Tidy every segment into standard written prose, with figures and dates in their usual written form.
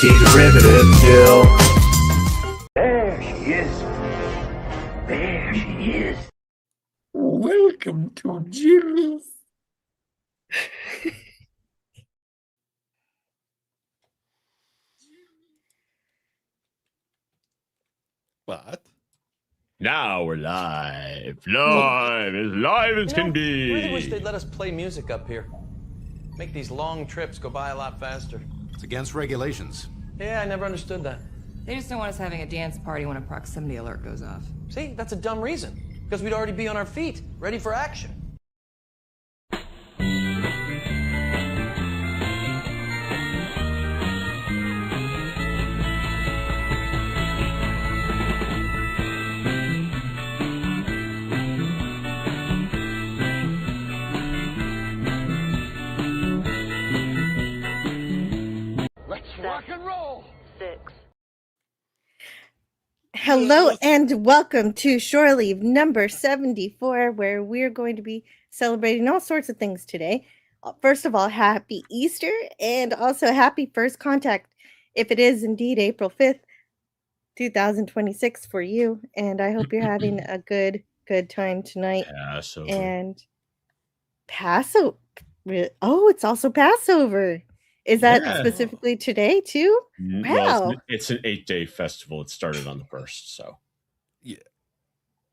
Anti-derivative Jill. There she is. There she is. Welcome to Jill's. What? Now we're live. Live as can be. I really wish they'd let us play music up here. Make these long trips go by a lot faster. It's against regulations. Yeah, I never understood that. They just don't want us having a dance party when a proximity alert goes off. See, that's a dumb reason. Because we'd already be on our feet, ready for action. Rock and roll. 6. Hello and welcome to Shore Leave number 74, where we're going to be celebrating all sorts of things today. First of all, happy Easter and also happy first contact, if it is indeed April 5th, 2026 for you. And I hope you're having a good time tonight. Passover. And Passover. Oh, it's also Passover. Is that specifically today too? Well, Wow. it's an 8-day festival. It started on the 1st, so. Yeah.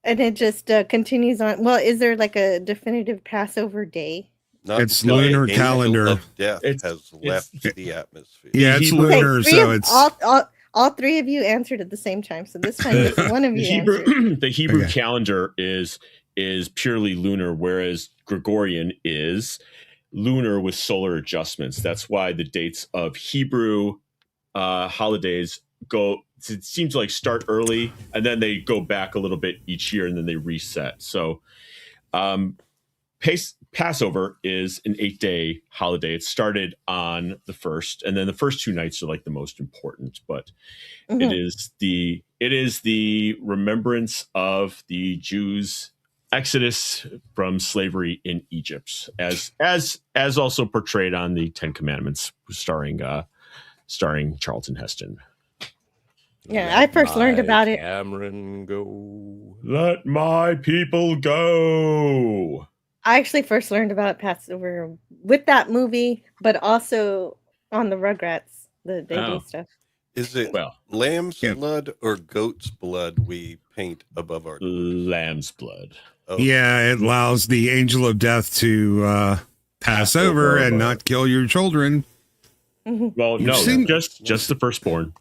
And it just continues on. Well, is there like a definitive Passover day? It's lunar calendar. Of death It's- has left the atmosphere. Yeah, it's Hebrew- lunar, three so of- it's all three of you answered at the same time. So this time just one of The you answered. the Hebrew Okay. calendar is purely lunar, whereas Gregorian is lunar with solar adjustments. That's why the dates of Hebrew holidays it seems to like start early and then they go back a little bit each year and then they reset. So Passover is an 8-day holiday. It started on the 1st, and then the first 2 nights are like the most important, but Mhm. it is the remembrance of the Jews' exodus from slavery in Egypt, as also portrayed on the Ten Commandments, starring Charlton Heston. Yeah, I first learned about it. Cameron, go. Let my people go. I actually first learned about Passover with that movie, but also on the Rugrats. They do stuff. Is it Well, lamb's Yeah. blood or goat's blood we paint above our? lamb's blood. Oh, yeah, it allows the angel of death to pass over and not kill your children. Well, You've no, seen- just the firstborn.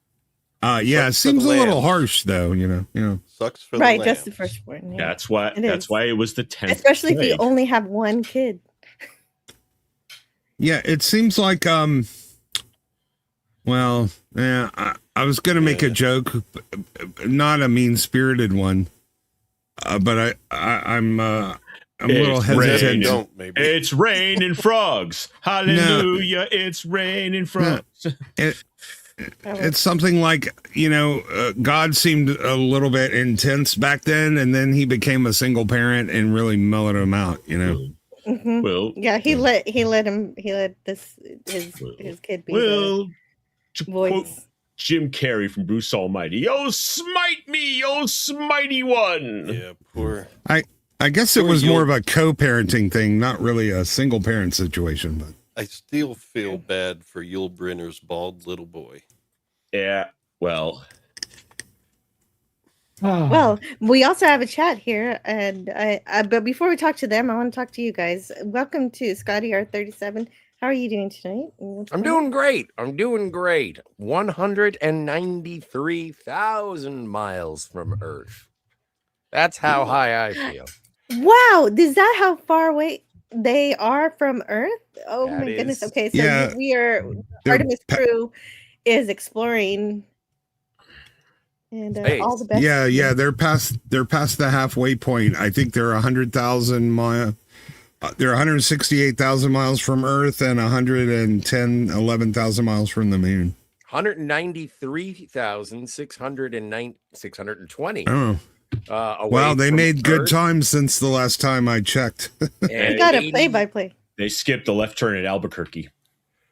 Yeah, it Sucks for seems a the little lambs. harsh though, you know. Sucks for Right, the just the lambs. firstborn. Yeah. That's why. It That's is. why it was the 10th. Especially if you plague. only have one kid. Yeah, it seems like well, yeah, I was gonna make a joke, not a mean-spirited one, but I'm a little It's hesitant. raining. Don't maybe. It's raining frogs. Hallelujah! It's raining frogs. It's something like, God seemed a little bit intense back then, and then he became a single parent and really mellowed him out, Mhm. Well, Yeah, he let his kid be well, to the quote voice. Jim Carrey from Bruce Almighty, "Oh, smite me, oh, smitey one." Yeah, poor. I guess it Or was more you'll- of a co-parenting thing, not really a single parent situation, but I still feel bad for Yul Brynner's bald little boy. Yeah. Well, Well, we also have a chat here, and but before we talk to them, I want to talk to you guys. Welcome to Scotty R37. How are you doing tonight? I'm doing great. 193,000 miles from Earth. That's how high I feel. Wow, is that how far away they are from Earth? Oh That my goodness. is- Okay, so Yeah, we are they're Artemis crew is exploring, and all the best. yeah, they're past the halfway point. I think they're 100,000 miles. They're 168,000 miles from Earth and 11,000 miles from the moon. 193,620. Oh, Away well, they from made good Earth, time since the last time I checked. We and got a 80 play-by-play. they skipped the left turn at Albuquerque.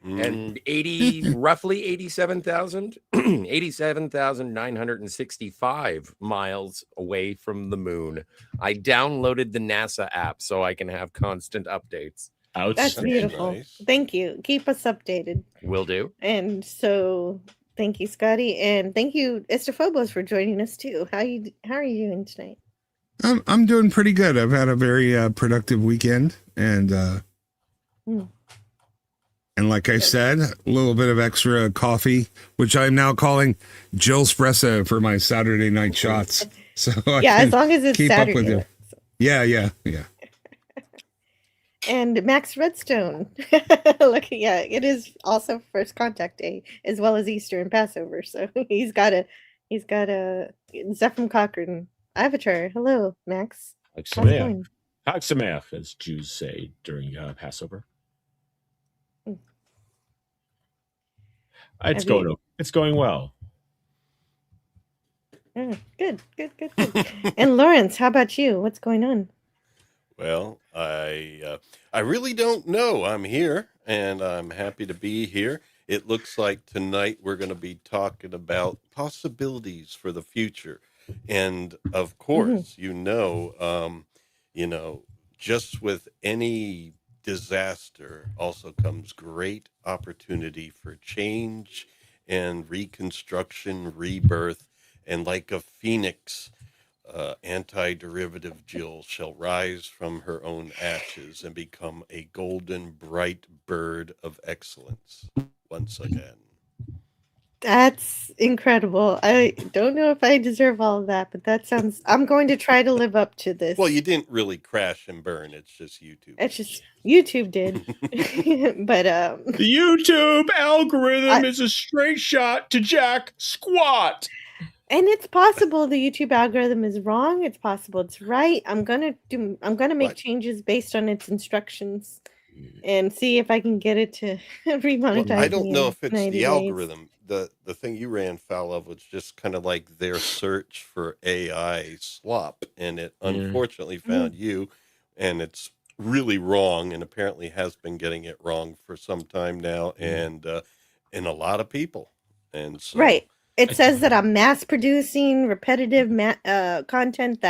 and 80, roughly 87,000, 87,965 miles away from the moon. I downloaded the NASA app so I can have constant updates. That's Outstanding. beautiful. nice. Thank you. Keep us updated. Will do. And so, thank you, Scotty, and thank you, Estrophobos, for joining us too. How are you doing tonight? I'm doing pretty good. I've had a very productive weekend, and and like I said, a little bit of extra coffee, which I'm now calling Jill Espresso for my Saturday night shots. So Yeah, as long as it's keep Saturday. up with you. Yeah. And Max Redstone. Look, yeah, it is also First Contact Day as well as Easter and Passover. So he's got a Zephram Cochran Avatar. Hello, Max. Like How's it Sameach. going? Chag Sameach, as Jews say during Passover. Mm. It's Have you- going well. Good. And Lawrence, how about you? What's going on? Well, I really don't know. I'm here, and I'm happy to be here. It looks like tonight we're going to be talking about possibilities for the future, and of course, just with any disaster also comes great opportunity for change and reconstruction, rebirth, and like a phoenix. Anti-derivative Jill shall rise from her own ashes and become a golden, bright bird of excellence once again. That's incredible. I don't know if I deserve all of that, but that sounds. I'm going to try to live up to this. Well, you didn't really crash and burn. It's just YouTube. It's just YouTube did, but The YouTube algorithm is a straight shot to Jack Squat. and it's possible the YouTube algorithm is wrong. It's possible it's right. I'm gonna make What? changes based on its instructions, and see if I can get it to remonetize. Well, I don't me know in if it's 90 the days. algorithm. The thing you ran foul of was just kind of like their search for AI slop, and it unfortunately found you, and it's really wrong, and apparently has been getting it wrong for some time now, and a lot of people, and so Right. It says that I'm mass producing repetitive content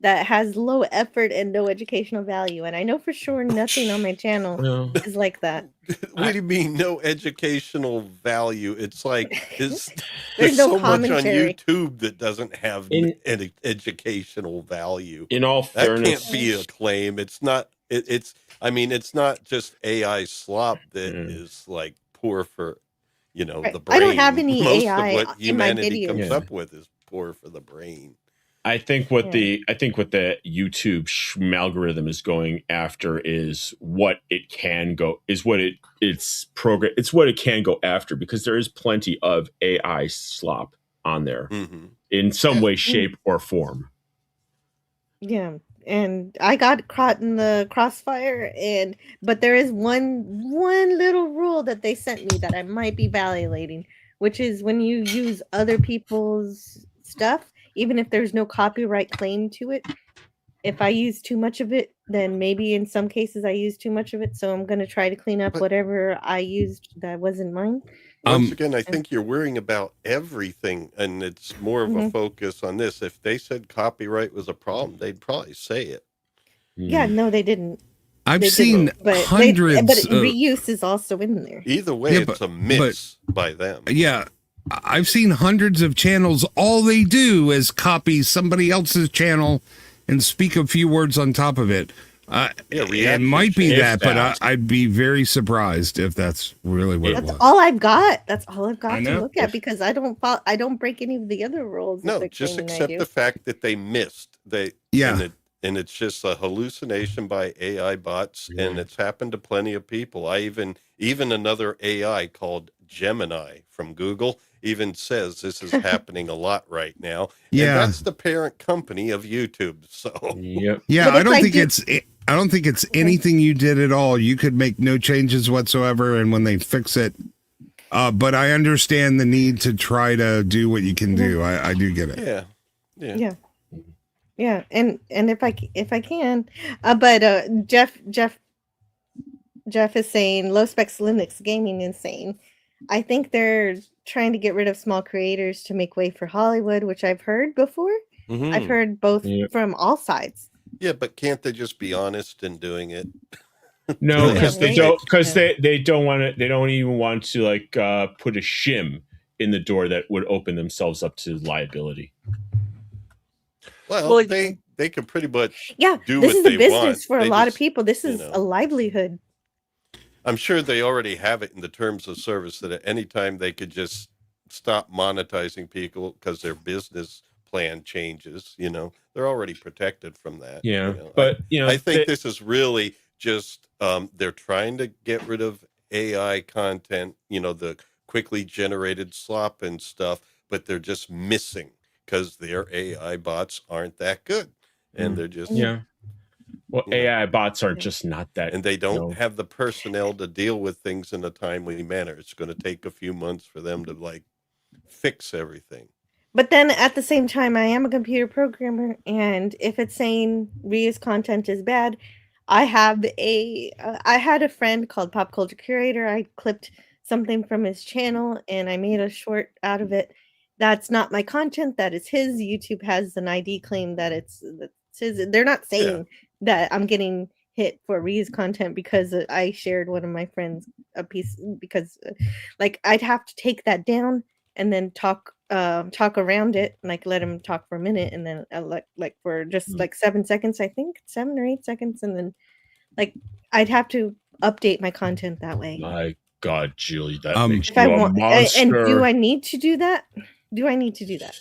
that has low effort and no educational value, and I know for sure nothing on my channel is like that. What do you mean no educational value? It's like There's there's no so much on commentary. YouTube that doesn't have In- any educational value. In all That fairness, can't be a claim. It's not. It's. I mean, it's not just AI slop that is like poor for, Right. the brain. I don't have any Most AI of what in my humanity comes videos. up with is poor for the brain. I think what the YouTube algorithm is going after is what it can go it's what it can go after, because there is plenty of AI slop on there Hmm. in some way, shape, or form. Yeah, and I got caught in the crossfire, but there is one little rule that they sent me that I might be violating, which is when you use other people's stuff, even if there's no copyright claim to it. If I use too much of it, then maybe in some cases I use too much of it. So I'm going to try to clean up But- whatever I used that wasn't mine. Once again, I think you're worrying about everything, and it's more of a Mhm. focus on this. If they said copyright was a problem, they'd probably say it. Yeah, no, they didn't. I've They seen didn't, but hundreds. but of, reuse is also in there. Either way, Yeah, it's but- a miss by them. yeah, I've seen hundreds of channels. All they do is copy somebody else's channel and speak a few words on top of it. It reaction might be channels. that, but If that. I'd be very surprised if that's really what it That's was. all I've got. That's all I've got I to know. look at, because I don't break any of the other rules. that No, they're just claiming I accept do. the fact that they missed. Yeah. And it's just a hallucination by AI bots, and it's happened to plenty of people. I even another AI called Gemini from Google even says this is happening a lot right now. Yeah. And that's the parent company of YouTube. So Yep. Yeah, But I if don't I think do- I don't think it's anything you did at all. You could make no changes whatsoever, and when they fix it, but I understand the need to try to do what you can do. I do get it. yeah. Yeah, and if I can, but Jeff Jeff is saying low specs Linux gaming insane. I think they're trying to get rid of small creators to make way for Hollywood, which I've heard before. Mhm. I've heard both from all sides. Yeah, but can't they just be honest in doing it? No, They because have they to don't. make- Because they don't want to. They don't even want to like put a shim in the door that would open themselves up to liability. Well, Well, they can pretty much. Yeah, do this what is a they business want. for a They lot of just, people. This you is know. a livelihood. I'm sure they already have it in the terms of service that at any time they could just stop monetizing people because their business plan changes. You know, they're already protected from that. Yeah, you know. but I think this is really just they're trying to get rid of AI content, you know, the quickly generated slop and stuff, but they're just missing because their AI bots aren't that good. And they're just yeah. Well, you know. AI bots are just not that, and they don't No. have the personnel to deal with things in a timely manner. It's going to take a few months for them to like fix everything. But then at the same time, I am a computer programmer, and if it's saying reuse content is bad, I have I had a friend called Pop Culture Curator. I clipped something from his channel and I made a short out of it. That's not my content. That is his. YouTube has an ID claim that it's his. They're not saying that I'm getting hit for reuse content because I shared one of my friends a piece because like I'd have to take that down and then talk around it, like let him talk for a minute and then like for just like 7 seconds, I think 7 or 8 seconds, and then like I'd have to update my content that way. My God, Julie, that makes If you I a want, monster. and do I need to do that? Do I need to do that?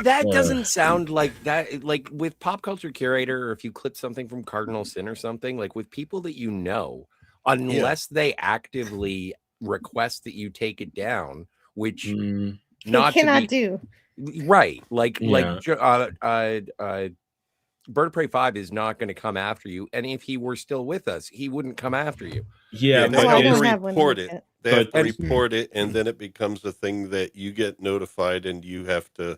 That doesn't sound like that. Like with Pop Culture Curator, or if you clip something from Cardinal Sin or something, like with people that you know, unless they actively request that you take it down, which not He cannot to be, do. right. Like Yeah. Bird of Prey 5 is not going to come after you, and if he were still with us, he wouldn't come after you. Yeah, they Oh, I have don't to have one report like it. that. They have to But- report it, and then it becomes a thing that you get notified and you have to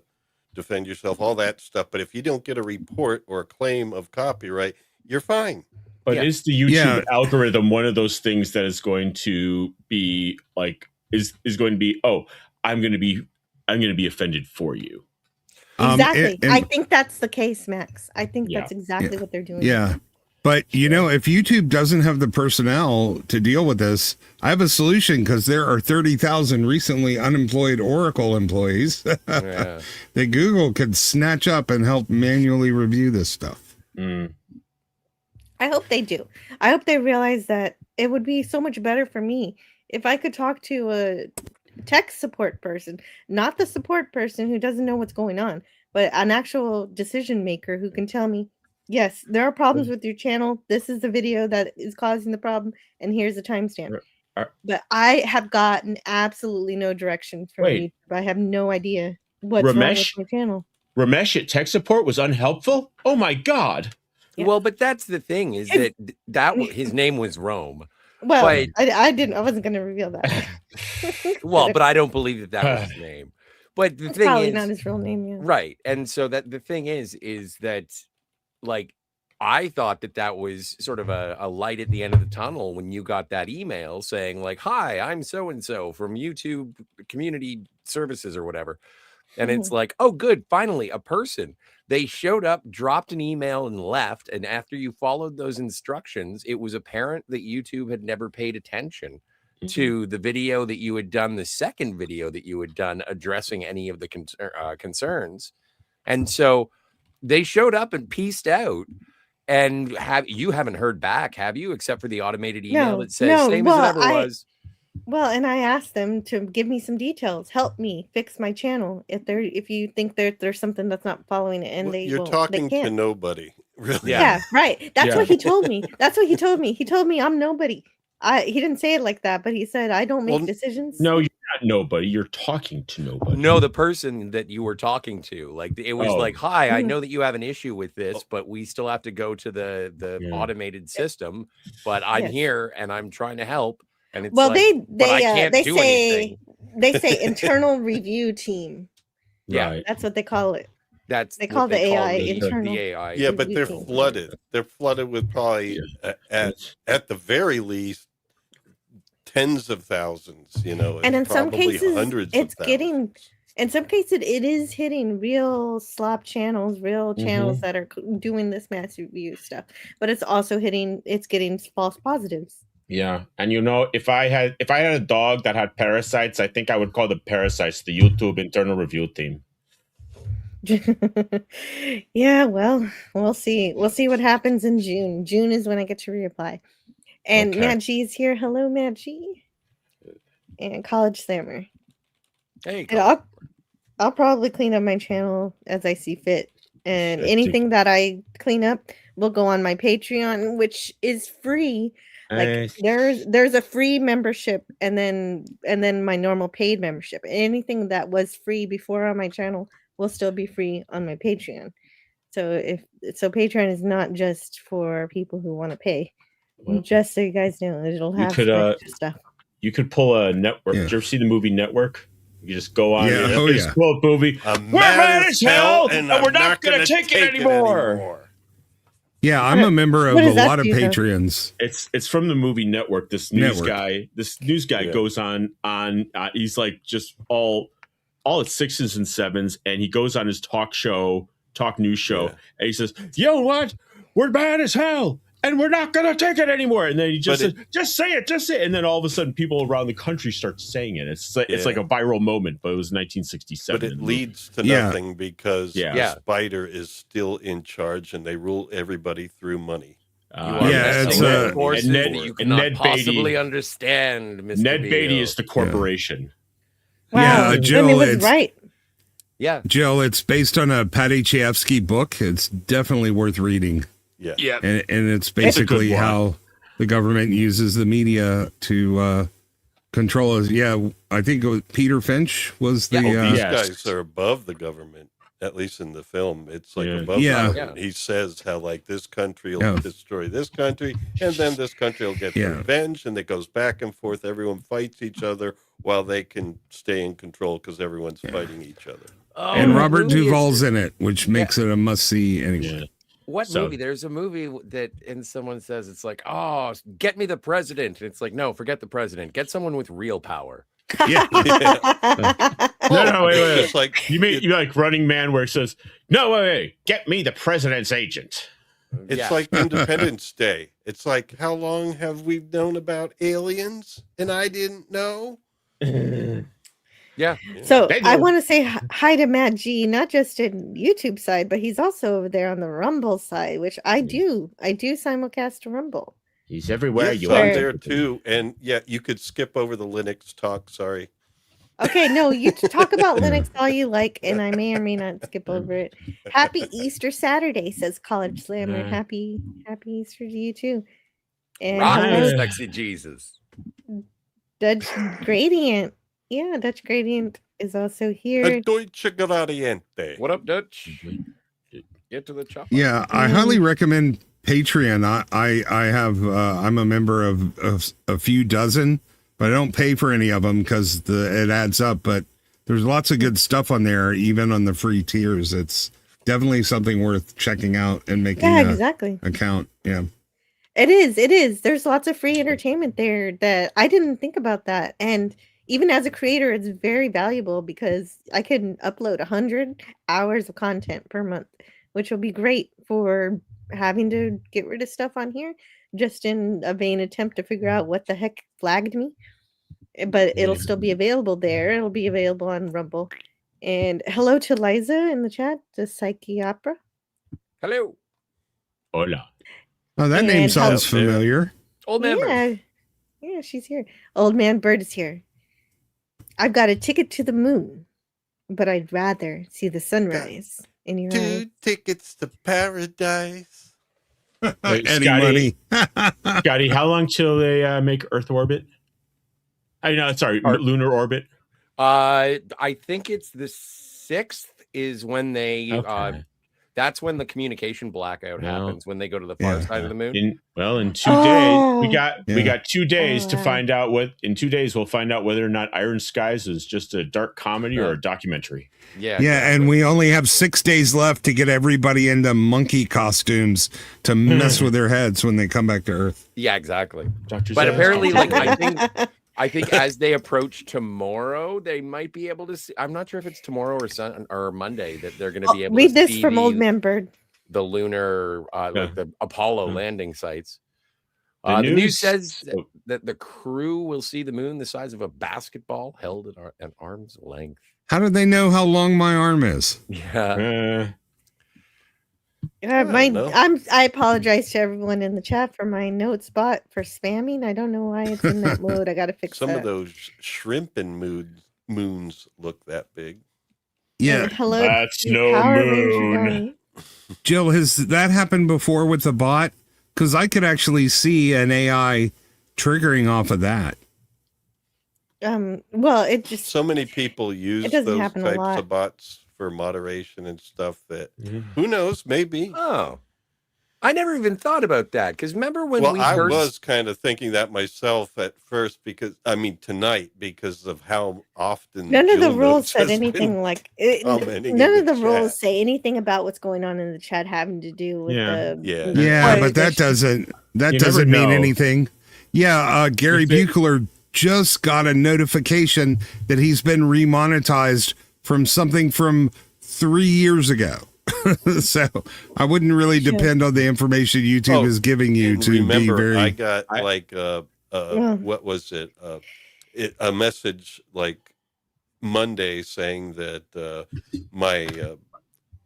defend yourself, all that stuff. But if you don't get a report or a claim of copyright, you're fine. But Yeah. is the YouTube Yeah. algorithm one of those things that is going to be like is going to be, oh, I'm going to be offended for you? Exactly. and- I think that's the case, Max. I think Yeah. that's exactly what they're doing. Yeah. But you know, if YouTube doesn't have the personnel to deal with this, I have a solution because there are 30,000 recently unemployed Oracle employees Yeah. that Google could snatch up and help manually review this stuff. I hope they do. I hope they realize that it would be so much better for me if I could talk to a tech support person, not the support person who doesn't know what's going on, but an actual decision maker who can tell me, yes, there are problems with your channel. This is the video that is causing the problem, and here's the timestamp. But I have gotten absolutely no direction from Wait. YouTube. I have no idea what's wrong with Ramesh? my channel. Ramesh at tech support was unhelpful? Oh my God. Yeah. Well, but that's the thing is that his name was Rome. Well, But- I wasn't going to reveal that. Well, but I don't believe that was his name. But the It's thing probably is, not his real name. Yeah. right, and so that the thing is that like I thought that was sort of a light at the end of the tunnel when you got that email saying like, "Hi, I'm so and so from YouTube Community Services or whatever," and it's like, "Oh, good, finally a person." They showed up, dropped an email, and left. And after you followed those instructions, it was apparent that YouTube had never paid attention to the video that you had done, the second video that you had done addressing any of the concerns. And so they showed up and pieced out. And you haven't heard back, have you? Except for the automated email that says same as it ever was. Well, and I asked them to give me some details, help me fix my channel if you think there's something that's not following it, and Well, they you're won't, talking they to can't. nobody, really. Yeah, right. That's Yeah. what he told me. That's what he told me. He told me I'm nobody. He didn't say it like that, but he said I don't make Well, decisions. No, you're not nobody. You're talking to nobody. No, the person that you were talking to, like it was Oh. like, "Hi, I Mhm. know that you have an issue with this, but we still have to go to the Yeah. automated system. But I'm Yes. here and I'm trying to help." And it's Well, like, but I they can't they do say anything. they say internal review team. Yeah. Right. That's what they call it. That's They what call the AI the internal. AI. Yeah, but they're Routine. flooded. They're flooded with probably at the very least tens of thousands. You know, And in it's some probably cases, hundreds it's of getting. thousands. In some cases, it is hitting real slop channels, real channels that are doing this massive view stuff. But it's also hitting. It's getting false positives. Yeah, and you know, if I had a dog that had parasites, I think I would call the parasites the YouTube internal review team. Yeah, well, we'll see. We'll see what happens in June. June is when I get to reapply. And Okay. Matt G is here. Hello, Matt G. And College Slammer. Hey, And I'll probably clean up my channel as I see fit. And Shit, anything that I clean up will go on my Patreon, which is free. Like there's a free membership and then my normal paid membership. Anything that was free before on my channel will still be free on my Patreon. So Patreon is not just for people who want to pay. Well, Just so you guys know, it'll you have could, extra stuff. You could pull a network. Yeah. Did you ever see the movie Network? You just go on. Yeah, You oh, just yeah. pull a movie. I'm We're mad as hell, and I'm we're not going to take it anymore. Yeah, I'm a member of what a does that lot of do, though? Patreons. It's from the movie Network. This news Network. guy Yeah. goes on. He's like just all at sixes and sevens, and he goes on his talk news show, Yeah. and he says, "You know what? We're mad as hell, and we're not gonna take it anymore." And then he just says, "Just say it, just say it." And then all of a sudden, people around the country start saying it. It's like a viral moment, but it was 1967. But it leads to Yeah. nothing because Yeah. the spider is still in charge and they rule everybody through money. You are Yeah, messing it's, with uh, forces and that Ned- you and cannot Ned Beatty- possibly understand, Mr. Ned Beatty Beale. is the corporation. Wow, Yeah, Jill, Jimmy was it's- right. Yeah. Jill, it's based on a Patty Chayefsky book. It's definitely worth reading. Yeah. Yeah. And it's It's a good basically one. how the government uses the media to control us. Yeah, I think it was Peter Finch was the. These Yes. guys are above the government, at least in the film. It's like Yeah. above Yeah. the government. He says how like this country will Yeah. destroy this country, and then this country will get Yeah. revenge, and it goes back and forth. Everyone fights each other while they can stay in control because everyone's fighting each other. Oh, and what Robert movie is Duvall's it? in it, which makes it a must see anyway. Yeah. What So- movie? There's a movie that, and someone says it's like, "Oh, get me the president." And it's like, no, forget the president. Get someone with real power. Yeah. No, wait. It's just like You mean you like Running Man, where it says, "No, wait, get me the president's agent." it's Yeah. like Independence Day. It's like, how long have we known about aliens and I didn't know? Yeah. So They I do. want to say hi to Matt G, not just in YouTube side, but he's also over there on the Rumble side, which I do simulcast to Rumble. He's everywhere. Yes, You I'm are there too. And yeah, you could skip over the Linux talk. Sorry. Okay, no, you talk about Linux all you like, and I may or may not skip over it. Happy Easter Saturday, says College Slammer. Yeah. Happy Easter to you too. And Rock hello, you, sexy Jesus. Dutch Gradient. Yeah, Dutch Gradient is also here. A Deutsche Gradiente. What up, Dutch? Get to the chopper. Yeah, I highly recommend Patreon. I have I'm a member of a few dozen, but I don't pay for any of them because it adds up. But there's lots of good stuff on there, even on the free tiers. It's definitely something worth checking out and making Yeah, an exactly. account. Yeah. It is. There's lots of free entertainment there that I didn't think about that. And even as a creator, it's very valuable because I can upload 100 hours of content per month, which will be great for having to get rid of stuff on here, just in a vain attempt to figure out what the heck flagged me. But it'll still be available there. It'll be available on Rumble. And hello to Liza in the chat, the Psyche Opera. Hello, Hola. Oh, that And name sounds how- familiar. old man. Bird. Yeah, she's here. Old Man Bird is here. I've got a ticket to the moon, but I'd rather see the sunrise in your eyes. 2 tickets to paradise. Wait, Any Scotty- money. Scotty, how long till they make Earth orbit? I know, sorry, lunar orbit. I think it's the 6th is when they Okay. That's when the communication blackout Well, happens, when they go to the far yeah. side of the moon. In 2 Oh. days, we got 2 days to wow. find out what. In 2 days, we'll find out whether or not Iron Skies is just a dark comedy or a documentary. Yeah. Yeah, and we only have 6 days left to get everybody into monkey costumes to mess with their heads when they come back to Earth. Yeah, exactly. Dr. But Zaz, apparently, Dr. like, Zaz. I think as they approach tomorrow, they might be able to see. I'm not sure if it's tomorrow or Monday that they're going to be able Read to this see from Old Man Bird. the lunar, like the Apollo landing sites. The The news news- says that the crew will see the moon the size of a basketball held at arm's length. How do they know how long my arm is? Yeah. I apologize to everyone in the chat for my notes bot for spamming. I don't know why it's in that mode. I got to fix Some that. of those shrimp and moons look that big. Yeah, And hello, That's to no Power Ranger moon. Donnie. Jill, has that happened before with the bot? Because I could actually see an AI triggering off of that. Well, it just So many people use It doesn't those happen a types lot. of bots for moderation and stuff that who knows, maybe. Oh, I never even thought about that. Because remember when Well, we I first... was kind of thinking that myself at first tonight because of how often none of the Jill rules Notes said has anything been like commenting none in of the rules chat. say anything about what's going on in the chat having to do with the Yeah, but that doesn't You mean never know. anything. Yeah, Gary Buechler just got a notification that he's been remonetized from something from 3 years ago. So I wouldn't really depend on the information YouTube is giving you And to remember, be very. I got what was it? A message like Monday saying that my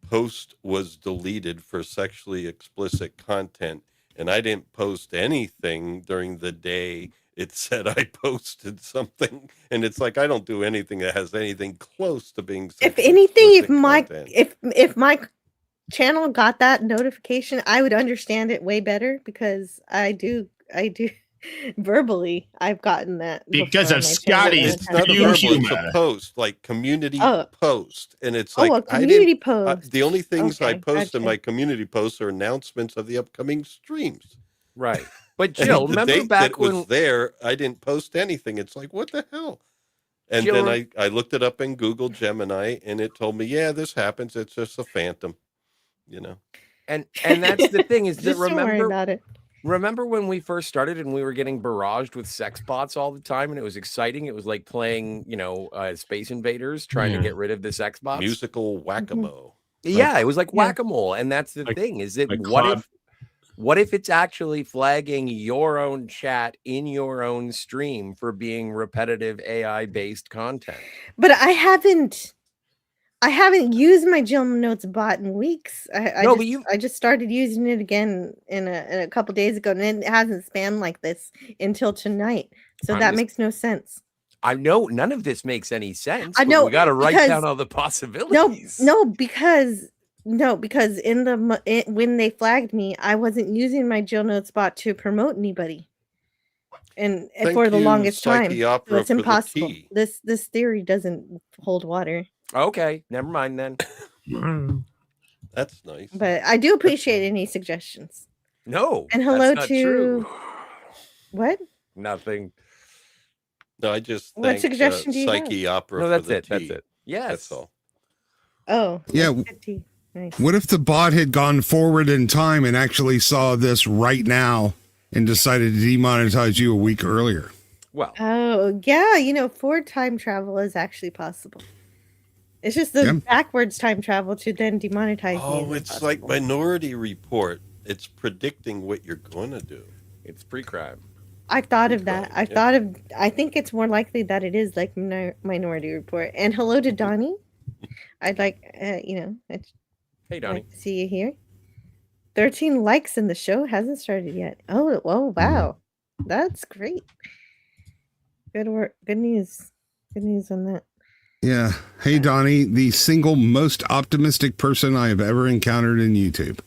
post was deleted for sexually explicit content, and I didn't post anything during the day. It said I posted something, and it's like I don't do anything that has anything close to being. If anything, if explicit my content. if my channel got that notification, I would understand it way better because I do verbally I've gotten that Because before of on my channel. Scotty's It's not a You verbal, humor. it's a post, like community Oh. post, and it's Oh, like a community post. the only things I Okay, post in gotcha. my community posts are announcements of the upcoming streams. Right. But And Jill, the remember date back that when was there, I didn't post anything. It's like, what the hell? And Jill, then I looked it up in Google Gemini, and it told me, yeah, this happens. It's just a phantom, you know. and that's the thing is that Just don't worry about it. remember when we first started and we were getting barraged with sex bots all the time and it was exciting. It was like playing, Space Invaders, trying to Yeah. get rid of the sex bots. Musical whack-a-mole. Yeah, it was like Yeah. whack-a-mole. And that's the Like- thing is that like what Claude- if it's actually flagging your own chat in your own stream for being repetitive AI based content? But I haven't used my Jill Notes bot in weeks. No, but I just started using it again in a couple days ago, and it hasn't spammed like this until tonight. So I'm that just- makes no sense. I know none of this makes any sense. I but know, we got to write because- down all the possibilities. Because in when they flagged me, I wasn't using my Jill Notes bot to promote anybody, and Thank for the you, longest time, Psyche so Opera, it's for the impossible. tea. This theory doesn't hold water. Okay, never mind then. That's nice. But I do appreciate any suggestions. No. And that's hello not to- true. What? Nothing. No, I just What thanked, suggestion do you have? Psyche Opera No, for that's the it. That's tea. it. Yes. That's all. Oh, Yeah, that's good tea. Nice. What if the bot had gone forward in time and actually saw this right now and decided to demonetize you a week earlier? Well, Oh, yeah. Forward time travel is actually possible. It's just the Yeah. backwards time travel to then demonetize me. Oh, is it's like impossible. Minority Report. It's predicting what you're going to do. it's pre-crime. I thought of that. Yeah. I think it's more likely that it is like Minority Report. And hello to Donnie. I'd like, it's Hey, Donnie. like to see you here. 13 likes in the show hasn't started yet. Oh, wow. That's great. Good work. Good news. Good news on that. Yeah. Hey, Donnie, the single most optimistic person I have ever encountered in YouTube.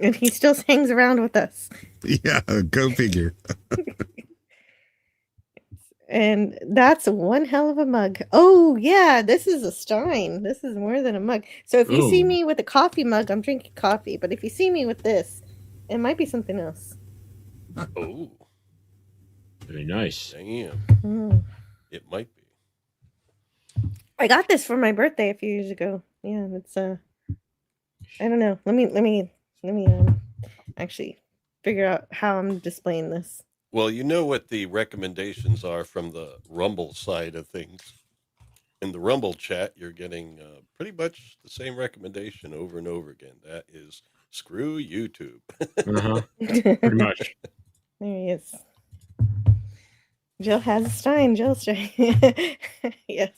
And he still hangs around with us. Yeah, go figure. And that's one hell of a mug. Oh, yeah, this is a Stein. This is more than a mug. So if you see Ooh. me with a coffee mug, I'm drinking coffee. But if you see me with this, it might be something else. Oh, Very nice. damn. Mm. It might be. I got this for my birthday a few years ago. Yeah, it's I don't know. Let me actually figure out how I'm displaying this. Well, you know what the recommendations are from the Rumble side of things. In the Rumble chat, you're getting pretty much the same recommendation over and over again. That is screw YouTube. Pretty much. There he is. Jill has a Stein. Jill Stein. Yes.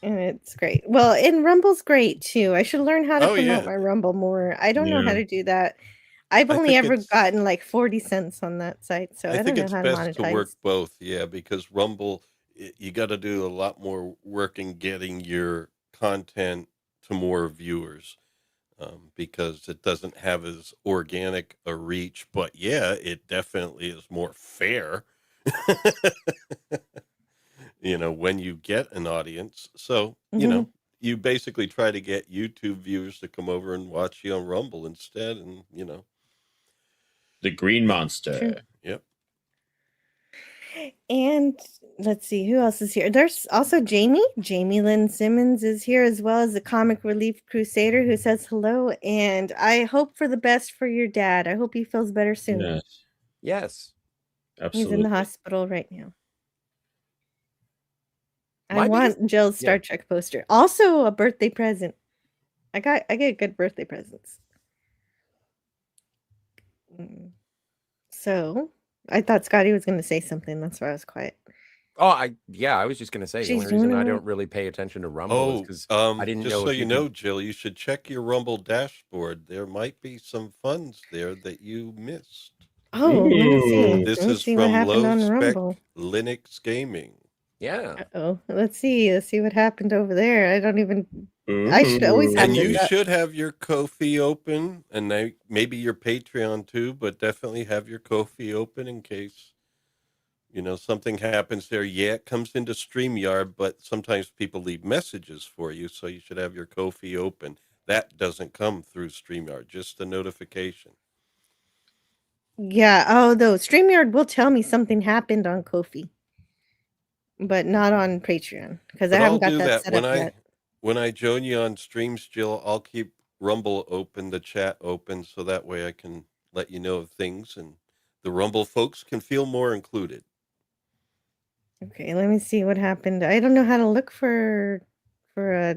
And it's great. Well, and Rumble's great too. I should learn how to Oh, promote yeah. my Rumble more. I don't know how Yeah. to do that. I've I only think ever it's- gotten like 40 cents on that site, so I I don't think know it's how to best to work monetize. both, yeah, because Rumble, you got to do a lot more work in getting your content to more viewers because it doesn't have as organic a reach. But yeah, it definitely is more fair, when you get an audience. So, Mhm. you basically try to get YouTube viewers to come over and watch you on Rumble instead. And, The Green Monster. yep. And let's see who else is here. There's also Jamie. Jamie Lynn Simmons is here, as well as the Comic Relief Crusader, who says hello. And I hope for the best for your dad. I hope he feels better soon. Yes, Yes. He's absolutely. in the hospital right now. My I want Jill's Star yeah. Trek poster. Also a birthday present. I get good birthday presents. So I thought Scotty was going to say something. That's why I was quiet. Oh, I was just gonna say the She's only reason doing I it. don't really pay attention to Rumble is because I didn't just know so if you you know, could- Jill, you should check your Rumble dashboard. There might be some funds there that you missed. Oh, let me see. Ooh. This Let me is see what from happened Low on Spec Rumble. Linux Gaming. Yeah. Oh, let's see. Let's see what happened over there. I don't even. I should always have And this you up. should have your Ko-fi open, and maybe your Patreon too, but definitely have your Ko-fi open in case, something happens there. Yeah, it comes into StreamYard, but sometimes people leave messages for you, so you should have your Ko-fi open. That doesn't come through StreamYard, just a notification. Yeah. Oh, though StreamYard will tell me something happened on Ko-fi, but not on Patreon because I But I'll haven't got do that that set when up yet. when I join you on streams, Jill. I'll keep Rumble open, the chat open, so that way I can let you know of things, and the Rumble folks can feel more included. Okay, let me see what happened. I don't know how to look for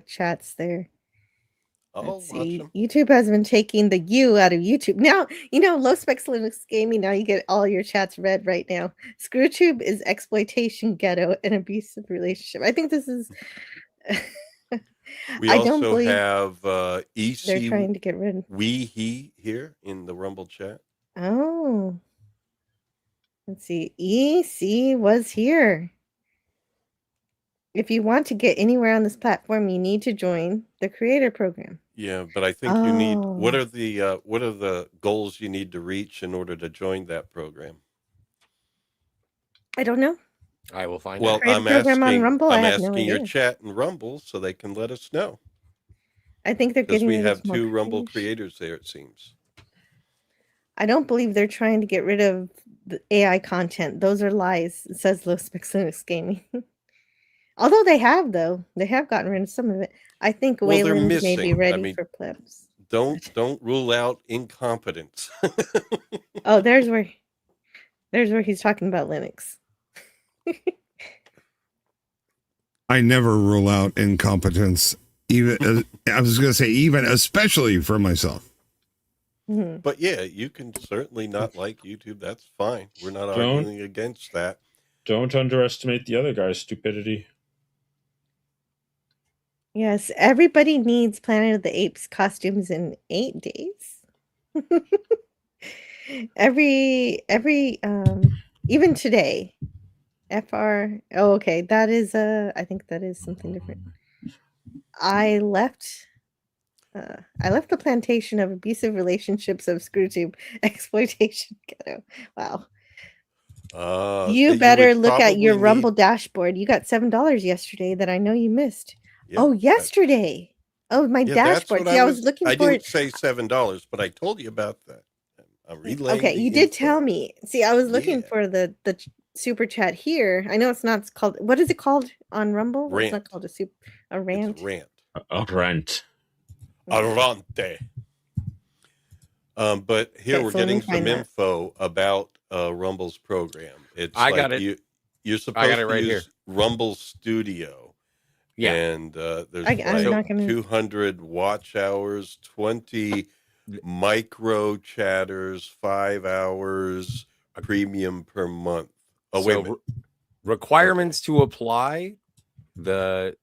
chats there. I'll Let's watch see. them. YouTube has been taking the U out of YouTube. Now, Low Specs Linux Gaming, now you get all your chats read right now. ScrewTube is exploitation, ghetto, and abusive relationship. I think this is We I don't also believe have they're EC trying to get rid. He here in the Rumble chat. Oh. Let's see. EC was here. If you want to get anywhere on this platform, you need to join the creator program. Yeah, but I think you need. What Oh. are the goals you need to reach in order to join that program? I don't know. I will find Well, out. Create a program on Rumble? I I'm have no asking your idea. chat and Rumble so they can let us know, I think they're because getting we rid have of more 2 Rumble creators. creators there. It seems. I don't believe they're trying to get rid of the AI content. Those are lies, says Low Specs Linux Gaming. Although they have, though. They have gotten rid of some of it. I think Well, they're Wayland may be missing. I ready mean, for plebs. don't rule out incompetence. Oh, there's where he's talking about Linux. I never rule out incompetence, even I was going to say even especially for myself. Mhm. But yeah, you can certainly not like YouTube. That's fine. We're not Don't- arguing against that. Don't underestimate the other guy's stupidity. Yes, everybody needs Planet of the Apes costumes in 8 days. every even today. Oh, okay, that is I think that is something different. I left the plantation of abusive relationships of ScrewTube exploitation ghetto. Wow. You would better look at your probably Rumble need- dashboard. You got $7 yesterday that I know you missed. Yeah, Oh, that- yesterday. Oh, my yeah, that's dashboard. what See, I was looking I for didn't it. say $7, but I told you about that. I'm relaying. Okay, the you did info. tell me. See, I was looking Yeah. for the super chat here. I know it's not called. What is it called on Rumble? It's Rant. not called a It's rant. a rant. A rent. Arante. But here Okay, we're so let me getting some find that. info about Rumble's program. It's I like got it. You're supposed got it to right use here. Rumble Studio. Yeah. And there's I'm not like gonna- 200 watch hours, 20 micro chatters, 5 hours premium per month. Oh, wait a So minute. requirements to apply. The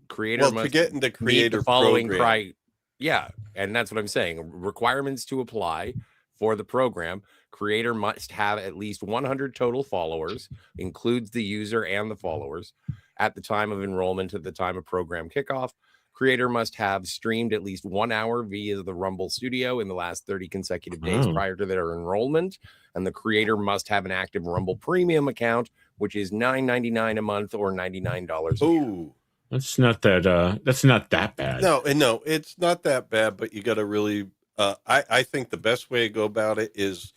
creator Well, must to get into meet creator the following program. Yeah, and that's what I'm saying. Requirements to apply for the program. Creator must have at least 100 total followers, includes the user and the followers, at the time of enrollment, at the time of program kickoff. Creator must have streamed at least 1 hour via the Rumble Studio in the last 30 consecutive days Oh. prior to their enrollment. And the creator must have an active Rumble Premium account, which is $9.99 a month or $99 a year. Oh, That's not that bad. no, it's not that bad, but you got to really, I think the best way to go about it is,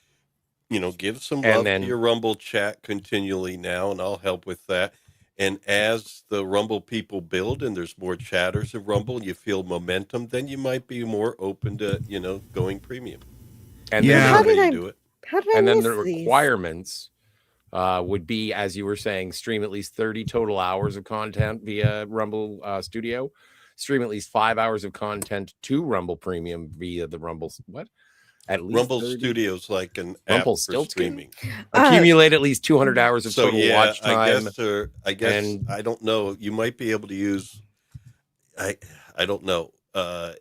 give some And love then- to your Rumble chat continually now, and I'll help with that. And as the Rumble people build and there's more chatters of Rumble, you feel momentum, then you might be more open to, going premium. And Yeah. then How That's the did way I- you do it. How did I and then miss the these? requirements would be, as you were saying, stream at least 30 total hours of content via Rumble Studio, stream at least 5 hours of content to Rumble Premium via the Rumble at least Rumble 30? Studio's like an Rumble app for Stiltskin? streaming. Accumulate at least 200 hours of So total yeah, watch I time. guess and- I don't know. You might be able to use. I don't know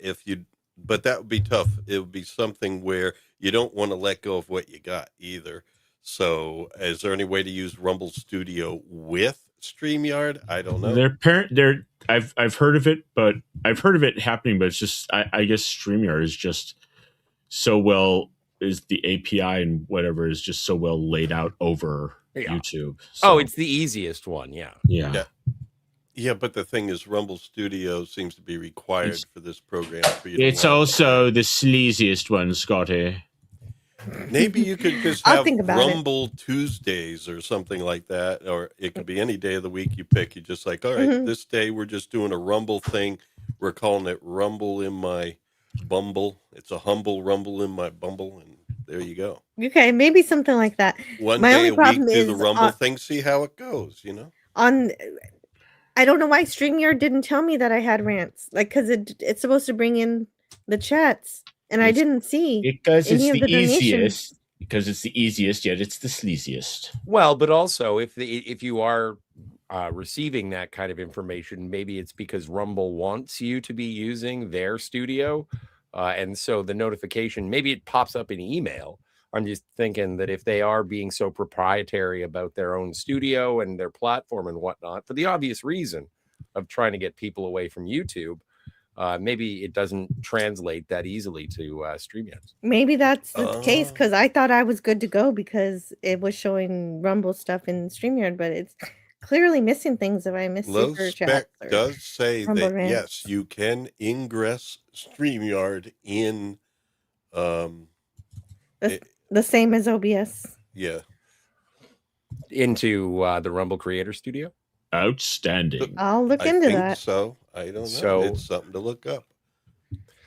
if you, but that would be tough. It would be something where you don't want to let go of what you got either. So, is there any way to use Rumble Studio with StreamYard? I don't know. I've heard of it, but I've heard of it happening, but it's just I guess StreamYard is just so well, is the API and whatever is just so well laid out over Yeah. YouTube. Oh, So, it's the easiest one. Yeah. yeah. Yeah. Yeah, but the thing is, Rumble Studio seems to be required It's- for this program for you. To It's launch. also the sleaziest one, Scotty. Maybe you could just I'll have think about it. Rumble Tuesdays or something like that, or it could be any day of the week you pick. You just like, all right, Mhm. this day we're just doing a Rumble thing. We're calling it Rumble in my Bumble. It's a humble Rumble in my Bumble, and there you go. Okay, maybe something like that. One My day only a week problem do the is, Rumble thing, see how it goes. On, I don't know why StreamYard didn't tell me that I had rants. Like, because it's supposed to bring in the chats, and I It's- didn't see. Because Any it's of the the donations? easiest. Because it's the easiest, yet it's the sleaziest. Well, but also if you are receiving that kind of information, maybe it's because Rumble wants you to be using their studio, and so the notification, maybe it pops up in email. I'm just thinking that if they are being so proprietary about their own studio and their platform and whatnot, for the obvious reason of trying to get people away from YouTube, maybe it doesn't translate that easily to StreamYard. Maybe that's the case Oh. because I thought I was good to go because it was showing Rumble stuff in StreamYard, but it's clearly missing things if I miss Low super Spec chats. or- does say Rumble that rants. yes, you can ingress StreamYard in. The same as OBS. Yeah. Into the Rumble Creator Studio. Outstanding. I'll look I into think that. so. I don't know. So- It's something to look up.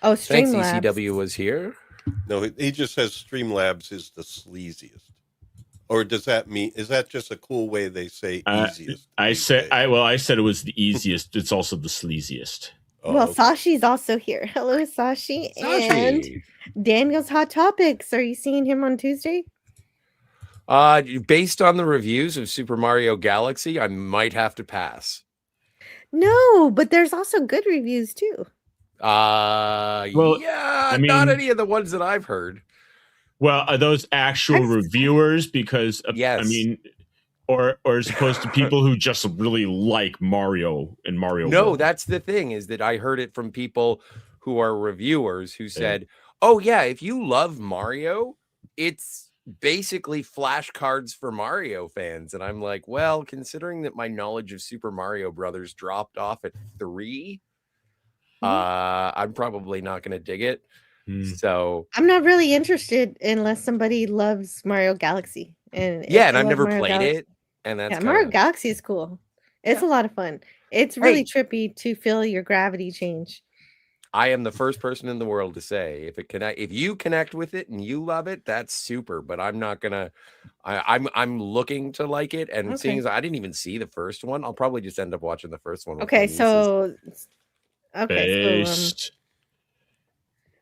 Oh, Thanks, Streamlabs. ECW was here. No, he just says Streamlabs is the sleaziest. Or does that mean, is that just a cool way they say easiest? I these said days? I said it was the easiest. It's also the sleaziest. Oh, Well, okay. Sashi's also here. Hello, Sashi. And Sashi. Daniel's Hot Topics. Are you seeing him on Tuesday? Based on the reviews of Super Mario Galaxy, I might have to pass. No, but there's also good reviews too. Well, Yeah, I not mean- any of the ones that I've heard. Well, are those actual I've- reviewers? Because I Yes. mean, or as opposed to people who just really like Mario and Mario. No, World? that's the thing, is that I heard it from people who are reviewers who said, "Oh yeah, if you love Mario, it's basically flashcards for Mario fans. And I'm like, well, considering that my knowledge of Super Mario Brothers dropped off at 3, I'm probably not going to dig it. So I'm not really interested unless somebody loves Mario Galaxy. And if yeah, and they I've love never Mario played Galaxy- it. And that's Yeah, kinda, Mario Galaxy is cool. It's a lot of fun. It's really trippy to feel your gravity change. I am the first person in the world to say if you connect with it and you love it, that's super. But I'm not gonna. I'm looking to like it, and seeing as I didn't even see the first one, I'll probably just end up watching the first one. With my Okay, nieces. so Based.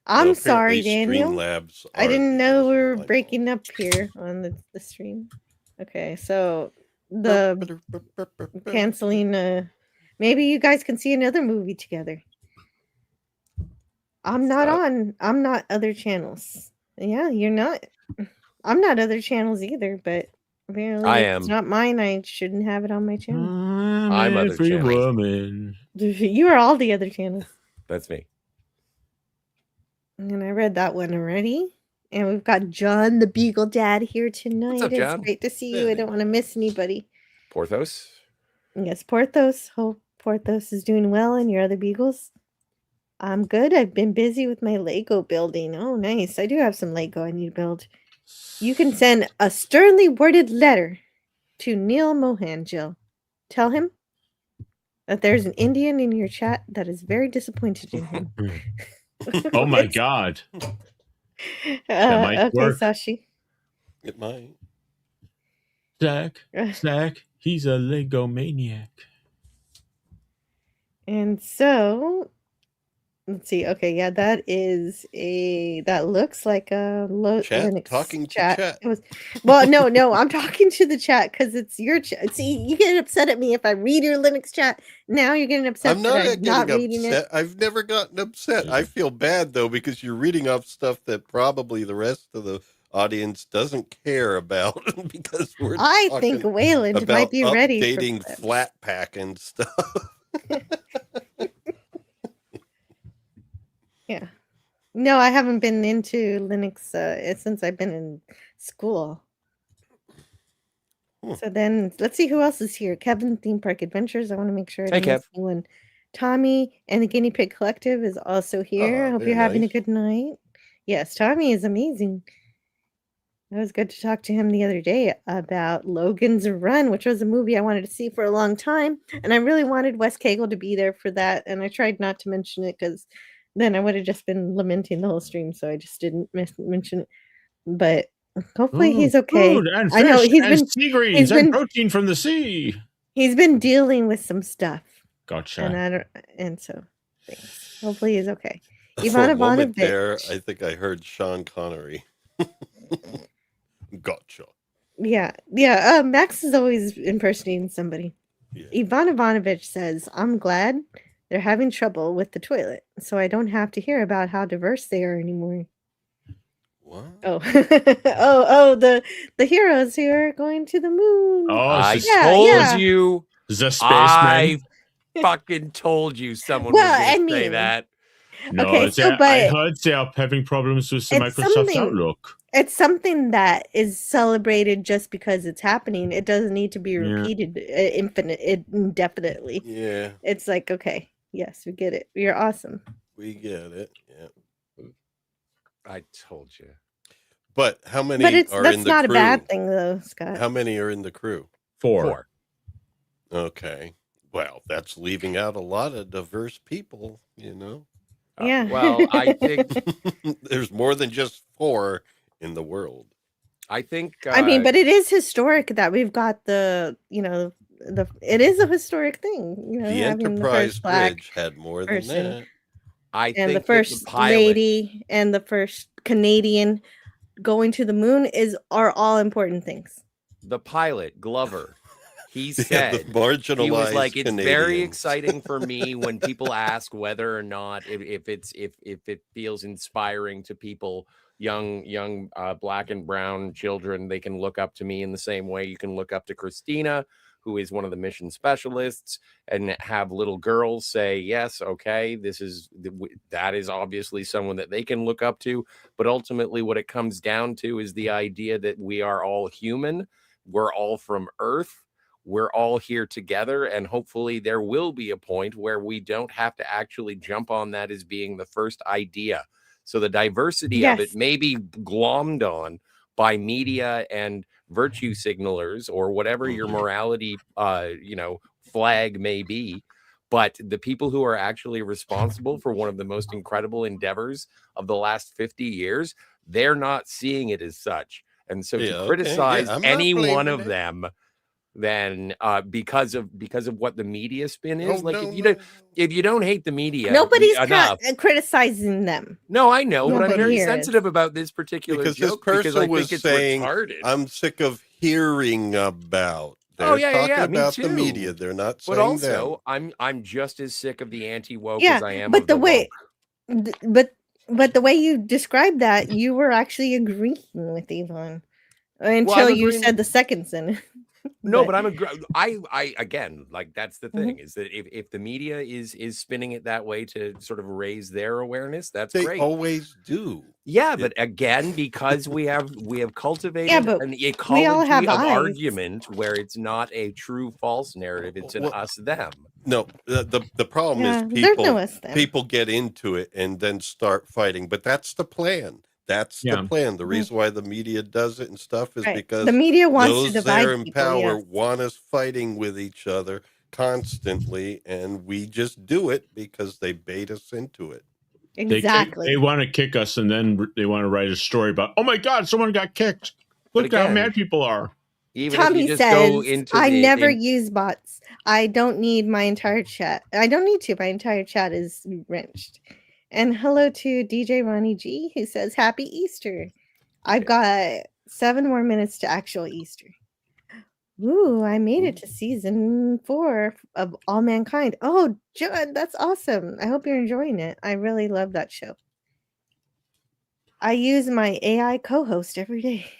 I'm Well, sorry, apparently Daniel. Streamlabs I are didn't the know we were online breaking up here on the stream. Okay, so the canceling. Maybe you guys can see another movie together. I'm not on. I'm not other channels. Yeah, you're not. I'm not other channels either, but apparently I if it's am. not mine, I shouldn't have it on my channel. I'm other every channels. woman. You are all the other channels. That's me. And I read that one already. And we've got John the Beagle Dad here tonight. What's up, It's John? great to see you. I don't want to miss anybody. Porthos. Yes, Porthos. Hope Porthos is doing well and your other beagles. I'm good. I've been busy with my Lego building. Oh, nice. I do have some Lego I need to build. You can send a sternly worded letter to Neil Mohan, Jill. Tell him that there's an Indian in your chat that is very disappointed in him. Oh my god. That might okay, work. Sashi. It might. Zach, he's a Lego maniac. And so, let's see. Okay, yeah, that looks like a Chat? Linux Talking to chat. chat. It was, well, no, I'm talking to the chat because it's your chat. See, you get upset at me if I read your Linux chat. Now you're getting upset I'm that not I'm getting not reading upset. it. I've never gotten upset. I feel bad though because you're reading off stuff that probably the rest of the audience doesn't care about because we're I talking think Wayland about might be ready for updating clips. flat pack and stuff. Yeah. No, I haven't been into Linux since I've been in school. So then let's see who else is here. Kevin Theme Park Adventures. I want to make sure I Hey, don't miss Kev. anyone. Tommy and the Guinea Pig Collective is also here. I hope very you're having a nice. good night. Yes, Tommy is amazing. It was good to talk to him the other day about Logan's Run, which was a movie I wanted to see for a long time. And I really wanted Wes Cagle to be there for that. And I tried not to mention it because then I would have just been lamenting the whole stream. So I just didn't mention it. But hopefully he's okay. Food and fish I know he's and been sea greens and protein from the sea. He's been dealing with some stuff. Gotcha. And so thanks. Hopefully he's okay. For Ivan a moment Ivanovich. there, I think I heard Sean Connery. Gotcha. Yeah. Max is always impersonating somebody. Ivan Ivanovich says, I'm glad they're having trouble with the toilet, so I don't have to hear about how diverse they are anymore. What? Oh, the heroes who are going to the moon. Oh, I yeah, told yeah. you. The spaceman. I fucking told you someone Well, was I going to say mean- that. No, Okay, so, I but- heard they are having problems with the It's Microsoft something- Outlook. It's something that is celebrated just because it's happening. It doesn't need to be Yeah. repeated indefinitely. Yeah, It's like, okay, yes, we get it. You're awesome. we get it. Yeah. I told you. But how many But are that's in the not crew? a bad thing, though, Scott. How many are in the crew? 4. Okay. Well, that's leaving out a lot of diverse people, you know. Yeah. Well, I think There's more than just 4 in the world. I think. I mean, but it is historic that we've got it is a historic thing, The having the Enterprise first black Bridge had more than person. that. I and think the that first pilot, lady and the first Canadian going to the moon are all important things. the pilot Glover, he Yeah, said the marginalized he was like, it's very Canadians." exciting for me when people ask whether or not if it feels inspiring to people, young black and brown children. They can look up to me in the same way you can look up to Christina, who is one of the mission specialists, and have little girls say, yes, okay, that is obviously someone that they can look up to. But ultimately what it comes down to is the idea that we are all human. We're all from Earth. We're all here together. And hopefully there will be a point where we don't have to actually jump on that as being the first idea. So the diversity of it may be glommed on by media and virtue signalers or whatever your morality, flag may be. But the people who are actually responsible for one of the most incredible endeavors of the last 50 years, they're not seeing it as such. And so to criticize any one of them, then because of what the media spin is, if you don't hate the media, nobody's criticizing them. No, I know, but I'm very sensitive about this particular because joke this person because I was think it's saying, retarded. I'm sick of hearing about. They're talking about the media. They're not saying but also, them. I'm just as sick of the anti-woke as I am. But of the way, but the way you described that, you were actually agreeing with Yvonne until you said the second sentence. No, but I again, like that's the thing is that if the media is spinning it that way to sort of raise their awareness, that's great. They always do. Yeah, but again, because we have cultivated an ecology of argument where it's not a true false narrative, it's an us them. No, the problem is people get into it and then start fighting, but that's the plan. That's the plan. The reason why the media does it and stuff is because the media wants those to divide that are in power want us fighting with each other constantly, and we just do it because they bait us into it. Exactly. They want to kick us, and then they want to write a story about, oh my God, someone got kicked. Look how mad people are. Even Tommy if you just says, go into I never use bots. I don't need my entire chat. I don't need to. My entire chat is wrenched. And hello to DJ Ronnie G, who says, Happy Easter. I've got 7 more minutes to actual Easter. Ooh, I made it to season 4 of All Mankind. Oh, Judd, that's awesome. I hope you're enjoying it. I really love that show. I use my AI co-host every day.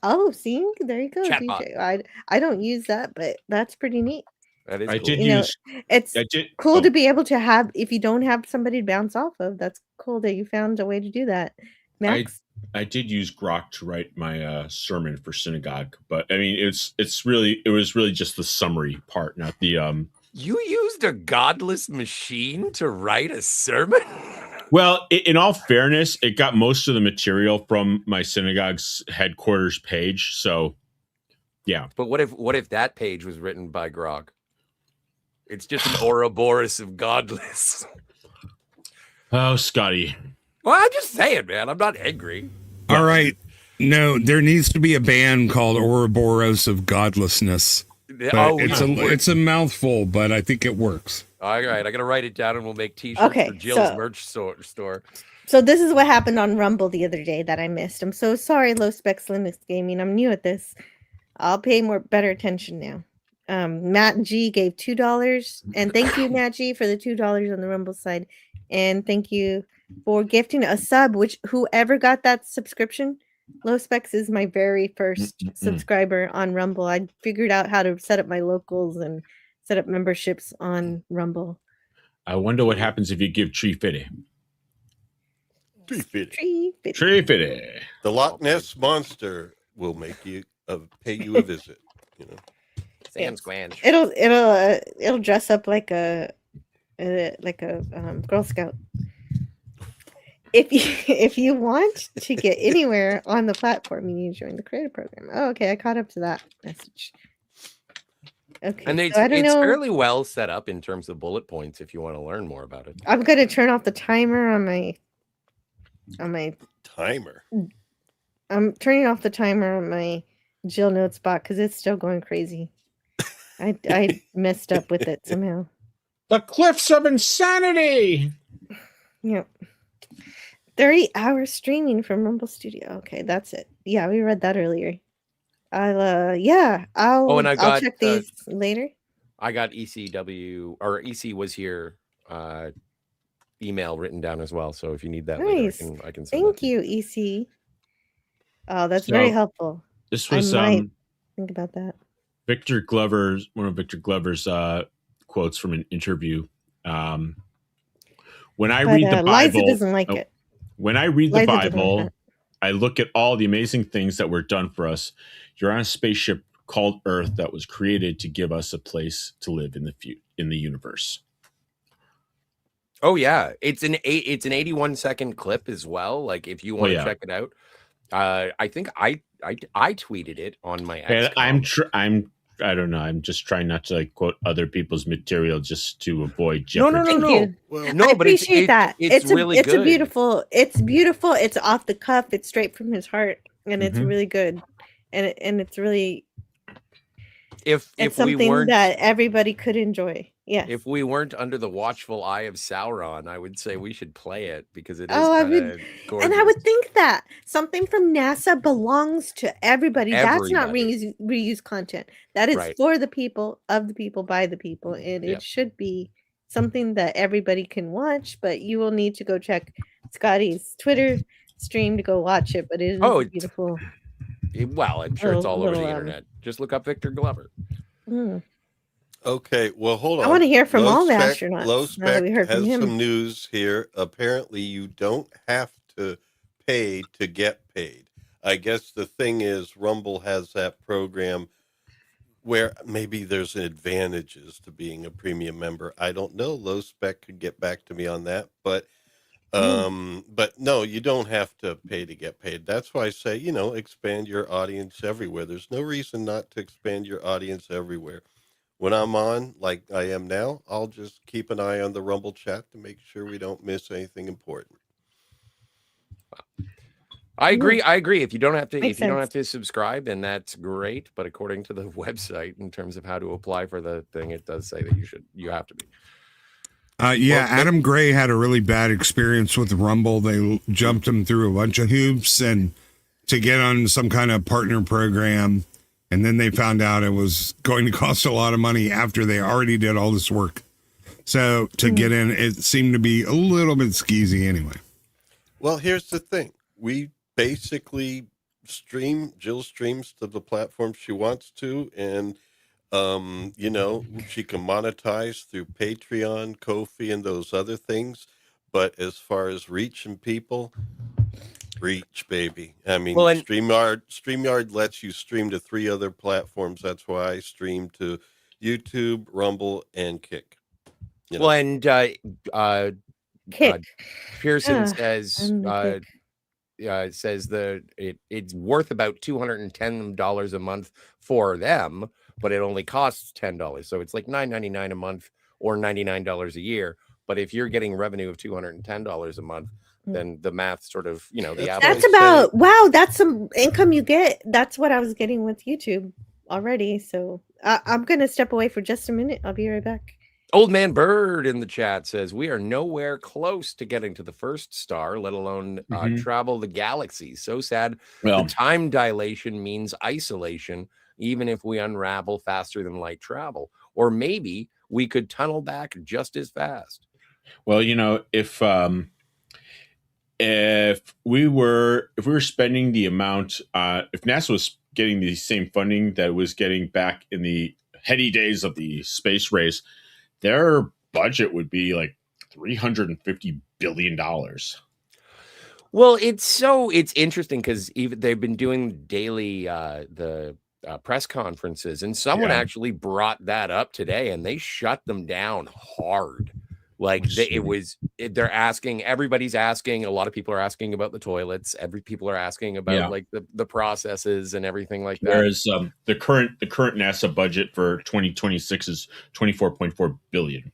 Oh, see? There you go, Chatbot. DJ. I don't use that, but that's pretty neat. That is I cool. did use. It's cool to be able to have, if you don't have somebody to bounce off of, that's cool that you found a way to do that. Max? I did use Grok to write my sermon for synagogue, but I mean, it was really just the summary part, not the. You used a godless machine to write a sermon? Well, in all fairness, it got most of the material from my synagogue's headquarters page, so yeah. But what if that page was written by Grok? It's just an Ouroboros of godless. Oh, Scotty. Well, I'm just saying, man. I'm not angry. All right. No, there needs to be a band called Ouroboros of Godlessness. It's a mouthful, but I think it works. All right, I gotta write it down, and we'll make T-shirts for Jill's merch store. So this is what happened on Rumble the other day that I missed. I'm so sorry, Low Specs Linux Gaming. I'm new at this. I'll pay better attention now. Matt G gave $2, and thank you, Matt G, for the $2 on the Rumble side, and thank you for gifting a sub. Which whoever got that subscription, Low Specs is my very first subscriber on Rumble. I figured out how to set up my locals and set up memberships on Rumble. I wonder what happens if you give Tree Fitty. Tree Fitty. The Loch Ness Monster will make you pay you a visit. You know. Sam Squanch. It'll dress up like a Girl Scout. If you want to get anywhere on the platform, you need to join the creator program. Oh, okay, I caught up to that message. Okay, and it's fairly well set up in terms of bullet points if you want to learn more about it. I'm going to turn off the timer on my timer. I'm turning off the timer on my Jill Notes bot because it's still going crazy. I messed up with it somehow. The cliffs of insanity. Yep. 30 hours streaming from Rumble Studio. Okay, that's it. Yeah, we read that earlier. I'll check these later. I got ECW, or EC was here email written down as well. So if you need that later, I can send Thank you, EC. Oh, that's very helpful. This was I might think about that. Victor Glover's one of Victor Glover's quotes from an interview. When I read the Liza Bible, doesn't like it. when I read the Liza doesn't like Bible, that. I look at all the amazing things that were done for us. You're on a spaceship called Earth that was created to give us a place to live in the universe. Oh yeah, it's an 81-second clip as well. Like if you want to check it out, I think I tweeted it on my. I don't know. I'm just trying not to like quote other people's material just to avoid jeopardy. No. Thank you. Well, No, I but appreciate that. It's really it's good. a beautiful. It's beautiful. It's off the cuff. It's straight from his heart, and it's Mhm. really good. And it's really If it's we something weren't that everybody could enjoy. Yes. if we weren't under the watchful eye of Sauron, I would say we should play it because it is Oh, I kind would- of gorgeous. And I would think that something from NASA belongs to everybody. That's not Everybody. reuse content. That is Right. for the people, of the people, by the people, and Yeah. it should be something that everybody can watch. But you will need to go check Scotty's Twitter stream to go watch it. But it is Oh, beautiful. Well, I'm sure it's all over the Little, internet. Just look up Victor Glover. Mm. Okay, well, hold on. I want to hear from Low all the Spec- astronauts. Low now that Spec we heard has from him. some news here. Apparently, you don't have to pay to get paid. I guess the thing is, Rumble has that program where maybe there's advantages to being a premium member. I don't know. Low Spec could get back to me on that, but no, you don't have to pay to get paid. That's why I say, expand your audience everywhere. There's no reason not to expand your audience everywhere. When I'm on, like I am now, I'll just keep an eye on the Rumble chat to make sure we don't miss anything important. I agree. If you don't have to, Makes if you don't sense. have to subscribe, then that's great. But according to the website, in terms of how to apply for the thing, it does say that you have to be. Yeah, Adam Gray had a really bad experience with Rumble. They jumped him through a bunch of hoops and to get on some kind of partner program. And then they found out it was going to cost a lot of money after they already did all this work. So to get in, it seemed to be a little bit skeezy anyway. Well, here's the thing. We basically Jill streams to the platform she wants to, and she can monetize through Patreon, Ko-fi, and those other things. But as far as reaching people, reach, baby. I mean, Well, and- StreamYard lets you stream to 3 other platforms. That's why I stream to YouTube, Rumble, and Kick. Well, and Kick. Pearson Ah, says and the Kick. says that it's worth about $210 a month for them, but it only costs $10. So it's like $9.99 a month or $99 a year. But if you're getting revenue of $210 a month, then the math sort of, the That's average. That's say- about wow. That's some income you get. That's what I was getting with YouTube already. So I'm gonna step away for just a minute. I'll be right back. Old Man Bird in the chat says we are nowhere close to getting to the first star, let alone travel the galaxy. So sad. Well, The time dilation means isolation, even if we unravel faster than light travel. Or maybe we could tunnel back just as fast. well, if we were spending the amount, if NASA was getting the same funding that it was getting back in the heady days of the space race, their budget would be like $350 billion. Well, it's interesting because even they've been doing daily press conferences, and someone Yeah. actually brought that up today, and they shut them down hard. Like they're asking, everybody's asking, a lot of people are asking about the toilets. People are asking about like the processes and everything like that. Whereas the current NASA budget for 2026 is $24.4 billion.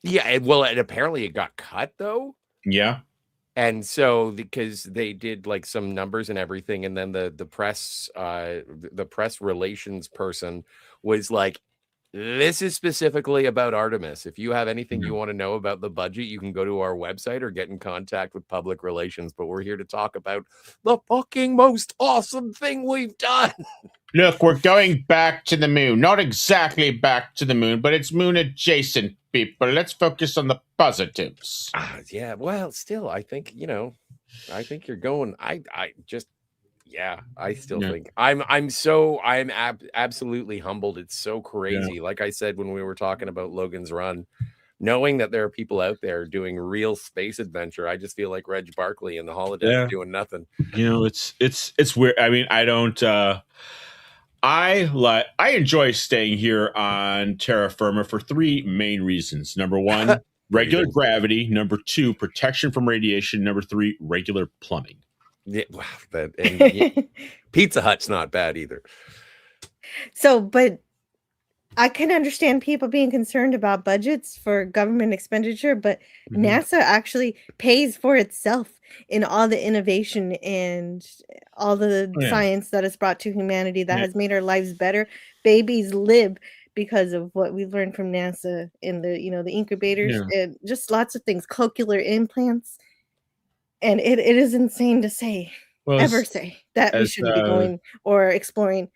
Yeah, and apparently it got cut though. Yeah. And so because they did like some numbers and everything, and then the press relations person was like, this is specifically about Artemis. If you have anything you want to know about the budget, you can go to our website or get in contact with public relations. But we're here to talk about the fucking most awesome thing we've done. Look, we're going back to the moon. Not exactly back to the moon, but it's moon adjacent, people. Let's focus on the positives. Yeah, well, still, I think, I think you're going, Yeah, I still Yeah. think I'm absolutely humbled. It's so crazy. Like I said when we were talking about Logan's Run, knowing that there are people out there doing real space adventure, I just feel like Reg Barkley in the holodeck Yeah. doing nothing. You know, it's weird. I mean, I don't. I enjoy staying here on terra firma for three main reasons. Number one, regular gravity. Number two, protection from radiation. Number three, regular plumbing. Yeah, wow, and Pizza Hut's not bad either. So, but I can understand people being concerned about budgets for government expenditure, but NASA actually pays for itself in all the innovation and all the science that is brought to humanity that has made our lives better. Babies live because of what we learned from NASA in the the incubators and just lots of things, cochlear implants. And it is insane to say, say that we shouldn't be going or exploring.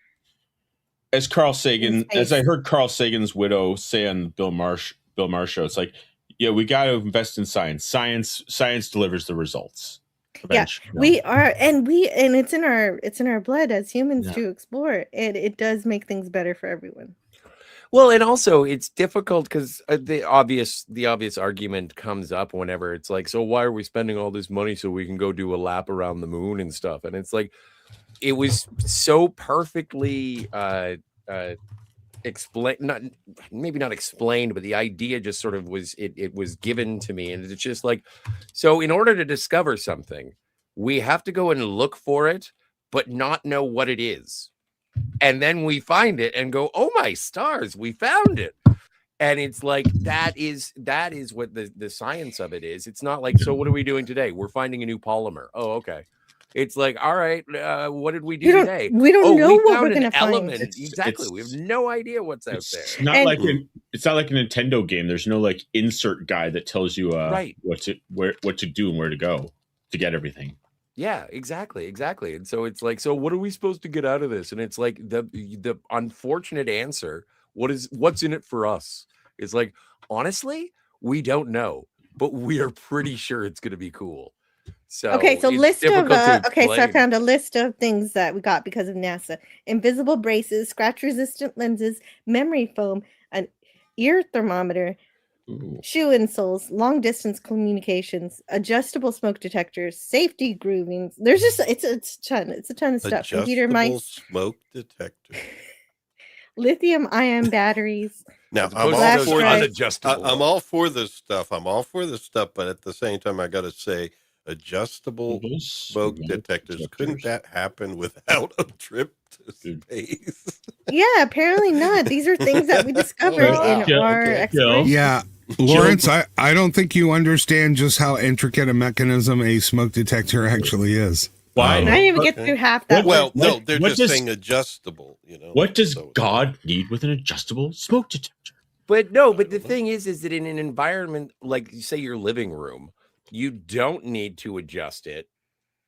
As Carl Sagan, as I heard Carl Sagan's widow say on Bill Maher show, it's like, yeah, we got to invest in science. Science delivers the results. Eventually. Yeah, we are, and it's in our blood as humans to explore, and it does make things better for everyone. Well, and also it's difficult because the obvious argument comes up whenever it's like, so why are we spending all this money so we can go do a lap around the moon and stuff? And it's like, it was so perfectly explained, maybe not explained, but the idea just sort of was it was given to me, and it's just like, so in order to discover something, we have to go and look for it, but not know what it is. And then we find it and go, oh my stars, we found it. And it's like that is what the science of it is. It's not like, so what are we doing today? We're finding a new polymer. Oh, okay. It's like, all right, what did we do today? We don't know what we're going to find. Find. Exactly. We have no idea what's out there. It's not like a Nintendo game. There's no like insert guide that tells you what to do and where to go to get everything. Yeah, exactly. And so it's like, so what are we supposed to get out of this? And it's like the unfortunate answer, what's in it for us? It's like, honestly, we don't know, but we are pretty sure it's going to be cool. So list of so I found a list of things that we got because of NASA: invisible braces, scratch-resistant lenses, memory foam, an ear thermometer, shoe insoles, long-distance communications, adjustable smoke detectors, safety groovings. There's just it's a ton of stuff. Computer mice, smoke detector, lithium-ion batteries. Now I'm all for this stuff. But at the same time, I got to say, adjustable smoke detectors. Couldn't that happen without a trip to space? Yeah, apparently not. These are things that we discovered in our exploration. Yeah, Lawrence, I don't think you understand just how intricate a mechanism a smoke detector actually is. Why? I didn't even get through half that. Well, no, they're just saying adjustable. What does God need with an adjustable smoke detector? But the thing is that in an environment like, say, your living room, you don't need to adjust it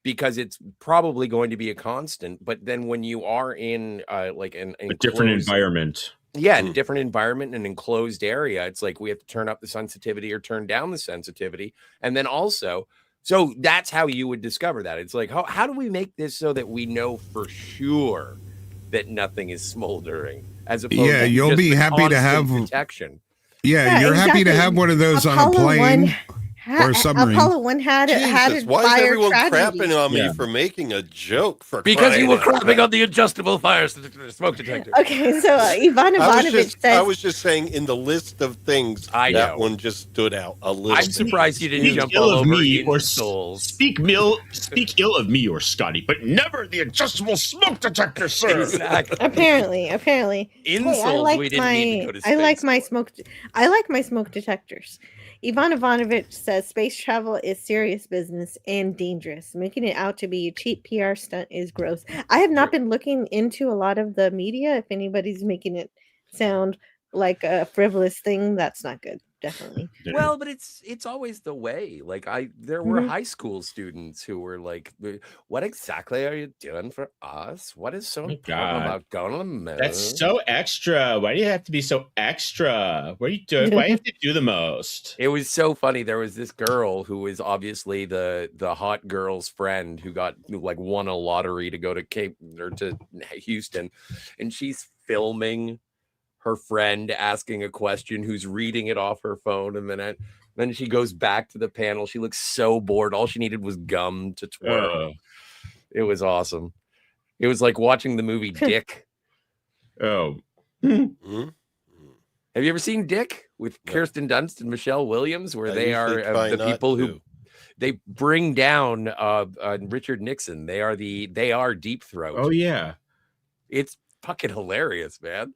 because it's probably going to be a constant. But then when you are in a different environment, in a different environment, an enclosed area, it's like we have to turn up the sensitivity or turn down the sensitivity. And then also, so that's how you would discover that. It's like, how do we make this so that we know for sure that nothing is smoldering? As opposed to you'll be happy to have protection. Yeah, you're happy to have one of those on a plane. Or submarine. Apollo 1 had a why fire is everyone tragedy. crapping on me for making a joke? Because you were crapping on the adjustable fire smoke detector. Okay, so Ivan Ivanovich says... I was just saying, in the list of things, that one just stood out a little. I'm surprised you didn't jump all over insoles. Speak ill of me or Scotty, but never the adjustable smoke detector, sir. Exactly. Apparently. Insoles, we didn't need to go to space. I like my smoke detectors. Ivan Ivanovich says space travel is serious business and dangerous. Making it out to be a cheap PR stunt is gross. I have not been looking into a lot of the media. If anybody's making it sound like a frivolous thing, that's not good. definitely. Well, but it's always the way. Like there were Mhm. high school students who were like, "What exactly are you doing for us? What is so My important God. about going to the moon?" That's so extra. Why do you have to be so extra? What are you doing? Why do you have to do the most? It was so funny. There was this girl who was obviously the hot girl's friend who got like won a lottery to go to to Houston, and she's filming her friend asking a question, who's reading it off her phone, and then she goes back to the panel. She looks so bored. All she needed was gum to twirl. It was awesome. It was like watching the movie Dick. Oh, Mhm. Have you ever seen Dick with No. Kirsten Dunst and Michelle Williams, where I they are usually try the not people who to. they bring down Richard Nixon? They are Deep Throat. oh yeah. It's fucking hilarious, man.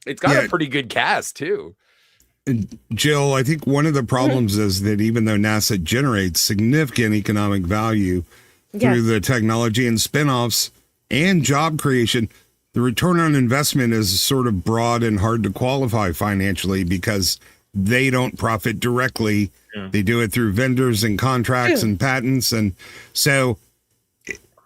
It's got Yeah. a pretty good cast too. Jill, I think one of the problems is that even though NASA generates significant economic value through Yes. the technology and spinoffs and job creation, the return on investment is sort of broad and hard to qualify financially because they don't profit directly. Yeah. They do it through vendors and contracts True. and patents. And so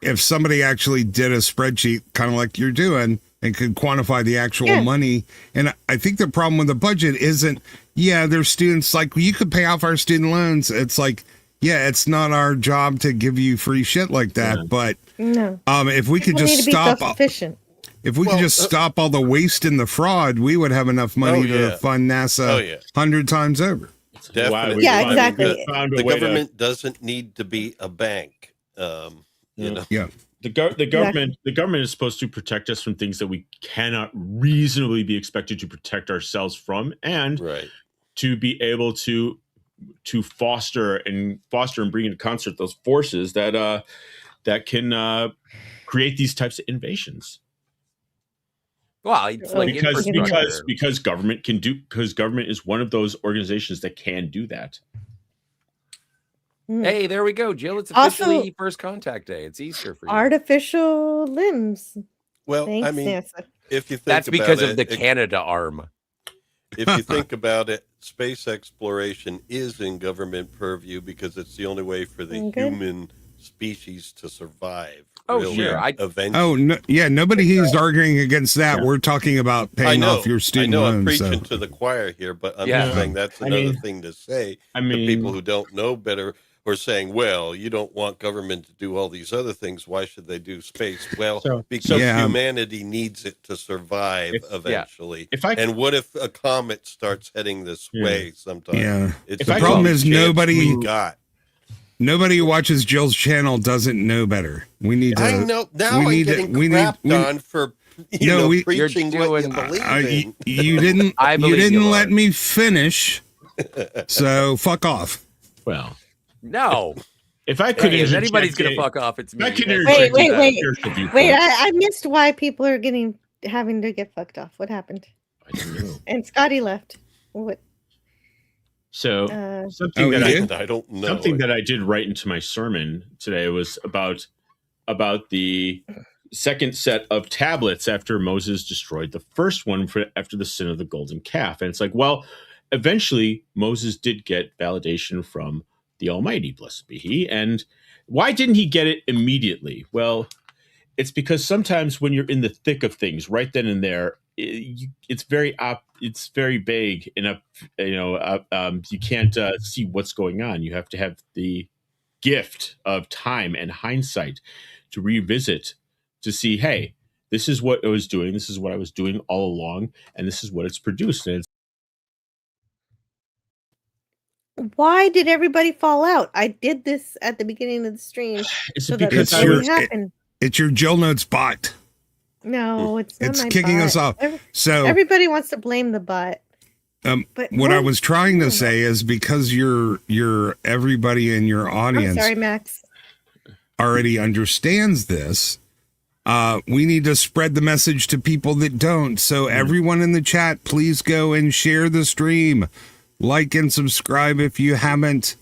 if somebody actually did a spreadsheet, kind of like you're doing, and could quantify the actual Yeah. money. And I think the problem with the budget isn't, there's students like, you could pay off our student loans. It's like, it's not our job to give you free shit like that. Yeah. But No. if we could People need just to be stop, self-sufficient. if we could just stop all the waste and the fraud, we would have enough money yeah. to fund NASA Oh, yeah. 100 times over. Definitely. Why we Yeah, finally exactly. found a The way to- government doesn't need to be a bank. You know. Yeah. The government is supposed to protect us from things that we cannot reasonably be expected to protect ourselves from, and Right. to be able to foster and bring into concert those forces that can create these types of innovations. Well, it's like infrastructure. Because government is one of those organizations that can do that. Hey, there we go, Jill. It's Also- officially First Contact Day. It's Easter for you. Artificial limbs. Well, Thanks, I mean, NASA. if you think That's about because of it, the Canada arm. if you think about it, space exploration is in government purview because it's the only way for the Okay. human species to survive. Oh, really, sure. eventually. Oh, no, nobody here's arguing against that. Yeah. We're talking about I paying know. off your student I know. I'm loans. preaching So. to the choir here, but I'm Yeah. just saying that's I another mean- thing to say I to mean, people who don't know better or saying, "Well, you don't want government to do all these other things. Why should they do space?" Well, because Yeah. humanity needs it to survive eventually. If I And what if a comet starts heading this Yeah. way sometime? Yeah. It's The the problem only is chance nobody- we got. Nobody who watches Jill's channel doesn't know better. We need to. I know now. we I'm need to- getting we need- crapped we- on for preaching You're what you doing- believe in. You didn't. I you believe you, didn't let Lord. me finish. So fuck off. well, No. if I could, Hey, if interject anybody's going a- to fuck off, it's if I me. could That's- interject Wait, a wait. spiritual viewpoint. Wait, I missed why people are having to get fucked off. What happened? I don't know. And Scotty left. What? So Uh, something Oh, that he I did? I don't know. something that I did write into my sermon today was about the second set of tablets after Moses destroyed the first one after the sin of the golden calf. And it's like, well, eventually Moses did get validation from the Almighty, blessed be he. And why didn't he get it immediately? Well, it's because sometimes when you're in the thick of things, right then and there, it's very vague enough. You can't see what's going on. You have to have the gift of time and hindsight to revisit, to see, hey, this is what I was doing. This is what I was doing all along, and this is what it's produced. And why did everybody fall out? I did this at the beginning of the stream. it's So that because this you're- wouldn't happen. It's your Jill Notes bot. No, it's not It's my kicking bot. us off. So Everybody wants to blame the bot. But what I no. was trying to say is because you're everybody in your I'm audience sorry, Max. already understands this. We need to spread the message to people that don't. So everyone in the chat, please go and share the stream, like and subscribe if you haven't.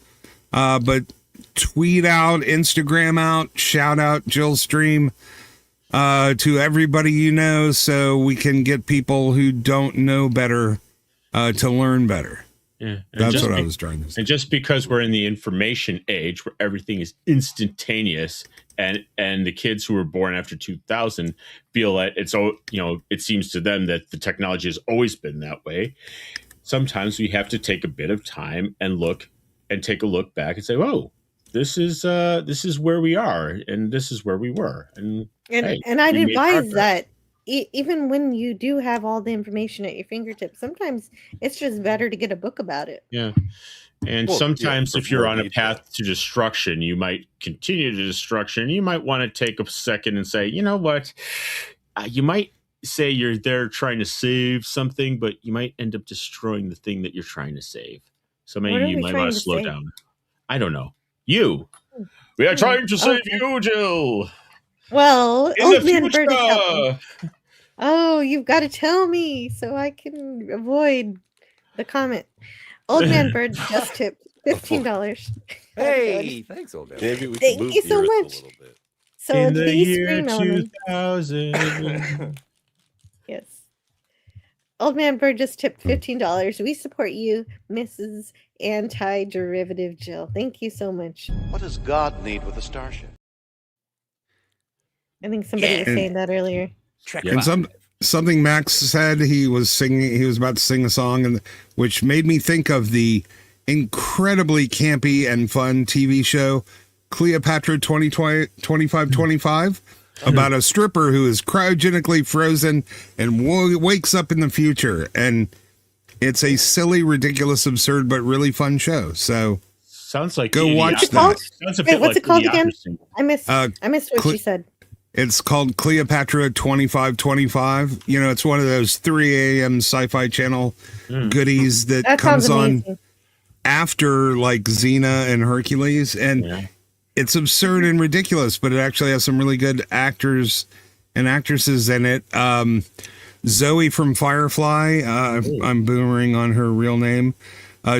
But tweet out, Instagram out, shout out Jill's stream to everybody you know, so we can get people who don't know better to learn better. Yeah, That's what I was trying to say. And just because we're in the information age where everything is instantaneous, and the kids who were born after 2000 feel that it seems to them that the technology has always been that way. Sometimes we have to take a bit of time and take a look back and say, "Whoa, this is where we are, and this is where we were." And hey, I'd we made advise progress. that even when you do have all the information at your fingertips, sometimes it's just better to get a book about it. Yeah. And Well, sometimes for if you're more on a detail. path to destruction, you might continue to destruction. You might want to take a second and say, you know what? You might say you're there trying to save something, but you might end up destroying the thing that you're trying to save. So What maybe are you we might trying want to to slow save? down. I don't know. You. We are trying to save Okay. you, Jill. Well, In the Old Man Bird is helping. future. Oh, you've got to tell me so I can avoid the comment. Old Man Bird just tipped $15. Hey, thanks, old man. Maybe we Thank can move you the so earth much. a little bit. So In the these year scream elements. 2000. Yes. Old Man Bird just tipped $15. We support you, Mrs. Anti-Derivative Jill. Thank you so much. What does God need with a starship? I think somebody was Yeah. saying that earlier. Trek And something Max said, he was about to sing a song, and which made me think of the incredibly campy and fun TV show Cleopatra 2525 about a stripper who is cryogenically frozen and wakes up in the future. And it's a silly, ridiculous, absurd, but really fun show. So Sounds like go watch Idiocracy. that. Sounds a Wait, bit what's like it called again? Idiocracy. I missed what Cle- she said. It's called Cleopatra 2525. You know, it's one of those 3 a.m. Sci-Fi Channel goodies that That comes sounds on amazing. after like Xena and Hercules. And Yeah. it's absurd and ridiculous, but it actually has some really good actors and actresses in it. Zoe from Firefly, I'm boomering on her real name.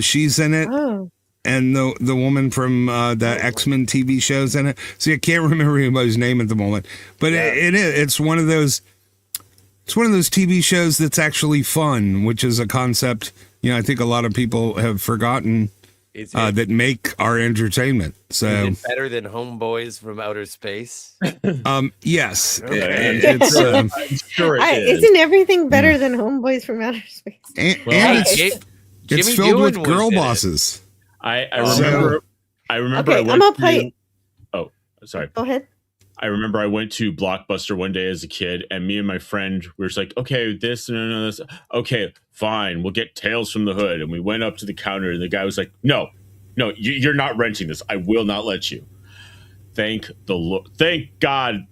She's in it. Oh. And the woman from the X-Men TV shows in it. See, I can't remember anybody's name at the moment, but it's one of those TV shows that's actually fun, which is a concept, I think a lot of people have forgotten that make our entertainment. So is it better than Homeboys from Outer Space? yes, Okay. it's I'm sure it is. Isn't everything better than Homeboys from Outer Space? and Well, it's Jimmy filled with Doohan was girl in it. bosses. I remember. I remember. Okay, I went I'm gonna to- play. Oh, sorry. Go ahead. I remember I went to Blockbuster one day as a kid, and me and my friend were just like, "Okay, this and this. Okay, fine, we'll get Tales from the Hood." And we went up to the counter, and the guy was like, "No, you're not renting this. I will not let you." Thank the Lord. Thank God.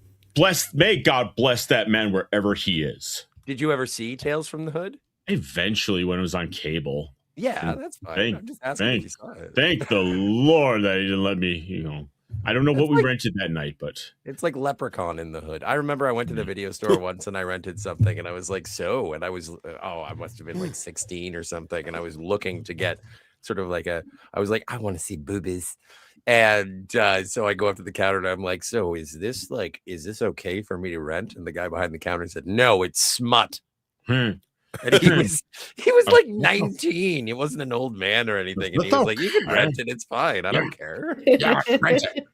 May God bless that man wherever he is. Did you ever see Tales from the Hood? Eventually, when it was on cable. Yeah, that's fine. Thank- I'm just asking if you saw it. Thank the Lord that he didn't let me. I don't know what That's we like- rented that night, but It's like Leprechaun in the Hood. I remember I went to the video store once and I rented something and I was like, and I was, I must have been like 16 or something. And I was looking to get sort of like I was like, I want to see boobies. And so I go up to the counter and I'm like, so is this okay for me to rent? And the guy behind the counter said, no, it's smut. And he was like 19. He wasn't an old man or anything. And he was like, you can rent it. It's fine. I don't care. yeah, rent it.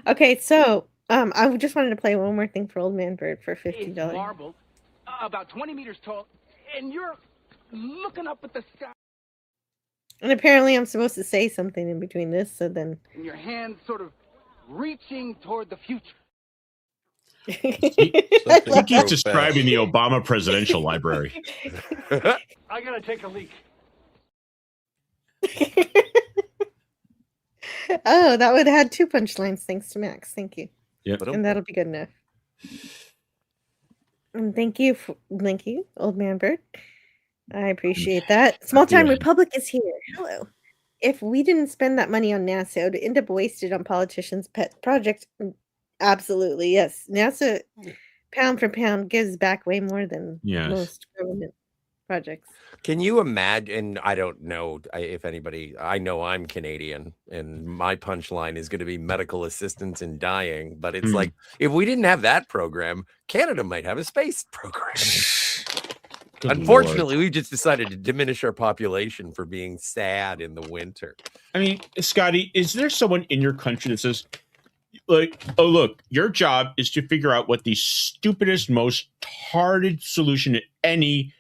Okay, so I just wanted to play one more thing for Old Man Bird for $15. marble, about 20 meters tall, and you're looking up at the sky, And apparently I'm supposed to say something in between this, so then and your hands sort of reaching toward the future. I think he's describing the Obama Presidential Library. I gotta take a leak. Oh, that would have had 2 punchlines thanks to Max. Thank you. Yep. And that'll be good enough. And thank you, Old Man Bird. I appreciate that. Small Time Yeah. Republic is here. Hello. If we didn't spend that money on NASA, it would end up wasted on politicians' pet projects. Absolutely, yes. NASA, pound for pound, gives back way more than Yes. most government projects. Can you imagine? I don't know if anybody, I know I'm Canadian and my punchline is going to be medical assistance in dying, but it's like, if we didn't have that program, Canada might have a space program. Good Unfortunately, we've just decided to diminish our population for being sad in the winter. I mean, Scotty, is there someone in your country that says, like, oh, look, your job is to figure out what the stupidest, most tarded solution to any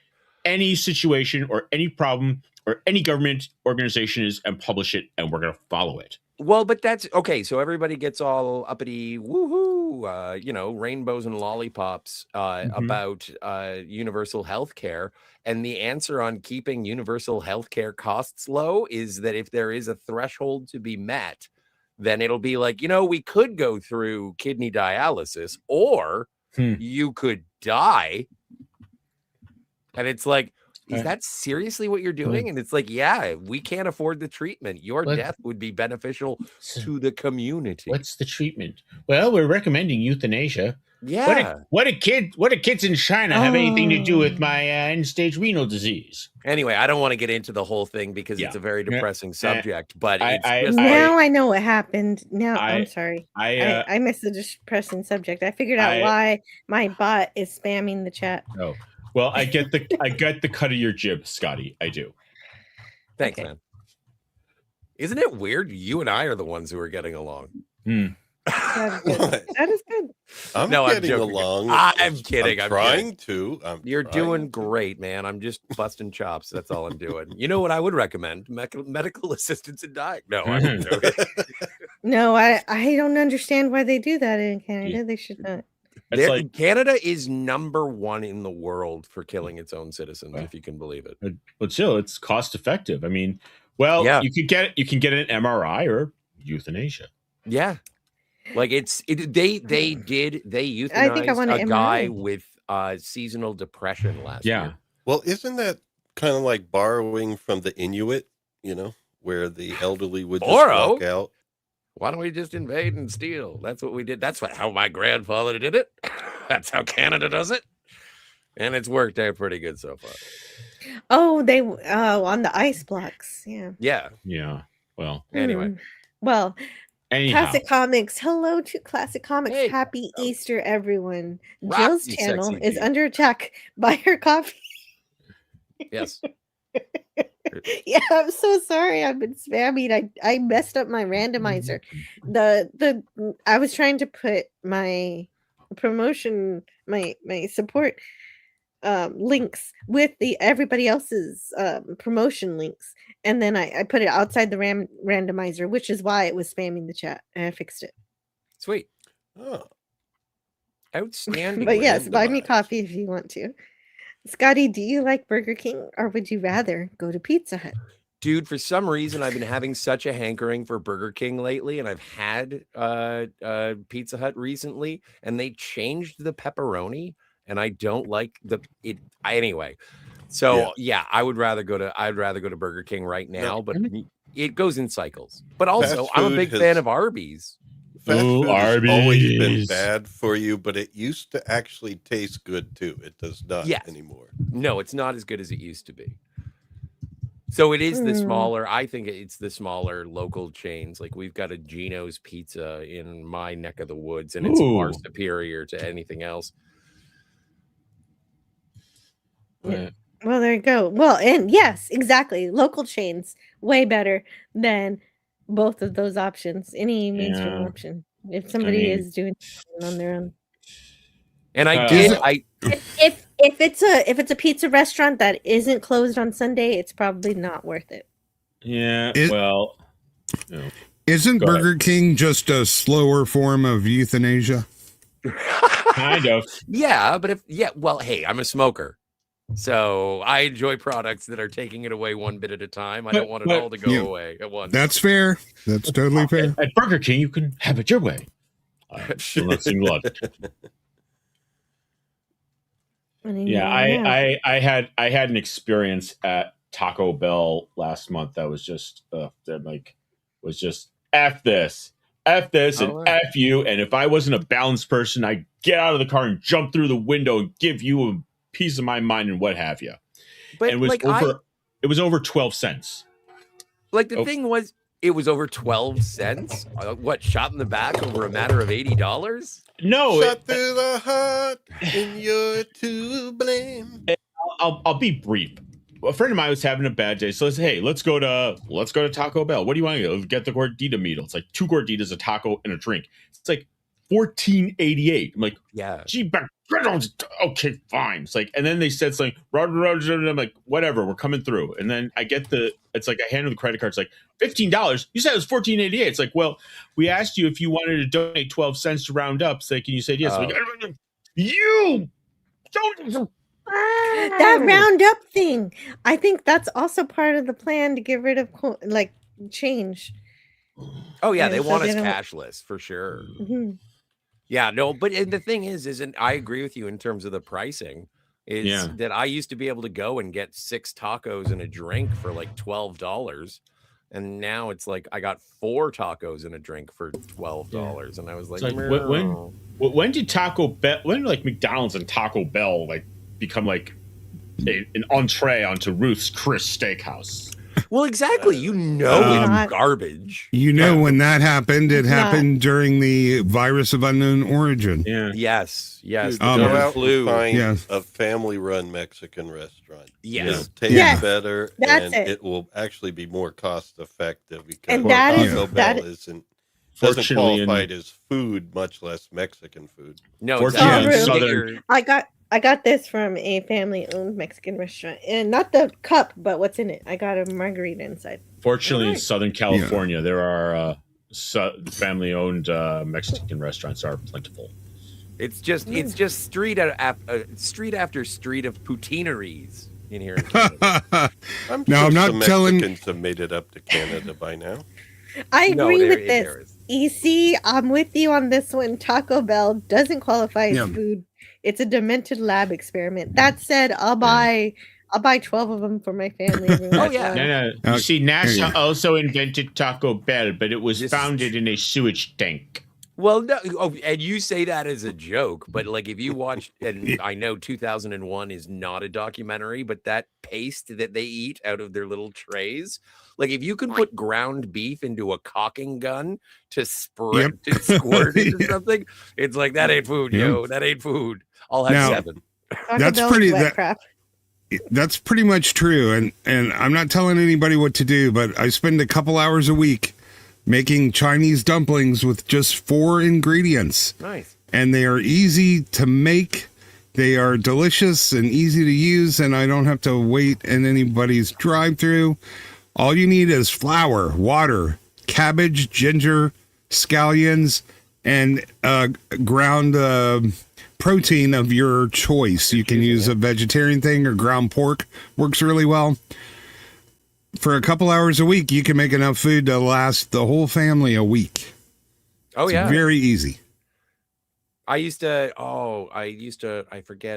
situation or any problem or any government organization is and publish it, and we're going to follow it? Well, but that's okay. So everybody gets all uppity, woohoo, rainbows and lollipops about universal health care. And the answer on keeping universal health care costs low is that if there is a threshold to be met, then it'll be like, we could go through kidney dialysis or you could die. And it's like, is that seriously what you're doing? And it's like, yeah, we can't afford the treatment. Your death would be beneficial to the community. What's the treatment? Well, we're recommending euthanasia. Yeah. What do kids in China have anything to do with my end-stage renal disease? Anyway, I don't want to get into the whole thing because it's a very depressing subject. But now I know what happened. Now I'm sorry. I missed the depressing subject. I figured out why my bot is spamming the chat. Oh. Well, I get the cut of your jib, Scotty. I do. Thanks, man. Isn't it weird? You and I are the ones who are getting along. That is good. I'm getting along. I'm kidding. I'm trying to. You're doing great, man. I'm just busting chops. That's all I'm doing. You know what I would recommend? Medical assistance in dying. No, I wouldn't do it. No, I don't understand why they do that in Canada. Yeah. They should not. Canada is #1 in the world for killing its own citizens, if you can believe it. But still, it's cost effective. I mean, you can get an MRI or euthanasia. Yeah, like they euthanized a guy with seasonal depression last year. Well, isn't that kind of like borrowing from the Inuit? Where the elderly would just walk out. Why don't we just invade and steal? That's what we did. That's how my grandfather did it. That's how Canada does it. And it's worked out pretty good so far. Oh, they on the ice blocks. Yeah. Yeah. Yeah. Well, anyway. Well, anyhow. Classic Comics. Hello to Classic Comics. Hey. Happy Easter, everyone. Rock, Jill's you channel sexy is bee. under attack by her coffee. Yes. Yeah, I'm so sorry. I've been spamming. I messed up my randomizer. I was trying to put my promotion, my support links with everybody else's promotion links, and then I put it outside the randomizer, which is why it was spamming the chat, and I fixed it. Sweet. Oh. Outstanding. But yes, buy me coffee if you want to. Scotty, do you like Burger King or would you rather go to Pizza Hut? Dude, for some reason, I've been having such a hankering for Burger King lately, and I've had Pizza Hut recently, and they changed the pepperoni, and I don't like it. Anyway, so yeah, I'd rather go to Burger King right now, but it goes in cycles. But also, I'm a big fan of Arby's. Fast food has always been bad for you, but it used to actually taste good too. It does not anymore. No, it's not as good as it used to be. So it is the smaller, I think it's the smaller local chains. Like we've got a Gino's Pizza in my neck of the woods, and it's far superior to anything else. Yeah. Well, there you go. Well, and yes, exactly. Local chains, way better than both of those options. Any mainstream option. If somebody is doing it on their own. And if it's a pizza restaurant that isn't closed on Sunday, it's probably not worth it. Yeah. Isn't Burger King just a slower form of euthanasia? Kind of. Yeah, but hey, I'm a smoker. So I enjoy products that are taking it away one bit at a time. I don't want it all to go away at once. That's fair. That's totally fair. At Burger King, you can have it your way. Still not seeing logic. Yeah, I had an experience at Taco Bell last month that was just F this, and F you. And if I wasn't a balanced person, I'd get out of the car and jump through the window and give you a piece of my mind and what have you. But and it was over 12 cents. Like the thing was, it was over 12 cents. What, shot in the back over a matter of $80? No, shot through the heart, and you're to blame. I'll be brief. A friend of mine was having a bad day, so let's go to Taco Bell. What do you want to go get? The gordita meal. It's like 2 gorditas, a taco, and a drink. It's like $14.88. I'm like, Yeah. gee, okay, fine. It's like, and then they said something. I'm like, whatever, we're coming through. And then I get it's like I hand them the credit card. It's like $15. You said it was $14.88. It's like, well, we asked you if you wanted to donate 12 cents to round up. So, and you said yes. Like, you don't. That roundup thing. I think that's also part of the plan to get rid of change. Oh yeah, And they so want they us don't- cashless for sure. Mhm. Yeah, no, but the thing isn't I agree with you in terms of the pricing. Is that I used to be able to go and get 6 tacos and a drink for like $12, and now it's like I got 4 tacos and a drink for $12, and I was like, It's like, when did Taco Bell? When like McDonald's and Taco Bell like become like an entree onto Ruth's Chris Steakhouse? Well, exactly. You know it's garbage. You know, when that happened, it happened during the virus of unknown origin. Yeah. Yes. Dude, Um, go out flu. and find Yes. a family-run Mexican restaurant. Yes. It'll taste Yes. better, That's and it. it will actually be more cost-effective because And that is- Taco that Bell is- doesn't Fortunately, qualify as food, much less Mexican food. No, Fortunately, exactly. in Southern- I got this from a family-owned Mexican restaurant, and not the cup, but what's in it. I got a margarita inside. Fortunately, in Alright. Southern California, there are family-owned Mexican restaurants are plentiful. It's just street after street of poutineries in here in Canada. I'm No, sure I'm not some telling- Mexicans have made it up to Canada by now. I No, agree there- with there this. is. EC, I'm with you on this one. Taco Bell doesn't qualify as Yeah. food. It's a demented lab experiment. That said, I'll buy 12 of them for my family. Oh, yeah. No. You see, NASA yeah. also invented Taco Bell, but it was This- founded in a sewage tank. Well, no, and you say that as a joke, but like if you watch, and I know 2001 is not a documentary, but that paste that they eat out of their little trays, like if you can put ground beef into a caulking gun to squirt into something, it's like that ain't food, yo, that ain't food. I'll have Now- 7. Taco That's Bell's pretty- wet that- crap. That's pretty much true. And I'm not telling anybody what to do, but I spend a couple hours a week making Chinese dumplings with just 4 ingredients. Nice. And they are easy to make. They are delicious and easy to use, and I don't have to wait in anybody's drive-through. All you need is flour, water, cabbage, ginger, scallions, and ground protein of your choice. You can use a vegetarian thing or ground pork. Works really well. For a couple hours a week, you can make enough food to last the whole family a week. Oh, It's yeah. very easy. I forget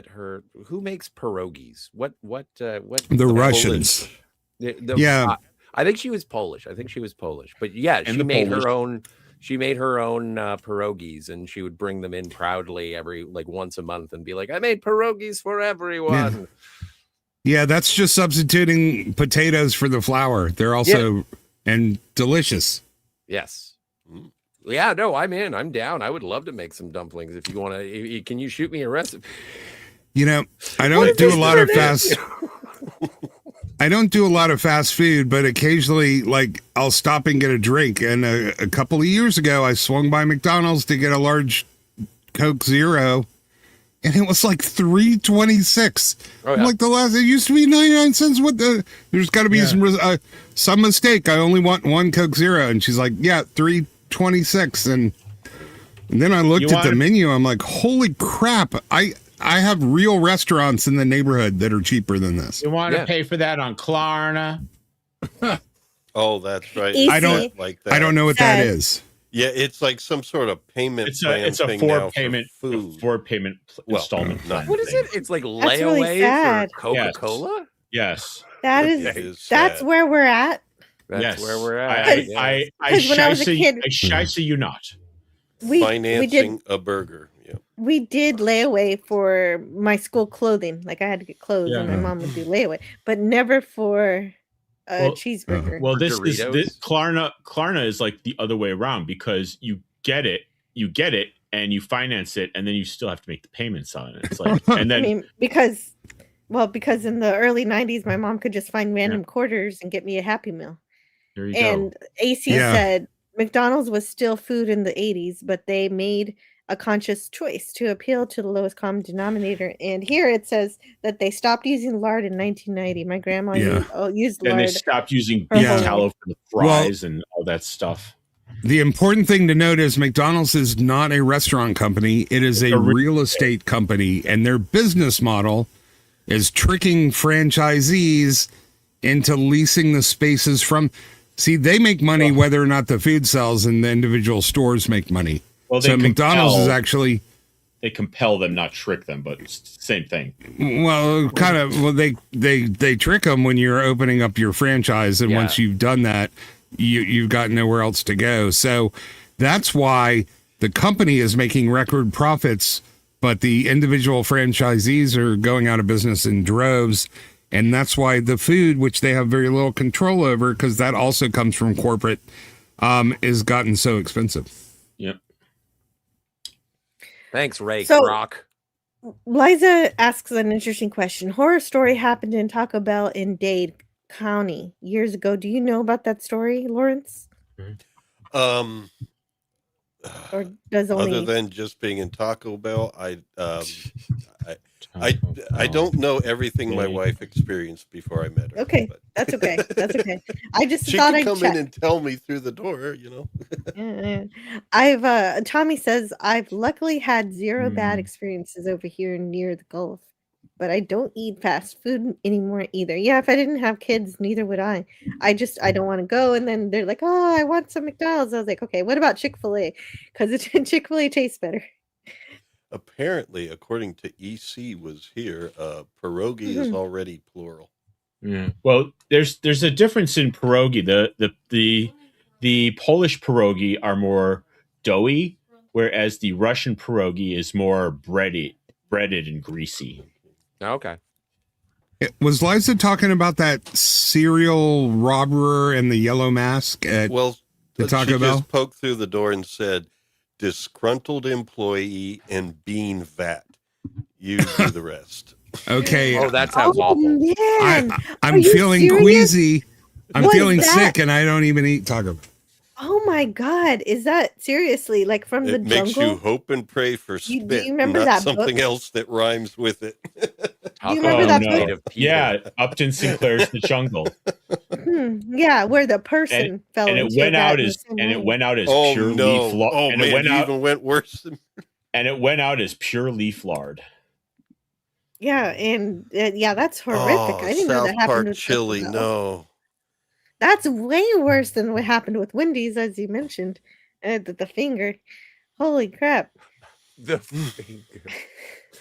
who makes pierogies. What The Russians. Yeah. I think she was Polish. But yeah, And she the made Polish. her own. She made her own pierogies, and she would bring them in proudly once a month and be like, "I made pierogies for everyone." Yeah, that's just substituting potatoes for the flour. They're also and delicious. Yes. Yeah, no, I'm in. I'm down. I would love to make some dumplings if you want to. Can you shoot me a recipe? You know, I What don't is do this a lot of turn fast. I don't do a lot of fast food, but occasionally, like, I'll stop and get a drink. And a couple of years ago, I swung by McDonald's to get a large Coke Zero, and it was like $3.26. Oh, I'm yeah. like, it used to be 99 cents. What the? There's got to be some mistake. I only want one Coke Zero, and she's like, yeah, $3.26. And then I looked at the menu. I'm like, holy crap! I have real restaurants in the neighborhood that are cheaper than this. You want to pay for that on Klarna? Oh, that's right. Easy. I don't like that. I don't know what that is. Yeah, it's like some sort of payment. It's plan a thing now for 4-payment food. installment plan. What is it? It's like That's really layaway sad. for Coca-Cola. Yes. That It is is that's sad. where we're at. That's Yes. where we're at. I 'Cause when I was a kid- shicey you not. We Financing did a burger. Yeah. we did layaway for my school clothing. Like I had to get clothes, and my Yeah. mom would do layaway, but never for a Well, cheeseburger. Well, this Doritos? Klarna is like the other way around because you get it, and you finance it, and then you still have to make the payments on it. It's like, and I then mean, because Well, because in the early 90s, my mom could just find random quarters and get me a Happy Meal. There you And go. AC Yeah. said McDonald's was still food in the 80s, but they made a conscious choice to appeal to the lowest common denominator. And here it says that they stopped using lard in 1990. My grandma Yeah. used And they lard. stopped using for beef homemade. tallow for the fries and all that stuff. The important thing to note is McDonald's is not a restaurant company. It is a real estate company, and their business model is tricking franchisees into leasing the spaces from. See, they make money whether or not the food sells, and the individual stores make money. Well, so McDonald's is actually. They compel them, not trick them, but it's the same thing. Well, kind of. Well, they trick them when you're opening up your franchise, and once you've done that, you've got nowhere else to go. So that's why the company is making record profits, but the individual franchisees are going out of business in droves. And that's why the food, which they have very little control over, because that also comes from corporate, is gotten so expensive. Yep. Thanks, Ray So- Kroc. Liza asks an interesting question. Horror story happened in Taco Bell in Dade County years ago. Do you know about that story, Lawrence? Um, Or does only other than just being in Taco Bell, I don't know everything my wife experienced before I met her. Okay, but that's okay. That's okay. I just she thought can I'd come check. in and tell me through the door, you know. Yeah. I've Tommy says I've luckily had zero bad experiences over here near the Gulf, but I don't eat fast food anymore either. Yeah, if I didn't have kids, neither would I. I don't want to go, and then they're like, "Oh, I want some McDonald's." I was like, "Okay, what about Chick-fil-A? Because Chick-fil-A tastes better." Apparently, according to EC was here, pierogi is already plural. Yeah. Well, there's a difference in pierogi. The Polish pierogi are more doughy, whereas the Russian pierogi is more breaded and greasy. Okay. Was Liza talking about that serial robber and the yellow mask at Well, the Taco she Bell? just poked through the door and said, "Disgruntled employee and bean vat. You do the rest." Okay. Oh, that sounds awful. Man, I'm are you feeling serious? queasy. I'm What is feeling that? sick, and I don't even eat Taco Bell. Oh my God, is that seriously like from the It makes jungle? you hope and pray for Do you spit, remember not that something book? else that rhymes with it. Do you remember that book? book? Yeah, Upton Sinclair's The Jungle, Yeah, where the person fell and it into went that out in the as same and it way. went out as Oh pure no! leaf lard. Oh and man, it went you out even went worse than and it went out as pure leaf lard. Yeah, and yeah, that's horrific. I didn't know South that happened Park with chili. Taco Bell. No, That's way worse than what happened with Wendy's, as you mentioned. The finger. Holy crap. The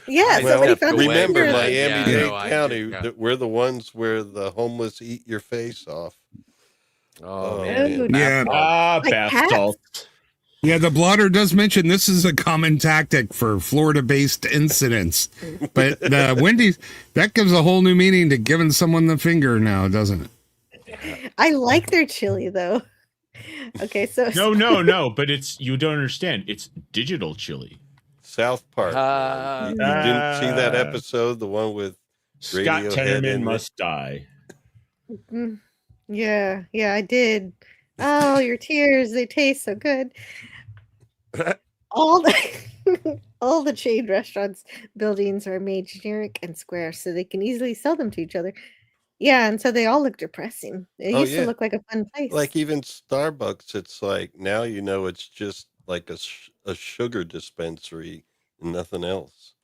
Yeah, Well, somebody found the remember finger. Miami-Dade I County, do, yeah. that we're the ones where the homeless eat your face off. Oh, man. Yeah. Like Bath cats? salts. Yeah, the blotter does mention this is a common tactic for Florida-based incidents. But Wendy's, that gives a whole new meaning to giving someone the finger now, doesn't it? I like their chili though. Okay, so No, but you don't understand. It's digital chili. South Park. You didn't see that episode, the one with Scott Radiohead Tenorman in it? must die. Yeah, I did. Oh, your tears, they taste so good. All the all the chain restaurants buildings are made generic and square so they can easily sell them to each other. Yeah, and so they all look depressing. It Oh, used yeah. to look like a fun place. Like even Starbucks, it's like now you know it's just like a sugar dispensary and nothing else.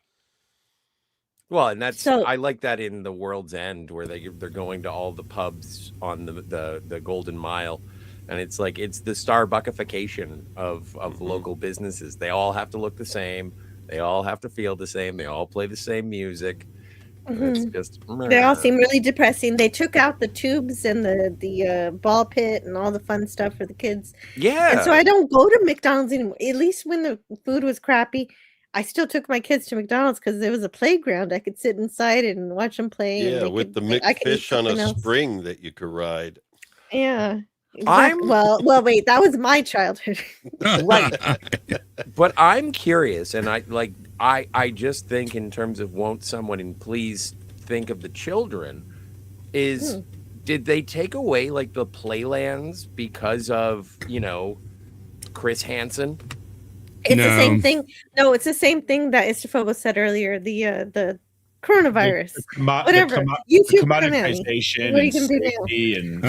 Well, and that's So- I like that in the World's End where they're going to all the pubs on the Golden Mile, and it's like it's the Starbuckification of local businesses. They all have to look the same. They all have to feel the same. They all play the same music. And it's just They all seem really depressing. They took out the tubes and the ball pit and all the fun stuff for the kids. yeah. And so I don't go to McDonald's anymore. At least when the food was crappy, I still took my kids to McDonald's because there was a playground. I could sit inside and watch them play. and Yeah, they with could- the I could eat McFish on a something else. spring that you could ride. Yeah. I'm- Well, wait, that was my childhood. Right. But I'm curious, and I just think in terms of won't someone and please think of the children is, did they take away like the playlands because of, Chris Hansen? It's the same thing. No, it's the same thing that Istafogos said earlier. The coronavirus, whatever. YouTube commoditization what are you gonna do now? safety and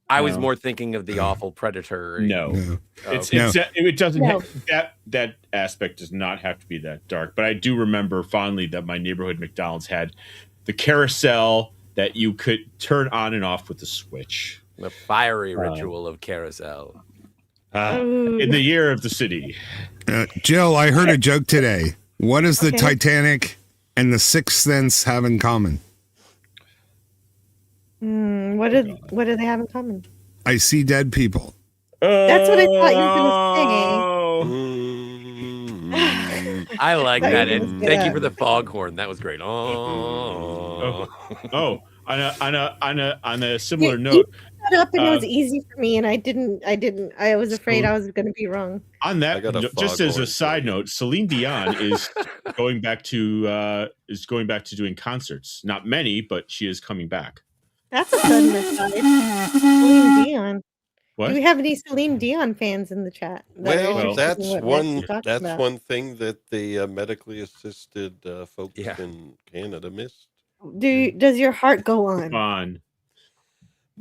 I was more thinking of the awful Predator. No. It doesn't that aspect does not have to be that dark. But I do remember fondly that my neighborhood McDonald's had the carousel that you could turn on and off with the switch. The fiery ritual of carousel. In the year of the city. Jill, I heard a joke today. What does the Titanic and the Sixth Sense have in common? What do they have in common? I see dead people. That's what I thought you were going to say. I like that. And thank you for the foghorn. That was great. Oh. On a similar note. It up and it was easy for me, and I didn't. I was afraid I was going to be wrong. On that, just as a side note, Celine Dion is going back to doing concerts. Not many, but she is coming back. That's a sudden aside. Celine Dion. What? Do we have any Celine Dion fans in the chat? Well, that's one thing that the medically assisted folks in Canada missed. Does your heart go on? Come on.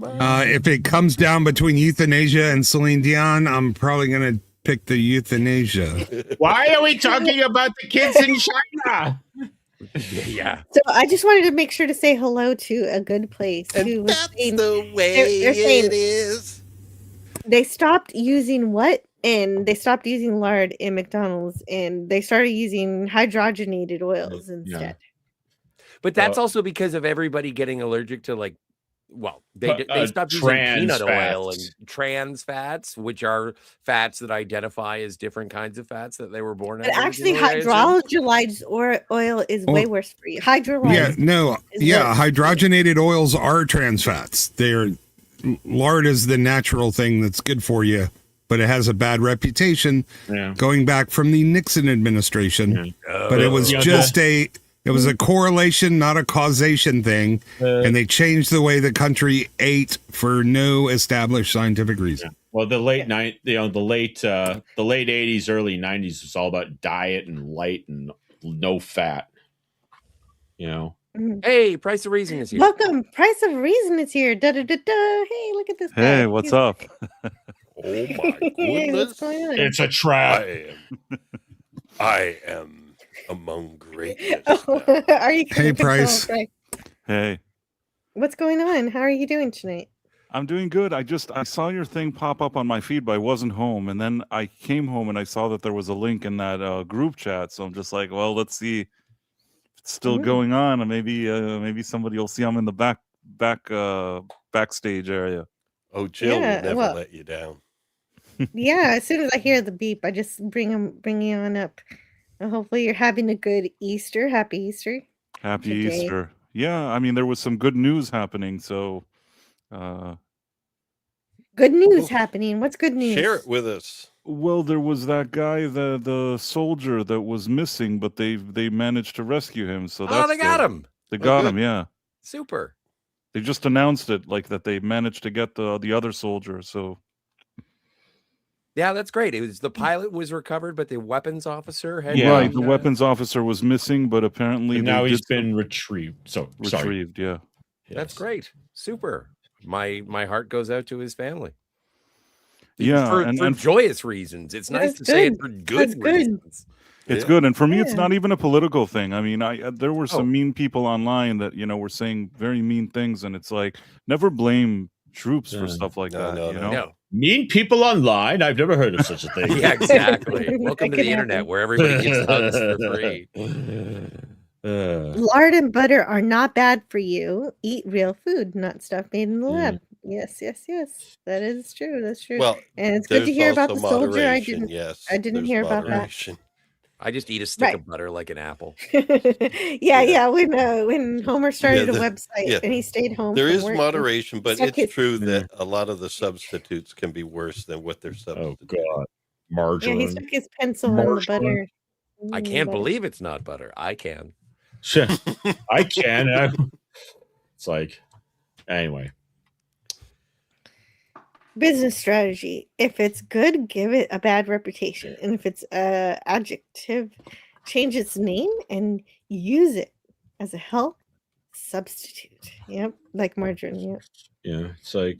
If it comes down between euthanasia and Celine Dion, I'm probably going to pick the euthanasia. Why are we talking about the kids in China? Yeah. So I just wanted to make sure to say hello to A Good Place. Who was saying, the way they're saying it is. They stopped using what? And they stopped using lard in McDonald's, and they started using hydrogenated oils instead. But that's also because of everybody getting allergic to they stopped using peanut oil and trans fats, which are fats that identify as different kinds of fats that they were born. But actually, hydrolyzed oil is way worse for you. Hydrolyzed. Hydrogenated oils are trans fats. Lard is the natural thing that's good for you, but it has a bad reputation going back from the Nixon administration. But it was it was a correlation, not a causation thing, and they changed the way the country ate for no established scientific reason. Well, the late 80s, early 90s was all about diet and light and no fat. Hey, Price of Reason is here. Welcome, Price of Reason is here. Da da da da. Hey, look at this guy. Hey, what's up? Oh my goodness! It's a trap. I am among greatness. Are you? Hey, Price. Hey. What's going on? How are you doing tonight? I'm doing good. I saw your thing pop up on my feed, but I wasn't home. And then I came home and I saw that there was a link in that group chat. So I'm just like, well, let's see if it's still going on, and maybe somebody will see I'm in the backstage area. Oh, Jill will never let you down. Yeah, as soon as I hear the beep, I just bring you on up. Hopefully you're having a good Easter. Happy Easter. Happy Easter. Yeah, I mean, there was some good news happening, so good news happening. What's good news? Share it with us. Well, there was that guy, the soldier that was missing, but they managed to rescue him. So they got him. They got him, yeah. Super. They just announced it, like that they managed to get the other soldier. So yeah, that's great. It was the pilot was recovered, but the weapons officer had right. The weapons officer was missing, but apparently now he's been retrieved. So retrieved, yeah. That's great. Super. My heart goes out to his family. Yeah, for joyous reasons. It's nice to say it for good reasons. It's good, and for me, it's not even a political thing. I mean, there were some mean people online that were saying very mean things, and it's like never blame troops for stuff like that. No. Mean people online? I've never heard of such a thing. Yeah, exactly. Welcome to the internet where everybody gets hugs for free. Lard and butter are not bad for you. Eat real food, not stuff made in the lab. Yes. That is true. That's true. Well, and it's good to hear about the soldier. I didn't hear about that. I just eat a stick of butter like an apple. Yeah. When Homer started a website and he stayed home. There is moderation, but it's true that a lot of the substitutes can be worse than what they're substituting. Oh God, margarine. Yeah, he stuck his pencil in the butter. I can't believe it's not butter. I can. Sure, I can. It's like, anyway. Business strategy. If it's good, give it a bad reputation. And if it's a adjective, change its name and use it as a health substitute. Yep. Like margarine. Yep. Yeah, it's like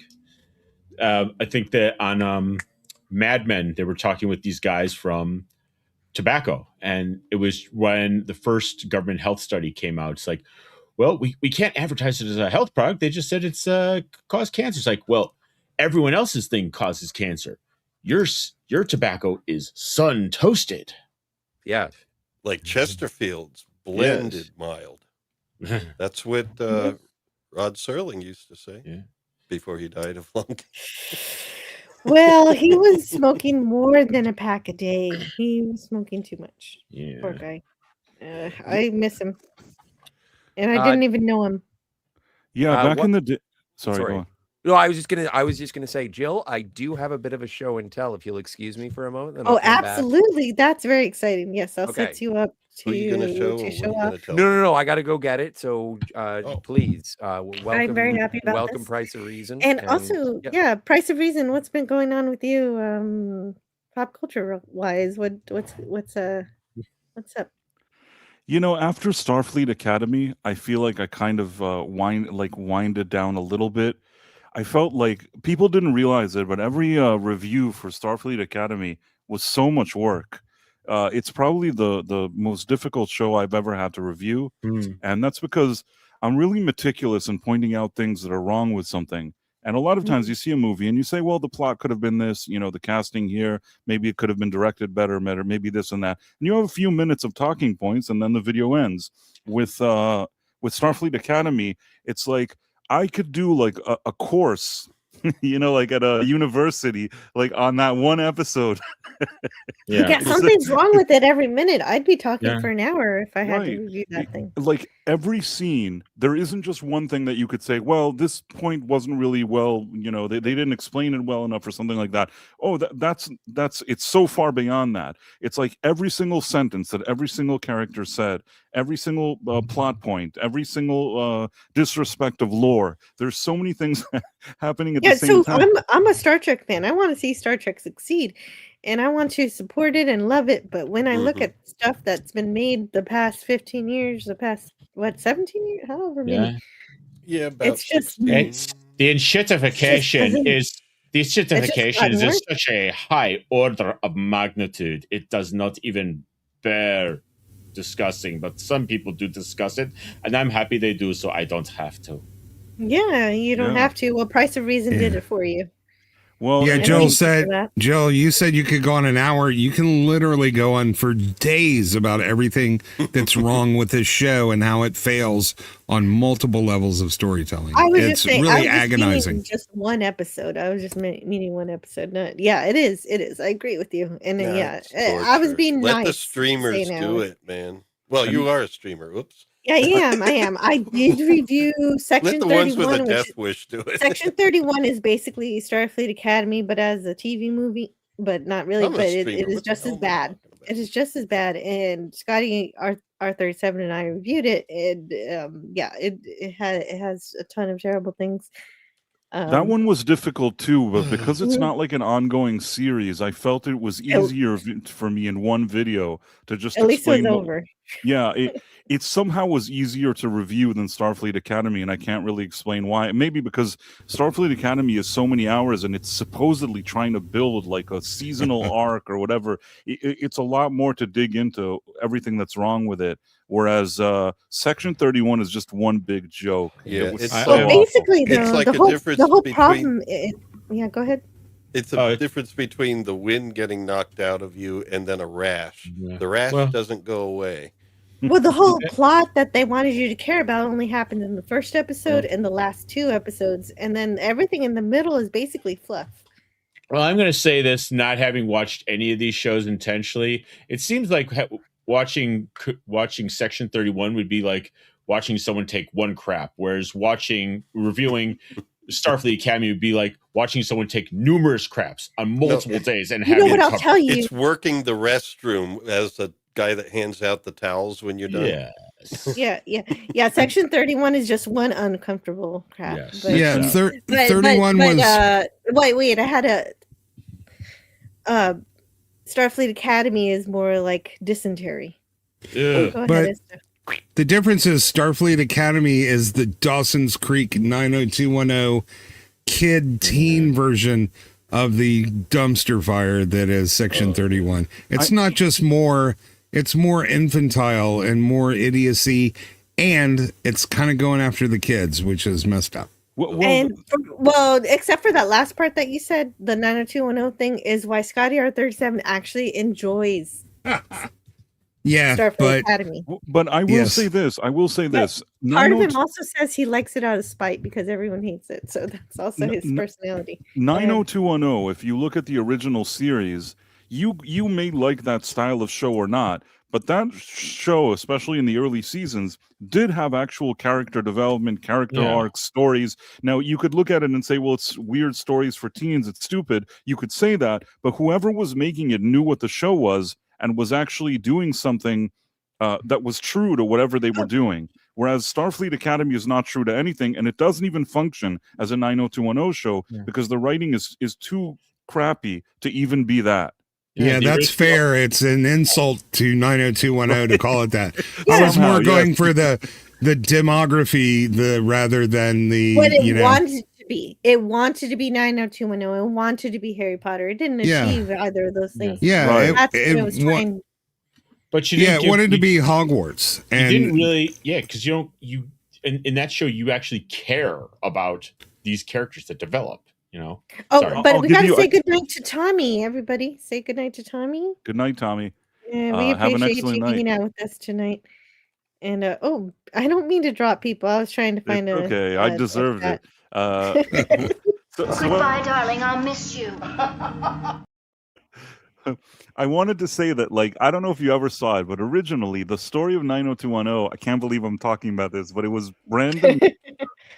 I think that on Mad Men they were talking with these guys from tobacco, and it was when the first government health study came out. It's like, well, we can't advertise it as a health product. They just said it's cause cancer. It's like, well, everyone else's thing causes cancer. Your tobacco is sun toasted. Yeah, like Chesterfield's blended mild. That's what Rod Serling used to say before he died of lung cancer. Well, he was smoking more than a pack a day. He was smoking too much. Yeah. Poor guy. I miss him. And I didn't even know him. Yeah, back in the day. Sorry, go on. No, I was just gonna say, Jill, I do have a bit of a show and tell if you'll excuse me for a moment. then I'll Oh, come back. absolutely. That's very exciting. Yes, I'll Okay. set you up Who are you gonna show? to and show what are you up. gonna tell? No, I got to go get it. So please, welcome. very happy about welcome, this. Price of Reason. And also, yeah, Price of Reason. What's been going on with you, pop culture wise? What's up? You know, after Starfleet Academy, I feel like I kind of winded down a little bit. I felt like people didn't realize it, but every review for Starfleet Academy was so much work. It's probably the most difficult show I've ever had to review, and that's because I'm really meticulous in pointing out things that are wrong with something. And a lot of times you see a movie and you say, well, the plot could have been this, the casting here, maybe it could have been directed better, maybe this and that. And you have a few minutes of talking points and then the video ends. With Starfleet Academy, it's like I could do like a course, like at a university, like on that one episode. Yeah, something's wrong with it every minute. I'd be talking Yeah. for an hour if I had Right. to review that thing. Like every scene, there isn't just one thing that you could say, well, this point wasn't really well, they didn't explain it well enough or something like that. Oh, that's it's so far beyond that. It's like every single sentence that every single character said, every single plot point, every single disrespect of lore. There's so many things happening at the same time. I'm a Star Trek fan. I want to see Star Trek succeed, and I want to support it and love it. But when I look at stuff that's been made the past 15 years, the past 17 years, however many, Yeah, about it's just 16. It's the enshittification gotten is worse. such a high order of magnitude. It does not even bear discussing, but some people do discuss it, and I'm happy they do, so I don't have to. Yeah, you don't Yeah. have to. Well, Price of Reason did it for you. Well, Yeah, And Jill thank you said, for that. Jill, you said you could go on an hour. You can literally go on for days about everything that's wrong with this show and how it fails on multiple levels of storytelling. I was It's just saying, really I was just agonizing. meaning just one episode. I was just meaning one episode. Yeah, it is. It is. I agree with you. And It's I was torture. being Let nice. the streamers saying do hours. it, man. Well, you are a streamer. Oops. Yeah, I am. I did review Section Let the ones with 31. a which death wish do it. Section 31 is basically Starfleet Academy, but as a TV movie, but not really. I'm a But it streamer. is What the just hell as am I bad. talking about? It is just as bad. And Scotty R37 and I reviewed it, and it has a ton of terrible things. that one was difficult too, but because it's not like an ongoing series, I felt it was easier for me in one video to just At least it was explain. over. Yeah, it somehow was easier to review than Starfleet Academy, and I can't really explain why. Maybe because Starfleet Academy is so many hours, and it's supposedly trying to build like a seasonal arc or whatever. It's a lot more to dig into everything that's wrong with it. Whereas Section 31 is just one big joke. Yeah, It was it's so so- awful. Basically, It's though, like the a whole difference between- problem. Yeah, go ahead. It's a difference between the wind getting knocked out of you and then a rash. The rash doesn't go away. Well, the whole plot that they wanted you to care about only happened in the first episode and the last two episodes, and then everything in the middle is basically fluff. Well, I'm going to say this, not having watched any of these shows intentionally, it seems like watching Section 31 would be like watching someone take one crap, whereas reviewing Starfleet Academy would be like watching someone take numerous craps on multiple days and having it covered. It's working the restroom as the guy that hands out the towels when you're done. Yeah. Yes. Yeah. Section 31 is just one uncomfortable crap. Yes. But, Yeah, but 31 was wait. I had a Starfleet Academy is more like dysentery. Ugh. Go ahead, But Esther. the difference is Starfleet Academy is the Dawson's Creek 90210 kid teen version of the dumpster fire that is Section 31. It's not just more, it's more infantile and more idiocy, and it's kind of going after the kids, which is messed up. Well, except for that last part that you said, the 90210 thing is why Scotty R37 actually enjoys Yeah, Starfleet but Academy. But I will Yes. say this. I will say this. Part of him also says he likes it out of spite because everyone hates it. So that's also his personality. 90210, if you look at the original series, you may like that style of show or not, but that show, especially in the early seasons, did have actual character development, character arcs, stories. Now, you could look at it and say, well, it's weird stories for teens, it's stupid. You could say that, but whoever was making it knew what the show was and was actually doing something that was true to whatever they were doing. Whereas Starfleet Academy is not true to anything, and it doesn't even function as a 90210 show because the writing is too crappy to even be that. Yeah, that's fair. It's an insult to 90210 to call it that. I Yeah. was more Somehow, going yes. for the demography, rather than the What it wanted to be. It wanted to be 90210. It wanted to be Harry Potter. It didn't Yeah. achieve either of those things. Yeah, Right. That's what it was trying. But you yeah, didn't it give, wanted to you- be Hogwarts, You and didn't really, because you in that show you actually care about these characters that develop. Oh, Sorry. but I'll we give gotta you say a- goodnight to Tommy, everybody. Say goodnight to Tommy. Good night, Tommy. And we Have an appreciate excellent you night. hanging out with us tonight. And I don't mean to drop people. I was trying to find It's okay. I a deserved chat. it. Goodbye, darling. I'll miss you. I wanted to say that, like, I don't know if you ever saw it, but originally the story of 90210, I can't believe I'm talking about this, but it was Brandon,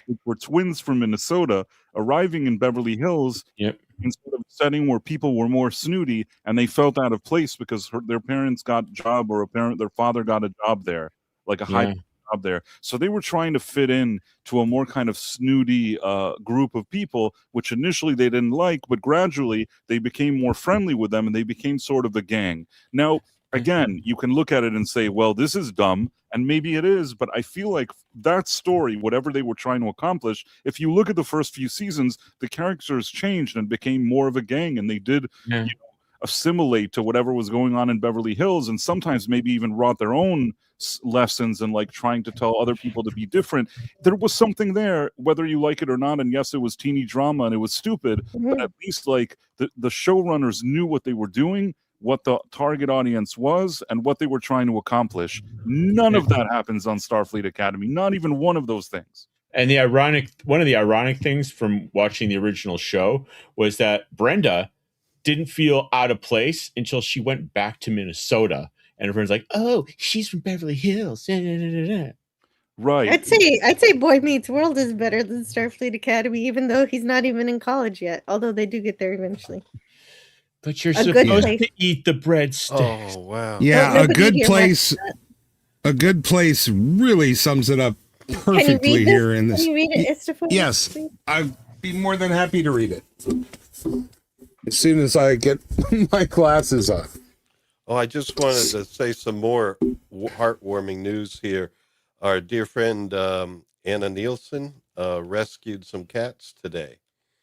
which were twins from Minnesota, arriving in Beverly Hills instead of a setting where people were more snooty and they felt out of place because their parents got a job or their father got a job there, like a high job there. So they were trying to fit in to a more kind of snooty group of people, which initially they didn't like, but gradually they became more friendly with them and they became sort of a gang. Now, again, you can look at it and say, well, this is dumb, and maybe it is, but I feel like that story, whatever they were trying to accomplish, if you look at the first few seasons, the characters changed and became more of a gang, and they did assimilate to whatever was going on in Beverly Hills, and sometimes maybe even wrought their own lessons and like trying to tell other people to be different. There was something there, whether you like it or not, and yes, it was teeny drama and it was stupid, but at least like the showrunners knew what they were doing, what the target audience was, and what they were trying to accomplish. None of that happens on Starfleet Academy, not even one of those things. And one of the ironic things from watching the original show was that Brenda didn't feel out of place until she went back to Minnesota, and everyone's like, "Oh, she's from Beverly Hills." Right. I'd say Boy Meets World is better than Starfleet Academy, even though he's not even in college yet. Although they do get there eventually. But you're A good supposed place. to eat the breadsticks. Oh wow! yeah, Well, a nobody good here place. likes that. A good place really sums it up Can you perfectly read here this? in this. Can you read it, Estefan? Yes, please? I'd be more than happy to read it as soon as I get my glasses on. Oh, I just wanted to say some more heartwarming news here. Our dear friend Anna Nielsen rescued some cats today,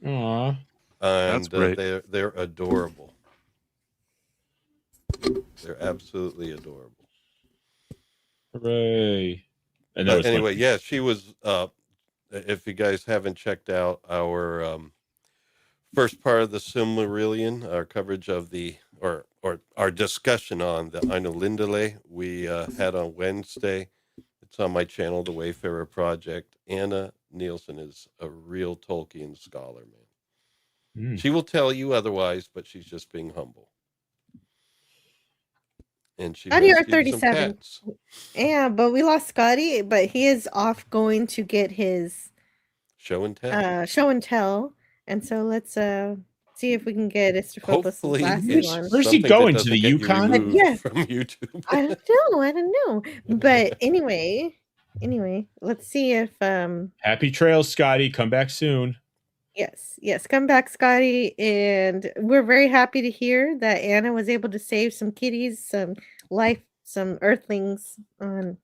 Aw. and That's great. they're adorable. They're absolutely adorable. Hooray. And that But was anyway, yeah, she was. If you guys haven't checked out our first part of the Silmarillion, our coverage of the or our discussion on the Ainulindale we had on Wednesday. It's on my channel, The Wayfarer Project. Anna Nielsen is a real Tolkien scholar, man. She will tell you otherwise, but she's just being humble. And she Scotty rescued some R37. cats. Yeah, but we lost Scotty, but he is off going to get his Show and tell. show and tell. And so let's see if we can get Mr. Phobos' Hopefully, last it's one. Where's he something that going, to doesn't the get you Yukon? removed Yeah. from YouTube. I don't know. But anyway, let's see if Happy trails, Scotty. Come back soon. yes, come back, Scotty. And we're very happy to hear that Anna was able to save some kitties, some earthlings on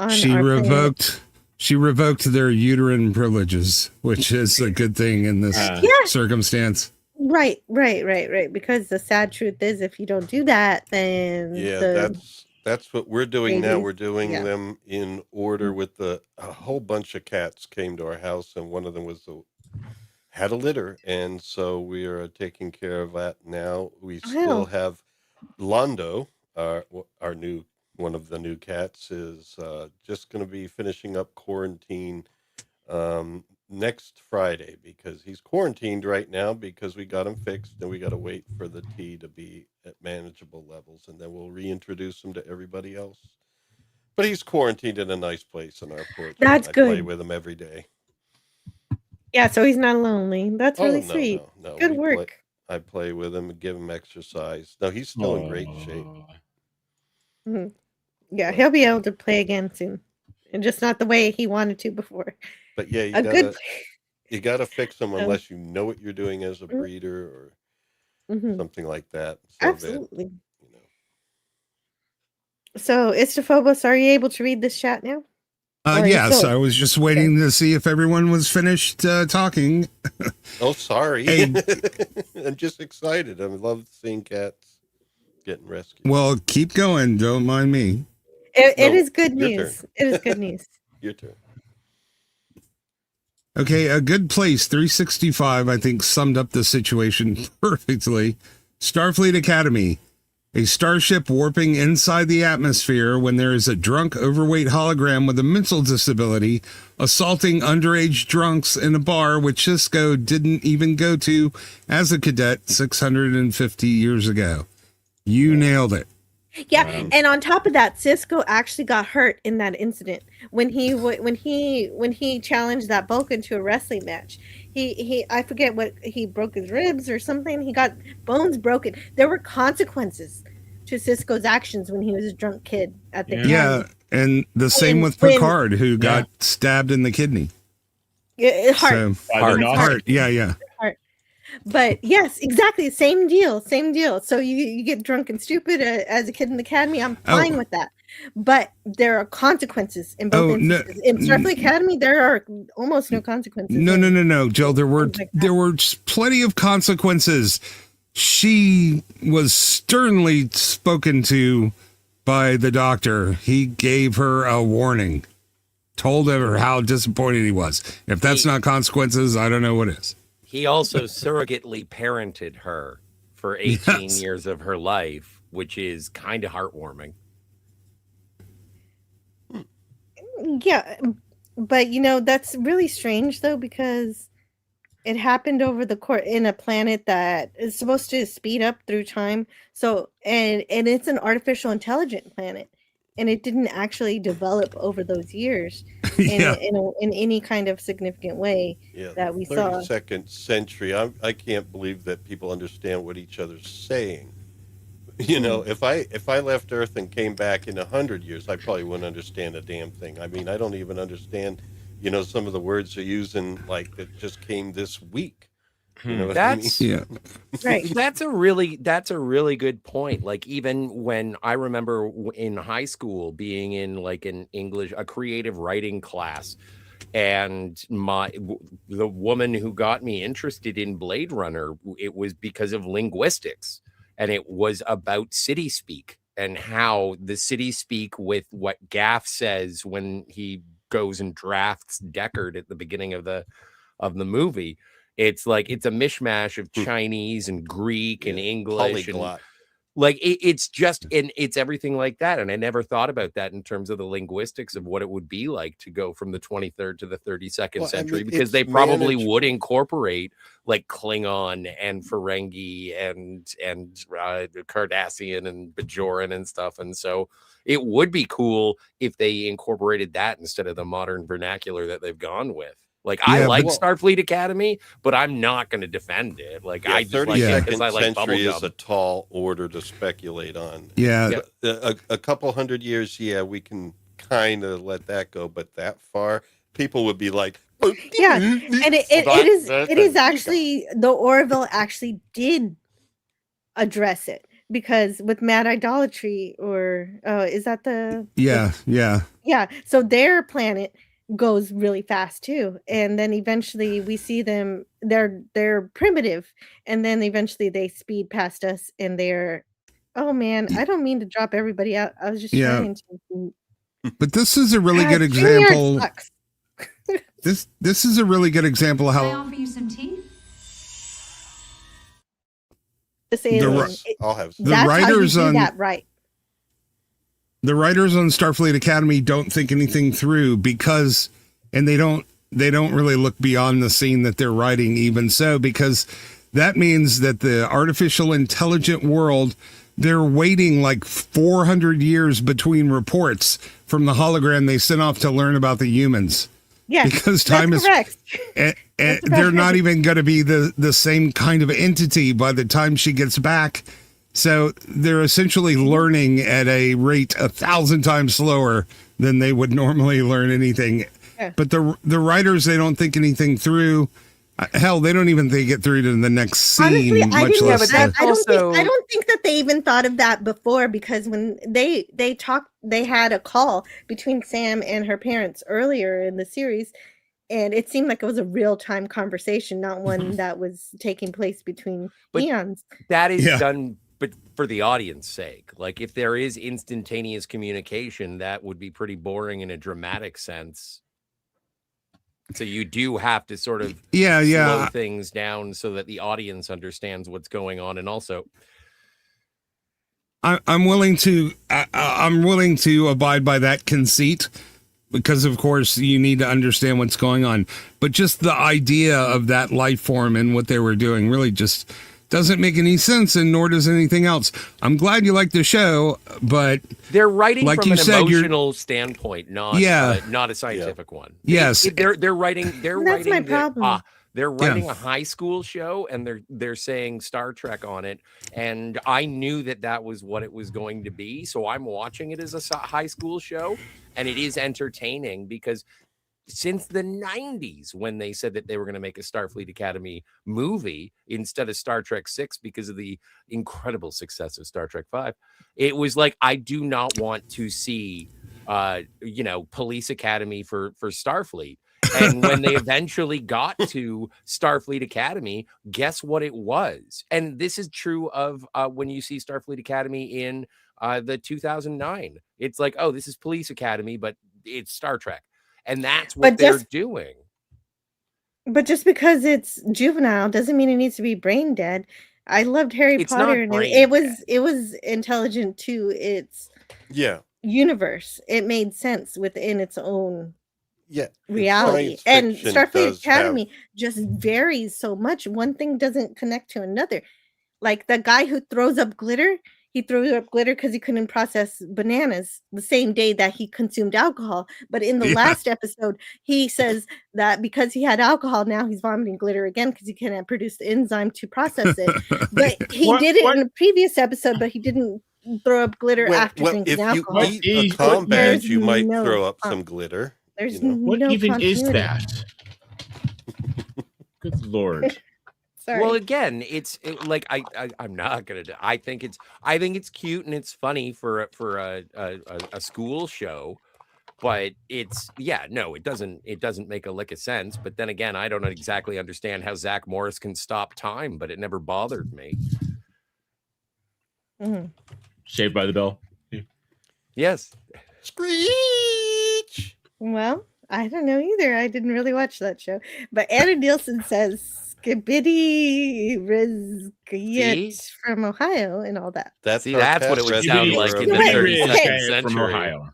She our planet. revoked their uterine privileges, which is a good thing in this circumstance. Right. Because the sad truth is, if you don't do that, then Yeah, that's what we're doing now. babies- We're doing yeah. them in order with a whole bunch of cats came to our house, and one of them had a litter, and so we are taking care of that now. We still have Londo, our new one of the new cats, is just going to be finishing up quarantine next Friday, because he's quarantined right now because we got him fixed, and we got to wait for the T to be at manageable levels, and then we'll reintroduce him to everybody else. But he's quarantined in a nice place on our porch. That's I play good. with him every day. Yeah, so he's not lonely. That's really no, sweet. no. Good we work. I play with him and give him exercise. No, he's still in great shape. Mhm. Yeah, he'll be able to play again soon, and just not the way he wanted to before. But yeah, you gotta fix him unless you know what you're doing as a breeder or something like that. So Absolutely. So, Istophobos, are you able to read this chat now? Yes, I was just waiting to see if everyone was finished talking. Oh, sorry. Hey. I'm just excited. I love seeing cats getting rescued. Well, keep going. Don't mind me. It is good your news. turn. It is good news. Your turn. Okay, A Good Place 365, I think, summed up the situation perfectly. Starfleet Academy. A starship warping inside the atmosphere when there is a drunk, overweight hologram with a mental disability assaulting underage drunks in a bar which Cisco didn't even go to as a cadet 650 years ago. You nailed it. Yeah, and on top of that, Cisco actually got hurt in that incident when he challenged that Vulcan to a wrestling match. He I forget what, he broke his ribs or something. He got bones broken. There were consequences to Cisco's actions when he was a drunk kid at the academy. Yeah, and the same with Picard, who got stabbed in the kidney. Heart. Heart. Yeah. Heart. But yes, exactly. Same deal. So you get drunk and stupid as a kid in the academy. I'm fine with that. But there are consequences in both instances. In Starfleet Academy, there are almost no consequences. No, Jill. There were plenty of consequences. She was sternly spoken to by the doctor. He gave her a warning, told her how disappointed he was. If that's not consequences, I don't know what is. He also surrogately parented her for 18 years of her life, which is kind of heartwarming. Yeah, but that's really strange though, because it happened over the course in a planet that is supposed to speed up through time. So and it's an artificial intelligent planet, and it didn't actually develop over those years in any kind of significant way that we saw. 32nd century. I can't believe that people understand what each other's saying. If I left Earth and came back in 100 years, I probably wouldn't understand a damn thing. I mean, I don't even understand, some of the words they're using, like that just came this week. You know what I mean? Right. That's a really good point. Like, even when I remember in high school being in like a creative writing class, and the woman who got me interested in Blade Runner, it was because of linguistics. And it was about city speak and how the city speak with what Gaff says when he goes and drafts Deckard at the beginning of the movie. It's like it's a mishmash of Chinese and Greek and English. Polyglot. It's everything like that. And I never thought about that in terms of the linguistics of what it would be like to go from the 23rd to the 32nd century, because they probably would incorporate like Klingon and Ferengi and Cardassian and Bajoran and stuff. And so it would be cool if they incorporated that instead of the modern vernacular that they've gone with. Like, I Yeah, like but- Starfleet Academy, but I'm not going to defend it. Like, I just like it because I like century is a bubblegum. tall order to speculate on. Yeah. A couple hundred years, yeah, we can kind of let that go, but that far, people would be like, Yeah, and it is actually the Orville actually did address it, because with Mad Idolatry, or is that the Yeah. so their planet goes really fast too, and then eventually we see them, they're primitive, and then eventually they speed past us, and they're, oh man, I don't mean to drop everybody out, I was just trying to. But this is a really good StreamYard example. sucks. This is a really good example of Can I how offer you some tea? This alien, I'll have the that's writers how you on do that right. the writers on Starfleet Academy don't think anything through, because, and they don't really look beyond the scene that they're writing, even so, because that means that the artificial intelligent world, they're waiting like 400 years between reports from the hologram they sent off to learn about the humans. Yeah, because time is correct. and they're not even going to be the same kind of entity by the time she gets back. So they're essentially learning at a rate 1,000 times slower than they would normally learn anything. Yeah. But the writers, they don't think anything through. Hell, they don't even think it through to the next scene. Honestly, I much didn't. less I, the- I don't think that they even thought of that before, because when they talked, they had a call between Sam and her parents earlier in the series, and it seemed like it was a real time conversation, not one that was taking place between eons. That is done, but for the audience sake. Like, if there is instantaneous communication, that would be pretty boring in a dramatic sense. So you do have to sort of slow things down so that the audience understands what's going on, and also I'm willing to abide by that conceit, because of course you need to understand what's going on. But just the idea of that life form and what they were doing really just doesn't make any sense, and nor does anything else. I'm glad you like the show, but they're writing like from you an said, emotional standpoint, not not a scientific one. Yes. They're writing. They're That's my writing. problem. They're writing a high school show, and they're saying Star Trek on it, and I knew that was what it was going to be, so I'm watching it as a high school show, and it is entertaining, because since the 90s, when they said that they were going to make a Starfleet Academy movie instead of Star Trek 6 because of the incredible success of Star Trek 5, it was like, I do not want to see Police Academy for Starfleet. And when they eventually got to Starfleet Academy, guess what it was? And this is true of when you see Starfleet Academy in the 2009. It's like, oh, this is Police Academy, but it's Star Trek. And that's what they're doing. But just because it's juvenile doesn't mean it needs to be brain dead. I loved Harry Potter, and it was intelligent to its universe. It made sense within its own reality. And Starfleet Academy just varies so much. One thing doesn't connect to another. Like the guy who throws up glitter, he threw up glitter because he couldn't process bananas the same day that he consumed alcohol. But in the last episode, he says that because he had alcohol, now he's vomiting glitter again because he cannot produce the enzyme to process it. But he did it in a previous episode, but he didn't throw up glitter after drinking alcohol. If you eat a combat, you might throw up some glitter. There's what no even is continuity. that? Good Lord. Sorry. Well, again, I'm not gonna. I think it's cute and it's funny for a school show, but it doesn't make a lick of sense. But then again, I don't exactly understand how Zach Morris can stop time, but it never bothered me. Saved by the Bell. Yes. Screech. Well, I don't know either. I didn't really watch that show. But Anna Nielsen says Skibidi Rizgiet from Ohio and all that. That's what it would sound like in the 32nd century. From Ohio.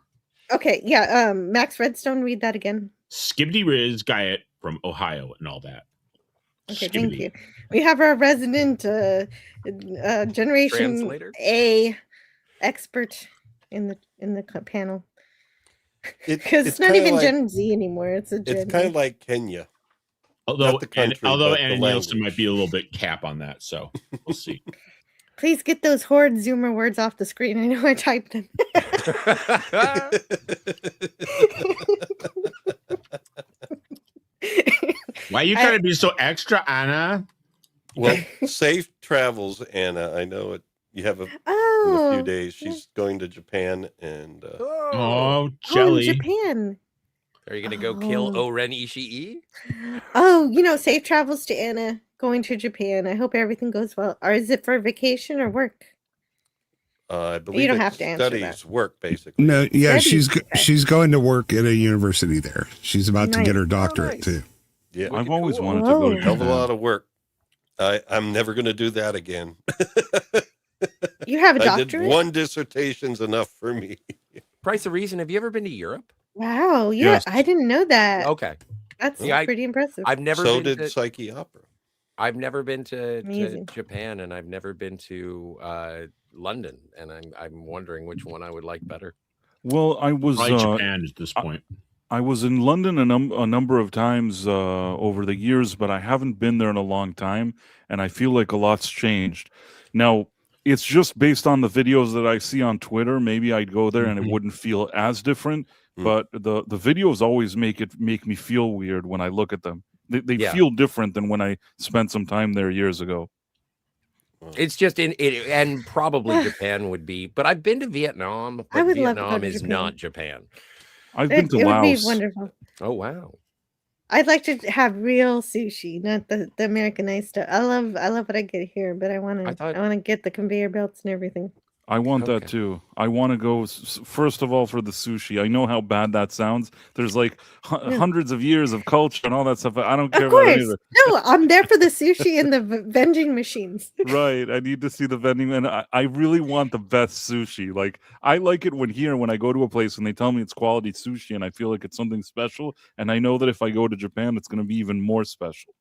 Okay, yeah. Max Redstone, read that again. Skibbity Riz Guyet from Ohio and all that. Okay, thank you. We have our resident Generation Translator? A expert in the panel. Because it's not even Gen Z anymore. It's a Gen It's kind of like Kenya. Although Not the country, but the Anna Nielsen might language. be a little bit cap on that, so we'll see. Please get those horrid Zoomer words off the screen. I know I typed them. Why are you trying to be so extra, Anna? Well, safe travels, Anna. I know it. You have in a Oh, few days. She's going to Japan, and Oh, in jelly. Japan. Are you gonna go kill Oh. Oren Ishii? Oh, safe travels to Anna going to Japan. I hope everything goes well. Or is it for vacation or work? I believe don't it have to answer studies that. work basically. No, yeah, Studies, okay. she's going to work at a university there. She's about to Nice. get her doctorate nice. too. Yeah, I've always cool. wanted to go to Whoa. hell of a Japan. lot of work. I'm never going to do that again. You have a I did doctorate? one dissertation's enough for me. Price of Reason, have you ever been to Europe? Wow. Yeah, Yes. I didn't know that. Okay. That's Yeah, pretty impressive. I've never So been did to Psyche Opera. I've never been to Amazing. Japan, and I've never been to London, and I'm wondering which one I would like better. Well, I was Probably Japan at this point. I was in London a number of times over the years, but I haven't been there in a long time, and I feel like a lot's changed. Now, it's just based on the videos that I see on Twitter. Maybe I'd go there and it wouldn't feel as different, but the videos always make me feel weird when I look at them. They Yeah. feel different than when I spent some time there years ago. It's just in it, and probably Japan would be, but I've been to Vietnam, I but would love to go Vietnam to is Japan. not Japan. I've been to It would be Laos. wonderful. Oh wow. I'd like to have real sushi, not the Americanized stuff. I love what I get here, but I want I thought- to get the conveyor belts and everything. I want that Okay. too. I want to go first of all for the sushi. I know how bad that sounds. There's like hundreds of years of culture and all that stuff. I don't care Of about any of course. it. No, I'm there for the sushi and the vending machines. Right. I need to see the vending, and I really want the best sushi. Like I like it when I go to a place and they tell me it's quality sushi, and I feel like it's something special. And I know that if I go to Japan, it's going to be even more special.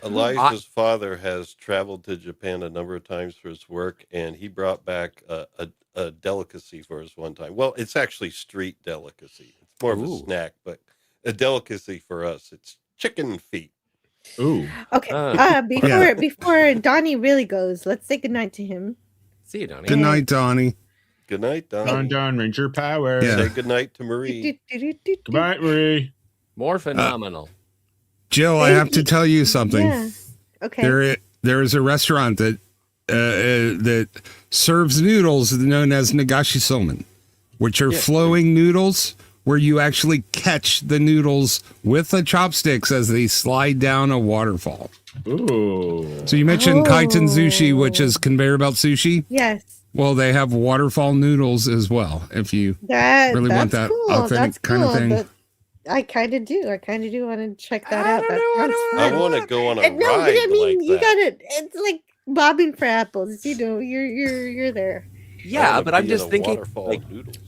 Elijah's father has traveled to Japan a number of times for his work, and he brought back a delicacy for us one time. Well, it's actually street delicacy. It's more of a Ooh. snack, but a delicacy for us. It's chicken feet. Ooh. Okay. Before Donnie really goes, let's say goodnight to him. See you, Donnie. Good night, Donnie. Good night, Don. Don Ranger Power. Yeah. Say good night to Marie. Goodbye, Marie. More phenomenal. Jill, I have to tell you something. Yeah. Okay. There is a restaurant that serves noodles known as Nagashi Somen, which are flowing noodles where you actually catch the noodles with the chopsticks as they slide down a waterfall. Ooh. So you mentioned Kaiten Sushi, which is conveyor belt sushi. Yes. Well, they have waterfall noodles as well. If you really want that authentic kind of thing. But I kind of do. I kind of do want to check that out. That sounds I fun. want to go on a No, but ride I mean, like you that. gotta. It's like bobbing for apples. You're there. Yeah, wanna but I'm be in just a thinking, waterfall like, of noodles.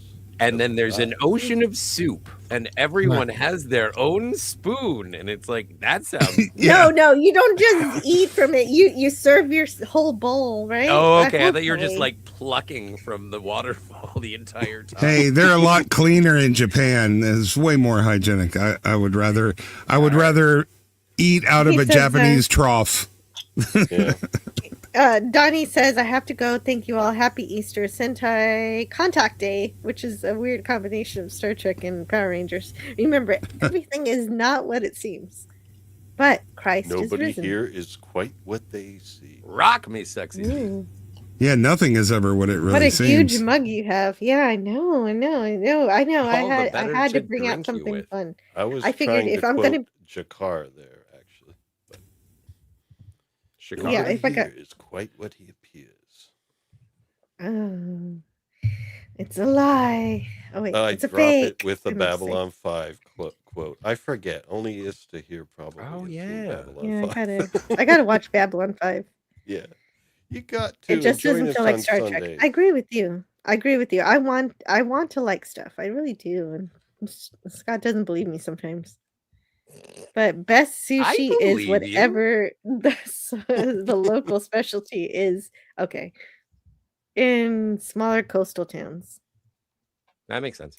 and then there's an ocean of soup, and everyone has their own spoon, and it's like that sounds. No, you don't just eat from it. You serve your whole bowl, right? Oh, okay. I thought you were Hopefully. just like plucking from the waterfall the entire time. Hey, they're a lot cleaner in Japan. It's way more hygienic. I would rather eat out of He a says, Japanese trough. Yeah. Donnie says, I have to go. Thank you all. Happy Easter. Sentai Contact Day, which is a weird combination of Star Trek and Power Rangers. Remember, everything is not what it seems. But Christ is Nobody risen. here is quite what they see. Rock me, sexy. Ooh, Yeah, nothing is ever what it really what a seems. huge mug you have. Yeah, I know. I All the I better had to to bring out drink you something with. fun. I figured trying if to I'm quote gonna- Jakar there, actually. But Chicago. Yeah, nobody if I got- here is quite what he appears. Oh, it's a lie. Oh wait, I it's a drop fake. it with the I meant to say. Babylon 5 quote. I forget. Only is to hear probably. Oh, has seen yeah. Babylon Yeah, 5. I gotta watch Babylon 5. Yeah. You got to. It just Join doesn't us feel like on Star Sundays. Trek. I agree with you. I want to like stuff. I really do. And Scott doesn't believe me sometimes. But best sushi is believe you. whatever the local specialty is. Okay. In smaller coastal towns. That makes sense.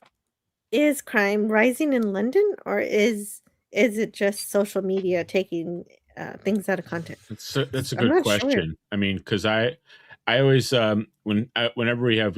Is crime rising in London, or is is it just social media taking things out of context? That's a I'm good not sure. question. I mean, because I always whenever we have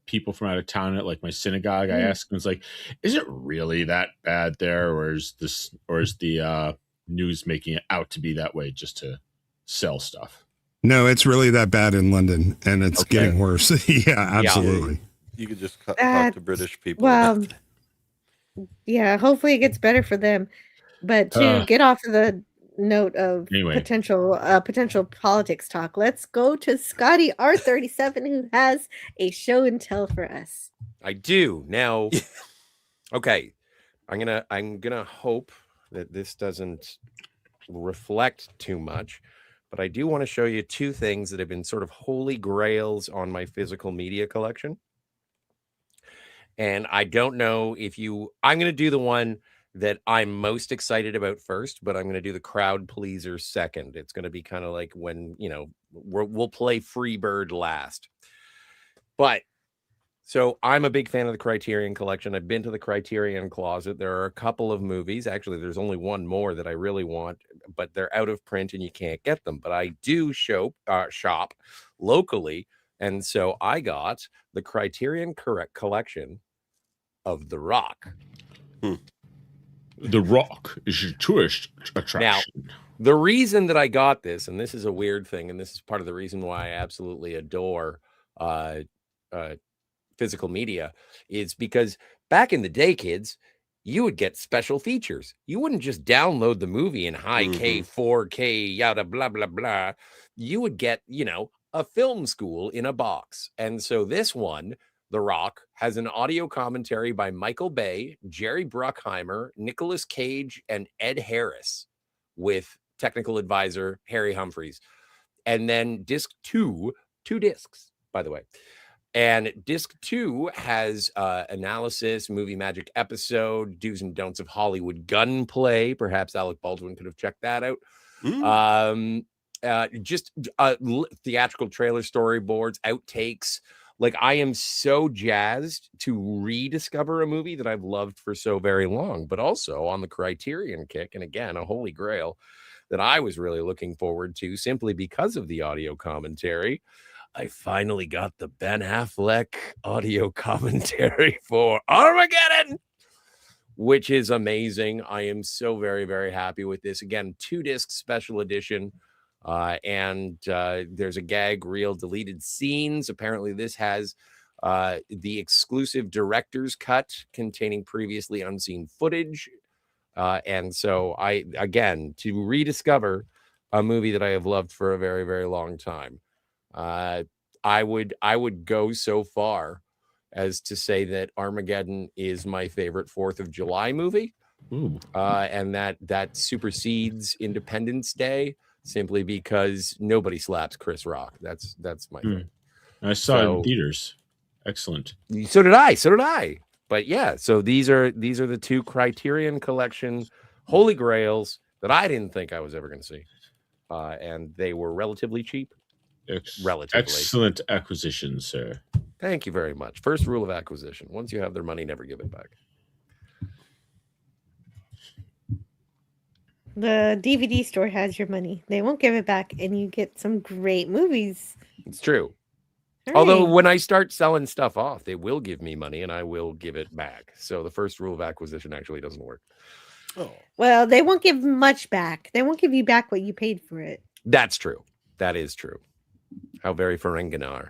people from out of town at like my synagogue, I ask them, it's like, is it really that bad there, or is the news making it out to be that way just to sell stuff? No, it's really that bad in London, and it's getting worse. Yeah, absolutely. You could just talk to British people. Well, yeah, hopefully it gets better for them. But to get off of the note of potential politics talk, let's go to Scotty R37, who has a show and tell for us. I do now. Okay, I'm gonna hope that this doesn't reflect too much, but I do want to show you two things that have been sort of holy grails on my physical media collection. And I don't know if I'm going to do the one that I'm most excited about first, but I'm going to do the crowd pleaser second. It's going to be kind of like when, we'll play Freebird last. But so I'm a big fan of the Criterion Collection. I've been to the Criterion Closet. There are a couple of movies. Actually, there's only one more that I really want, but they're out of print and you can't get them. But I do shop locally. And so I got the Criterion Collection of The Rock. The Rock is your tourist attraction. Now, the reason that I got this, and this is a weird thing, and this is part of the reason why I absolutely adore physical media, is because back in the day, kids, you would get special features. You wouldn't just download the movie in high K, 4K, yada, blah, blah, blah. You would get, a film school in a box. And so this one, The Rock, has an audio commentary by Michael Bay, Jerry Bruckheimer, Nicolas Cage, and Ed Harris, with technical advisor Harry Humphreys. And then disc 2, 2 discs, by the way. And disc 2 has analysis, movie magic episode, do's and don'ts of Hollywood gunplay. Perhaps Alec Baldwin could have checked that out. Just theatrical trailer storyboards, outtakes. Like, I am so jazzed to rediscover a movie that I've loved for so very long, but also on the Criterion kick. And again, a holy grail that I was really looking forward to simply because of the audio commentary. I finally got the Ben Affleck audio commentary for Armageddon, which is amazing. I am so very, very happy with this. Again, 2-disc special edition. And there's a gag reel, deleted scenes. Apparently this has the exclusive director's cut containing previously unseen footage. And so to rediscover a movie that I have loved for a very, very long time, I would go so far as to say that Armageddon is my favorite 4th of July movie. And that supersedes Independence Day, simply because nobody slaps Chris Rock. That's my thing. I saw it in theaters. Excellent. So did I. But yeah, so these are the 2 Criterion Collection holy grails that I didn't think I was ever going to see. And they were relatively cheap. Relatively. Excellent acquisition, sir. Thank you very much. First rule of acquisition: once you have their money, never give it back. The DVD store has your money. They won't give it back, and you get some great movies. It's true. All Although right. when I start selling stuff off, they will give me money and I will give it back. So the first rule of acquisition actually doesn't work. Well, they won't give much back. They won't give you back what you paid for it. That's true. That is true. How very Ferenginar.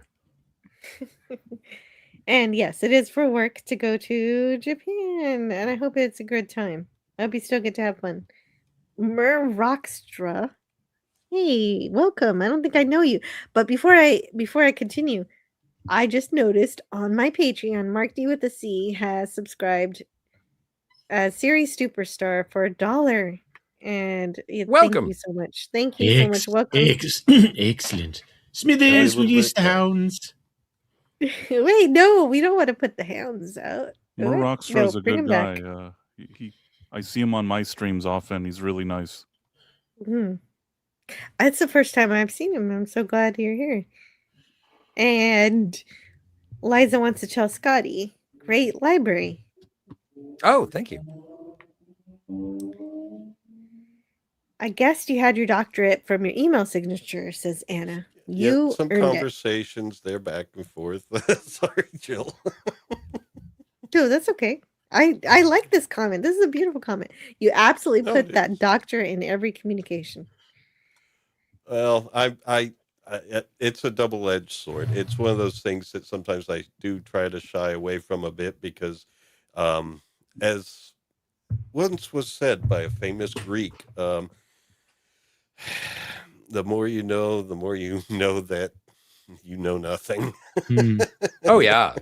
And yes, it is for work to go to Japan, and I hope it's a good time. I hope you still get to have fun. Mer Rockstra. Hey, welcome. I don't think I know you, but before I continue, I just noticed on my Patreon, Mark D with the C has subscribed as series superstar for $1. And welcome. Thank you so much. Thank you so much. Welcome. Excellent. Smithers, release the hounds. Wait, no, we don't want to put the hounds out. Mer Rockstra's a bring good him guy. back. I see him on my streams often. He's really nice. It's the first time I've seen him. I'm so glad you're here. And Liza wants to tell Scotty, great library. Oh, thank you. I guessed you had your doctorate from your email signature, says Anna. You some earned conversations there back and forth. Sorry, Jill. No, that's okay. I like this comment. This is a beautiful comment. You absolutely No, put it that is. doctorate in every communication. Well, it's a double-edged sword. It's one of those things that sometimes I do try to shy away from a bit because, as once was said by a famous Greek, the more you know that you know nothing. Oh yeah.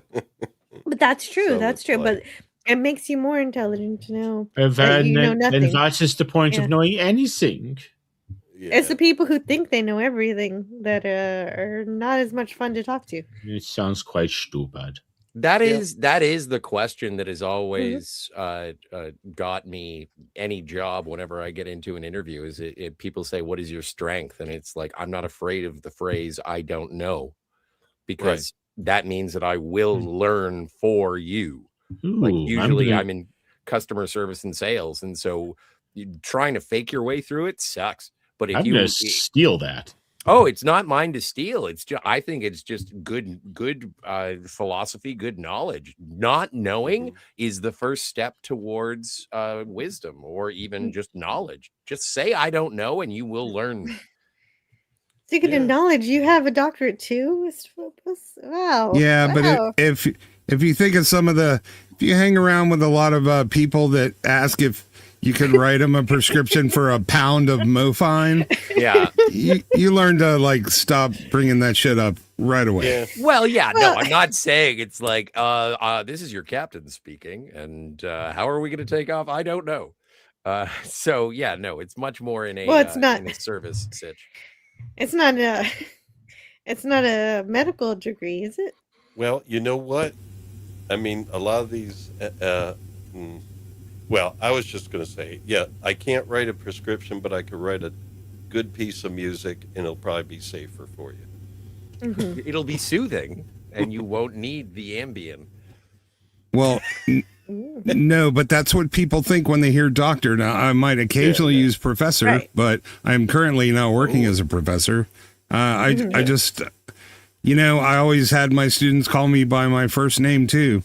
But that's true. So That's it's true. like- But it makes you more intelligent to know And that you know then nothing. what is the point Yeah. of knowing anything? It's the people who think they know everything that are not as much fun to talk to. It sounds quite stupid. That is the question that has always got me any job whenever I get into an interview. Is it people say, "What is your strength?" And it's like, I'm not afraid of the phrase "I don't know," because that means that I will learn for you. Like Ooh, usually I'm in customer service and sales, and so trying to fake your way through it sucks. But if I'm you gonna steal that. Oh, it's not mine to steal. It's just I think it's just good philosophy, good knowledge. Not knowing is the first step towards wisdom or even just knowledge. Just say I don't know, and you will learn. Speaking of knowledge, you have a doctorate too. Wow. Yeah, wow. but if you think of if you hang around with a lot of people that ask if you could write them a prescription for a pound of Mofine, yeah, you learn to stop bringing that shit up right away. Yeah. Well, yeah, no, I'm not saying it's like this is your captain speaking, and how are we going to take off? I don't know. So yeah, no, it's much more in a it's not in a service sitch. It's not a medical degree, is it? Well, you know what? I mean, a lot of these. Well, I was just going to say, yeah, I can't write a prescription, but I could write a good piece of music, and it'll probably be safer for you. It'll be soothing, and you won't need the Ambien. Well, no, but that's what people think when they hear doctor. Now, I might occasionally use professor, but I'm currently not working as a professor. I just, I always had my students call me by my first name too.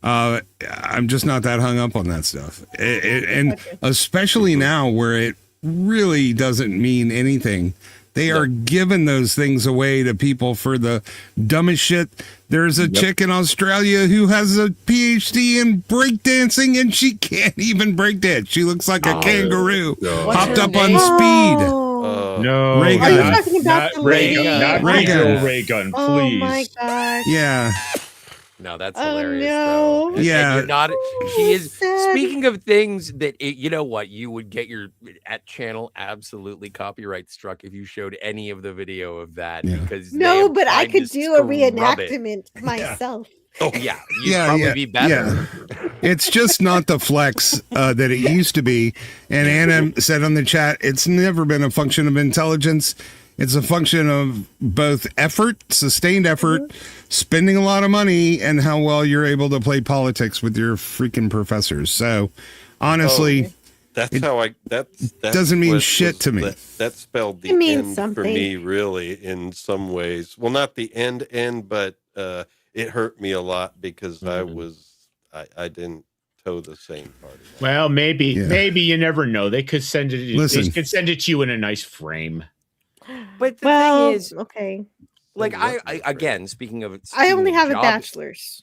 I'm just not that hung up on that stuff. And especially now where it really doesn't mean anything. They are giving those things away to people for the dumbest shit. There's a chick in Australia who has a PhD in breakdancing and she can't even breakdance. She looks like a kangaroo hopped up on speed. No, Ray Are you gun. talking about the lady? Not Ray gun. Ray gun, please. Oh my gosh. Yeah. No, that's Oh, hilarious. no. Though. And Yeah. you're not. She is. sad. Speaking of things that you know what, you would get your at channel absolutely copyright struck if you showed any of the video of that because No, they but I tried could to do a scrub it. reenactment myself. Oh yeah, you'd probably be better. It's just not the flex that it used to be. And Anna said on the chat, it's never been a function of intelligence. It's a function of both effort, sustained effort, spending a lot of money, and how well you're able to play politics with your freaking professors. So, honestly, That's it how that's doesn't mean what shit was to me. That spelled the It means end something. for me, really, in some ways. Well, not the end, but it hurt me a lot because I didn't toe the same party. Well, maybe you never know. They could send it. Listen. They could send it to you in a nice frame. But the Well, thing is, okay. like I again, speaking of, I only speaking have a job- bachelor's.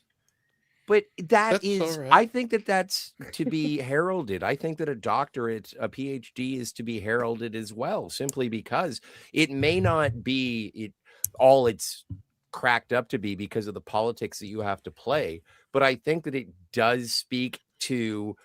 But That's is, all right. I think that's to be heralded. I think that a doctorate, a PhD is to be heralded as well, simply because it may not be all it's cracked up to be because of the politics that you have to play. But I think that it does speak to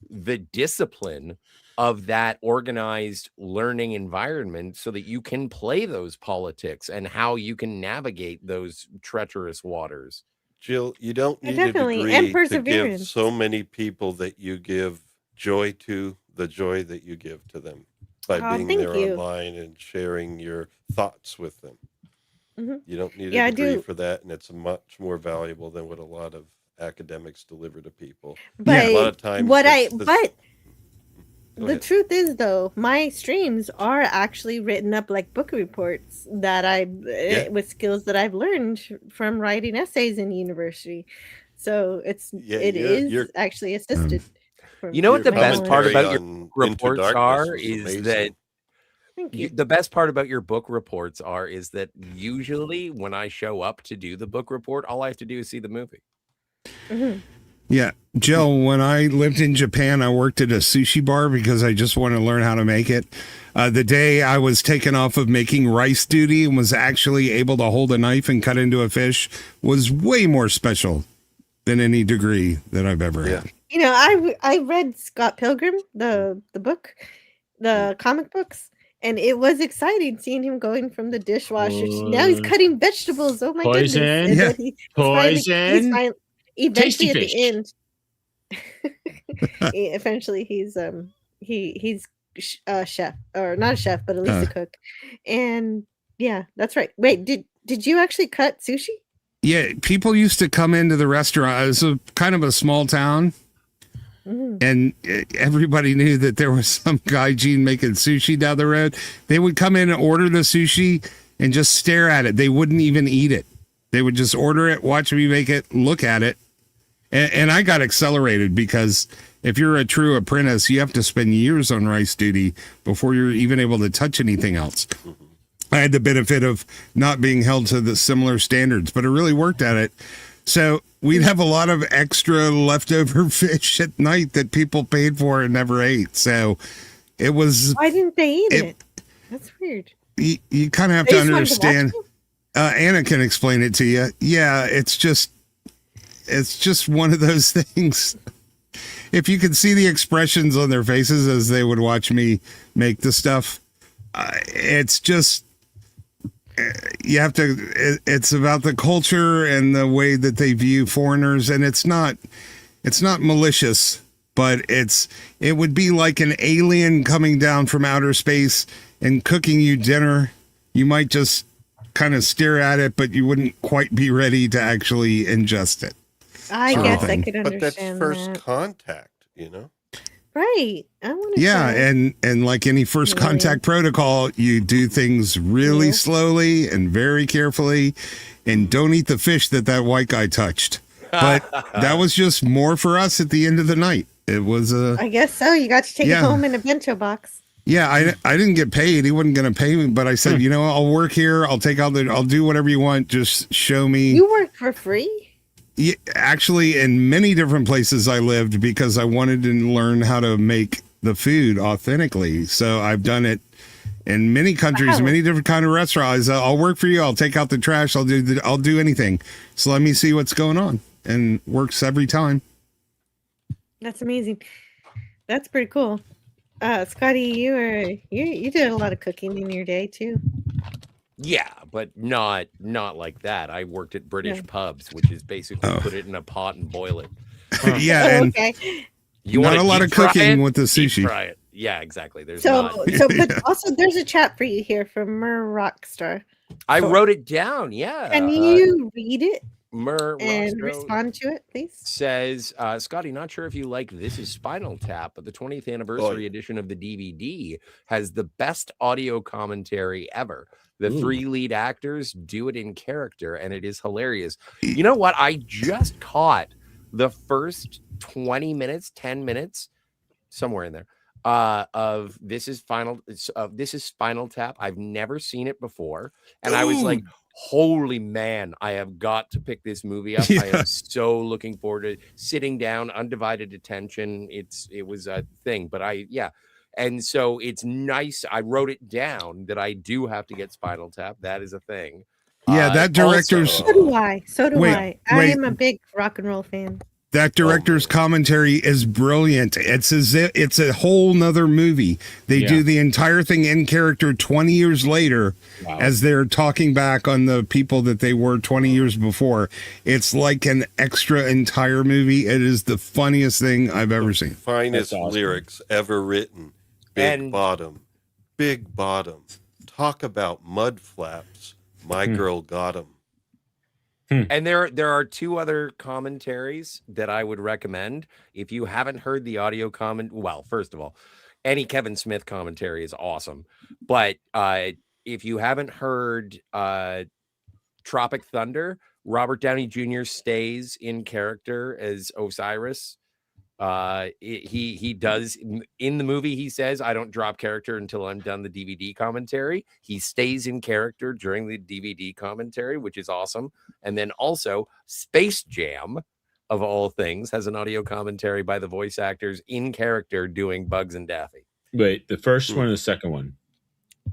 the discipline of that organized learning environment so that you can play those politics and how you can navigate those treacherous waters. Jill, you don't need a Definitely, degree and to give perseverance. so many people that you give joy to the joy that you give to them by Oh, being thank there you. online and sharing your thoughts with them. Mhm. You don't need Yeah, a I degree do. for that, and it's much more valuable than what a lot of academics deliver to people. But a lot of times, what it's The truth is, though, my streams are actually written up like book reports that with skills that I've learned from writing essays in university. So it is actually assisted. You know what the best part commentary about your on reports Into Darkness are was is amazing. that Thank you. the best part about your book reports is that usually when I show up to do the book report, all I have to do is see the movie. Mm-hmm. Yeah, Jill, when I lived in Japan, I worked at a sushi bar because I just wanted to learn how to make it. The day I was taken off of making rice duty and was actually able to hold a knife and cut into a fish was way more special than any degree that I've ever had. You know, I read Scott Pilgrim, the book, the comic books, and it was exciting seeing him going from the dishwasher to now he's cutting vegetables. Oh my goodness! And then Poison. Eventually, at fish. the end, eventually he's a chef, or not a chef, but at least a cook. And yeah, that's right. Wait, did you actually cut sushi? Yeah, people used to come into the restaurant. It was a kind of a small town. And everybody knew that there was some guy, Gene, making sushi down the road. They would come in and order the sushi and just stare at it. They wouldn't even eat it. They would just order it, watch me make it, look at it. And I got accelerated because if you're a true apprentice, you have to spend years on rice duty before you're even able to touch anything else. I had the benefit of not being held to the similar standards, but it really worked at it. So we'd have a lot of extra leftover fish at night that people paid for and never ate. So it was. Why didn't they eat it? That's weird. You kind of have They to just wanted to understand. watch Anna can explain it to you. Yeah, it's just one of those things. If you could see the expressions on their faces as they would watch me make the stuff, it's just. You have to. It's about the culture and the way that they view foreigners, and it's not malicious, but it would be like an alien coming down from outer space and cooking you dinner. You might just kind of stare at it, but you wouldn't quite be ready to actually ingest it. I guess I could understand But that's first that. contact, you know? Right. I want to. Yeah, and like any first contact protocol, you do things really slowly and very carefully, and don't eat the fish that white guy touched. But that was just more for us at the end of the night. It was I guess so. You got to take it home in a bento box. Yeah, I didn't get paid. He wasn't going to pay me, but I said, I'll work here. I'll do whatever you want. Just show me. You work for free? Yeah, actually, in many different places I lived because I wanted to learn how to make the food authentically. So I've done it in many countries, many different kind of restaurants. I'll work for you. I'll take out the trash. I'll do anything. So let me see what's going on, and works every time. That's amazing. That's pretty cool. Scotty, you did a lot of cooking in your day too. Yeah, but not like that. I worked at British pubs, which is basically put it in a pot and boil it. Yeah, and you not want a lot of cooking with the sushi. Fry it. Yeah, exactly. There's but also there's a chat for you here from Mer Rockstar. I wrote it down. Yeah. Can you read it Mer and Rockstar respond to it, please? Says, Scotty, not sure if you like This Is Spinal Tap, but the 20th anniversary edition of the DVD has the best audio commentary ever. The three lead actors do it in character, and it is hilarious. You know what? I just caught the first 10 minutes, somewhere in there, of This Is Spinal Tap. I've never seen it before, and I was like, holy man, I have got to pick this movie up. I am so looking forward to sitting down, undivided attention. It was a thing, but and so it's nice. I wrote it down that I do have to get Spinal Tap. That is a thing. Yeah, that director's. So do I. I am a big rock and roll fan. That director's commentary is brilliant. It's a whole nother movie. They do the entire thing in character 20 years later as they're talking back on the people that they were 20 years before. It's like an extra entire movie. It is the funniest thing I've ever seen. Finest lyrics ever written. Big bottom. Talk about mud flaps. My girl got him. And there are two other commentaries that I would recommend. If you haven't heard the audio comment, well, first of all, any Kevin Smith commentary is awesome. But if you haven't heard Tropic Thunder, Robert Downey Jr. stays in character as Osiris. He does in the movie. He says, "I don't drop character until I'm done the DVD commentary." He stays in character during the DVD commentary, which is awesome. And then also Space Jam, of all things, has an audio commentary by the voice actors in character doing Bugs and Daffy. Wait, the first one or the second one?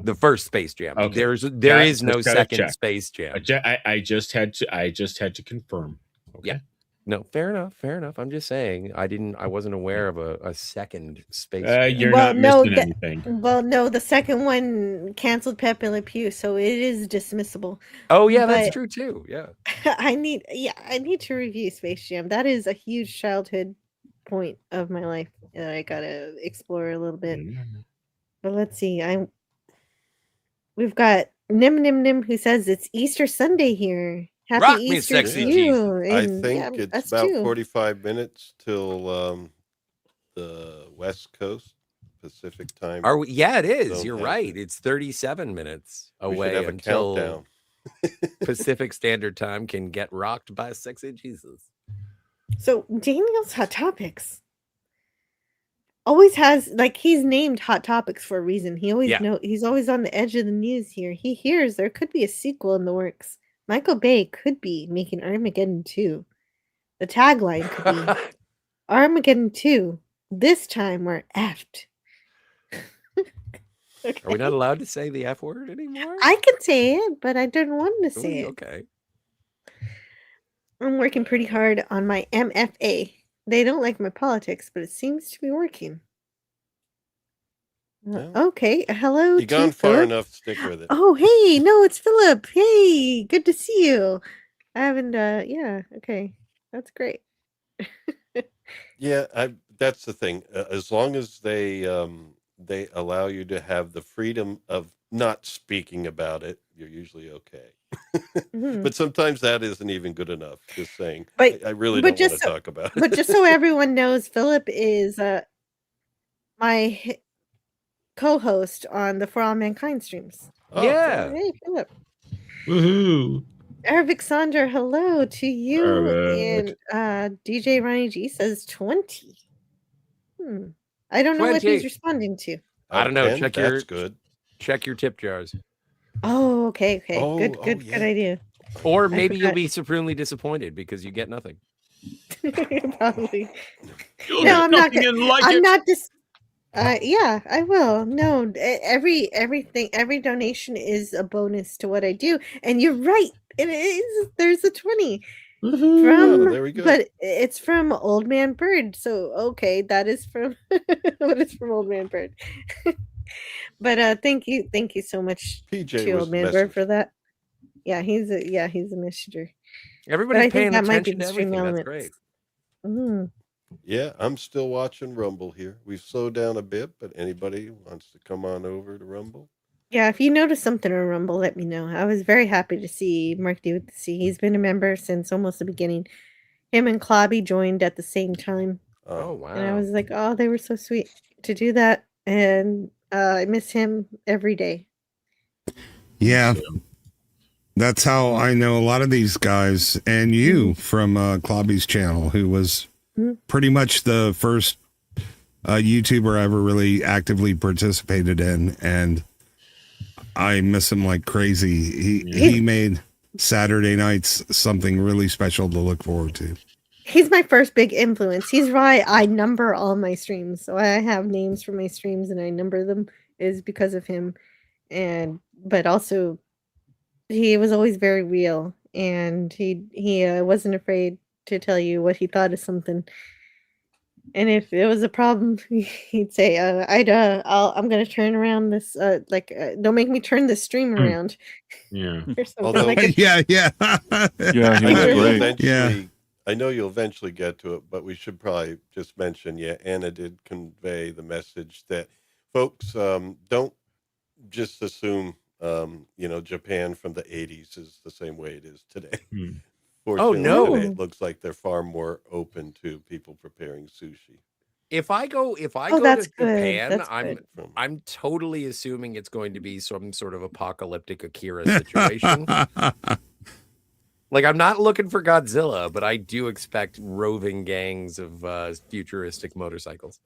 The first Space Jam. Okay. There is no Just gotta second check. Space Jam. I just had to confirm. Okay. Yeah. No, fair enough. I'm just saying I wasn't aware of a second Space Jam. You're not missing anything. Well, no, the second one canceled Pepe Le Pew, so it is dismissible. Oh yeah, that's But true too. Yeah. I need to review Space Jam. That is a huge childhood point of my life that I gotta explore a little bit. But let's see. We've got Nim Nim Nim who says it's Easter Sunday here. Happy Rock me, Easter sexy to Jesus. you. I And think yeah, it's us about too. 45 minutes till the West Coast Pacific time. Are we? Yeah, it is. Don't You're have right. It's 37 minutes We should away have a until countdown. Pacific Standard Time can get rocked by sexy Jesus. So Daniel's Hot Topics always has, like, he's named Hot Topics for a reason. He always he's always on the edge of the news here. He hears there could be a sequel in the works. Michael Bay could be making Armageddon 2. The tagline could be Armageddon 2. This time we're effed. Okay. Are we not allowed to say the F word anymore? I can say it, but I don't want to say it. Okay. I'm working pretty hard on my MFA. They don't like my politics, but it seems to be working. Okay. Hello. You gone to far Philip. enough, stick with it. Oh, hey. No, it's Philip. Hey, good to see you. I haven't, yeah. Okay. That's great. Yeah, that's the thing. As long as they allow you to have the freedom of not speaking about it, you're usually okay. Mhm. But sometimes that isn't even good enough. Just saying. But I really but don't want just to so, talk about but it. just so everyone knows, Philip is my co-host on the For All Mankind streams. Oh, Yeah. So, hey, Philip. Woohoo! Arabic Sandra, hello to you. Arabic. And DJ Ronnie G says 20. I don't know what 20. he's responding to. I don't know. 10? Check That's good. check your tip jars. Oh, okay. Oh, Good yeah. idea. Or maybe you'll forgot. be supremely disappointed because you get nothing. Probably. You'll No, get I'm not. nothing and like I'm it. not dis. Yeah, I will. No, everything, every donation is a bonus to what I do, and you're right. It is. There's a 20 Woohoo. from, there we go. but it's from Old Man Bird. So okay, that is from what is from Old Man Bird. But thank you so much PJ to was Old the Man Bird messenger. for that. Yeah, he's a messenger. But I Everybody's think paying that might be attention the to stream everything. That's elements. great. Mm. Yeah, I'm still watching Rumble here. We've slowed down a bit, but anybody wants to come on over to Rumble? Yeah, if you notice something on Rumble, let me know. I was very happy to see Mark D with the C. He's been a member since almost the beginning. Him and Clobby joined at the same time. Oh wow. And I was like, oh, they were so sweet to do that. And I miss him every day. Yeah. That's how I know a lot of these guys and you from Clobby's channel, who was pretty much the first YouTuber I ever really actively participated in. And I miss him like crazy. He made Saturday nights something really special to look forward to. He's my first big influence. He's why I number all my streams. So I have names for my streams and I number them is because of him. But also he was always very real, and he wasn't afraid to tell you what he thought of something. And if it was a problem, he'd say, I'm going to turn around this, don't make me turn this stream around. Yeah. Or something Although- like it. Yeah. Yeah, I he know was you'll great. eventually, I know you'll eventually get to it, but we should probably just mention, Anna did convey the message that folks don't just assume, Japan from the 80s is the same way it is today. Fortunately, no. today it looks like they're far more open to people preparing sushi. If I go that's to good. Japan, That's good. I'm totally assuming it's going to be some sort of apocalyptic Akira situation. Like, I'm not looking for Godzilla, but I do expect roving gangs of futuristic motorcycles.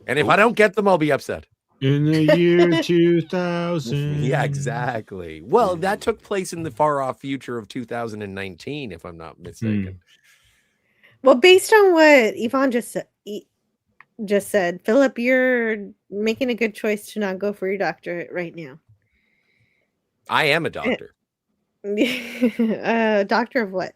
And if I don't get them, I'll be upset. In the year 2000. Yeah, exactly. Well, that took place in the far off future of 2019, if I'm not mistaken. Well, based on what Yvonne just said, Philip, you're making a good choice to not go for your doctorate right now. I am a doctor. Doctor of what?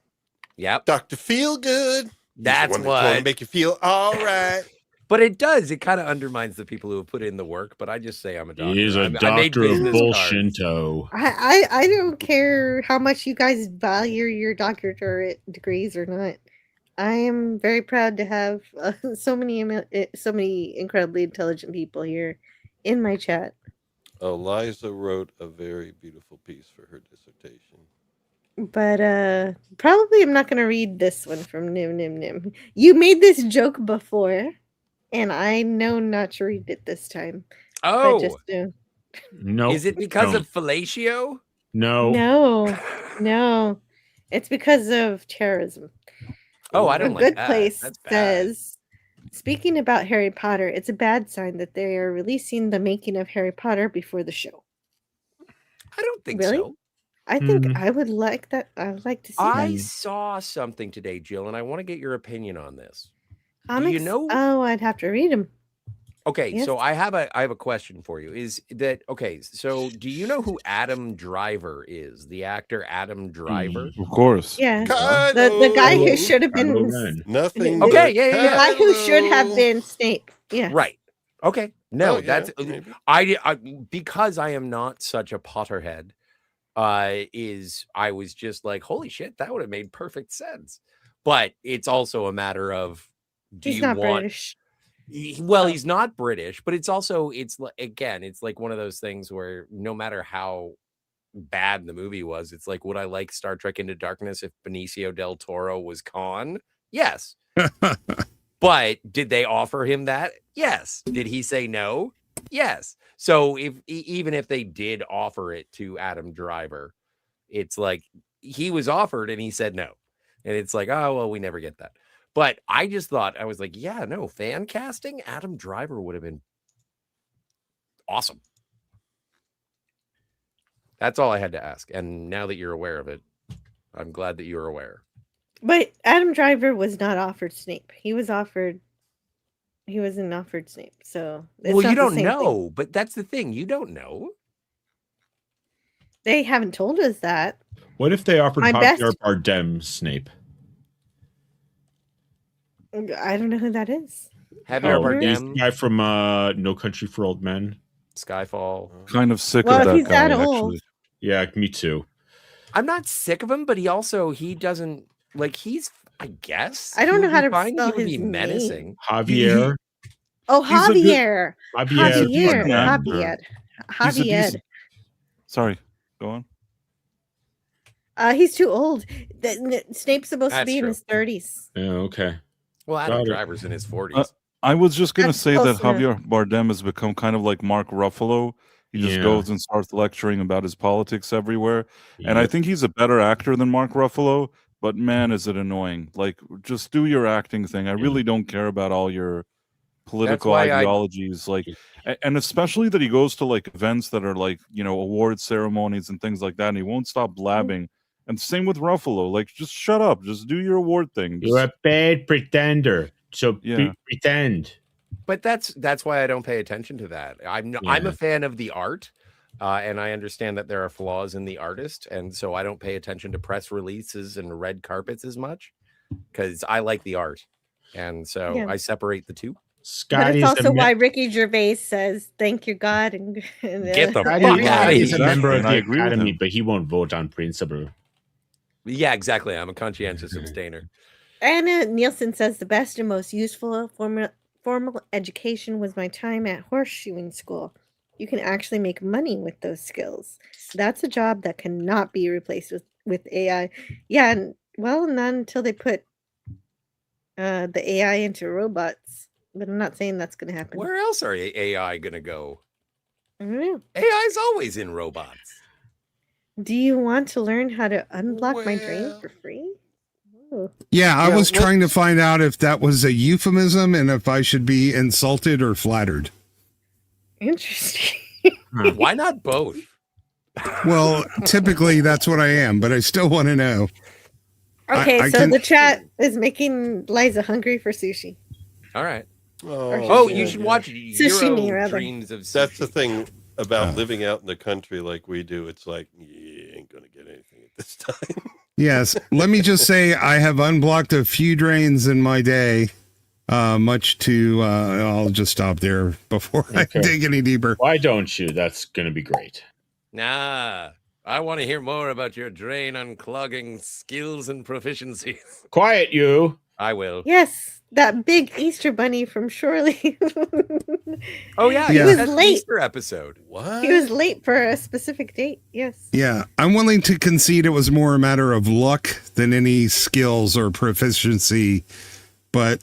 Yep. Dr. Feel Good. That's He's the one that's going to what. make you feel all right. But it does. It kind of undermines the people who have put in the work. But I just say I'm a doctor. He's a I made doctor of business cards. bullshinto. I don't care how much you guys value your doctorate degrees or not. I am very proud to have so many incredibly intelligent people here in my chat. Eliza wrote a very beautiful piece for her dissertation. But probably I'm not going to read this one from Nim Nim Nim. You made this joke before, and I know not to read it this time. Oh, But just, No. is it because of fellatio? No. no. It's because of terrorism. Oh, I don't A like Good that. Place That's bad. says, speaking about Harry Potter, it's a bad sign that they are releasing the making of Harry Potter before the show. I don't think Really? so. I think I would like that. I would like to see I that. saw something today, Jill, and I want to get your opinion on this. Comics? you know- Oh, I'd have to read them. Okay, Yes. so I have a question for you. Is that okay? So do you know who Adam Driver is? The actor Adam Driver. Of course. Yeah, the guy who should have been Nothing. Okay, but yeah. the guy who should have Kylo. been Snape. Yeah, Right. Okay. No, Oh, yeah, that's maybe. I because I am not such a Potterhead. I was just like, holy shit, that would have made perfect sense. But it's also a matter of do he's you not want? British. Well, he's not British, but it's also it's like one of those things where no matter how bad the movie was, it's like, would I like Star Trek Into Darkness if Benicio del Toro was Khan? Yes. But did they offer him that? Yes. Did he say no? Yes. So even if they did offer it to Adam Driver, it's like he was offered and he said no. And it's like, oh, well, we never get that. But I just thought, I was like, yeah, no, fan casting, Adam Driver would have been awesome. That's all I had to ask. And now that you're aware of it, I'm glad that you're aware. But Adam Driver was not offered Snape. He wasn't offered Snape. So it's Well, not you the don't same thing. know, but that's the thing. You don't know. They haven't told us that. What if they offered My Javier best- Bardem Snape? I don't know who that is. Javier Oh, He's Bardem, the guy from No Country for Old Men. Skyfall. Kind of sick Well, of if that he's guy, that old- actually. Yeah, me too. I'm not sick of him, but he doesn't like he's. I guess I don't he know would how be to fine. spell He would his be name. menacing. Javier. Oh, He's a good- Javier. Javier. Javier. He's a Javier. decent- Sorry, go on. He's too old. Snape's supposed to That's be in true. his 30s. Yeah, okay. Well, Adam Got it. Driver's in his 40s. I was just gonna That's say that close enough. Javier Bardem has become kind of like Mark Ruffalo. He just Yeah. goes and starts lecturing about his politics everywhere. And I Yeah. think he's a better actor than Mark Ruffalo, but man, is it annoying. Like, just do your acting thing. I really don't care about all your political why I- ideologies. Like, and especially that he goes to like events that are like, award ceremonies and things like that, and he won't stop blabbing. And same with Ruffalo. Like, just shut up. Just do your award thing. You're Just- a bad pretender. So Yeah. pretend. But that's why I don't pay attention to that. I'm Yeah. a fan of the art, and I understand that there are flaws in the artist, and so I don't pay attention to press releases and red carpets as much because I like the art, and so Yeah. I separate the two. But Scotty it's is also a why Ricky Gervais says, "Thank you, God," and Get the Scotty, fuck Scotty outta is a here. member of And I the agree with academy, him. but he won't vote on principle. Yeah, exactly. I'm a conscientious abstainer. Anna Nielsen says the best and most useful formal education was my time at horseshoeing school. You can actually make money with those skills. That's a job that cannot be replaced with AI. Yeah, and well, not until they put the AI into robots. but I'm not saying that's going to happen. Where else are AI going to go? I don't know. AI's always in robots. Do you want to learn how to unblock my drain for free? Ooh. Yeah, I was trying to find out if that was a euphemism and if I should be insulted or flattered. Interesting. Why not both? Well, typically that's what I am, but I still want to know. Okay, I so can- the chat is making Liza hungry for sushi. All right. Oh, You should watch Sashimi, Hero rather. Dreams of Sushi. That's the thing about living out in the country like we do. It's like, you ain't going to get anything at this time. Yes, let me just say I have unblocked a few drains in my day. Much to I'll just stop there before I dig any deeper. Why don't you? That's going to be great. Nah, I want to hear more about your drain unclogging skills and proficiencies. Quiet, you. I will. Yes, that big Easter bunny from Shorely. Oh yeah, he was that's the late. Easter episode. What? He was late for a specific date. Yes. Yeah, I'm willing to concede it was more a matter of luck than any skills or proficiency, but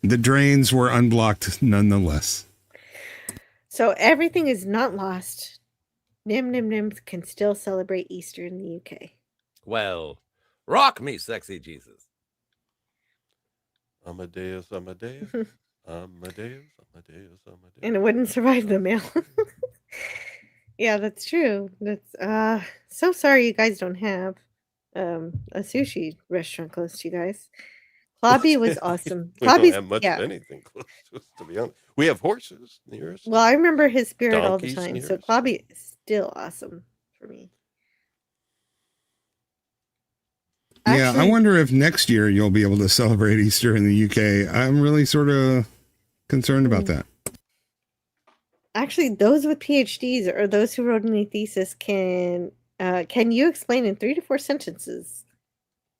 the drains were unblocked nonetheless. So everything is not lost. Nim Nim Nims can still celebrate Easter in the UK. Well, rock me, sexy Jesus. Amadeus, Amadeus, Amadeus, Amadeus, Amadeus. And it wouldn't survive the mail. Yeah, that's true. That's so sorry you guys don't have a sushi restaurant close to you guys. Klobby was awesome. We don't Klobby's have much yeah. of anything close to us, to be honest. We have horses near us. Well, I remember his spirit all the Donkeys time. near So us. Klobby is still awesome for me. Yeah, I Actually- wonder if next year you'll be able to celebrate Easter in the UK. I'm really sort of concerned about that. Actually, those with PhDs or those who wrote any thesis can you explain in 3 to 4 sentences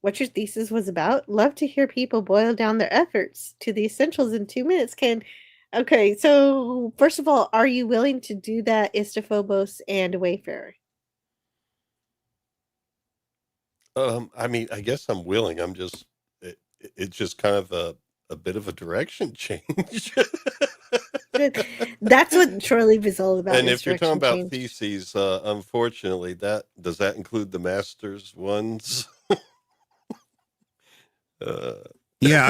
what your thesis was about? Love to hear people boil down their efforts to the essentials in 2 minutes. Okay, so first of all, are you willing to do that, Istophobos and Wayfarer? I mean, I guess I'm willing. I'm just, it's just kind of a bit of a direction change. That's what Shore Leave is all about. And is if you're talking direction about change. theses, unfortunately, does that include the master's ones? Yeah,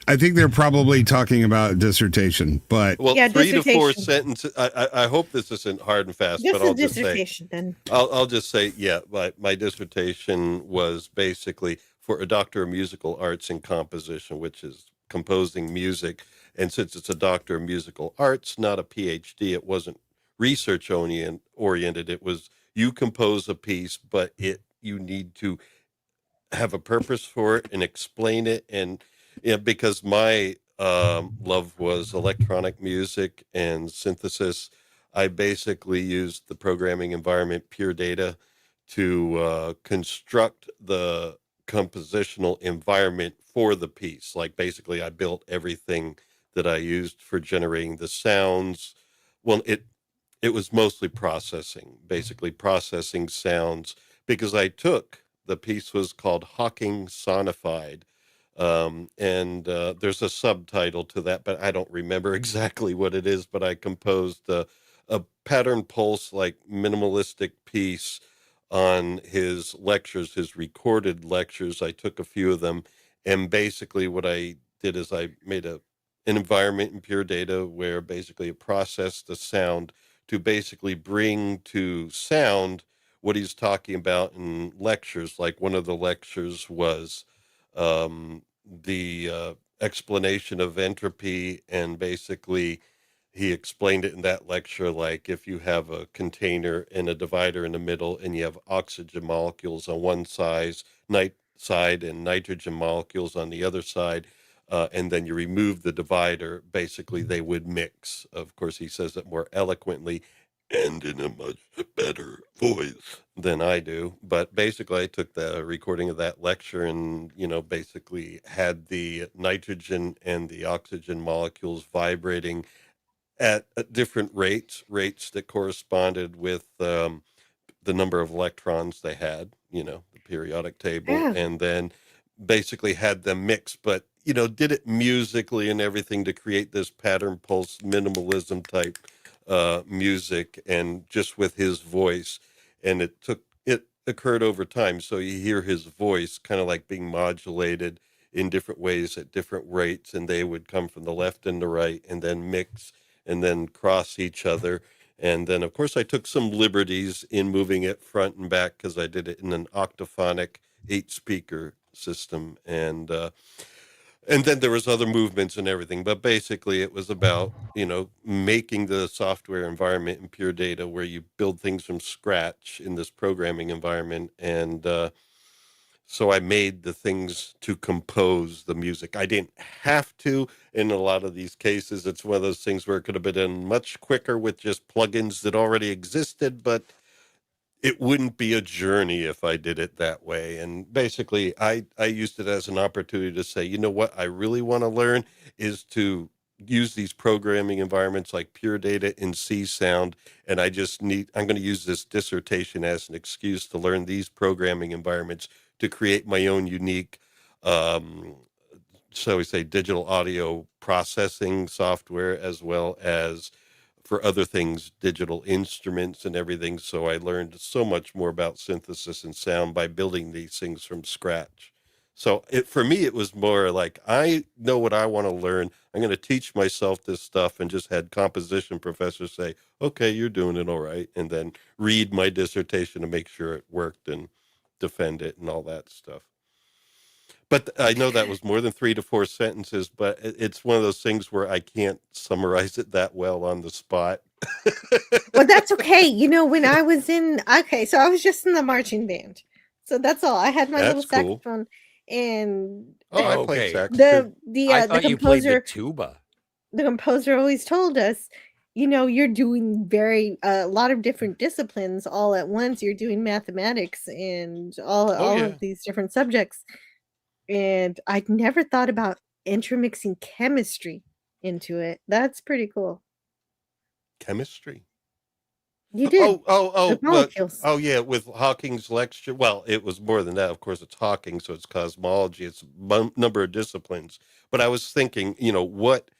I think they're probably talking about dissertation, but Well, Yeah, 3 to 4 dissertation. sentences. I hope this isn't hard and fast, Just but a I'll just say, dissertation then. I'll just say, yeah, my dissertation was basically for a Doctor of Musical Arts in Composition, which is composing music. And since it's a Doctor of Musical Arts, not a PhD, it wasn't research oriented. It was you compose a piece, but you need to have a purpose for it and explain it. And because my love was electronic music and synthesis, I basically used the programming environment Pure Data to construct the compositional environment for the piece. Like basically I built everything that I used for generating the sounds. Well, it was mostly basically processing sounds, because the piece was called Hawking Sonified. And there's a subtitle to that, but I don't remember exactly what it is, but I composed a pattern pulse, like minimalistic piece on his lectures, his recorded lectures. I took a few of them, and basically what I did is I made an environment in Pure Data where basically it processed the sound to basically bring to sound what he's talking about in lectures. Like one of the lectures was the explanation of entropy, and basically he explained it in that lecture like if you have a container and a divider in the middle and you have oxygen molecules on one side and nitrogen molecules on the other side, and then you remove the divider, basically they would mix. Of course, he says it more eloquently and in a much better voice than I do. But basically, I took the recording of that lecture and, basically had the nitrogen and the oxygen molecules vibrating at different rates that corresponded with the number of electrons they had, the periodic table, Yeah. and then basically had them mix. But did it musically and everything to create this pattern pulse minimalism type music, and just with his voice. And it occurred over time. So you hear his voice kind of like being modulated in different ways at different rates, and they would come from the left and the right and then mix and then cross each other. And then, of course, I took some liberties in moving it front and back because I did it in an octaphonic 8-speaker system. And then there was other movements and everything. But basically, it was about, making the software environment in Pure Data where you build things from scratch in this programming environment. And so I made the things to compose the music. I didn't have to. In a lot of these cases, it's one of those things where it could have been done much quicker with just plugins that already existed, but it wouldn't be a journey if I did it that way. And basically, I used it as an opportunity to say, you know what I really want to learn is to use these programming environments like Pure Data and C Sound. And I'm going to use this dissertation as an excuse to learn these programming environments to create my own unique, so we say, digital audio processing software, as well as for other things, digital instruments and everything. So I learned so much more about synthesis and sound by building these things from scratch. So for me, it was more like, I know what I want to learn. I'm going to teach myself this stuff, and just had composition professors say, okay, you're doing it all right. And then read my dissertation to make sure it worked and defend it and all that stuff. But I know that was more than 3 to 4 sentences, but it's one of those things where I can't summarize it that well on the spot. Well, that's okay. When I was so I was just in the marching band. So that's all. I had my little That's cool. saxophone, and I play sax the too. I the thought you played the composer tuba. the composer always told us, you're doing a lot of different disciplines all at once. You're doing mathematics and all Yeah. of these different subjects. And I'd never thought about intermixing chemistry into it. That's pretty cool. Chemistry. You did. The molecules. Yeah, with Hawking's lecture. Well, it was more than that. Of course, it's Hawking, so it's cosmology. It's a number of disciplines. But I was thinking, what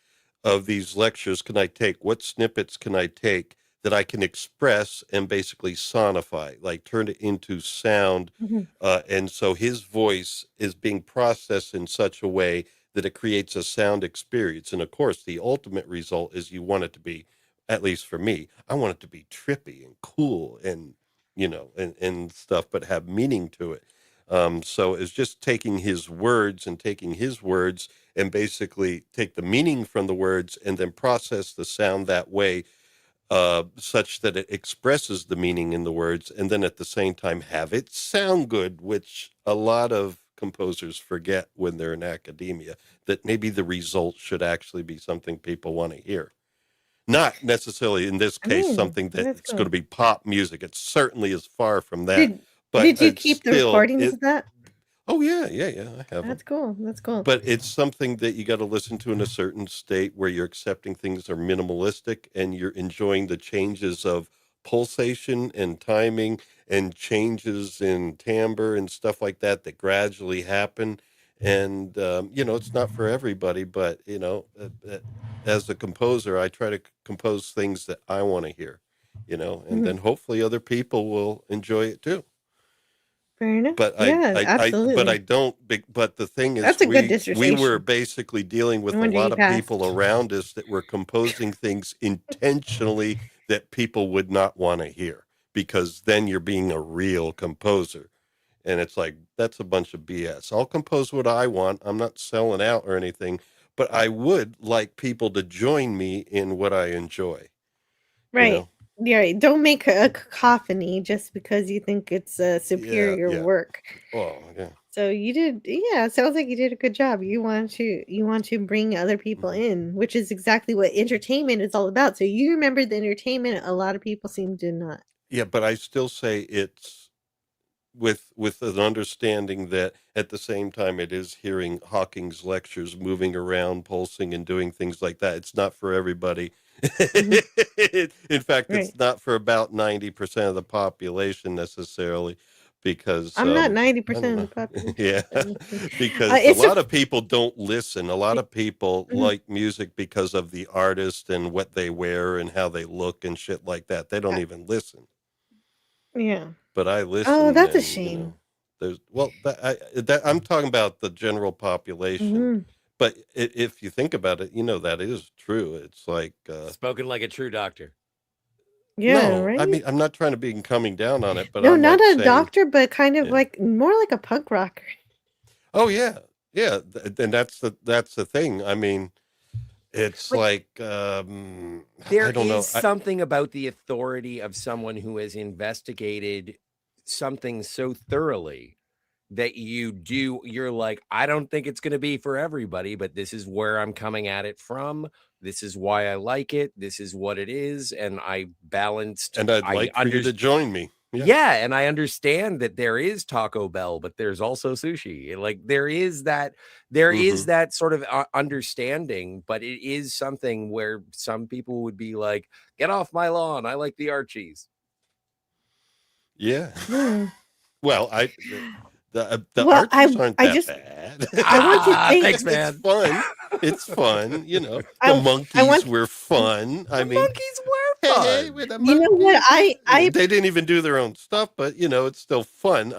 of these lectures can I take? What snippets can I take that I can express and basically sonify, like turn it into sound? And so his voice is being processed in such a way that it creates a sound experience. And of course, the ultimate result is you want it to be, at least for me, I want it to be trippy and cool and, and stuff, but have meaning to it. So it's just taking his words and basically take the meaning from the words and then process the sound that way, such that it expresses the meaning in the words, and then at the same time have it sound good, which a lot of composers forget when they're in academia, that maybe the result should actually be something people want to hear. Not necessarily, in this case, something that's going to be pop music. It certainly is far from that. Did you keep the recordings of that? Oh, yeah, I have That's them. cool. That's cool. But it's something that you got to listen to in a certain state where you're accepting things are minimalistic and you're enjoying the changes of pulsation and timing and changes in timbre and stuff like that gradually happen. And, it's not for everybody, but, as a composer, I try to compose things that I want to hear, and then hopefully other people will enjoy it too. Fair enough. But absolutely. I don't. But the thing is, That's a good we dissertation. were basically dealing with No a wonder lot you of passed. people around us that were composing things intentionally that people would not want to hear, because then you're being a real composer. And it's like, that's a bunch of BS. I'll compose what I want. I'm not selling out or anything, but I would like people to join me in what I enjoy. Right. Yeah. Don't make a cacophony just because you think it's a superior work. Oh, yeah. So you did, it sounds like you did a good job. You want to bring other people in, which is exactly what entertainment is all about. So you remember the entertainment, a lot of people seem to not. Yeah, but I still say it's with an understanding that at the same time it is hearing Hawking's lectures, moving around, pulsing, and doing things like that. It's not for everybody. In fact, it's not for about 90% of the population necessarily, because I'm not I 90% don't of know. the population. Yeah, because It's a a lot of people don't listen. A lot of people Mhm. like music because of the artist and what they wear and how they look and shit like that. They don't even listen. Yeah. But I Oh, listen, that's a and shame. there's I'm talking about the general population. hmm But if you think about it, that is true. It's like Spoken like a true doctor. Yeah, no, I right? mean I'm not trying to be coming down on it, but No, I'm not like a saying, doctor, but kind of yeah. like more like a punk rocker. Oh yeah, yeah, and that's the thing. I mean, it's But like there I don't know. is something about the authority of someone who has investigated something so thoroughly that you're like, I don't think it's going to be for everybody, but this is where I'm coming at it from. This is why I like it. This is what it is. And I balanced, And I'd I like for you to understand. join me. Yeah, and I understand that there is Taco Bell, but there's also sushi. Like there is Mhm. that sort of understanding, but it is something where some people would be like, "Get off my lawn! I like the Archies." Yeah. Hmm. Well, the Well, Archies aren't I that just bad. I want to Ah, think thanks, It's man. fun. It's fun. The I monkeys want were fun. I The mean, monkeys were hey, fun. with the you know what monkeys. I They didn't even do their own stuff, but it's still fun.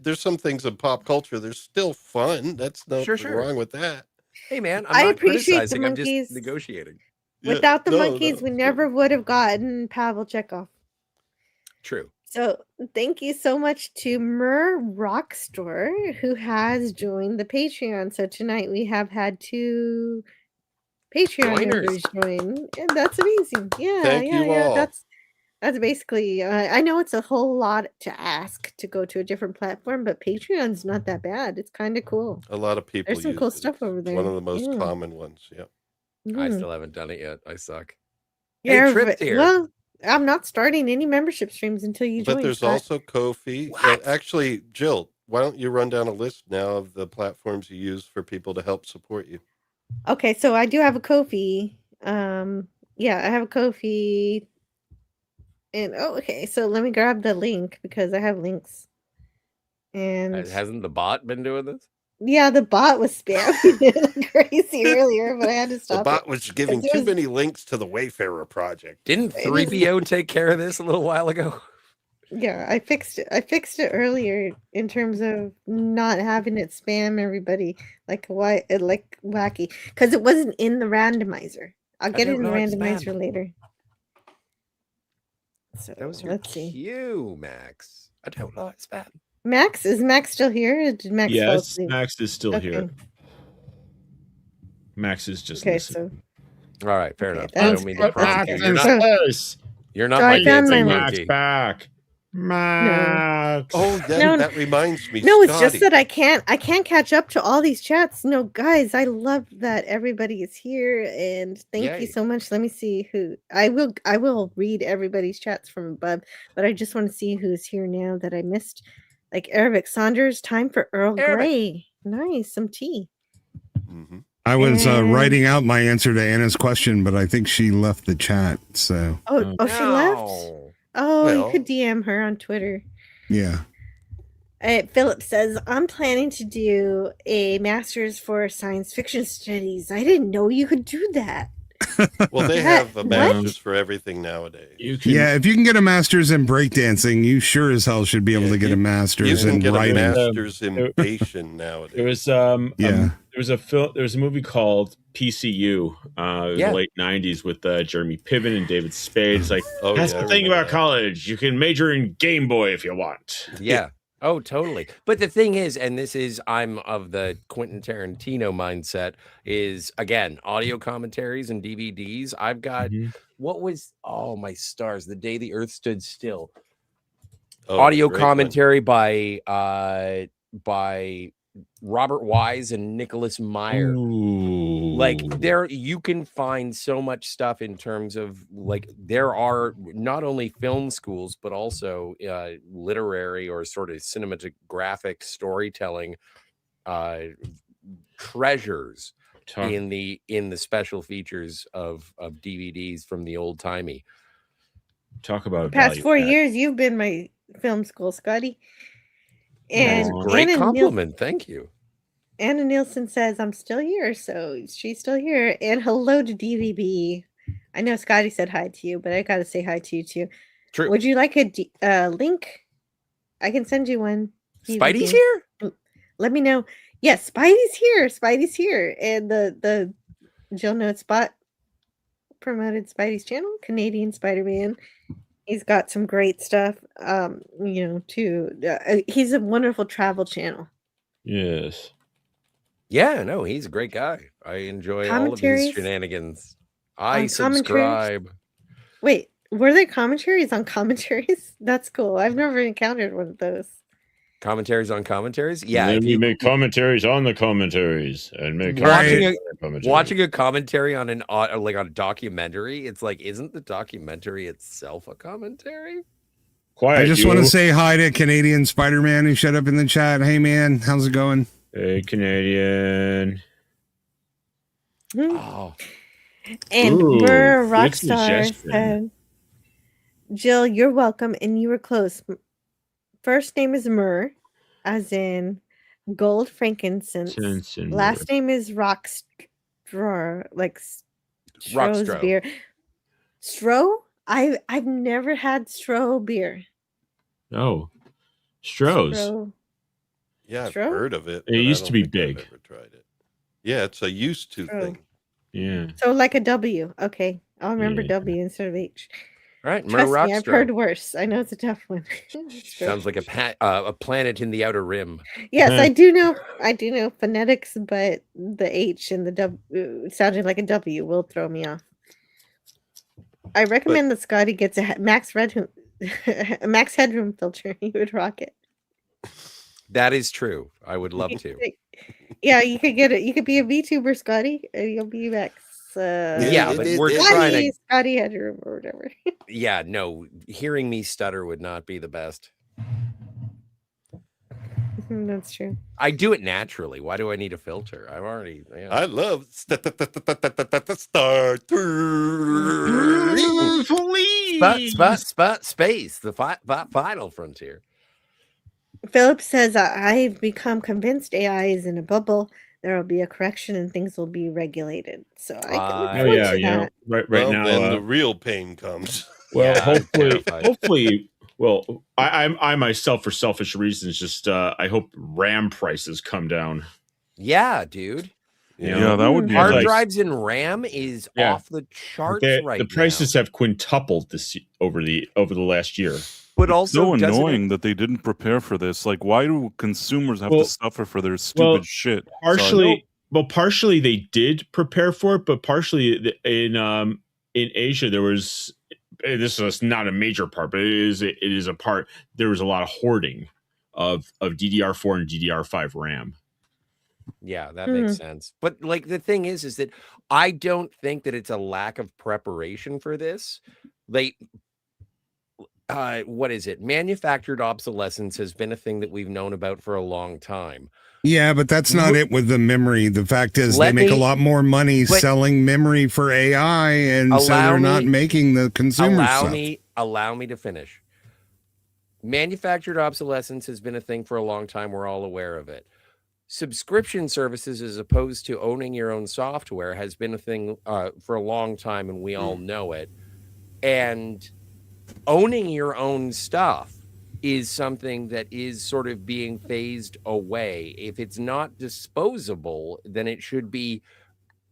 There's some things in pop culture. They're still fun. That's Sure, nothing sure. wrong with that. Hey, man, I'm I not appreciate the criticizing. I'm just monkeys. negotiating. Yeah. Without the No, monkeys, no. we never would have gotten Pavel Chekhov. True. So thank you so much to Mer Rockstore who has joined the Patreon. So tonight we have had 2 Patreon Joiners. members join, and that's amazing. Yeah, Thank you all. That's basically. I know it's a whole lot to ask to go to a different platform, but Patreon's not that bad. It's kind of cool. A lot of people There's some use cool it. stuff over It's there. one of the most Yeah. common ones. Yeah. I Mhm. still haven't done it yet. I suck. Yeah, Hey, Trip's here. well, I'm not starting any membership streams until you But join. there's Scott. also Ko-fi. What? Actually, Jill, why don't you run down a list now of the platforms you use for people to help support you? Okay, so I do have a Ko-fi. Yeah, I have a Ko-fi. And okay, so let me grab the link because I have links. And Hasn't the bot been doing this? yeah, the bot was spamming it like crazy earlier, but I had to The stop bot it. was giving There too was- many links to the Wayfarer project. Didn't It is- 3PO take care of this a little while ago? Yeah, I fixed it. I fixed it earlier in terms of not having it spam everybody like wacky because it wasn't in the randomizer. I'll get it in the don't know it's randomizer spam. later. So That was your let's see. cue, Max. I don't know it's bad. Max, is Max still here? Or did Max fall Yes, asleep? Max is still here. Okay. Max is just Okay, listening. so All right, fair Okay, enough. I that's- don't mean to that's prompt you. okay. You're not, So- you're not So my I found dancing my- Max monkey. back. Max. Oh, No, that reminds me. No, it's just Scotty. that I can't catch up to all these chats. No, guys, I love that everybody is here and thank Yay. you so much. Let me see who I will read everybody's chats from above, but I just want to see who's here now that I missed. Like Eric Saunders, time for Earl Eric. Grey. Nice, some tea. Mhm. I was And- writing out my answer to Anna's question, but I think she left the chat. So Oh, she left? No. Oh, Well- you could DM her on Twitter. yeah. Philip says, I'm planning to do a master's for science fiction studies. I didn't know you could do that. Well, they That- have a what? master's for everything nowadays. You can, Yeah, if you can get a master's in breakdancing, you sure as hell should be able Yeah, to get you- a You master's can in get a writing. master's in There- Bayesian nowadays. there was Yeah. there was a movie called PCU in Yeah. the late '90s with Jeremy Piven and David Spade. It's like Oh, that's yeah, I the thing remember about that. college. You can major in Game Boy if you want. Yeah. Oh, totally. But the thing is, and this is, I'm of the Quentin Tarantino mindset, is again, audio commentaries and DVDs. I've got, oh my stars, The Day the Earth Stood Still. Oh, Audio great one. commentary by Robert Wise and Nicholas Meyer. Like there you can find so much stuff in terms of like there are not only film schools but also literary or sort of cinematographic storytelling treasures in the special features of DVDs from the old timey. Talk about The past value 4 add. years, you've been my film school, Scotty. And Great Anna compliment. Thank you. Anna Nielsen says, I'm still here. So she's still here. And hello to DVB. I know Scotty said hi to you, but I got to say hi to you too. True. Would you like a link? I can send you one. Spidey's here? Let me know. Yes, Spidey's here. Spidey's here. And the Jill Note Spot promoted Spidey's channel, Canadian Spider-Man. He's got some great stuff. Too. He's a wonderful travel channel. Yes. Yeah, no, he's a great guy. I enjoy all of his shenanigans. I subscribe. Wait, were there commentaries on commentaries? That's cool. I've never encountered one of those. Commentaries on commentaries? Yeah. And then we make commentaries on the commentaries and make watching a commentary on on a documentary, it's like, isn't the documentary itself a commentary? I just want to say hi to Canadian Spider-Man who showed up in the chat. Hey man, how's it going? Hey Canadian. Oh. And Burr Rockstar said, Jill, you're welcome, and you were close. First name is Myrrh, as in gold frankincense. Last name is Rockstraw, like Stroh's beer. Stroh? I've never had Stroh beer. Oh, Stroh's. Yeah, I've heard of it. It used to be big. I've never tried it. Yeah, it's a used to thing. Yeah. So like a W. Okay, I'll remember W instead of H. All right, Trust me, I've heard worse. I know it's a tough one. Sounds like a planet in the outer rim. Yes, I do know phonetics, but the H and the W sounding like a W will throw me off. I recommend that Scotty gets a max headroom filter. He would rock it. That is true. I would love to. Yeah, you could get it. You could be a VTuber, Scotty, and you'll be Max. But we're trying to Scotty headroom or whatever. Yeah, no, hearing me stutter would not be the best. That's true. I do it naturally. Why do I need a filter? I'm already. Yeah. I love Star Space, the final frontier. Philip says, I've become convinced AI is in a bubble. There will be a correction and things will be regulated. So I can look forward to that. Right now, then the real pain comes. Well, hopefully. Well, I myself, for selfish reasons, just I hope RAM prices come down. Yeah, dude. Yeah, that would be hard nice. drives and RAM is off the charts right now. The prices have quintupled over the last year. But also, so annoying that they didn't prepare for this. Like, why do consumers have to suffer for their stupid shit? Partially they did prepare for it, but partially in Asia there was. This is not a major part, but it is a part. There was a lot of hoarding of DDR4 and DDR5 RAM. Yeah, that makes sense. But like the thing is that I don't think that it's a lack of preparation for this. What is it? Manufactured obsolescence has been a thing that we've known about for a long time. Yeah, but that's not it with the memory. The fact is they make a lot more money selling memory for AI, and so they're not making the consumer stuff. Allow me to finish. Manufactured obsolescence has been a thing for a long time. We're all aware of it. Subscription services, as opposed to owning your own software, has been a thing for a long time, and we all know it. And owning your own stuff is something that is sort of being phased away. If it's not disposable, then it should be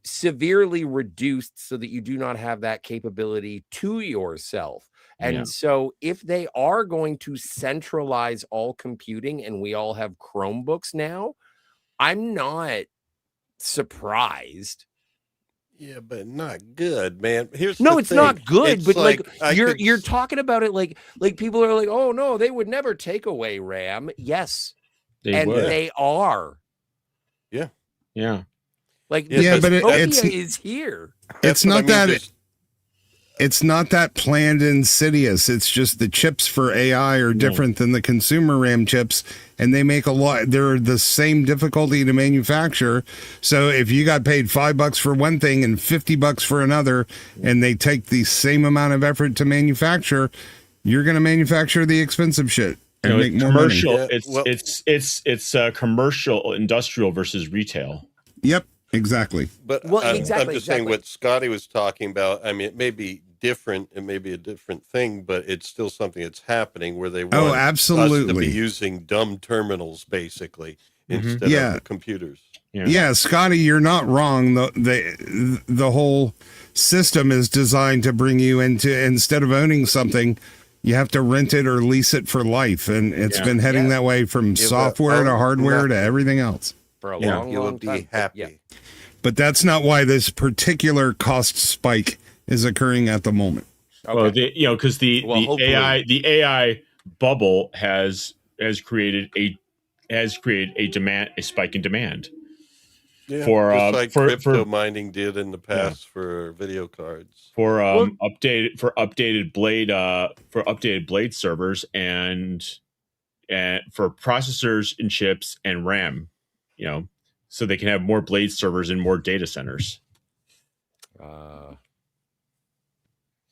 severely reduced so that you do not have that capability to yourself. And so if they are going to centralize all computing and we all have Chromebooks now, I'm not surprised. Yeah, but not good, man. It's not good. It's but like you're talking about it like people are like, oh no, they would never take away RAM. Yes, they are. Yeah, yeah. Like but it's is here. It's not that. It's not that planned insidious. It's just the chips for AI are different than the consumer RAM chips, and they make a lot. They're the same difficulty to manufacture. So if you got paid $5 for one thing and $50 for another, and they take the same amount of effort to manufacture, you're going to manufacture the expensive shit. and make more money. commercial. Yeah, It's commercial, industrial versus retail. Yep, exactly. But Well, I'm exactly, just saying exactly. what Scotty was talking about. I mean, it may be different, it may be a different thing, but it's still something that's happening where they want us to absolutely. be using dumb terminals basically instead Yeah. of computers. Yeah, Scotty, you're not wrong. The whole system is designed to bring you into, instead of owning something, you have to rent it or lease it for life, and it's been heading that way from software to hardware to everything else. For a long, You will long be time. happy. Yeah. But that's not why this particular cost spike is occurring at the moment. Well, because the hopefully- AI bubble has created a spike in demand. Yeah, For, just like for- crypto for- mining did in the past for video cards. for updated blade servers and for processors and chips and RAM, so they can have more blade servers and more data centers.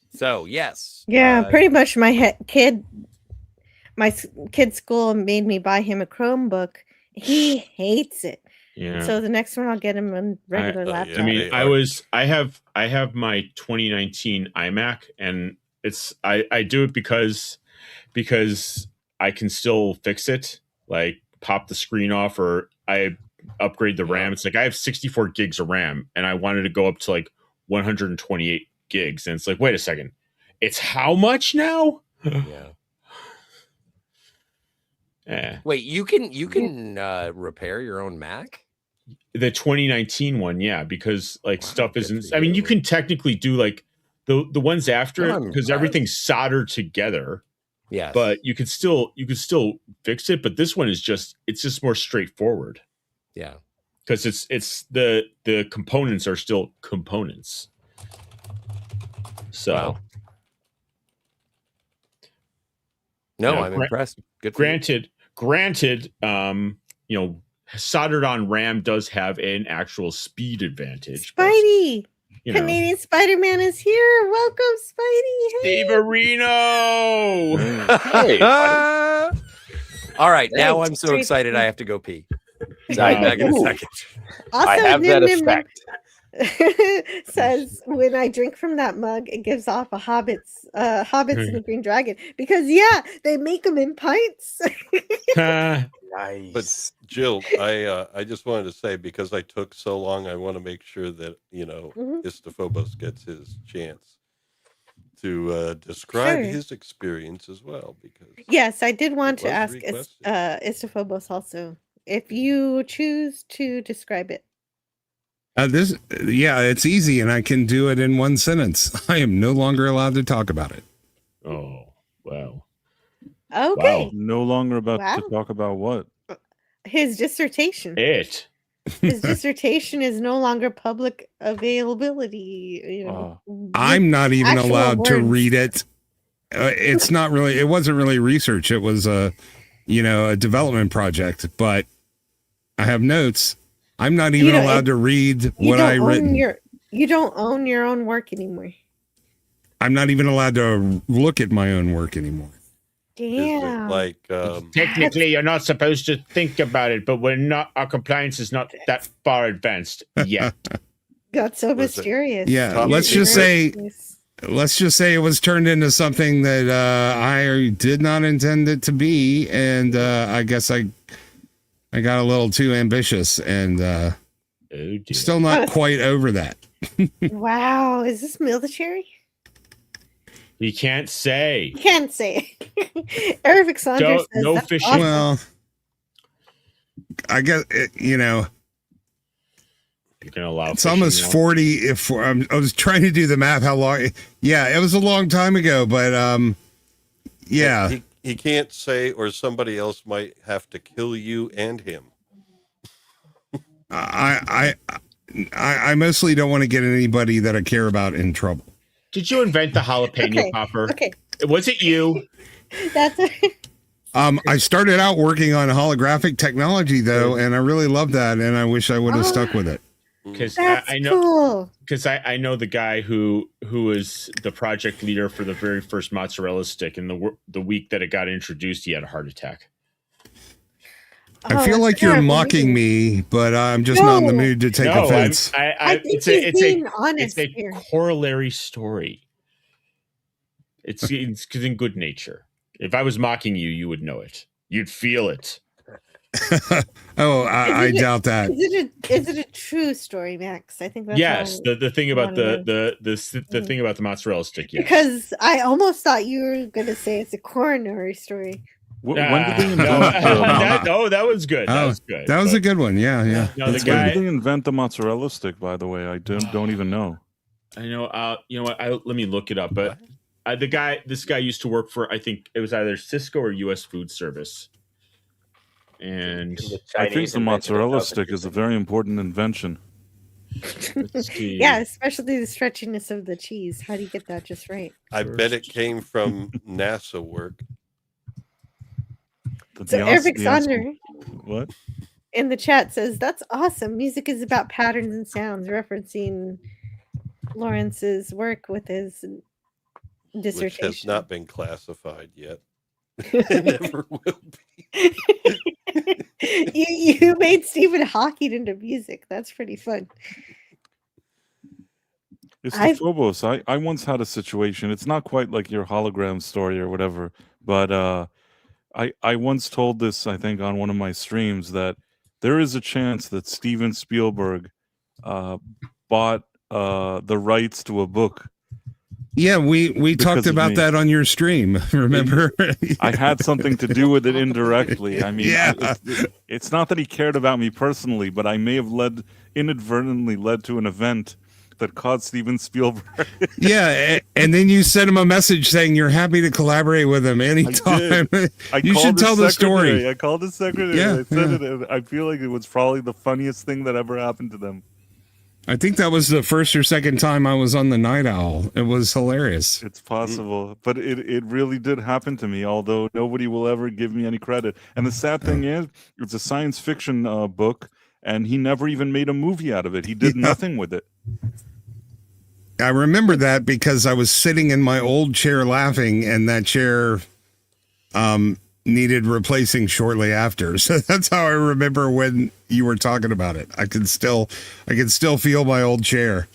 So yes. Yeah, pretty much. My kid's school made me buy him a Chromebook. He hates it. Yeah. So the next one I'll get him a regular laptop. I mean, I have my 2019 iMac, and I do it because I can still fix it, like pop the screen off, or I upgrade the RAM. It's like I have 64 gigs of RAM, and I wanted to go up to like 128 gigs, and it's like, wait a second, it's how much now? Yeah. Wait, you can repair your own Mac? The 2019 one, yeah, because like stuff isn't. I mean, you can technically do like the ones after it because everything's soldered together. Yeah, but you could still fix it. But this one is just more straightforward. Yeah, because it's the components are still components. So, I'm impressed. Good. Granted, soldered on RAM does have an actual speed advantage. Spidey, but, Canadian Spider-Man is here. Welcome, Spidey. Hey. Steve Areno. Hey, all right, now I'm so excited I have to go pee. I'll be back in a second. Also, I have that effect. Says when I drink from that mug, it gives off a hobbits and the Green Dragon because they make them in pints. Nice. But Jill, I just wanted to say, because I took so long, I want to make sure that Istophobos gets his chance to describe his experience as well. Because yes, I did want to ask Istophobos also if you choose to describe it. It's easy, and I can do it in one sentence. I am no longer allowed to talk about it. Oh, wow. Okay. Wow. No longer about to talk about what? His dissertation. His dissertation is no longer public availability. I'm not even actual allowed to words. read it. It's not really. It wasn't really research. It was a development project. But I have notes. I'm not even allowed to read what I written. You don't own your own work anymore. I'm not even allowed to look at my own work anymore. Damn. Like technically, you're not supposed to think about it, but our compliance is not that far advanced yet. Got so mysterious. Yeah, let's just say it was turned into something that I did not intend it to be, and I guess I got a little too ambitious, and still not quite over that. Wow, is this military? You can't say. You can't say it. Eric Saunders says no that's fishing. awesome. Well, I guess you can allow. It's almost now. 40. I was trying to do the math. How long? Yeah, it was a long time ago, but yeah. He can't say, or somebody else might have to kill you and him. I mostly don't want to get anybody that I care about in trouble. Did you invent the jalapeno popper? Okay. Was it you? That's I started out working on holographic technology though, and I really love that, and I wish I would have stuck with it. Because That's I know, cool. because I know the guy who was the project leader for the very first mozzarella stick, and the week that it got introduced, he had a heart attack. I feel like you're mocking me, but I'm just not in the mood to take offense. I think he's being honest it's a here. corollary story. It's in good nature. If I was mocking you, you would know it. You'd feel it. I doubt that. Is it a true story, Max? I think that's Yes. The thing about the thing about the mozzarella stick. Yes. Because I almost thought you were going to say it's a coronary story. When did they invent? that was good. That was good. That was a good one. Yeah. No, When did they invent the mozzarella stick? By the way, I don't even know. I know. You know what? Let me look it up. But this guy used to work for, I think it was either Cisco or U.S. Food Service. And I think the mozzarella stick is a very important invention. Yeah, especially the stretchiness of the cheese. How do you get that just right? I bet it came from NASA work. So Eric Sander what? in the chat says, that's awesome. Music is about patterns and sounds, referencing Lawrence's work with his dissertation. Which has not been classified yet. It never will be. you made Stephen Hawking into music. That's pretty fun. It's Phobos. I once had a situation. It's not quite like your hologram story or whatever, but I once told this, I think, on one of my streams, that there is a chance that Steven Spielberg bought the rights to a book. Yeah, we talked about that on your stream. Remember? I had something to do with it indirectly. I mean, it's not that he cared about me personally, but I may have inadvertently led to an event that caused Steven Spielberg. Yeah, and then you sent him a message saying you're happy to collaborate with him anytime. You should tell the story. I called the secretary. Yeah, I said it. I feel like it was probably the funniest thing that ever happened to them. I think that was the first or second time I was on the Night Owl. It was hilarious. It's possible, but it really did happen to me, although nobody will ever give me any credit. And the sad thing is, it's a science fiction book, and he never even made a movie out of it. He did nothing with it. I remember that because I was sitting in my old chair laughing, and that chair needed replacing shortly after. So that's how I remember when you were talking about it. I can still feel my old chair.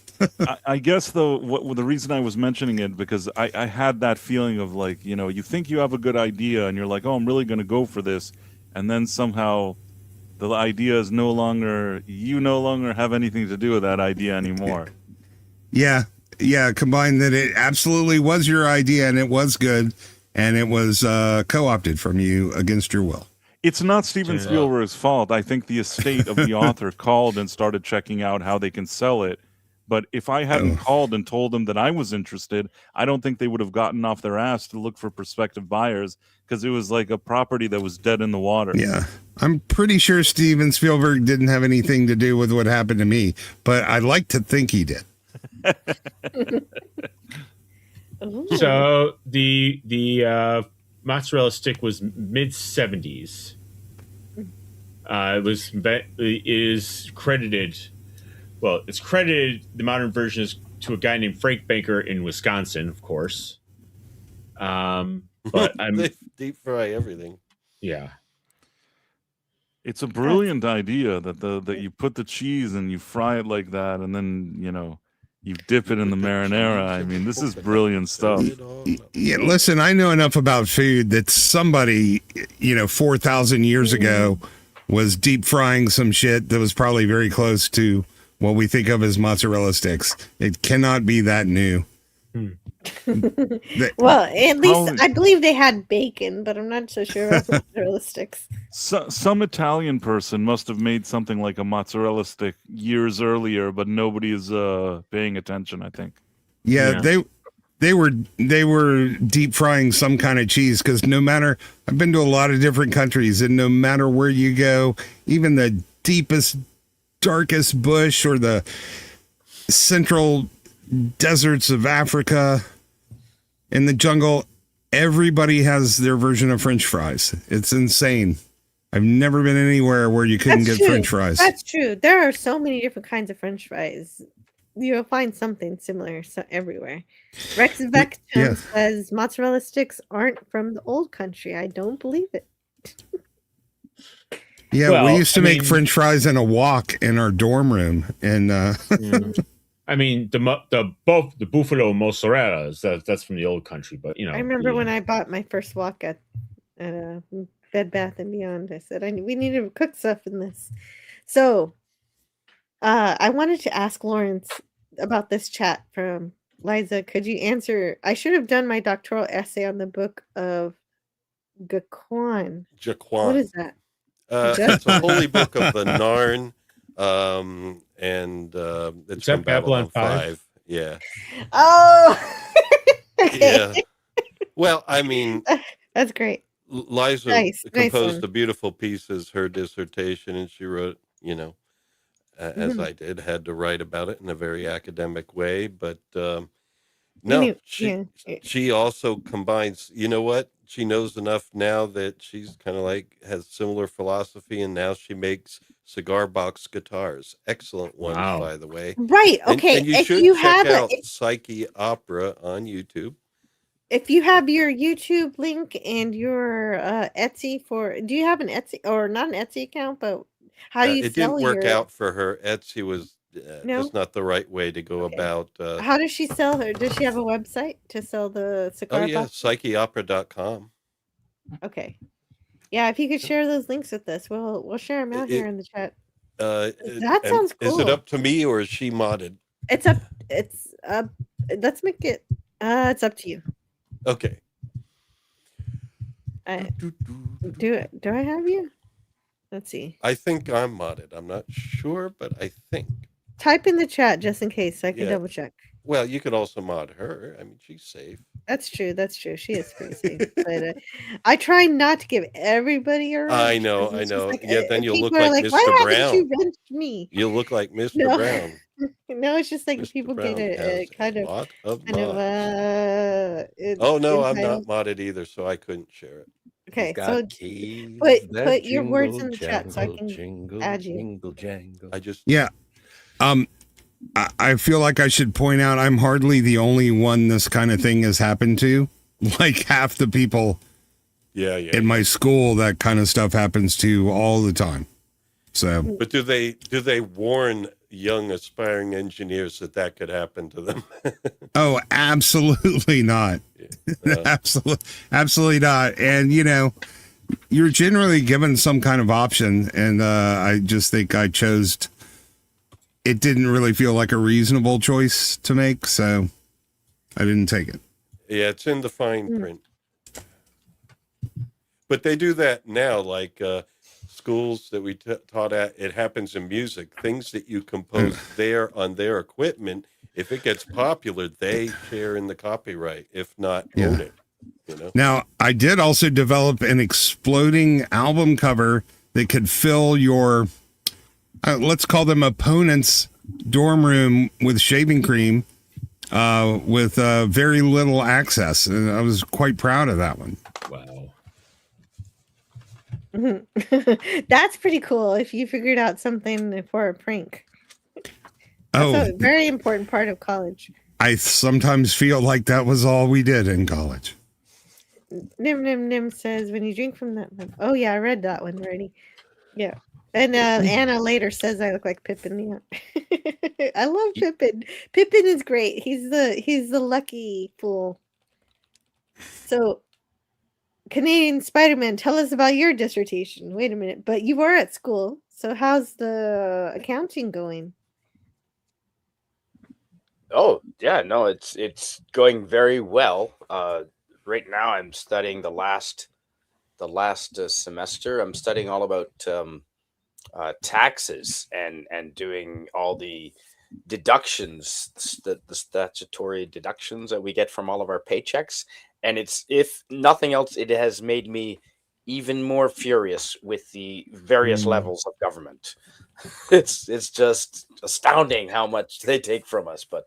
I guess though, the reason I was mentioning it, because I had that feeling of like, you think you have a good idea and you're like, oh, I'm really going to go for this. And then somehow the idea is you no longer have anything to do with that idea anymore. Yeah. Combined that it absolutely was your idea and it was good. And it was co-opted from you against your will. It's not Steven Spielberg's fault. I think the estate of the author called and started checking out how they can sell it. But if I hadn't called and told them that I was interested, I don't think they would have gotten off their ass to look for prospective buyers, because it was like a property that was dead in the water. Yeah. I'm pretty sure Steven Spielberg didn't have anything to do with what happened to me, but I like to think he did. So the mozzarella stick was mid-70s. It is credited. Well, it's credited. The modern version is to a guy named Frank Baker in Wisconsin, of course. But they deep fry everything. Yeah, it's a brilliant idea that you put the cheese and you fry it like that, and then you dip it in the marinara. I mean, this is brilliant stuff. Yeah, listen, I know enough about food that somebody, 4,000 years ago was deep frying some shit that was probably very close to what we think of as mozzarella sticks. It cannot be that new. Well, at least I believe they had bacon, but I'm not so sure about mozzarella sticks. Some Italian person must have made something like a mozzarella stick years earlier, but nobody is paying attention, I think. Yeah. They were deep frying some kind of cheese, because I've been to a lot of different countries, and no matter where you go, even the deepest, darkest bush or the central deserts of Africa, in the jungle, everybody has their version of French fries. It's insane. I've never been anywhere where you couldn't That's get true. French fries. That's true. There are so many different kinds of French fries. You'll find something similar everywhere. Rex Vectum yeah. says mozzarella sticks aren't from the old country. I don't believe it. Yeah, Well, we used to I make mean- French fries in a wok in our dorm room, and I mean, the buffalo mozzarella that's from the old country, but you know. I remember when I bought my first wok at Bed Bath and Beyond. I said we need to cook stuff in this. So, I wanted to ask Lawrence about this chat from Liza. Could you answer? I should have done my doctoral essay on the book of Jaquan. Jaquan. What is that? It's a holy book of the Narn, and it's that from Babylon Babylon 5. Yeah. Oh, Yeah. Well, I mean, that's great. Liza Nice composed one. the beautiful piece as her dissertation, and she wrote, as Mhm. I did, had to write about it in a very academic way. But no, knew- she yeah. she also combines. You know what? She knows enough now that she's kind of like has similar philosophy, and now she makes cigar box guitars. Excellent ones, Wow. by the way. Right. And- Okay. and you if should you check have out a, Psyche Opera on YouTube. if you have your YouTube link and your Etsy do you have an Etsy or not an Etsy account, but how do you It sell didn't work your out for her. Etsy was No? just not the right way to go Okay. about. How does she sell her? Does she have a website to sell the Oh cigar yeah, box? psycheopera.com. Okay. Yeah, if you could share those links with us, we'll share them out here in the chat. That And sounds Is it cool. up to me or is she modded? It's up. It's up. Let's make it. It's up to you. Okay. Do it. Do I have you? Let's see. I think I'm modded. I'm not sure, but I think. Type in the chat just in case so I can Yeah. double check. Well, you could also mod her. I mean, she's safe. That's true. That's true. She is pretty safe. But I try not to give everybody a I wrench, know, 'cause I it's just know. like, Yeah, then you'll look people are like like, why Mr. haven't you Brown. wrenched me? You'll look like Mr. No. Brown. No, it's just like Mr. people Brown get a has kind a of lot of kind of mods. Oh no, I'm not entitled. modded either, so I couldn't share it. Okay, Got so keys put that your words jingle, in the chat so I jangle, can jingle, add you. jingle, jangle. I just yeah. I feel like I should point out I'm hardly the only one this kind of thing has happened to. Like half the people yeah. in my school, that kind of stuff happens to all the time. So, But do they warn young aspiring engineers that could happen to them? oh, absolutely not. Absolutely not. And you're generally given some kind of option, and I just think I chose. It didn't really feel like a reasonable choice to make, so I didn't take it. Yeah, it's in the fine print. But they do that now, like schools that we taught at. It happens in music. Things that you compose there on their equipment, if it gets popular, they share in the copyright. If not, own it. Now, I did also develop an exploding album cover that could fill your, let's call them opponents' dorm room with shaving cream with very little access. And I was quite proud of that one. Wow. That's pretty cool if you figured out something for a prank. Oh, That's a very important part of college. I sometimes feel like that was all we did in college. Nim says when you drink from that. Oh yeah, I read that one already. Yeah, and Anna later says I look like Pippin. Yeah, I love Pippin. Pippin is great. He's the lucky fool. So, Canadian Spider-Man, tell us about your dissertation. Wait a minute, but you were at school, so how's the accounting going? Oh yeah, no, it's going very well. Right now, I'm studying the last semester. I'm studying all about taxes and doing all the deductions, the statutory deductions that we get from all of our paychecks. And it's, if nothing else, it has made me even more furious with the various levels of government. It's just astounding how much they take from us. But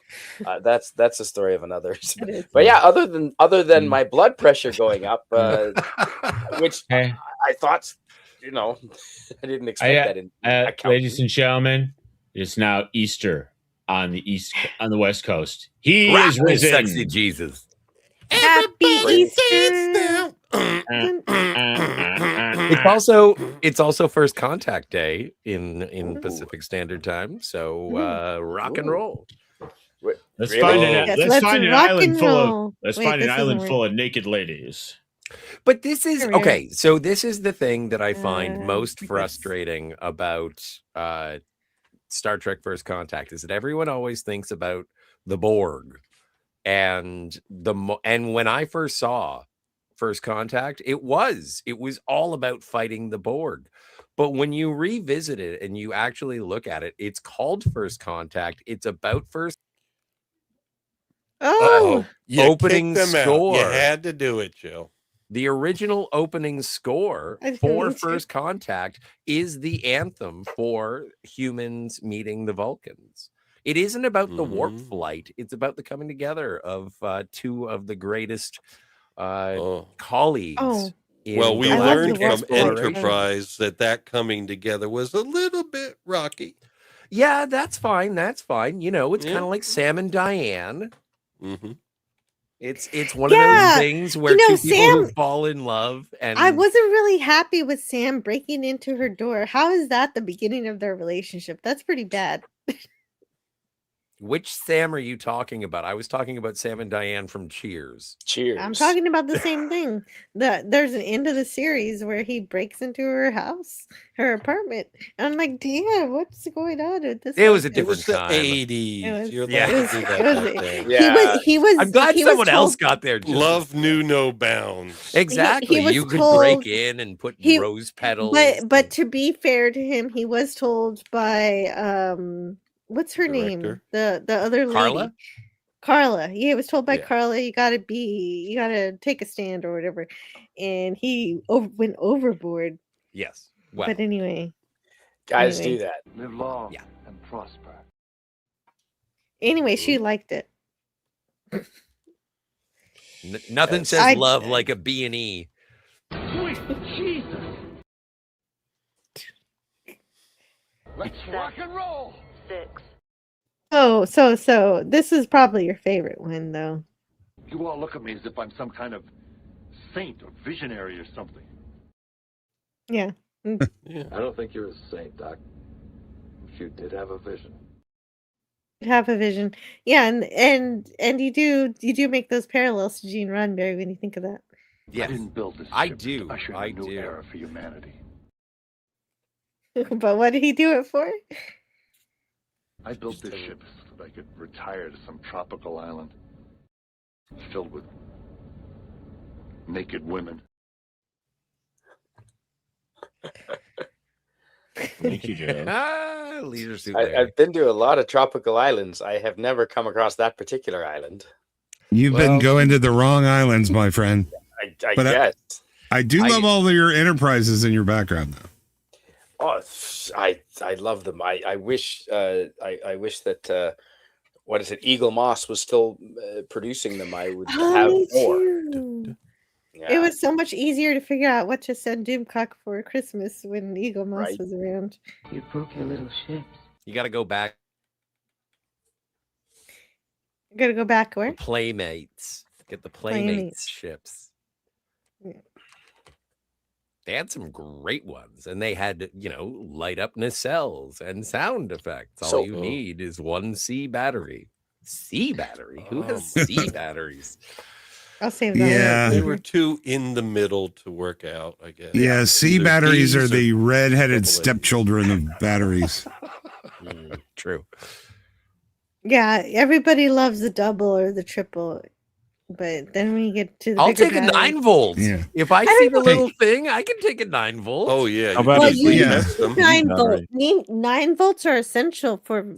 that's the story of another. But yeah, other than my blood pressure going up, which I thought you know, I didn't expect that. In ladies and gentlemen, it's now Easter on the West Coast. He Rap is with risen. Sexy Jesus. Happy Easter. It's also First Contact Day in Pacific Standard Time. So rock and roll. Let's Really? find Yes, let's let's find an rock island and full roll. of let's Wait, find an this island doesn't full of naked ladies. But this is Here we are. okay. So this is the thing that I find most yes. frustrating about Star Trek First Contact is that everyone always thinks about the Borg, and when I first saw First Contact, it was all about fighting the Borg. But when you revisit it and you actually look at it, it's called First Contact. It's about first. Oh, You Opening kicked them out. score. You had to do it, Joe. The original opening score I for hate you. First Contact is the anthem for humans meeting the Vulcans. It isn't about the warp flight. It's about the coming together of two of the greatest colleagues. Oh. in Well, we galactic learned from exploration. Enterprise that coming together was a little bit rocky. Yeah, that's fine. That's fine. You know, it's Yeah. kind of like Sam and Diane. Mm-hmm. It's one of Yeah, those things where you know, two people who Sam- fall in love, and I wasn't really happy with Sam breaking into her door. How is that the beginning of their relationship? That's pretty bad. which Sam are you talking about? I was talking about Sam and Diane from Cheers. Cheers. I'm talking about the same thing. There's an end of the series where he breaks into her house, her apartment. And I'm like, damn, what's going on with this? It was a person? It different was the time. 80s. It was- You're Yeah. allowed It was- to do it that was- back then. Yeah. He was. I'm glad he was someone else told- got there. Just Love knew no bounds. exactly. was You could told- break in and put he- rose petals. But to be fair to him, he was told by what's her name? Director? The other lady. Carla? Carla. Yeah, he was told by Yeah. Carla, you gotta take a stand or whatever. And he went overboard. Yes. Well, But anyway. Guys Anyway. do that. Live long Yeah. and prosper. Anyway, she liked it. nothing says I- love like a B&E. Sweet Jesus! Let's rock and roll! 6. Oh, so this is probably your favorite one though. You all look at me as if I'm some kind of saint or visionary or something. Yeah. Yeah. I don't think you're a saint, Doc. But you did have a vision. Have a vision. Yeah, and you do make those parallels to Gene Roddenberry when you think of that. I Yes. didn't build this I ship do. to usher in I a new do. era for humanity. But what did he do it for? I built this ship so that I could retire to some tropical island filled with naked women. Thank you, Joe. Leisure Suit I, Larry. I've been to a lot of tropical islands. I have never come across that particular island. You've been going to the wrong islands, my friend. I But guess. I do I- love all of your enterprises in your background, though. Oh, I love them. I wish I wish that what is it? Eagle Moss was still producing them. I would have Me more. too. Yeah. It was so much easier to figure out what to send Doomcock for Christmas when Eagle Moss Right. was around. You broke your little ships. You got to go back. Gotta go back where? Playmates. Get the Playmates Playmates. ships. Yeah. They had some great ones, and they had, light up nacelles and sound effects. All So- you need is one C battery. C battery? Who has C batteries? I'll save that. Yeah. They one. were too in the middle to work out, I guess. Yeah, C Either batteries Ds are or the red-headed AAA. stepchildren of batteries. True. Yeah, everybody loves the double or the triple, but then when you get to the I'll bigger take a batteries- 9 volt. Yeah. If I I see don't the know. little thing, I can take a 9 volt. Oh yeah. How about Well, a you C Yeah. test them. 9 battery? volt. 9 volts are essential for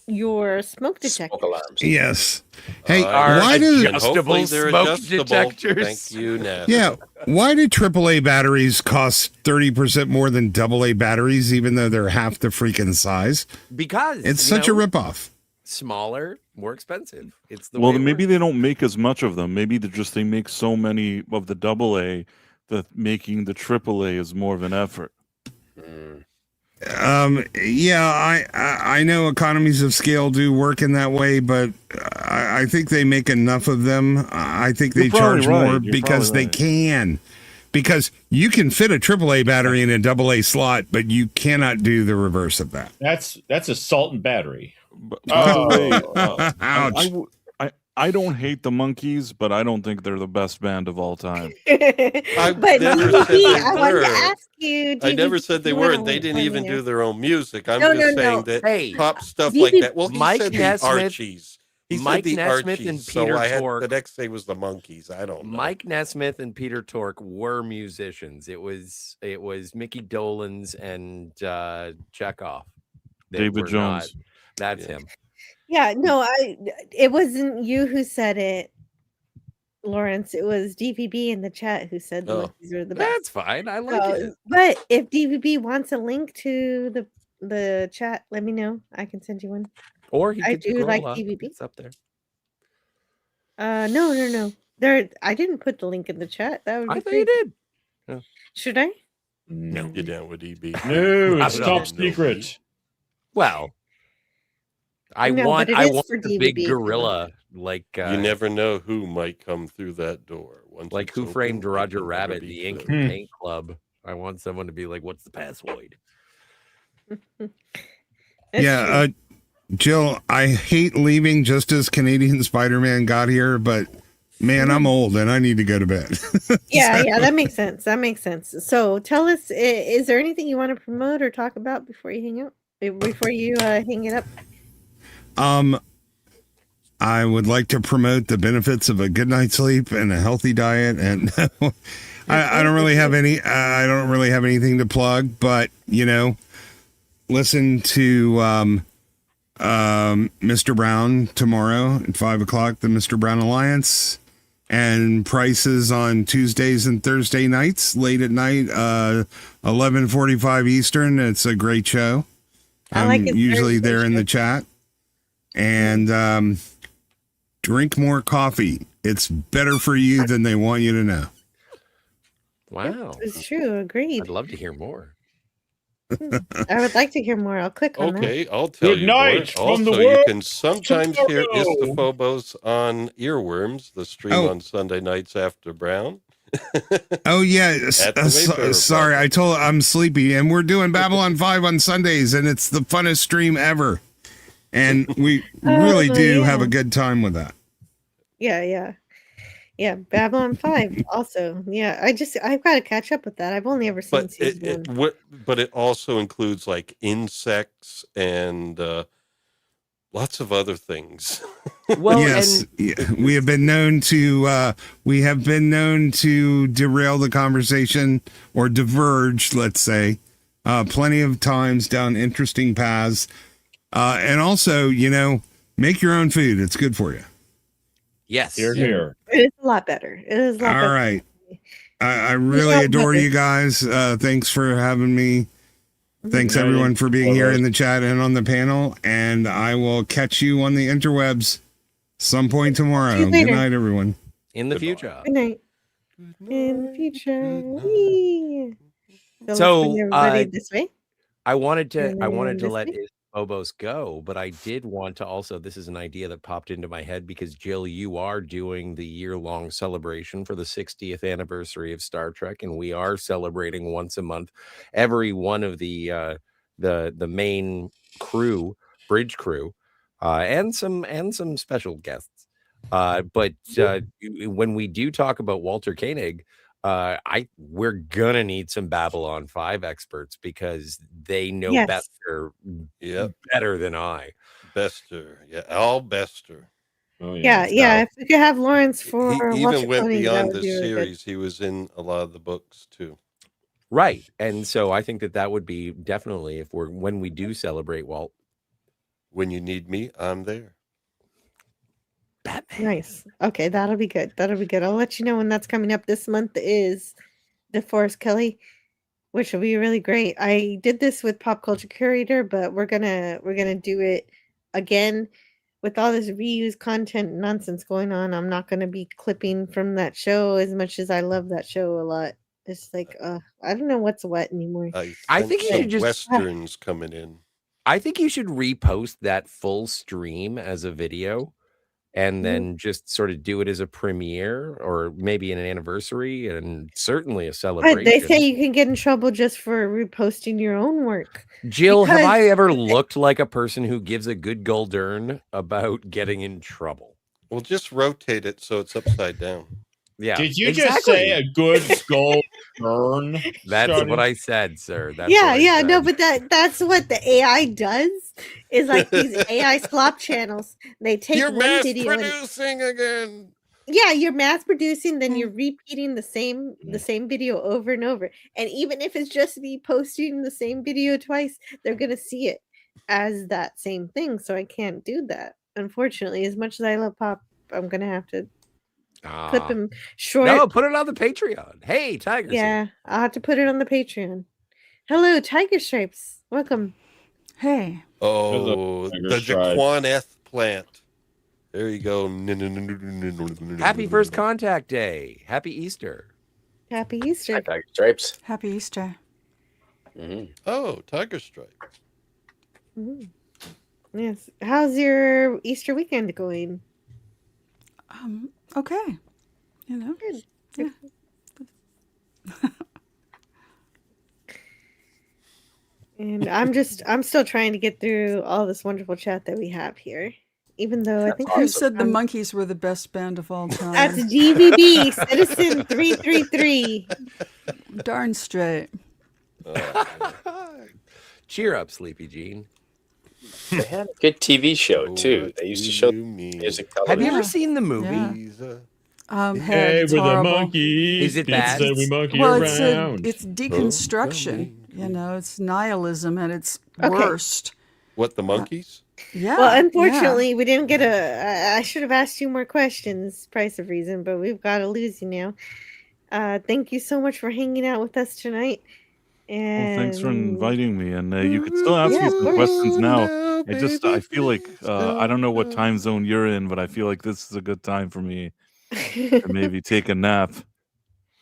your smoke detector. Smoke alarms. Yes. Hey, Are why do adjustable Hopefully they're smoke adjustable. detectors. Thank you, Nat. yeah, why do AAA batteries cost 30% more than AA batteries, even though they're half the freaking size? Because It's such a ripoff. smaller, more expensive. It's the Well, way then it maybe works. they don't make as much of them. Maybe they make so many of the AA that making the AAA is more of an effort. Yeah, I know economies of scale do work in that way, but I think they make enough of them. I think they charge more because they can. Because you can fit a AAA battery in a AA slot, but you cannot do the reverse of that. That's a salt and battery. Ouch. I don't hate the Monkees, but I don't think they're the best band of all time. But DVB, I wanted to ask you. I never said they weren't. They didn't even do their own music. I'm just saying that pop stuff like that. Well, he said the Archies. He said the Archies, and so Peter I had Tork. the next day was the Monkees. I don't know. Mike Nesmith and Peter Tork were musicians. It was Mickey Dolenz and Chekhov. They David were Jones. not- That's him. Yeah, no, it wasn't you who said it, Lawrence. It was DVB in the chat who said the Monkees are the best. That's fine. I like it. But if DVB wants a link to the chat, let me know. I can send you one. Or he I could do scroll like up. DVB. It's up there. No. There, I didn't put the link in the chat. That would be I thought you crazy. did. Should I? No, you're down with EB. No, I it's don't top know. secret. Well, I No, want but it is the for big DVB if you want gorilla like You never know who might come through that door. Once like it's Who open, Framed it Roger can never Rabbit, be the Ink closed. and Paint Club. I want someone to be like, "What's the password?" Yeah, Jill, I hate leaving just as Canadian Spider-Man got here, but man, I'm old and I need to go to bed. Yeah, that makes sense. That makes sense. So tell us, is there anything you want to promote or talk about before you hang out? Before you hang it up? I would like to promote the benefits of a good night's sleep and a healthy diet, and I don't really have any. I don't really have anything to plug, but listen to Mr. Brown tomorrow at 5:00, the Mr. Brown Alliance, and prices on Tuesdays and Thursday nights, late at night, 11:45 Eastern. It's a great show. I'm usually there in the chat. And drink more coffee. It's better for you than they want you to know. Wow, It's true. Agreed. I'd love to hear more. I would like to hear more. I'll click on that. Okay, I'll tell Good you night more. from the Also, you world can sometimes hear Istophobos on Earworms, the stream on Sunday nights after Brown. Oh yeah, At the Wayfarer sorry, I'm sleepy, and we're doing Babylon 5 on Sundays, and it's the funnest stream ever, and we really do have a good time with that. Yeah. Babylon 5 also. Yeah, I've got to catch up with that. I've only ever seen But season one. but it also includes like insects and lots of other things. Well, yes, we have been known to derail the conversation or diverge, let's say, plenty of times down interesting paths, and also, make your own food. It's good for you. Yes, here. It is a lot better. It is a lot better. All right. I really adore you guys. Thanks for having me. Thanks everyone for being here in the chat and on the panel. And I will catch you on the interwebs some point tomorrow. See you Good later. night, everyone. in the future. Good night. In the future. Whee! let's So, bring everybody this way. I wanted to this let way. Phobos go, but I did want to also, this is an idea that popped into my head because Jill, you are doing the year-long celebration for the 60th anniversary of Star Trek, and we are celebrating once a month. Every one of the main crew, bridge crew, and some special guests. But when we do talk about Walter Koenig, we're gonna need some Babylon 5 experts because they know Yes. better than I. Bester. Yeah, Al Bester. Oh, Yeah. If we could have Lawrence for He Walter even went Koenig, that beyond would the be really good. series. He was in a lot of the books too. Right. And so I think that would be definitely when we do celebrate Walt. When you need me, I'm there. Nice. Okay, that'll be good. I'll let you know when that's coming up. This month is DeForest Kelly, which will be really great. I did this with Pop Culture Curator, but we're gonna do it again with all this reused content nonsense going on. I'm not gonna be clipping from that show as much as I love that show a lot. It's like, I don't know what's what anymore. I think you some should just westerns coming in. I think you should repost that full stream as a video and then just sort of do it as a premiere or maybe an anniversary and certainly a celebration. But they say you can get in trouble just for reposting your own work. Jill, have because- I ever looked like a person who gives a good Guldern about getting in trouble? Well, just rotate it so it's upside down. Yeah. Did you just say a good skull burn? That's what I said, sir. That's yeah, what I yeah, said. no, but that's what the AI does. Is like these AI slop channels. They take You're one mass video and producing again. yeah, you're mass producing, then you're repeating the same video over and over. And even if it's just me posting the same video twice, they're gonna see it as that same thing. So I can't do that. Unfortunately, as much as I love Pop, I'm gonna have to clip him short. No, put it on the Patreon. Hey, Tiger. Yeah, I'll have to put it on the Patreon. Hello, Tiger Stripes. Welcome. Hey. Oh, Tiger the Stripe. Jaquaneth plant. There you go. Happy First Contact Day. Happy Easter. Happy Easter. Tiger Stripes. Happy Easter. Oh, Tiger Stripe. Mhm. Yes. How's your Easter weekend going? Okay. You know. Good. Yeah. And I'm still trying to get through all this wonderful chat that we have here. Even though I think Who there's said the Monkees were the best band of all time? that's DVD Citizen 333. Darn straight. Cheer up, Sleepy Jean. They had a good TV show too. They used to show music Have television. you ever seen the movie? Hey, we're the monkeys. Is it People bad? say we monkey Well, around. it's deconstruction. You know, it's nihilism at its Okay. worst. What, the monkeys? Yeah. Well, unfortunately, we didn't get I should have asked you more questions, Price of Reason, but we've got to lose you now. Thank you so much for hanging out with us tonight. And Well, thanks for inviting me, and you could still ask Yeah, me of some course. questions now. I feel like I don't know what time zone you're in, but I feel like this is a good time for me to maybe take a nap.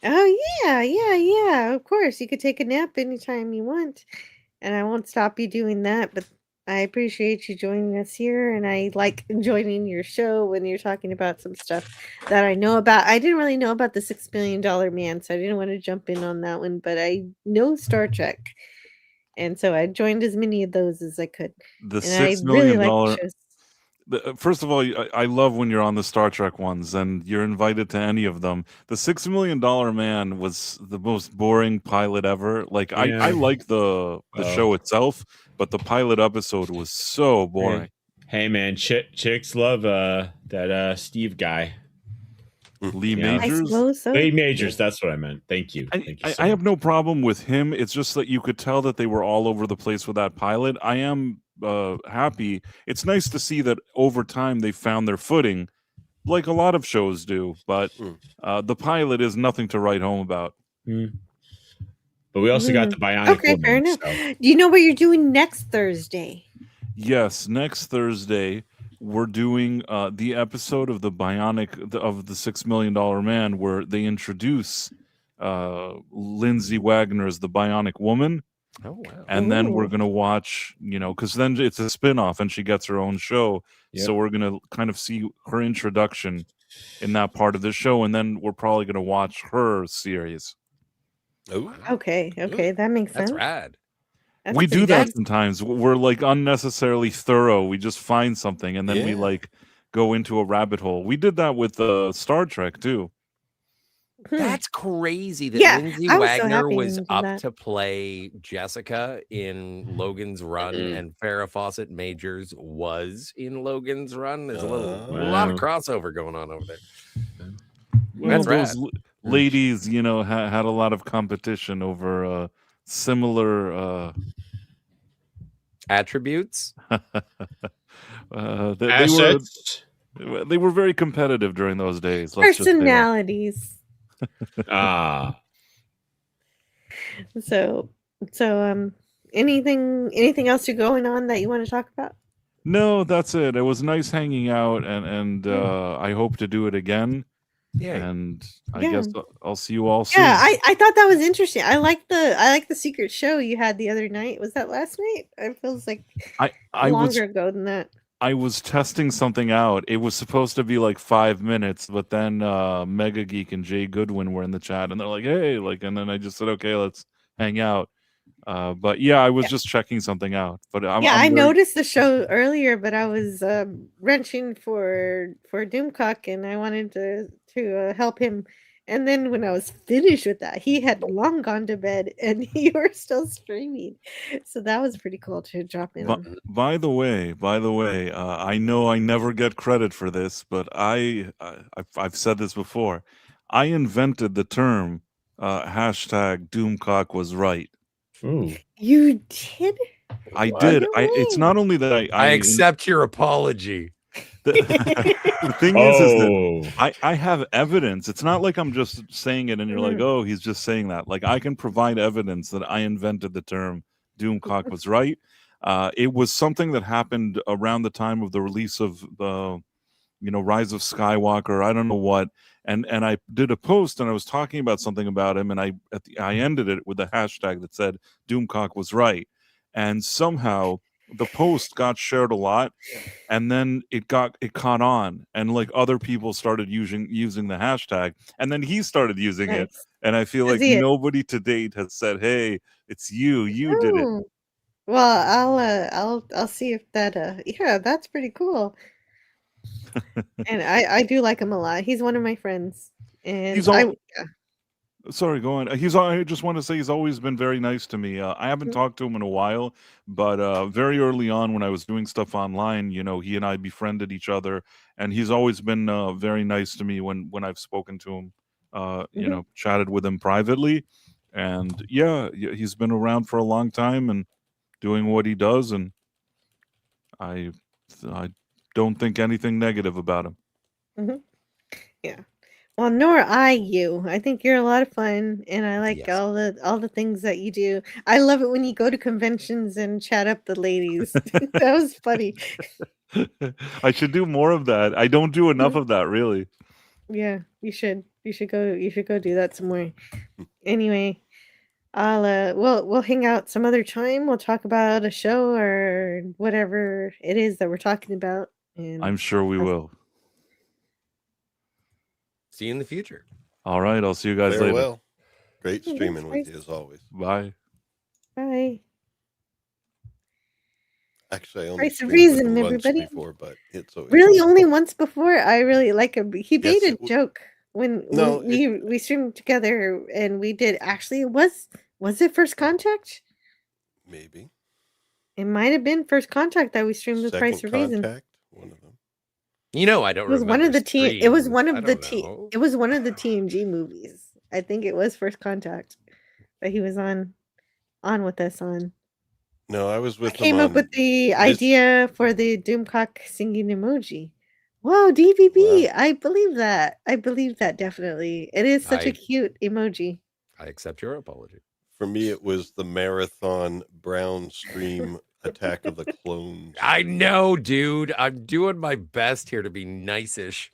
Oh yeah. Of course, you could take a nap anytime you want, and I won't stop you doing that. But I appreciate you joining us here, and I like joining your show when you're talking about some stuff that I know about. I didn't really know about the $6 Million Man, so I didn't want to jump in on that one. But I know Star Trek, and so I joined as many of those as I could. The And I $6 million really like dollar. the shows. First of all, I love when you're on the Star Trek ones and you're invited to any of them. The $6 Million Man was the most boring pilot ever. Like I Yeah. like the show itself, but the pilot episode was so boring. Hey man, chicks love that Steve guy. Lee Yeah. I Majors. suppose so. Lee Majors, that's what I meant. Thank you. Thank you so I have no problem with him. It's just that you could tell that they were all over the place with that pilot. I am happy. It's nice to see that over time they found their footing, like a lot of shows do. But the pilot is nothing to write home about. But we also got the Bionic Okay, fair Woman. enough. so- Do you know what you're doing next Thursday? Yes, next Thursday we're doing the episode of the of the $6 Million Man where they introduce Lindsay Wagner as the Bionic Woman. Oh wow! And then we're Ooh. gonna watch, because then it's a spin-off and she gets her own show. Yep. So we're gonna kind of see her introduction in that part of the show, and then we're probably gonna watch her series. Okay, that makes That's sense. rad. That's We pretty do that good. sometimes. We're like unnecessarily thorough. We just find something and then we Yeah. like go into a rabbit hole. We did that with Star Trek too. That's crazy that Yeah, Lindsay I was so Wagner happy was when you did up that. to play Jessica in Logan's Run, and Farrah Fawcett Majors was in Logan's Run. There's a lot of Wow. crossover going on over there. Well, That's those rad. ladies, had a lot of competition over similar Attributes. Assets. They were very competitive during those days. Let's just say that. Personalities. Ah. So anything else you're going on that you want to talk about? No, that's it. It was nice hanging out, and I hope to do it again. Yeah. And I Yeah. guess I'll see you all soon. Yeah, I thought that was interesting. I like the secret show you had the other night. Was that last night? It feels like I was longer ago than that. I was testing something out. It was supposed to be like 5 minutes, but then Mega Geek and Jay Goodwin were in the chat, and they're like, "Hey," like, and then I just said, "Okay, let's hang out." But yeah, I was just checking something out. But I I'm very- noticed the show earlier, but I was wrenching for Doomcock, and I wanted to help him. And then when I was finished with that, he had long gone to bed, and you were still streaming. So that was pretty cool to drop in. on. By the way, I know I never get credit for this, but I've said this before. I invented the term hashtag Doomcock was right. Ooh. You did? I did. It's not only that I accept your apology. The thing is that I have evidence. It's not like I'm just saying it and you're like, oh, he's just saying that. Like, I can provide evidence that I invented the term Doomcock was right. It was something that happened around the time of the release of the, Rise of Skywalker. I don't know what. And I did a post and I was talking about something about him, and I ended it with a hashtag that said Doomcock was right. And somehow the post got shared a lot, and then it caught on, and like other people started using the hashtag, and then he started using it, and I feel like nobody to date has said, "Hey, it's you did it." Oh. Well, I'll see if that yeah, that's pretty cool. And I do like him a lot. He's one of my friends, and Sorry, go on. I just want to say he's always been very nice to me. I haven't talked to him in a while, but very early on when I was doing stuff online, he and I befriended each other, and he's always been very nice to me when I've spoken to him, chatted with him privately. And yeah, he's been around for a long time and doing what he does, and I don't think anything negative about him. Yeah. Well, nor I you. I think you're a lot of fun, and I like all the things that you do. I love it when you go to conventions and chat up the ladies. That was funny. I should do more of that. I don't do enough of that, really. Yeah, you should. You should go do that some more. Anyway, we'll hang out some other time. We'll talk about a show or whatever it is that we're talking about. And I'm sure we will. See you in the future. All right, I'll see you guys later. Farewell. Great streaming with you as always. Bye. Bye. Actually, I only Price of streamed with Reason, him once everybody. before, but it's always Really only once before. I really like him. He made Yes, a joke when No, we streamed together, and we did actually was it First Contact? maybe It might have been First Contact that we streamed with Price Second of Reason. Contact. One of them. I don't It was remember. one of the team. It was one streams. of I the don't team. know. It was one of the TNG movies. I think it was First Contact that he was on with us on. No, I was I with came them up on with the this- idea for the Doomcock singing emoji. Whoa, DVB! I believe that. I believe that definitely. It is such a I- cute emoji. I accept your apology. For me, it was the marathon brown stream Attack of the Clones. I know, dude. I'm doing my best here to be nice-ish.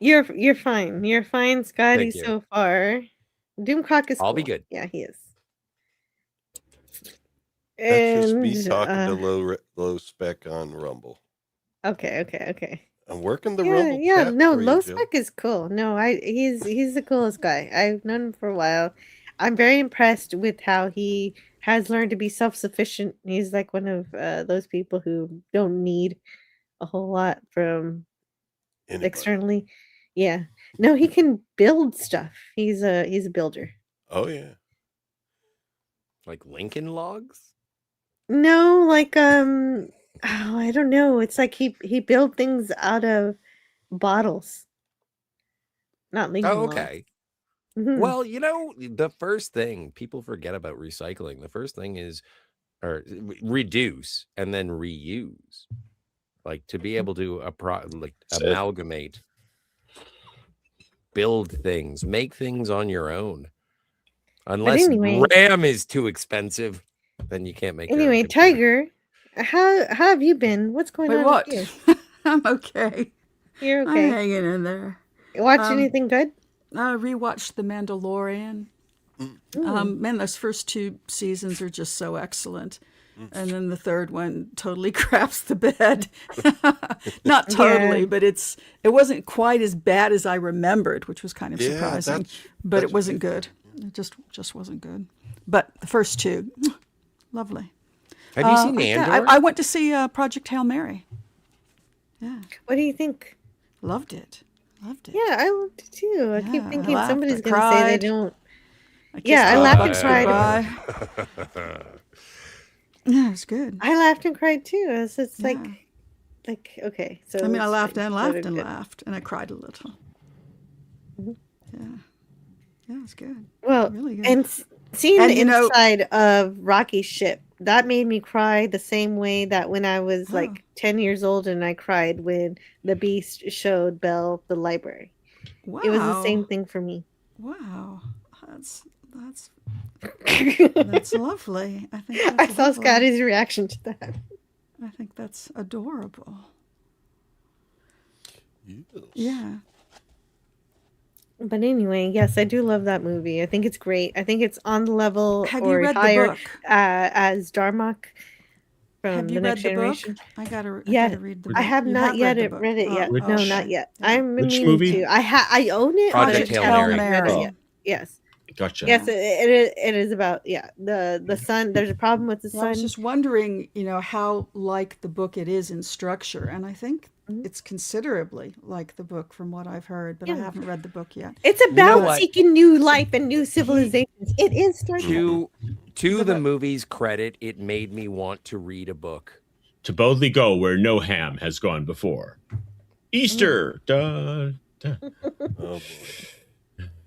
You're fine. You're fine, Scotty, Thank you. so far. Doomcock is I'll be cool. good. Yeah, he is. That's just me And talking to low spec on Rumble. okay. I'm working the Yeah, Rumble. yeah. chat No, for you, low Jill. spec is cool. No, he's the coolest guy. I've known him for a while. I'm very impressed with how he has learned to be self-sufficient. He's like one of those people who don't need a whole lot from Anybody. externally. Yeah. No, he can build stuff. He's a builder. Oh yeah. Like Lincoln Logs? No, like oh, I don't know. It's like he built things out of bottles. Not Lincoln Oh, Logs. okay. Mhm. Well, the first thing people forget about recycling, the first thing is reduce and then reuse. Like to be able to That's it. amalgamate, build things, make things on your own. Unless anyway- RAM is too expensive, then you can't make your own Anyway, computer. Tiger, how have you been? What's going Wait, on what? with you? I'm okay. You're I'm okay. hanging in there. Watch Um, anything good? I rewatched The Mandalorian. Man, those first 2 seasons are just so excellent. And then the third one totally craps the bed. Not totally, Yeah. but it wasn't quite as bad as I remembered, which was kind of Yeah, surprising. that's- But that's it wasn't good. It just wasn't good. But the first 2, lovely. Have you seen Andor? I went to see Project Hail Mary. Yeah, What do you think? loved it. Loved it. Yeah, I loved it too. I Yeah, keep I thinking laughed, somebody's I going to say they cried. don't. kissed Yeah, I the laughed and bugs cried. goodbye. Yeah, it was good. I laughed and cried too. It's Yeah. like okay. So I mean, I it's laughed like and sort of laughed and good. laughed, and I cried a little. Mhm. Yeah, yeah, it's good. Well, Really good. and seeing And, the you know- inside of Rocky's ship, that made me cry the same way that when I was Oh. like 10 years old and I cried when the Beast showed Belle the library. Wow, It was the same thing for me. Wow, that's lovely. I think I that's saw lovely. Scotty's reaction to that. I think that's adorable. Yes. Yeah. But anyway, yes, I do love that movie. I think it's great. I think it's on the level Have you or read the higher book? As Darmok from Have the you read Next the Generation. book? I gotta read the book. I have You not yet read the book. read it yet. Oh, No, okay. not yet. Yeah. I'm Which meaning movie? to. I own it. Project but Hail I haven't Mary. read it Oh. yet. Yes. Gotcha. Yes, it is about the sun. There's a problem with the Yeah, I was sun. just wondering, how like the book it is in structure, and I think Mhm. it's considerably like the book from what I've heard, but I Yeah. haven't read the book yet. It's about what? seeking new life and new civilizations. It is striking. To the movie's credit, it made me want to read a book. To boldly go where no ham has gone before. Easter. Da, da. Oh boy.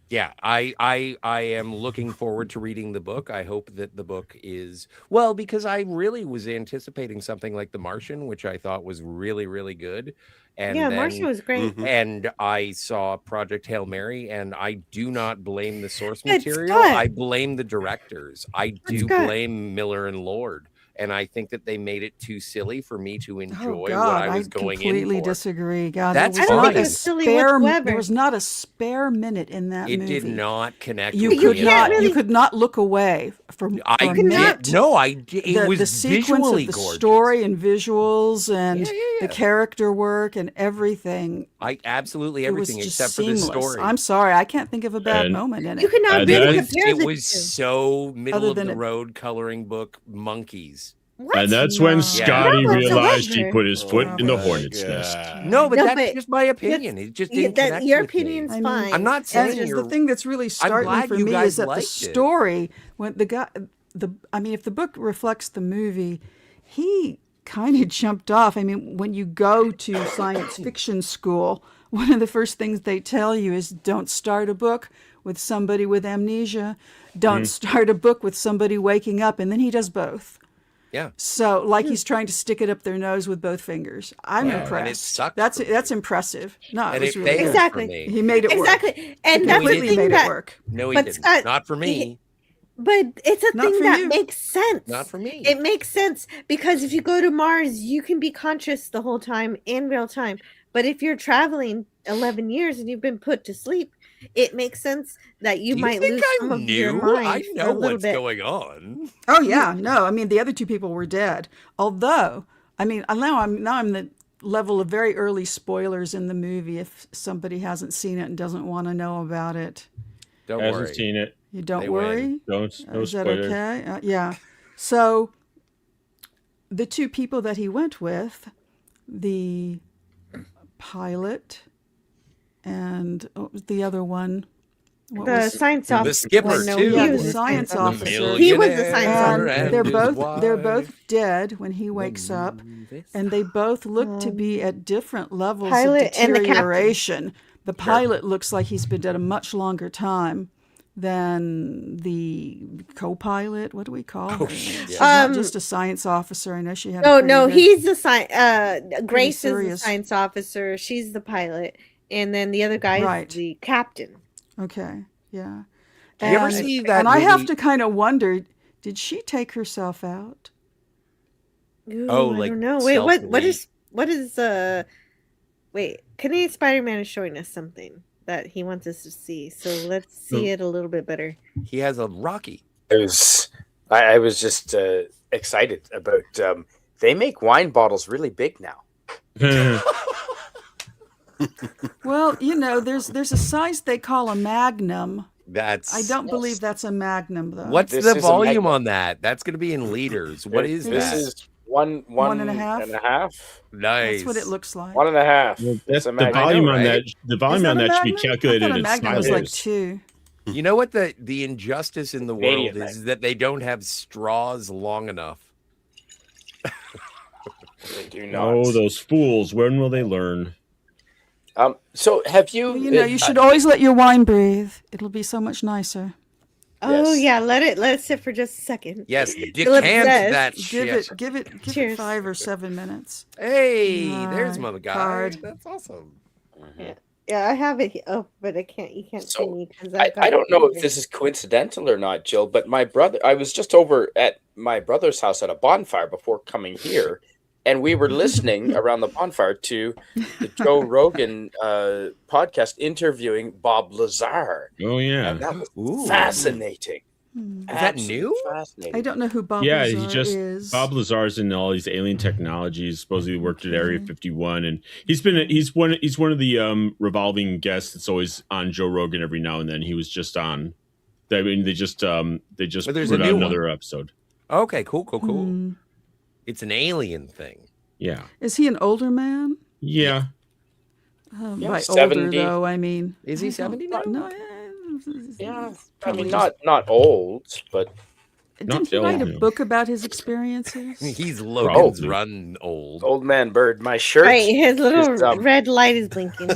Yeah, I am looking forward to reading the book. I hope that the book is well, because I really was anticipating something like The Martian, which I thought was really, really good. And Yeah, then, Martian was great. Mhm. and I saw Project Hail Mary, and I do not blame the source It's material. good. I blame the directors. I do good. blame Miller and Lord. And I think that they made it too silly for me to enjoy Oh what God, I was going in completely for. disagree. God, That's there was I don't not think a it was silly spare. whatsoever. There was not a spare minute in that It movie. did not connect You with could me can't at not. all. really- You could not look away from. I from did. it. No, I did. It was the sequence visually of the gorgeous. story and visuals and Yeah, yeah, the yeah. character work and everything. I absolutely It was everything just except for the seamless. story. I'm sorry, I can't think of a bad And- moment in it. You cannot And really that's- compare It the was two. so middle Other of than the it- road coloring book monkeys. What? And that's No. when Yeah. Scotty Not realized he whatsoever. put his foot in the Oh my hornet's God. nest. No, but No, that's but just my opinion. It just Yeah, didn't that- connect your with me. opinion's I mean, fine. I'm not And saying the you're. thing that's really starting glad for you me guys is that the liked it. story, when the guy, I mean, if the book reflects the movie, he kind of jumped off. I mean, when you go to science fiction school, one of the first things they tell you is don't start a book with somebody with amnesia. Don't start a book with somebody waking up. And then he does both. Yeah. So, like he's trying to stick it up their nose with both fingers. I'm Yeah, and it impressed. sucked That's for me. that's impressive. No, And it was it really failed good. Exactly. for me. He made it work. Exactly. And He that's the completely thing made that, it work. No, he But didn't. Scott, Not for me. but it's a Not thing for that you. makes sense. Not for me. It makes sense because if you go to Mars, you can be conscious the whole time in real time. But if you're traveling 11 years and you've been put to sleep, it makes sense that you Do might think lose some I of your knew? mind I for know a little what's bit. going on. Oh yeah, no. I mean, the other two people were dead. Although, I mean, now I'm the level of very early spoilers in the movie. If somebody hasn't seen it and doesn't want to know about it, Don't Hasn't worry. seen it. you don't They worry. win. Don't. No Is that spoilers. okay? Yeah. So, the two people that he went with, the pilot and what was the other one? What The was science The officer. skipper, well, no, too. he Yeah, was the a science science officer. He was the science And officer. and they're his both wife. dead when he wakes up, and they both look to be at different levels Pilot of and the captain. deterioration. The pilot looks like he's been dead a much longer time than the co-pilot. What do we call her? She's not just a science officer. I know she had. a No, pretty no, good- he's the Grace is the serious. science officer. She's the pilot, and then the other guy Right. is the captain. Okay, yeah. Do you ever And- see that And I have movie- to kind of wonder: did she take herself out? Ooh, Oh, I like don't know. Wait, what self-delete. is wait? Canadian Spider-Man is showing us something that he wants us to see. So let's see it a little bit better. He has a Rocky. I was just excited about. They make wine bottles really big now. Well, you know, there's a size they call a magnum. I don't Yes. believe that's a magnum though. What's This the is a volume magnum. on that? That's going to be in liters. What is This that? is one and a half? and a half. Nice. That's what it looks like. 1.5. Well, It's a the magnum. volume on right? that. The volume on a that should be magnum? calculated I thought a in magnum was like sizes. 2. You know what the injustice in the Canadian world is that they don't have straws long enough. They do not. Oh, those fools! When will they learn? So have you? Well, you know, you should always let your wine breathe. It'll be so much nicer. Oh Yes. yeah, let it sit for just a second. Yes, Philip decant says- that Give shit. give it Cheers. 5 or 7 minutes. Hey, there's My my guy. card. That's awesome. Yeah, I have it. Oh, but I can't. You can't see So, me because I don't know if this is coincidental or not, Jill, but my brother, I was just over at my brother's house at a bonfire before coming here, and we were listening around the bonfire to the Joe Rogan podcast interviewing Bob Lazar. Oh yeah, And that was Ooh. fascinating. Is that Absolutely new? Fascinating. I don't know who Bob yeah. Lazar He just is. Bob Lazar's in all these alien technologies. Supposedly worked at Area Okay. 51, and he's one of the revolving guests that's always on Joe Rogan every now and then. He was just on. I mean, they just But there's put a out new one. another episode. Okay, cool. Hmm. It's an alien thing. Yeah, Is he an older man? yeah. Yeah, By 70. older though, I mean. Is he 70 now? No. Yeah, I Probably mean, just- not old, but Didn't he write a old. book about his experiences? He's Logan's Probably. Run old. old man bird. My shirt. Right, his little is, red light is blinking.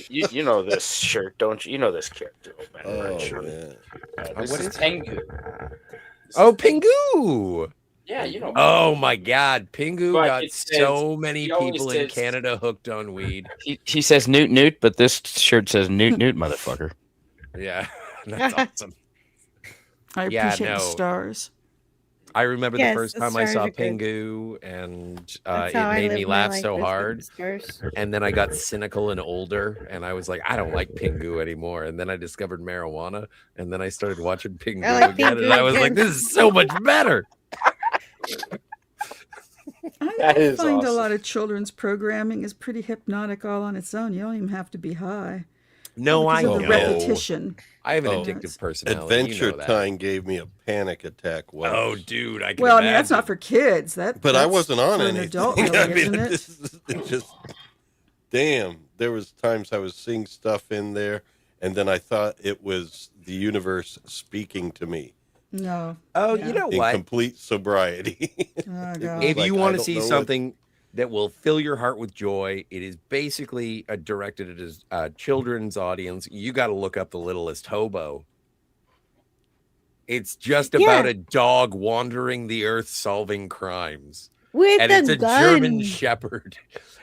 you know this shirt, don't you? You know this character, old man Oh, bird shirt. man. This what is is it? Tengu. Oh, Pingu! Yeah, you know. Oh my God, Pingu But got it says- so many he always people in says- Canada hooked on weed. He says newt, but this shirt says newt, motherfucker. Yeah, that's awesome. I Yeah, appreciate the no. stars. I remember Yes, the first the time I stars saw are good. Pingu, and That's it how I made me live my laugh life, so is with hard. the stars. And then I got cynical and older, and I was like, I don't like Pingu anymore. And then I discovered marijuana, and then I started watching Pingu I like again, and Pingu I was like, again. this is so much better. That is find a awesome. lot of children's programming is pretty hypnotic all on its own. You don't even have to be high. No, I Because of know. the repetition. I have an Oh. addictive personality. Adventure you know that. Time gave me a panic attack once. Oh, dude, I can Well, I mean, that's not imagine. for kids. That, But I that's wasn't on for an anything. adult, I really, mean, isn't it? this is it just damn. There was times I was seeing stuff in there, and then I thought it was the universe speaking to me No. Oh, Yeah. you know in what? complete sobriety. Oh, It God. was If like, you I want to don't see know what- something that will fill your heart with joy, it is basically directed at a children's audience. You got to look up The Littlest Hobo. It's just about Yeah. a dog wandering the earth solving crimes. With And a it's a gun. German shepherd.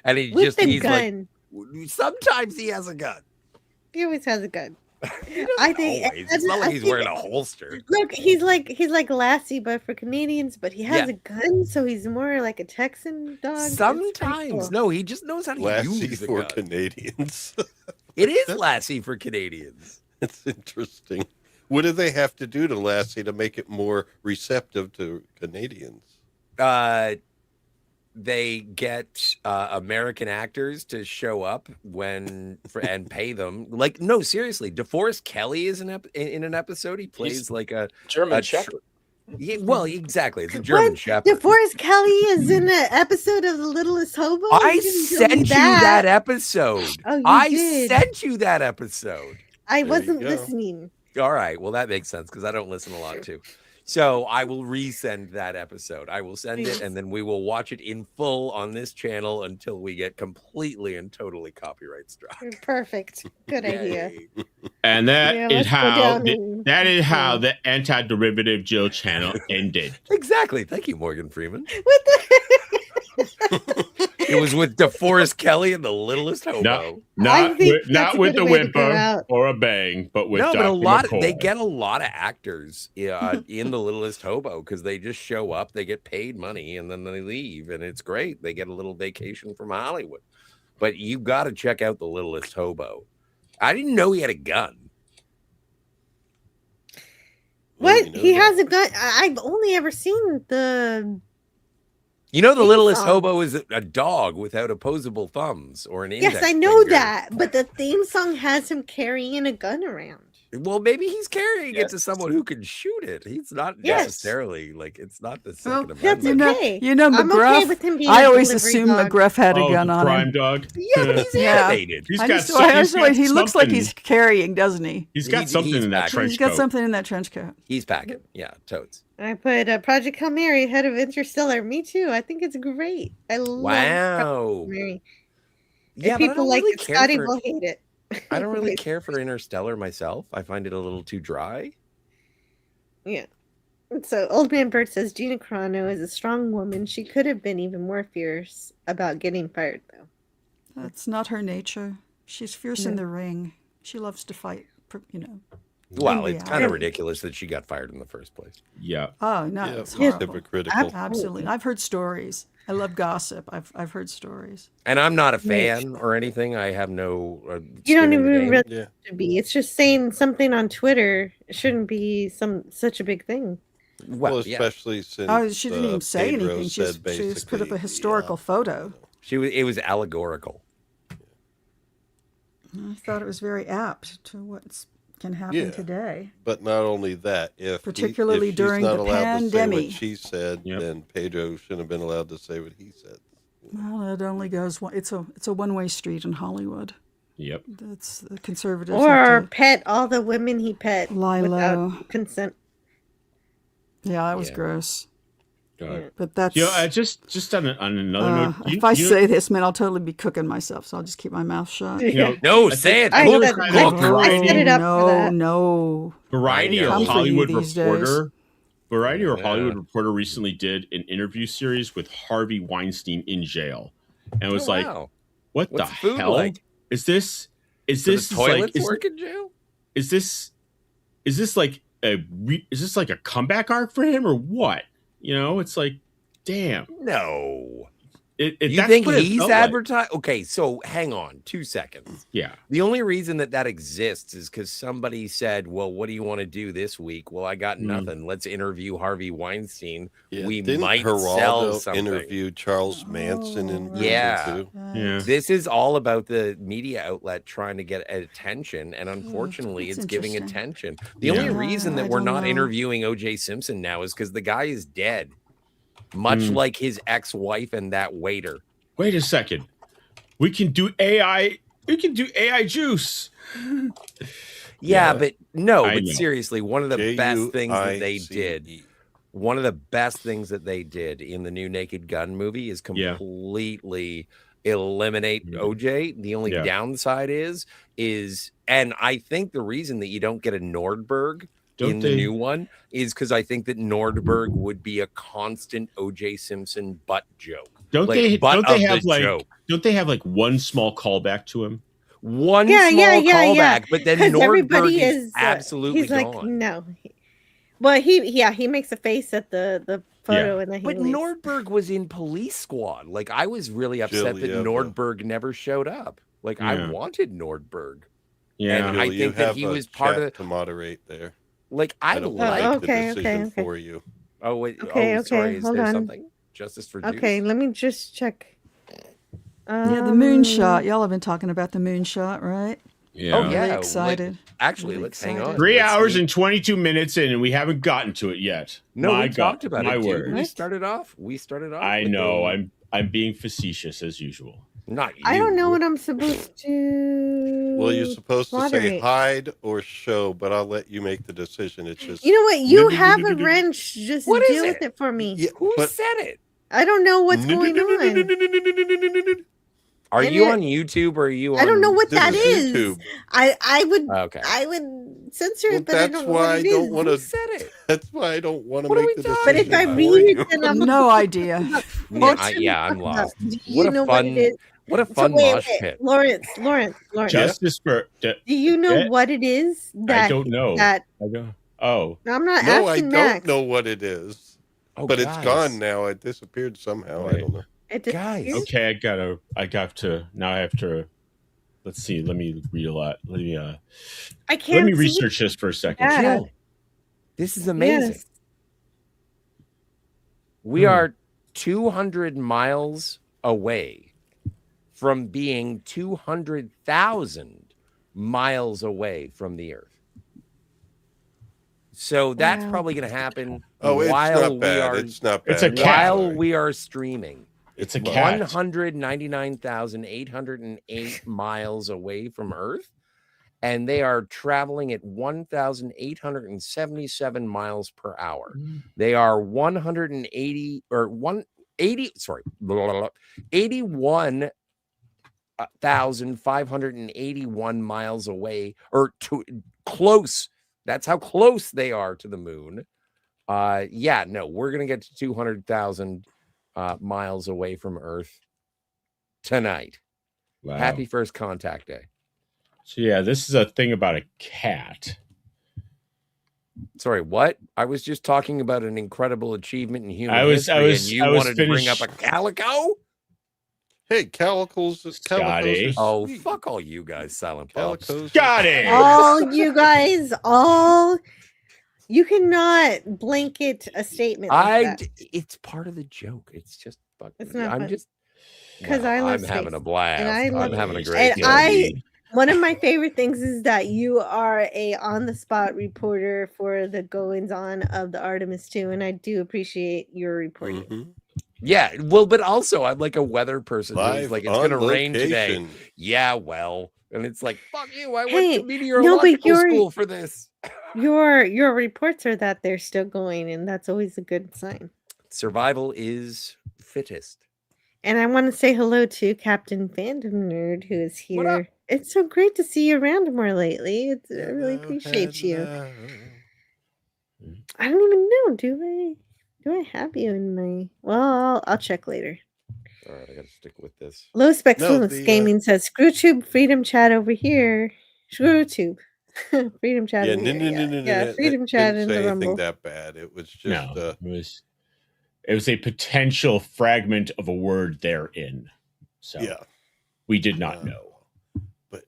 And he With just, the he's gun. like, sometimes he has a gun. He always has a gun. He doesn't I think always. It's not I like he's think- wearing a holster. Look, he's like Lassie, but for Canadians. But he has Yeah. a gun, so he's more like a Texan dog. It's pretty Sometimes. cool. No, he just knows how to Lassie use the for gun. Canadians. It is Lassie for Canadians. It's interesting. What do they have to do to Lassie to make it more receptive to Canadians? They get American actors to show up and pay them. Like, no, seriously, DeForest Kelly is in an episode. He plays like a German a Shepherd. Yeah, well, exactly. It's a German What? Shepherd. DeForest Kelly is in an episode of The Littlest Hobo. I You didn't tell sent me you that episode. Oh, you I did. sent you that episode. I There you wasn't go. listening. All right. Well, that makes sense because I don't listen a lot too. So I will resend that episode. I will send Please. it and then we will watch it in full on this channel until we get completely and totally copyright struck. Perfect. Good idea. Yay. And that Yeah, is let's go how down the, and- that is how yeah. the anti-derivative Jill channel ended. Exactly. Thank you, Morgan Freeman. What the? It was with DeForest Kelly and The Littlest Hobo. No, I not think with, that's not a with good the way to go whimper out. or a bang, but with No, Dr. but a lot McCoy. they get a lot of actors in The Littlest Hobo because they just show up, they get paid money, and then they leave, and it's great. They get a little vacation from Hollywood. but you got to check out The Littlest Hobo. I didn't know he had a gun. What? He has a gun. I've only ever seen the. You know, The theme Littlest song. Hobo is a dog without opposable thumbs or an index Yes, I know finger. that, but the theme song has him carrying a gun around. Well, maybe he's carrying it to someone who can shoot it. He's not Yes. necessarily like it's not the Well, Second that's Amendment. okay. You know, I'm McGruff. okay with him being I a always delivery assumed dog. McGruff had a Oh, gun the on crime him. dog. Yeah, but he's Yeah. animated. He's I got just, some- I he's always got he looks like something. he's carrying, doesn't he? He's got He's something in that back. trench He's got coat. something in that trench coat. He's packing. Yeah, totes. I put Project Hail Mary ahead of Interstellar. Me too. I think it's great. I love Project Hail Wow. Mary. Yeah, If but I people don't like really it, care Scotty for- will hate it. I don't really care for Interstellar myself. I find it a little too dry. Yeah. So Old Man Bert says Gina Carano is a strong woman. She could have been even more fierce about getting fired, though. That's not her nature. She's fierce in No. the ring. She loves to fight, you know. Well, in it's kind of reality. ridiculous that she got fired in the first place. Yeah. Oh no, Yeah, it's it's horrible. hypocritical. Absolutely. I've heard stories. I love gossip. I've heard stories. And I'm not a fan or anything. I have no. You don't skin in the even game. really Yeah. have to be. It's just saying something on Twitter shouldn't be such a big thing. Well, yeah. especially since Oh, she didn't even say Pedro anything. She said just put up basically, a historical photo. It was allegorical. I thought it was very apt to what can happen Yeah. today. But not only that, if Particularly if she's during not the allowed to say pandemic. what she said, then Pedro shouldn't have been allowed to say what he said. Well, it only goes one. It's a one-way street in Hollywood. Yep. That's the conservatives. Or have to pet all the women he pet lie low. without consent. Yeah, that was gross. God. But that's You know, just on another note. if I say this, man, I'll totally be cooking myself. So I'll just keep my mouth shut. You know, No, I say it. think- Cook, I cook. I set it up for no, that. no. Variety or Come for you Hollywood these days. Reporter. Variety or Yeah. Hollywood Reporter recently did an interview series with Harvey Weinstein in jail, and was Oh, like, wow. "What What's the the food hell like? is this? Is Do this the like toilets is, work in jail? is this like is this like a comeback arc for him or what? You know, it's like, damn. No. You You think he's advertising? Okay, so hang on 2 seconds. Yeah. The only reason that exists is because somebody said, well, what do you want to do this week? Well, I got nothing. Let's interview Harvey Weinstein. Yeah, We didn't might Geraldo sell something. interview Charles Manson in prison Yeah. too? Yeah. This is all about the media outlet trying to get attention, and unfortunately, that's it's giving interesting. attention. The only Yeah. reason that I we're don't not know. interviewing O.J. Simpson now is because the guy is dead, much like his ex-wife and that waiter. Wait a second. We can do AI. We can do AI juice. Yeah, but no, I but know. seriously, one of the best things that they did, Juice. one of the best things that they did in the new Naked Gun movie is completely eliminate OJ. The only Yeah. downside is, and I think the reason that you don't get a Nordberg Don't in they- the new one is because I think that Nordberg would be a constant OJ Simpson butt joke. Don't Like, they? butt Don't they of have the like? joke. Don't they have like one small callback to him? One Yeah, small yeah, yeah, yeah. callback, but then 'Cause Nordberg everybody is absolutely he's like, gone. no. Well, he makes a face at the photo and then he But leaves. Nordberg was in Police Squad. Like, I was really upset that Julia, Nordberg never showed up. Like, I Yeah. wanted Nordberg. Yeah. And I Julie, you think that have he a was part chat of. to moderate there. Like, I don't like. like okay, the decision okay. for you. Oh wait. Okay, oh, sorry. okay, Is hold there on. something? Justice for Juice? Okay, let me just check. Yeah, the moonshot. Y'all have been talking about the moonshot, right? Yeah. Oh Really yeah. excited. Actually, Really let's hang excited. on. 3 Let's hours see. and 22 minutes in, and we haven't gotten to it yet. No, My we God, talked about my it. Dude. word. We started off. I with know. the- I'm being facetious as usual. Not you. I don't know what I'm supposed to. Well, you're supposed to say moderate. hide or show, but I'll let you make the decision. It's just You know what? You have a wrench. Just What is deal with it? it for me. Yeah, Who but said it? I don't know what's going on. Are And you it- on YouTube or are you on? I don't know what this that is is. YouTube. I would Okay. I would censor Well, it, but I that's don't know why what I it don't is. want Who to. said it? That's why I don't want to What are make we the talking But decision. if I about? for read you. it, then I'm No idea. Yeah, I'm lost. Do What you a know fun, what it is? what a So fun wait, mosh wait, pit. Lawrence. Justice for. Do you know Yeah. what it is? That I don't know. That I don't. Oh. I'm not No, I asking don't Max. know what it is. Oh, But it's guys. gone now. It disappeared somehow. I Right. don't know. It Guys. disappeared? Okay, now I have to, let's see, let me read a lot. Let me I can't see research this for a second. Yeah. Jill, this is amazing. Yes. We are 200 miles away from being 200,000 miles away from the Earth. So that's Wow. probably going to happen Oh, it's while not we bad. are It's not bad. It's a No, cat. while sorry. we are streaming. It's a cat. 199,808 miles away from Earth, and they are traveling at 1,877 miles per hour. They are 180 or 180, sorry, 81,581 miles away, or close. That's how close they are to the moon. Yeah, no, we're gonna get to 200,000 miles away from Earth tonight. Wow. Happy first contact day. So yeah, this is a thing about a cat. Sorry, what? I was just talking about an incredible achievement in human history, and you I was wanted to bring up a calico? Hey, calicos Scotty. are Oh, sweet. fuck all you guys, Silent Pops. Calicos. Got it. All you guys, you cannot blanket a statement like that. It's part of the joke. It's just fucking. It's not I'm fun. just 'Cause I love I'm having space. a blast. And I love I'm having a it. great And day. one of my favorite things is that you are a on-the-spot reporter for the goings-on of the Artemis 2, and I do appreciate your reporting. Mhm. Yeah, well, but also I'm like a weather person who's Live like, it's on gonna rain today. location. Yeah, well, and it's like, fuck you. I Hey, went to no, meteorological but you're- school for this. Your reports are that they're still going, and that's always a good sign. Survival is fittest. And I want to say hello to Captain Fandom Nerd, who is What up? here. It's so great to see you around more lately. I really appreciate you. I don't even know. Do I have you in my? Well, I'll check later. All right, I gotta stick with this. Low Spec No, Fluence the, Gaming says ScrewTube Freedom Chat over here. ScrewTube Freedom Chat. Yeah, over no, here. no, no, no, Yeah, no. Freedom It Chat didn't in say the anything Rumble. that bad. It was just No, it was a potential fragment of a word therein. So yeah. we did not know. But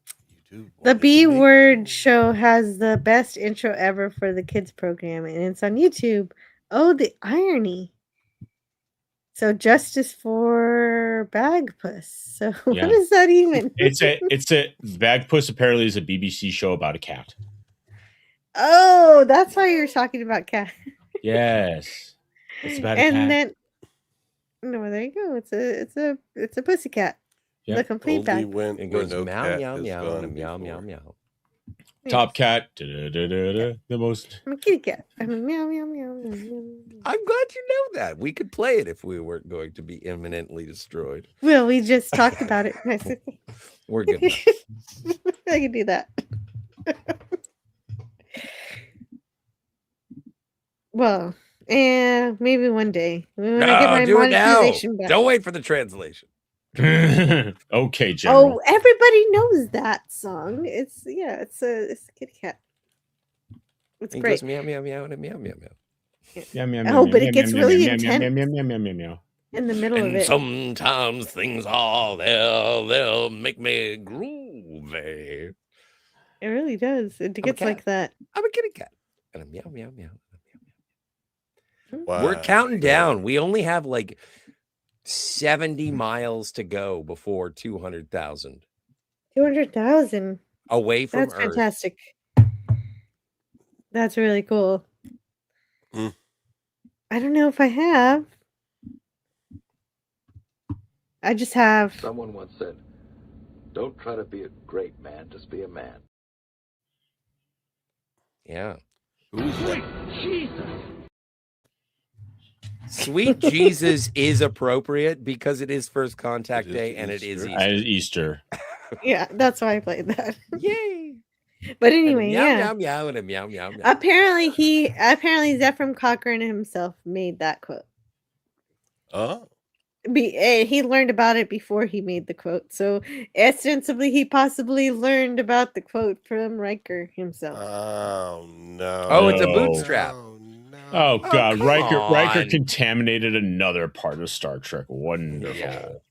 you do. The want it B to make- Word Show has the best intro ever for the kids program, and it's on YouTube. Oh, the irony! So justice for Bagpuss. So Yeah. what does that even? It's a Bagpuss apparently is a BBC show about a cat. Oh, that's why you're talking about cat. Yes. It's about a And cat. then no, there you go. It's a pussycat. Yep. The complete Only pack. went It where goes no meow, cat meow, has meow, gone and a meow, before. meow, meow. Top cat. The most. I'm a kitty cat. I'm a meow meow meow meow. meow. I'm glad you know that. We could play it if we weren't going to be imminently destroyed. Well, we just talked about it. We're good. I can do that. Well, maybe one day when I get my do it now. monetization back. Don't wait for the translation. Okay, General. Oh, everybody knows that song. It's a kitty cat. It's It great. goes meow, meow, meow, and a meow, meow, meow. Meow, meow, Oh, meow, but meow, it gets meow, really meow, meow, intense. meow, meow, meow, meow, meow. In the middle of And it. sometimes things are they'll make me groovy. It really does. It gets cat. like that. I'm a kitty cat. And a meow, meow, meow. Wow. We're counting down. We only have like 70 miles to go before 200,000 200,000. away from That's Earth. fantastic. That's really cool. Mm. I don't know if I have. I just have. Someone once said, "Don't try to be a great man, just be a man." Yeah. Who's that? Sweet Jesus is appropriate because it is first contact It is day and it is Easter. Easter. Easter. Yeah, that's why I played that. Yay. But And a anyway, meow, yeah. meow, meow, and a meow, meow, meow. Apparently Zephram Cochrane himself made that quote. Oh. He learned about it before he made the quote. So ostensibly he possibly learned about the quote from Riker himself. Oh no. Oh, it's a No. bootstrap. Oh no. Oh God, come Riker on. contaminated another part of Star Trek. Wonderful.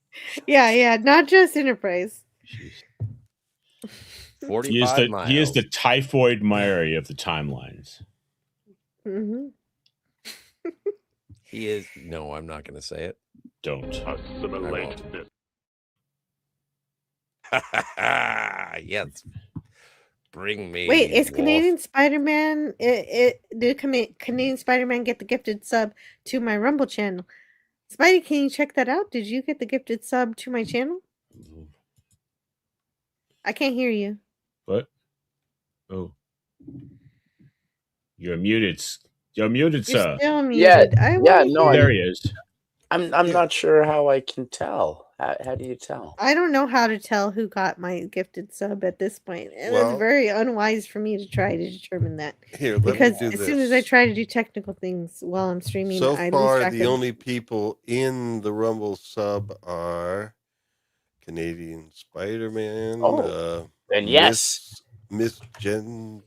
Yeah, not just Enterprise. 45 miles. He is the typhoid Mary of the timelines. Hmm. He is. No, I'm not going to say it. Don't. Assimilate this. Yes. Bring me. Wait, is Worf. Canadian Spider-Man? Did Canadian Spider-Man get the gifted sub to my Rumble channel? Spidey, can you check that out? Did you get the gifted sub to my channel? I can't hear you. What? Oh. You're muted. You're muted, You're sir. still Yeah, muted. I yeah, wanna no, hear There you. he is. I'm not sure how I can tell. How do you tell? I don't know how to tell who got my gifted sub at this point. And Well- it's very unwise for me to try to determine that. Here, let Because me do as soon as I this. try to do technical things while I'm streaming, So I lose far, track the of only people in the Rumble sub are Canadian Spider-Man. Oh, and yes. Miss Genocide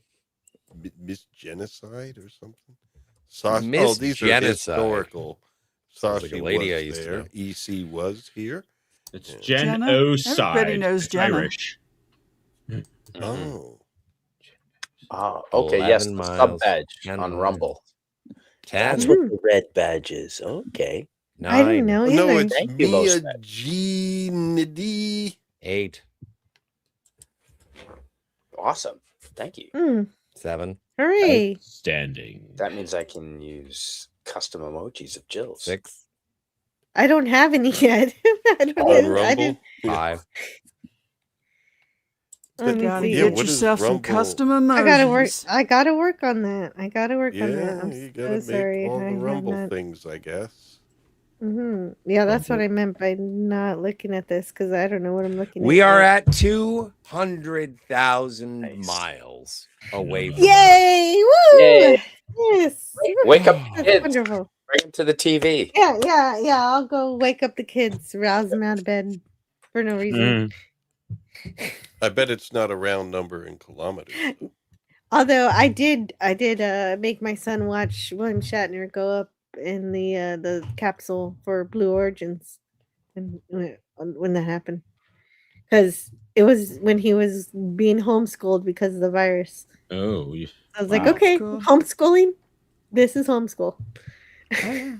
or something. Sasha, Miss these are Genocide. historical. Sounds like Sasha a lady I was used to there. know. EC was here. It's Yeah. Jen Jenna? O'Side. Everybody knows Jenna. Irish. Oh, Okay, yes, 11 the sub miles, badge 10 on miles. Rumble. 10. That's what the red badge is. Okay. I didn't 9. know no, either. it's Thank you, Mia Mosfet. G. 8. Awesome. Thank you. 7. Hooray. Standing. That means I can use custom emojis of Jill's. 6. I don't have any yet. I don't On know. I Rumble. didn't. 5. Let me Gotta see. Yeah, get what is yourself some Rumble? custom emojis. I gotta work on that. I gotta work on that. Yeah, I'm you so gotta make sorry. all I the have Rumble not. things, I guess. Yeah, that's what I meant by not looking at this because I don't know what I'm looking We at. are yet. at 200,000 Nice. miles away from Yay! Woo! Yay. Yes. Wake up That's kids. wonderful. Bring them to the TV. Yeah. I'll go wake up the kids, rouse them out of bed for no reason. I bet it's not a round number in kilometers. Although I did make my son watch William Shatner go up in the capsule for Blue Origins when that happened, because it was when he was being homeschooled because of the virus. Oh. I was Wow. like, okay, Cool. homeschooling. This is homeschool. Oh, yeah.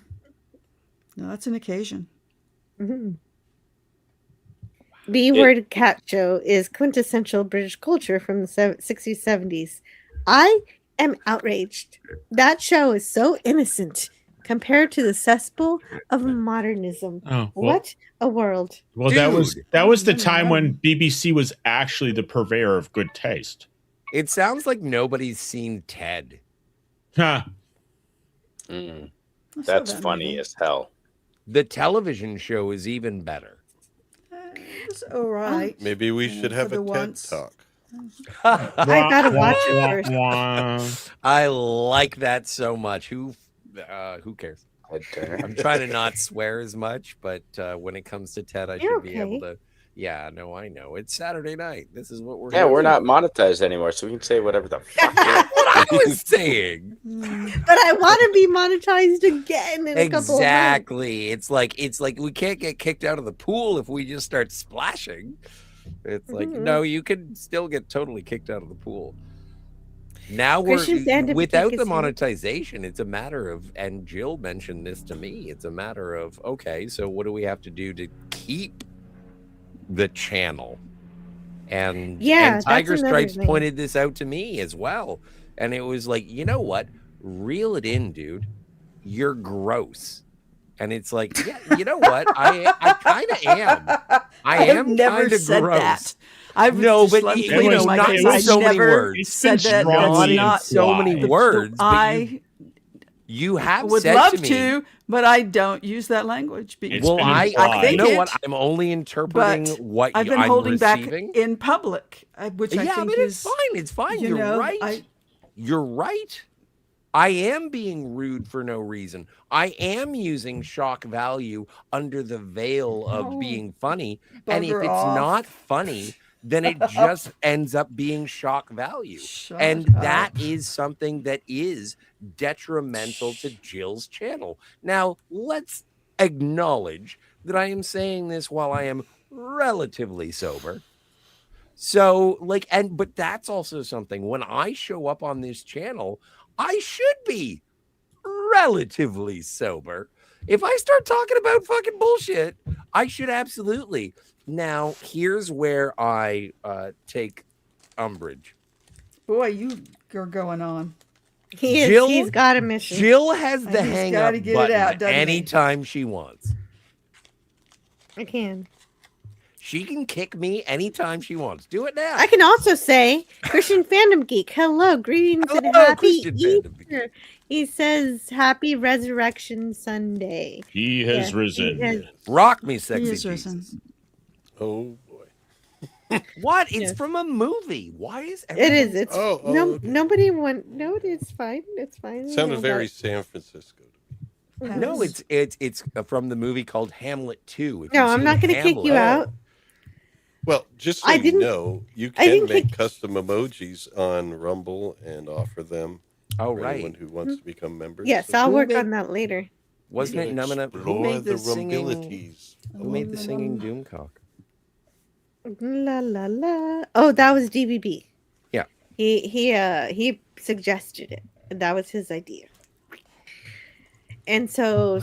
No, that's an occasion. Mhm. B Word Cat Show is quintessential British culture from the 60s, 70s. I am outraged. That show is so innocent compared to the cesspool of modernism. Oh, well- What a world. Well, Dude. that was the time when BBC was actually the purveyor of good taste. It sounds like nobody's seen Ted. Huh. Mm, I saw that's that funny movie. as hell. The television show is even better. It's all right. Maybe we should for have a the TED once. talk. I gotta watch it first. I like that so much. Who cares? Ted I'm trying to not swear as much, but when it comes to Ted, I You're should be able okay. to. Yeah, no, I know. It's Saturday night. This is what we're. Yeah, here we're for. not monetized anymore, so we can say whatever the fuck. What I was saying. But I want to be monetized again in a couple of months. Exactly. It's like we can't get kicked out of the pool if we just start splashing. It's like no, you can still get totally kicked out of the pool. Now Christian Sandipati without is the here. monetization, it's a matter of, and Jill mentioned this to me, it's a matter of, okay, so what do we have to do to keep the channel? And Yeah, and Tiger that's another Stripes thing. pointed this out to me as well. And it was like, you know what? Reel it in, dude. You're gross. And it's like, yeah, you know what? I kind of am. I have am never kinda said gross. that. I've No, just but loved you playing know, my not kids. in I so many never words. said that. Not That's in not so many words. but I you have would said love to me, to, but I don't use that language. It's well, been I implied. you know think what? it, I'm only interpreting but what I've been I'm holding receiving. back in public, which I Yeah, think but is it's fine. It's fine. you You're know, right. You're right. I am being rude for no reason. I am using shock value under the veil of Oh, being funny. And if bugger it's off. not funny, then it just ends up being shock value. And that is something that is detrimental to Jill's channel. Now, let's acknowledge that I am saying this while I am relatively sober. So, like, but that's also something when I show up on this channel, I should be relatively sober. If I start talking about fucking bullshit, I should absolutely. Now, here's where I take umbrage. Boy, you're going on. He's got a mission. Jill has the And he's hang gotta up get it button out, doesn't he? anytime she wants. I can. She can kick me anytime she wants. Do it now. I can also say, Christian Fandom Geek, hello, greetings and Hello, happy Christian Fandom Easter. He says, Happy Resurrection Sunday. He has Yeah, risen. he has- Rock me, sexy He is Jesus. risen. Oh boy. What? It's Yes. from a movie. Why is It is. everyone- It's Oh, okay. nobody want. No, it's fine. It's fine. Sounded No, very but- San Francisco. No, it's from the movie called Hamlet 2. If No, you've I'm seen not going to kick you Hamlet- out. Well, just so I you didn't- know, you I can didn't make kick- custom emojis on Rumble and offer them Oh, for right. anyone who wants to become members. Yes, So I'll Who work made- on that later. Wasn't it you Who explore made the the singing? rumbilities. Who made the singing Doomcock? La la la. Oh, that was DBB. Yeah. He suggested it. And that was his idea. And so,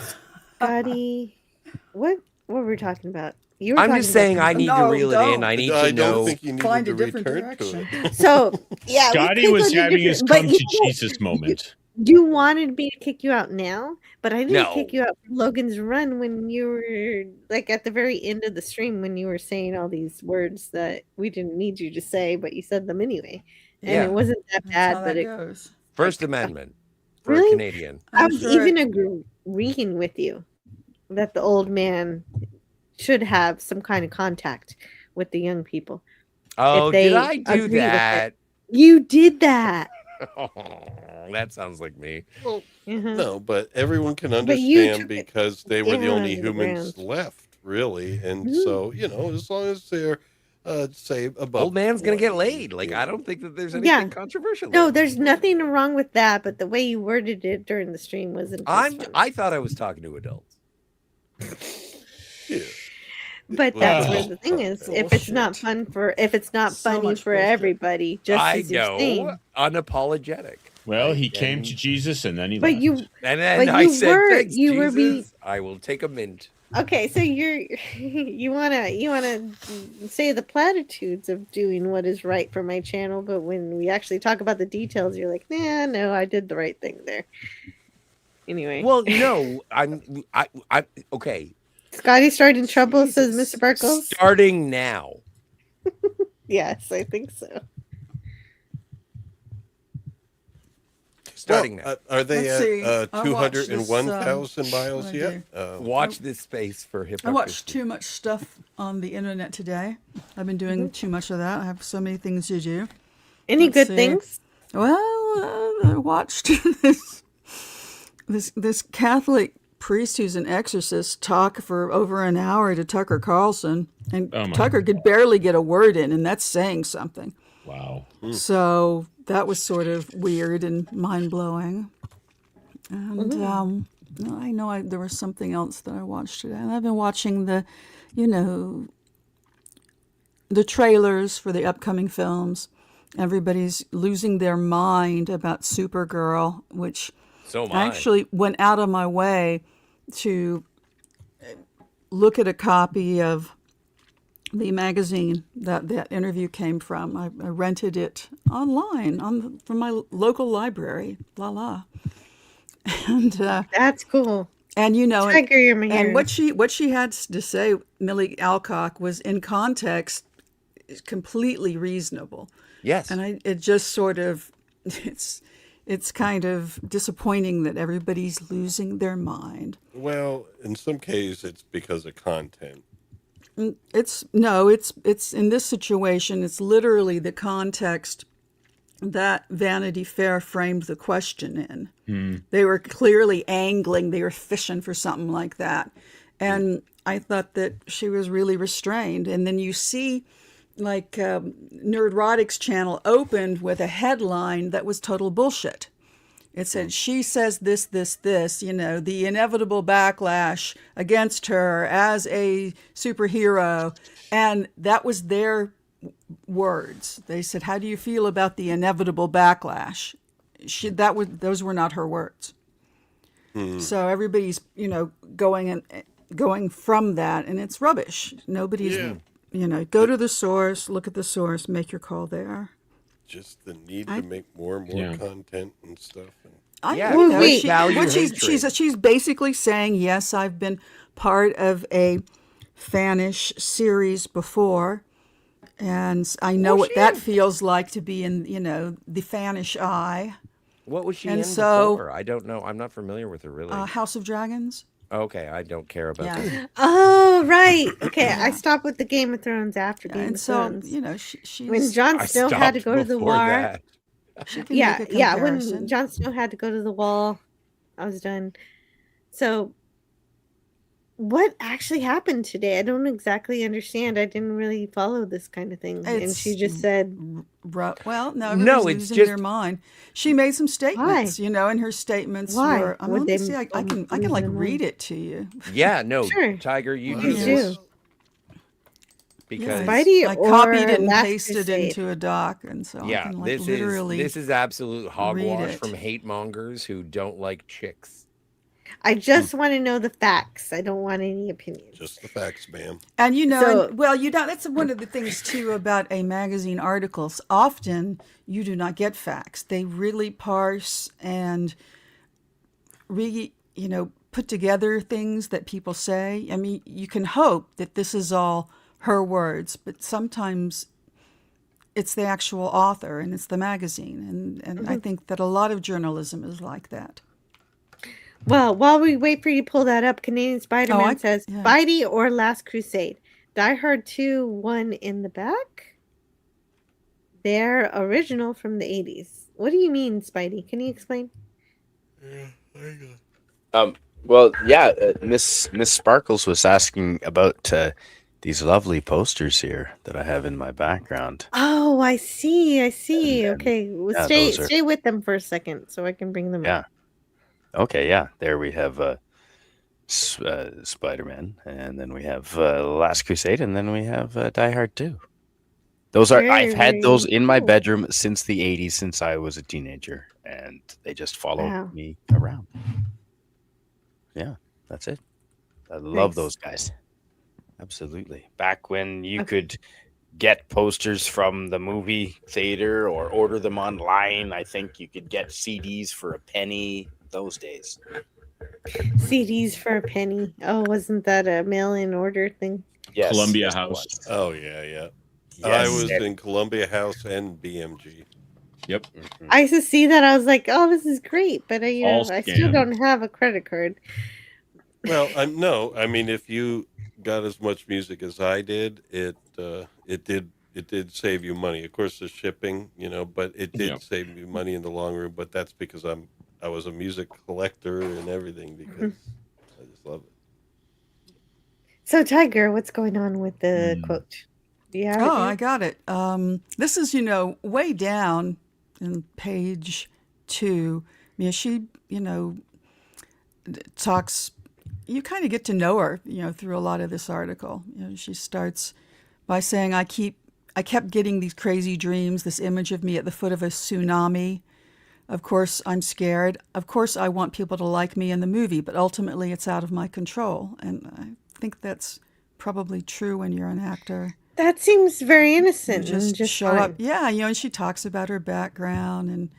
Scotty, what were we talking about? You were I'm talking just saying about I need to No, reel it in. don't. I need I to don't know. think you need Find to a different return to direction. it. So, yeah. we Scotty could was go to having his different- come but to you know, Jesus moment. You wanted me to kick you out now, but I didn't No. kick you out from Logan's Run when you were like at the very end of the stream when you were saying all these words that we didn't need you to say, but you said them anyway. And Yeah. it wasn't that That's bad, how but that it, goes. First Amendment for Really? a Canadian. I I'm was sure even agreeing with you that the old man should have some kind of contact with the young people. Oh, they did I agree do with it. that? You did that. Oh, that sounds like me. Well, Uh-huh. no, but everyone can But you understand took it because they were the down only to the humans ground. left, really. And Mhm. so, as long as they're, say, above. Old man's gonna get 20, laid. Like you I know. don't think that there's Yeah. anything controversial. No, there. there's nothing wrong with that, but the way you worded it during the stream wasn't. as fun. I thought I was talking to adults. Yeah. But Well, that's well, where the thing is. well, If it's not shit. fun if it's not So funny much for bullshit. everybody, just I as you're know, saying. unapologetic. Well, he Right, came and- to Jesus and then he But left. you And then But I you said, were- "Thanks, you were Jesus. I will take a mint." okay, so you wanna say the platitudes of doing what is right for my channel, but when we actually talk about the details, you're like, nah, no, I did the right thing there. Anyway. Well, no, I okay. Scotty started in trouble, says Mr. Barkles. Starting now. Yes, I think so. Starting Well, now. are they Let's see. at I watched this, 201,000 miles what I yet? Watch this space for I hypocrisy. watched too much stuff on the internet today. I've been doing too much of that. I have so many things to do. Any Let's good see. things? Well, I watched this Catholic priest who's an exorcist talk for over an hour to Tucker Carlson, and Oh my Tucker could barely get a word in, and that's saying something. Wow. So that was sort of weird and mind blowing. And I know there was something else that I watched today, and I've been watching the trailers for the upcoming films. Everybody's losing their mind about Supergirl, which So am I I. actually went out of my way to look at a copy of the magazine that interview came from. I rented it online from my local library, and That's cool. and Tiger, you're my hero. and what she had to say, Millie Alcock, was in context completely reasonable. Yes. And it just sort of it's kind of disappointing that everybody's losing their mind. Well, in some cases, it's because of content. It's in this situation, it's literally the context that Vanity Fair framed the question in. They were clearly angling, they were fishing for something like that. And I thought that she was really restrained. And then you see Nerdrotics channel opened with a headline that was total bullshit. It said, she says this, the inevitable backlash against her as a superhero. And that was their words. They said, how do you feel about the inevitable backlash? Those were not her words. So everybody's, going from that, and it's rubbish. Nobody's, go to the source, look at the source, make your call there. Just the need to make more and more content and stuff. She's basically saying, yes, I've been part of a fanish series before, and I know what that feels like to be in, the fanish eye. What was she in before? I don't know. I'm not familiar with her really. House of Dragons. Okay, I don't care about that. Oh, right. Okay, I stopped with the Game of Thrones after Game of Thrones. She's when Jon Snow had to go to the war. Yeah. When Jon Snow had to go to the wall, I was done. So, what actually happened today? I don't exactly understand. I didn't really follow this kind of thing. And she just said, "Well, no, it's losing their mind." She made some statements, and her statements were. Let me see. I can read it to you. Yeah, no, sure. Tiger, you do. Because I copied it and pasted it into a doc, and so I can this is absolute hogwash from hate mongers who don't like chicks. I just want to know the facts. I don't want any opinions. Just the facts, ma'am. And that's one of the things too about a magazine articles. Often you do not get facts. They really parse and put together things that people say. I mean, you can hope that this is all her words, but sometimes it's the actual author and it's the magazine. And I think that a lot of journalism is like that. Well, while we wait for you to pull that up, Canadian Spider-Man says, Spidey or Last Crusade? Die Hard 2, 1 in the back? They're original from the 80s. What do you mean, Spidey? Can you explain? Miss Sparkles was asking about these lovely posters here that I have in my background. Oh, I see. Okay, well, stay with them for a second so I can bring them up. Okay, there we have Spider-Man, and then we have Last Crusade, and then we have Die Hard 2. Those are I've had those in my bedroom since the 80s, since I was a teenager, and they just follow me around. Yeah, that's it. I love those guys. Absolutely. Back when you could get posters from the movie theater or order them online, I think you could get CDs for a penny. Those days. CDs for a penny. Oh, wasn't that a mail-in order thing? Yes. Columbia House. Oh, yeah. Yes, I was in Columbia House and BMG. Yep. I used to see that. I was like, oh, this is great. But I still don't have a credit card. Well, I mean, if you got as much music as I did, it did save you money. Of course, the shipping, but it did save you money in the long run. But that's because I was a music collector and everything because I just love it. So, Tiger, what's going on with the quote? Do you have it? I got it. This is, way down in page 2. She, talks. You kind of get to know her, through a lot of this article. She starts by saying, I kept getting these crazy dreams, this image of me at the foot of a tsunami. Of course, I'm scared. Of course, I want people to like me in the movie, but ultimately it's out of my control. And I think that's probably true when you're an actor. That seems very innocent. You just show up. Yeah, and she talks about her background and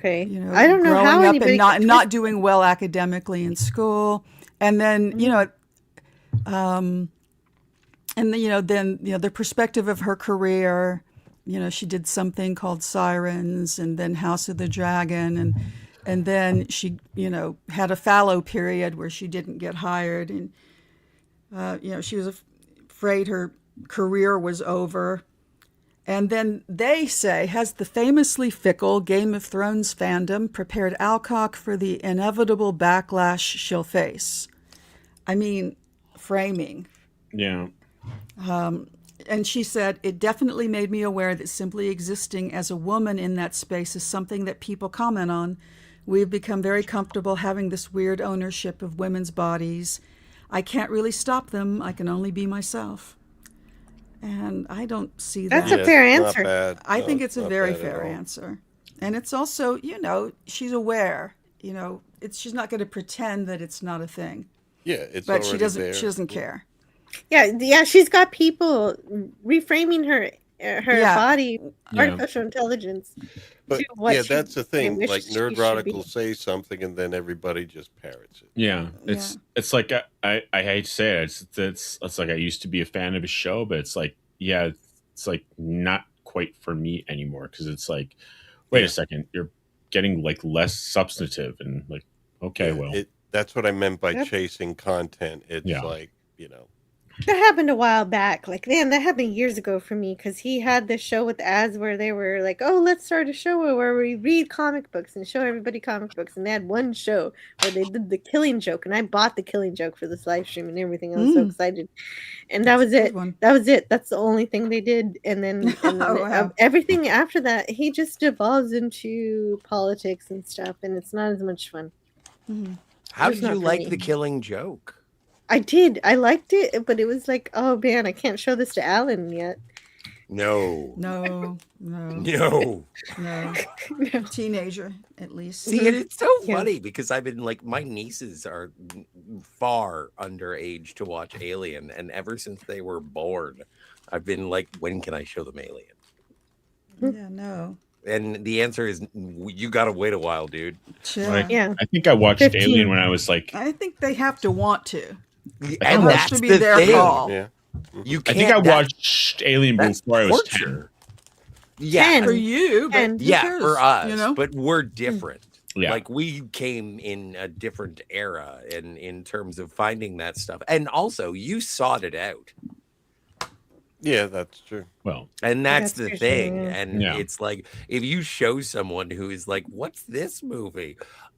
I don't know how growing anybody up and not doing well academically in school. And then, the perspective of her career. She did something called Sirens and then House of the Dragon. And then she, had a fallow period where she didn't get hired. And, she was afraid her career was over. And then they say, has the famously fickle Game of Thrones fandom prepared Alcock for the inevitable backlash she'll face? I mean, framing. Yeah. And she said, it definitely made me aware that simply existing as a woman in that space is something that people comment on. We've become very comfortable having this weird ownership of women's bodies. I can't really stop them. I can only be myself. And I don't see that. That's a fair answer. I think it's a not very bad at fair all. answer. And it's also, she's aware, she's not going to pretend that it's not a thing. Yeah, it's But she already doesn't there. she doesn't care. Yeah, she's got people reframing her Yeah. body, Yeah. artificial intelligence. But to what yeah, she- that's the they thing. wish Like she Nerd should Rodic be. will say something, and then everybody just parrots it. Yeah, it's like I hate to say it, it's like I used to be a fan of a show, but it's like it's like not quite for me anymore because it's like, wait a second, you're getting like less substantive and like okay, well, That's what I meant by Yep. chasing content. It's Yeah. like, That happened a while back. Like, man, that happened years ago for me because he had this show with ads where they were like, oh, let's start a show where we read comic books and show everybody comic books. And they had one show where they did the Killing Joke. And I bought the Killing Joke for this live stream and everything. I was so excited. And that was it. That was it. That's the only thing they did. And then, Wow. everything after that, he just devolves into politics and stuff. And it's not as much fun. How It's did you not for like me. The Killing Joke? I did. I liked it, but it was like, oh man, I can't show this to Alan yet. No. No. No. Teenager, at least. See, and it's so Yeah. funny because I've been like, my nieces are far underage to watch Alien, and ever since they were born, I've been like, when can I show them Alien? Yeah, no. And the answer is, you got to wait a while, dude. like, Yeah. I think I watched 15. Alien when I was like, I think they have to want to. And It has that's to be the their thing. call. Yeah. You I can't. think I that- watched Alien that's before I was torture. 10. Yeah, For you, but who yeah, cares, for us, you know? but we're different. Yeah. Like we came in a different era in terms of finding that stuff. And also you sought it out. Yeah, that's true. Well, And that's That's the for sure, thing. yeah. And Yeah. it's like if you show someone who is like, what's this movie?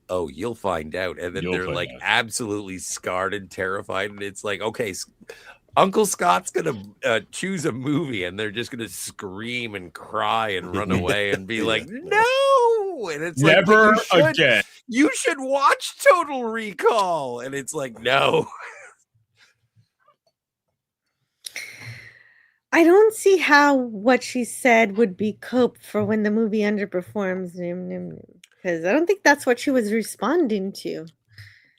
Oh, you'll find out. And then You'll they're find like out. absolutely scarred and terrified. And it's like, okay, Uncle Scott's gonna choose a movie, and they're just gonna scream and cry and run away and be like, "No!" And it's like, never "But you should- again. You should watch Total Recall, and it's like, no. I don't see how what she said would be cope for when the movie underperforms. Because I don't think that's what she was responding to.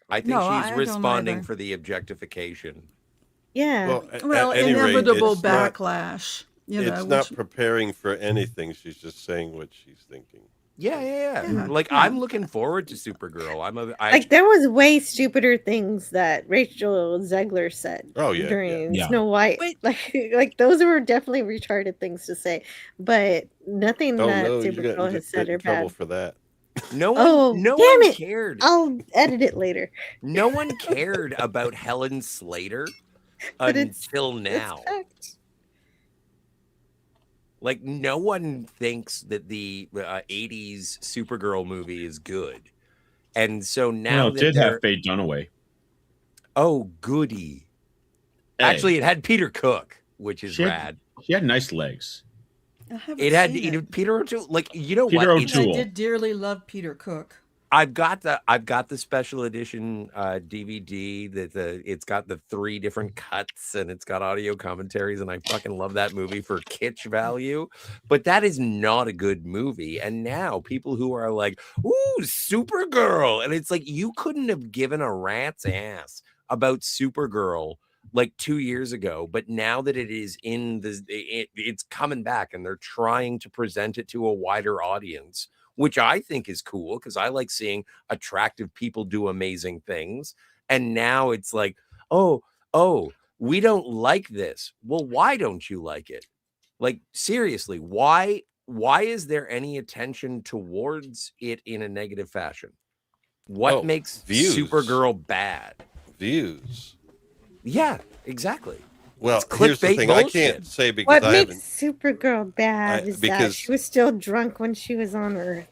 I think No, she's I don't responding either. for the objectification. Yeah. Well, at any rate, inevitable it's not- backlash. it's not preparing for anything. She's just saying what she's thinking. Yeah. Like I'm looking forward to Supergirl. Like there was way stupider things that Rachel Zegler said Oh, yeah, during yeah. Snow White. Like those were definitely retarded things to say. But nothing Oh that no, you're Supergirl gonna has get said in are trouble bad. for that. no one, Oh, no damn one it. cared. I'll edit it later. No one cared about Helen Slater But it's- until It's now. fact. Like no one thinks that the 80s Supergirl movie is good. And so now Well, it that did they're- have Faye Dunaway. Oh, goody. Hey. Actually, it had Peter Cook, which is She had- rad. She had nice legs. I haven't It had seen it. Peter O'Toole. Like, you know Peter what? It's- O'Toole. I did dearly love Peter Cook. I've got the special edition DVD that it's got the 3 different cuts and it's got audio commentaries, and I fucking love that movie for kitsch value. But that is not a good movie. And now people who are like, "Ooh, Supergirl," and it's like you couldn't have given a rat's ass about Supergirl like 2 years ago, but now that it is it's coming back and they're trying to present it to a wider audience, which I think is cool because I like seeing attractive people do amazing things. And now it's like, oh, we don't like this. Well, why don't you like it? Like, seriously, why is there any attention towards it in a negative fashion? What Oh, makes views. Supergirl bad? Views. Yeah, exactly. Well, It's here's the clickbait thing. I bullshit. can't say because What I makes haven't. Supergirl bad is that because- she was still drunk when she was on Earth.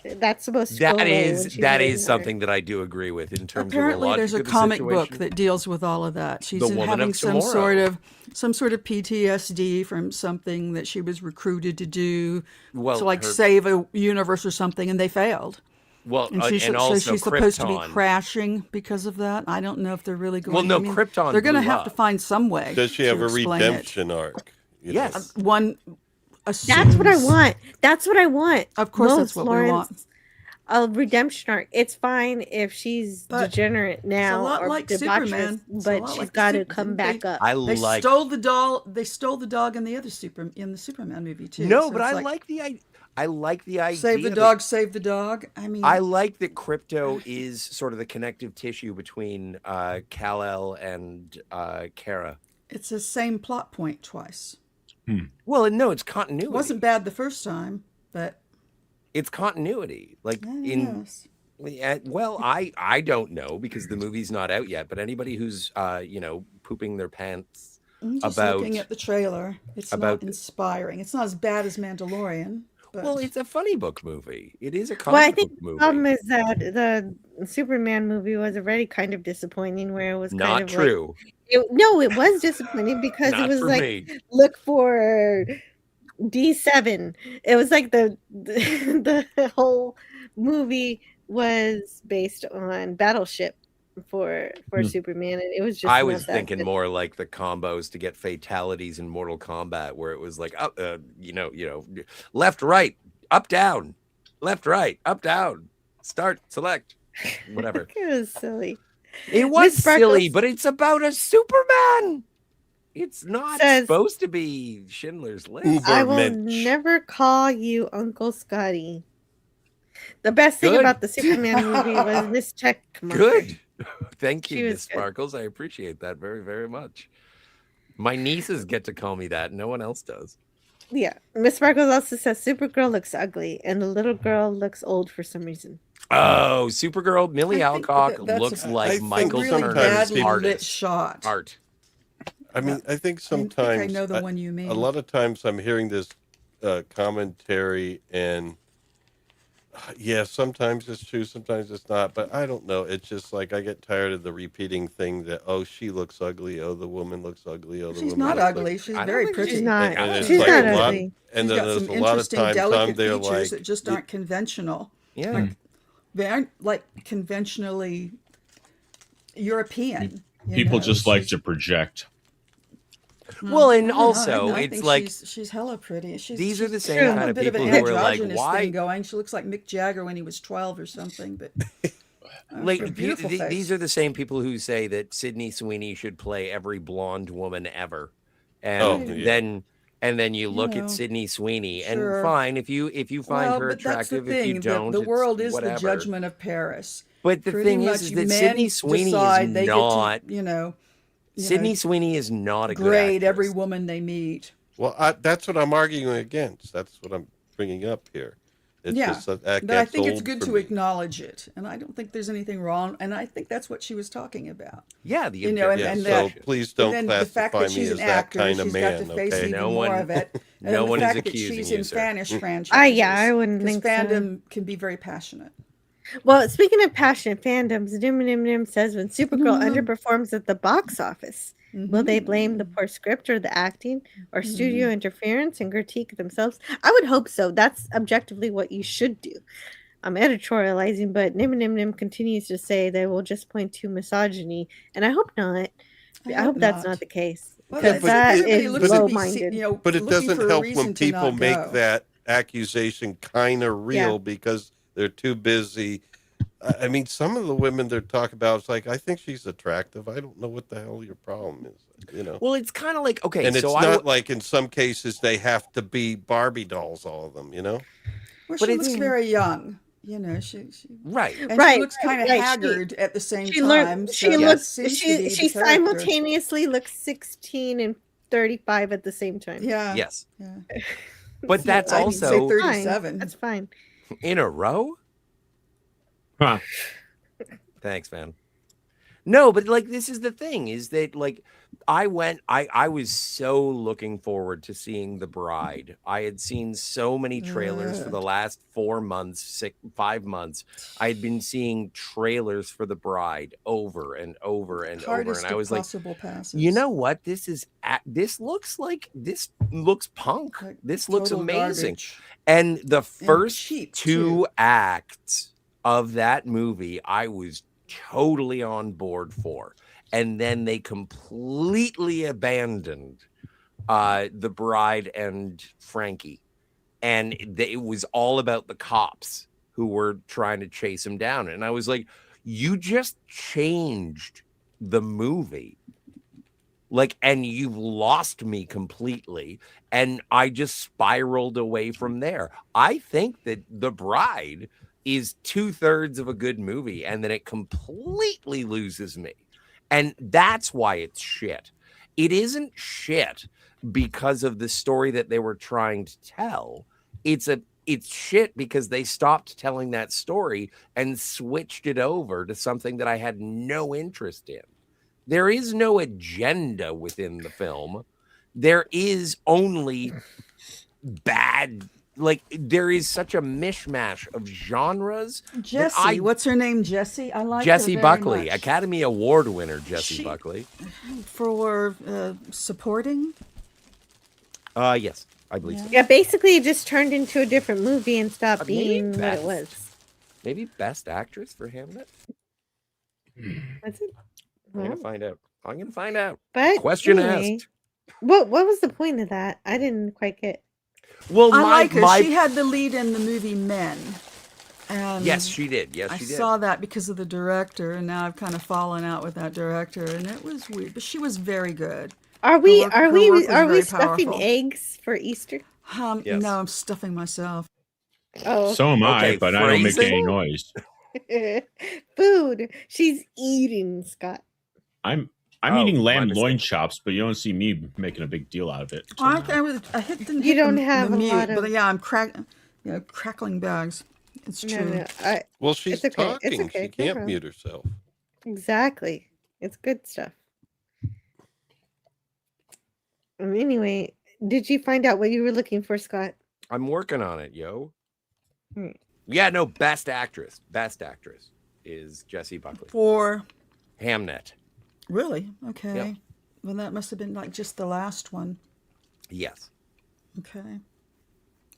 that's supposed to go That away when is she's that writing is her. something that I do agree with in terms Apparently, of the there's a logic of the comic book situation. that deals with all of that. She's The Woman having of some sort Tomorrow. of PTSD from something that she was recruited to do, Well, to like her- save a universe or something, and they failed. Well, And she's, and so also she's supposed to be Krypton. crashing because of that. I don't know if they're really going. Well, no, I mean, Krypton They're going to blew have to up. find some way. Does she to have a explain it. redemption arc? You know? Yes. One. That's what I assumes- want. That's what I want. Of course, Most, that's what we Lawrence. want. A redemption arc. It's fine if she's But degenerate now lot or like debaucherous, Superman. It's a but lot she's like got to Sup- come didn't back they- up. I They like stole the doll. They stole the dog in the other in the Superman movie too. no, So but it's I like the idea. save the that- dog, save the dog. I mean, I like that Crypto is sort of the connective tissue between Kal-El and Kara. it's the same plot point twice. Well, no, it's continuity. It wasn't bad the first time, but It's continuity. Like in yes. well, I don't know because the movie's not out yet. But anybody who's pooping their pants I'm just about looking at the trailer. It's about- not inspiring. It's not as bad as Mandalorian. But well, it's a funny book movie. It is a comic Well, I think book the movie. problem is that the Superman movie was already kind of disappointing, where it was kind Not of true. no, it was disappointing because Not it was for like me. look for D7. It was like the whole movie was based on Battleship for Superman, and it was just I not was that thinking good. more like the combos to get fatalities in Mortal Kombat, where it was like, left, right, up, down, left, right, up, down, start, select, whatever. It was silly. It was Miss Sparkles silly, but it's about a Superman. It's not says- supposed to be Schindler's List. I will Ubermensch. never call you Uncle Scotty. The best thing Good. about the Superman movie was Miss Check. Good. Thank She you, was Miss good. Sparkles. I appreciate that very, very much. My nieces get to call me that. No one else does. Yeah. Miss Sparkles also says Supergirl looks ugly and the little girl looks old for some reason. Oh, Supergirl, Millie I think Alcock that's looks a- like I think Michael really sometimes Turner's badly artist. lit shot. Art. I mean, I think I sometimes know the one you mean. a lot of times I'm hearing this commentary, and yeah, sometimes it's true, sometimes it's not. But I don't know. It's just like I get tired of the repeating thing that she looks ugly, the woman looks ugly, the She's woman not looks ugly. She's I don't very think pretty. She's not. And it's She's like not a lot, ugly. and She's then got there's some a lot of interesting, times delicate they're features like, that just aren't conventional. Yeah. They aren't like conventionally European. you People know, just like she's- to project. Well, I and don't know, also I it's think like she's hella pretty. these are the she's same got kind a of bit of people an who are like, androgynous why? thing going. She looks like Mick Jagger when he was 12 or something. But Like a beautiful face. these are the same people who say that Sydney Sweeney should play every blonde woman ever, and yeah. then you look know, at Sydney Sweeney, sure. and fine if you find well, her but that's the attractive, if you thing. don't, The it's world is whatever. the judgment of Paris. But the Pretty thing much is that men Sydney Sweeney decide is they not. Get to, Sydney Sweeney is not a good grade actress. every woman they meet. well, that's what I'm arguing against. That's what I'm bringing up here. It's Yeah, just that but I gets think it's old good for to me. acknowledge it, and I don't think there's anything wrong. And I think that's what she was talking about. Yeah, the You know, and, Yeah, and so that, please and don't then the fact classify that me she's as an that actor, kind of she's man. got to face Okay. even No more one- of it. And no then one the is fact that accusing she's you, in sir. Spanish franchises. Yeah, I wouldn't because think so. fandom can be very passionate. Well, speaking of passionate fandoms, Nim Nim Nim says when Supergirl Mhm. underperforms at the box office, will they blame the Mhm. poor script or the acting or studio interference and critique themselves? I would hope so. That's objectively what you should do. I'm editorializing, but Nim Nim Nim continues to say they will just point to misogyny, and I hope not. I hope that's not the case. Well, Because but that everybody is looks to be low-minded. But it looking doesn't for a help reason when to people not make go. that accusation kind of real because they're too busy. I mean, some of the women they're talking about, it's like, I think she's attractive. I don't know what the hell your problem is, Well, it's kind of like, okay, and it's so not like in some cases they have to be Barbie dolls, all of them, Well, But she it's- looks very young. She right, and Right, she looks kind of right, haggard at the same She time. looks. so She that looks. seems to be She the character. simultaneously looks 16 and 35 at the same time. Yeah. Yes. Yeah. But that's I mean, say also 37. That's fine. in a row. Huh. Thanks, man. No, but like this is the thing is that like I was so looking forward to seeing The Bride. I had seen so many trailers for the last 5 months. I had been seeing trailers for The Bride over and over and over, and I was like, you know what? This looks punk. This looks amazing. Garbage. And the first two acts of that movie, I was totally on board for. And then they completely abandoned The Bride and Frankie. And it was all about the cops who were trying to chase him down. And I was like, you just changed the movie. Like, and you've lost me completely. And I just spiraled away from there. I think that The Bride is 2/3 of a good movie, and then it completely loses me. And that's why it's shit. It isn't shit because of the story that they were trying to tell. It's shit because they stopped telling that story and switched it over to something that I had no interest in. There is no agenda within the film. There is only bad. Like, there is such a mishmash of genres. Jessie, what's her name? Jessie? I like Jessie her very Buckley, much. Academy Award winner Jessie Buckley. For supporting? Yes, I believe so. Yeah, basically it just turned into a different movie and stopped being what it was. Maybe Best Actress for Hamnet? That's it. I'm going to find out. But Question anyway, asked. What was the point of that? I didn't quite get. Well, I like her. She had the lead in the movie Men. And yes, she did. Yes, I she did. saw that because of the director, and now I've kind of fallen out with that director, and it was weird. But she was very good. Are we Her work was very stuffing powerful. eggs for Easter? Yes. No, I'm stuffing myself. Oh, So am I, Okay, but I don't make phrasing? any noise. Food. She's eating, Scott. I'm Oh, eating my lamb mistake. loin chops, but you don't see me making a big deal out of it. I You didn't hit don't the have a mute, lot of- but yeah, I'm crackling bags. It's No, true. no, Well, she's it's okay. It's talking. okay. She No can't problem. mute herself. Exactly. It's good stuff. Anyway, did you find out what you were looking for, Scott? I'm working on it, yo. Hmm. Yeah, no, Best Actress. Best Actress is Jessie Buckley. For Hamnet. really? Okay. Yep. Well, that must have been like just the last one. Yes. Okay.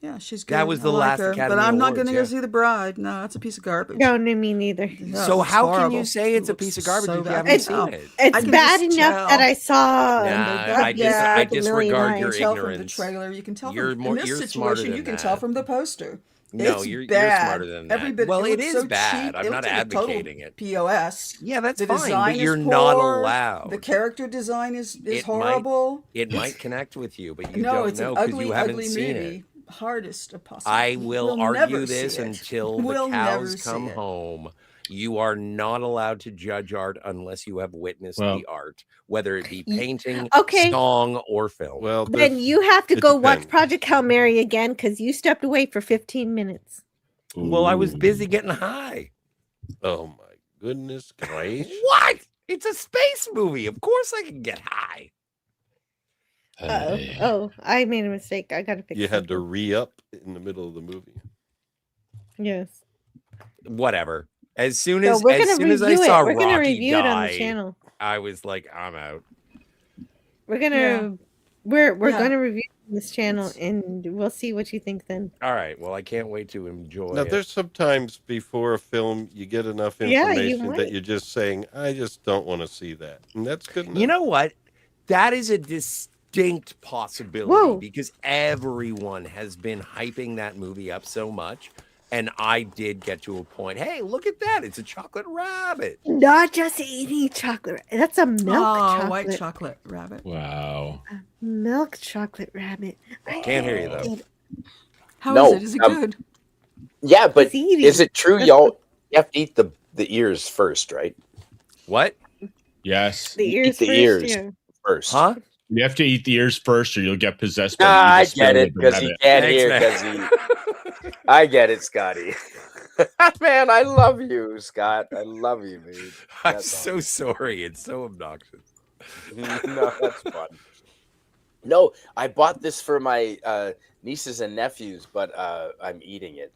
Yeah, she's good. That was I the like last her, Academy but I'm not Awards, going to yeah. go see The Bride. No, that's a piece of garbage. No, me neither. No, So it's how can horrible. you say it's a looks piece of garbage so if you bad. haven't It's- seen it? I It's can bad just enough tell. that I saw. Nah, I disregard your You can tell from the ignorance. trailer. You can tell You're from more- in you're this smarter situation. You than can tell that. from the poster. No, It's you're bad. smarter than that. Every bit. Well, it looks is so bad. cheap. I'm It not looks like a total advocating it. POS. Yeah, that's The fine, design but you're is not poor. allowed. The character design is It horrible. It might connect with you, but you No, don't it's know an because ugly, you haven't ugly seen movie. it. Hardest of possible. I will We'll argue never this see it. until We'll the never cows see come it. home. You are not allowed to judge art unless you have witnessed Well- the art, whether it be painting, Okay. song, or film. Well, Then you have to it go watch depends. Project Hail Mary again because you stepped away for 15 minutes. Well, I was Ooh. busy getting high. Oh my goodness gracious! What? It's a space movie. Of course I can get high. Uh-oh. Oh, I made a mistake. I gotta fix You had to something. re-up in the middle of the movie. Yes. Whatever. As soon So as we're as gonna soon as I review it. saw We're gonna Rocky review it on the die, channel. I was like, I'm out. We're gonna Yeah. we're Yeah. gonna review this channel and we'll see what you think then. All right. Well, I can't wait to enjoy Now, it. there's sometimes before a film you get enough Yeah, you information that might. you're just saying, I just don't want to see that, and that's good enough. You know what? That is a distinct possibility Whoa. because everyone has been hyping that movie up so much. And I did get to a point. Hey, look at that. It's a chocolate rabbit. Not just eating chocolate. That's a milk chocolate. White chocolate rabbit. Wow. Milk chocolate rabbit. Can't hear you, though. How is No, it? Is it um, good? Yeah, but It's eating. is it true, y'all? You have to eat the ears first, right? What? Yes. The You eat ears the first, ears yeah. first. Huh? You have to eat the ears first, or you'll get possessed by Ah, I the evil get spirit it of the because he rabbit. can't Thanks, hear man. because he. I get it, Scotty. Man, I love you, Scott. I love you, dude. I'm That's so sorry. It's so obnoxious. No, that's fun. No, I bought this for my nieces and nephews, but I'm eating it.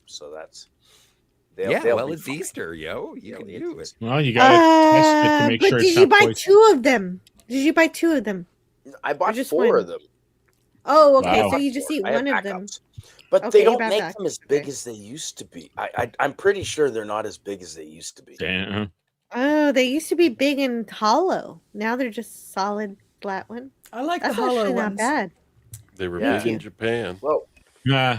So that's they'll well, be it's fine. Easter, yo. You can do it. Well, you gotta test it to make But sure did it's you not buy poison. 2 of them? Did you buy 2 of them? I bought just 4 one? of them. Oh, okay. Wow. So you just eat I have one of them. backups. But Okay, they you don't bought make back. them as big Okay. as they used to be. I'm pretty sure they're not as big as they used to be. Damn. Oh, they used to be big and hollow. Now they're just solid flat one. I like That's the hollow actually not ones. bad. They were Yeah. big in Japan. Well, Nah.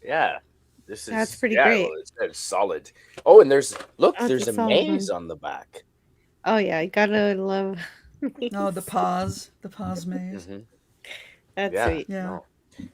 yeah. This is That's pretty yeah, great. well, it's solid. Oh, and there's Oh, it's there's a a solid maze one. on the back. Oh yeah, you gotta love. Oh, the pause maze. Mhm. That's Yeah. sweet. Yeah. No.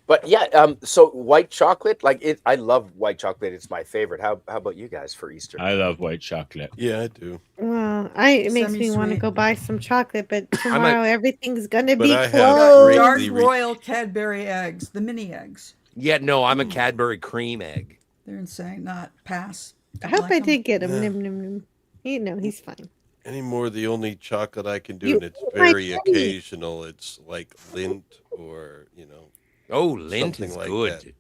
But yeah, so white chocolate, like it, I love white chocolate. It's my favorite. How about you guys for Easter? I love white chocolate. Yeah, I do. Well, it makes me want to Semi-sweet. go buy some chocolate, but a- tomorrow everything's gonna But be I have closed. Dark greatly Royal Cadbury eggs, the mini eggs. Yeah, no, I'm a Cadbury cream egg. They're insane. Not pass. I Don't hope like I 'em. did get him. Nah. Nim, nim, nim. He's fine. Anymore, the only chocolate I can do, You and it's ate my very penny. occasional. It's like Lindt or Oh, Lindt something is like good. that.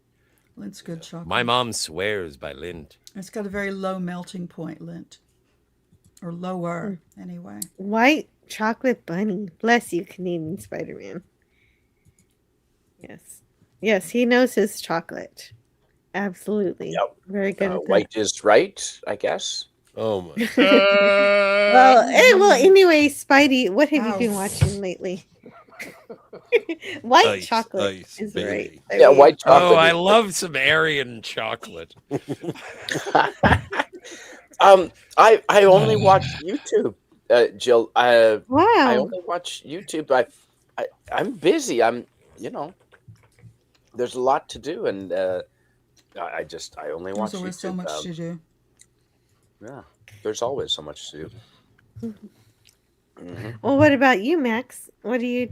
Lint's good chocolate. My mom swears by Lindt. It's got a very low melting point, Lint. Or lower, anyway. White chocolate bunny. Bless you, Canadian Spider-Man. Yes. Yes, he knows his chocolate. Absolutely. Yep. Very good at that. White is right, I guess. Oh my! Well, anyway, Spidey, what have you been Ow. watching lately? White Ice, chocolate ice, is baby. right. Yeah, white chocolate. Oh, I is- love some Aryan chocolate. I only watch YouTube, Jill. I Wow. only watch YouTube. I'm busy. There's a lot to do, and I only watch There's always YouTube. so much to do. Yeah, there's always so much to do. Well, what about you, Max? What are you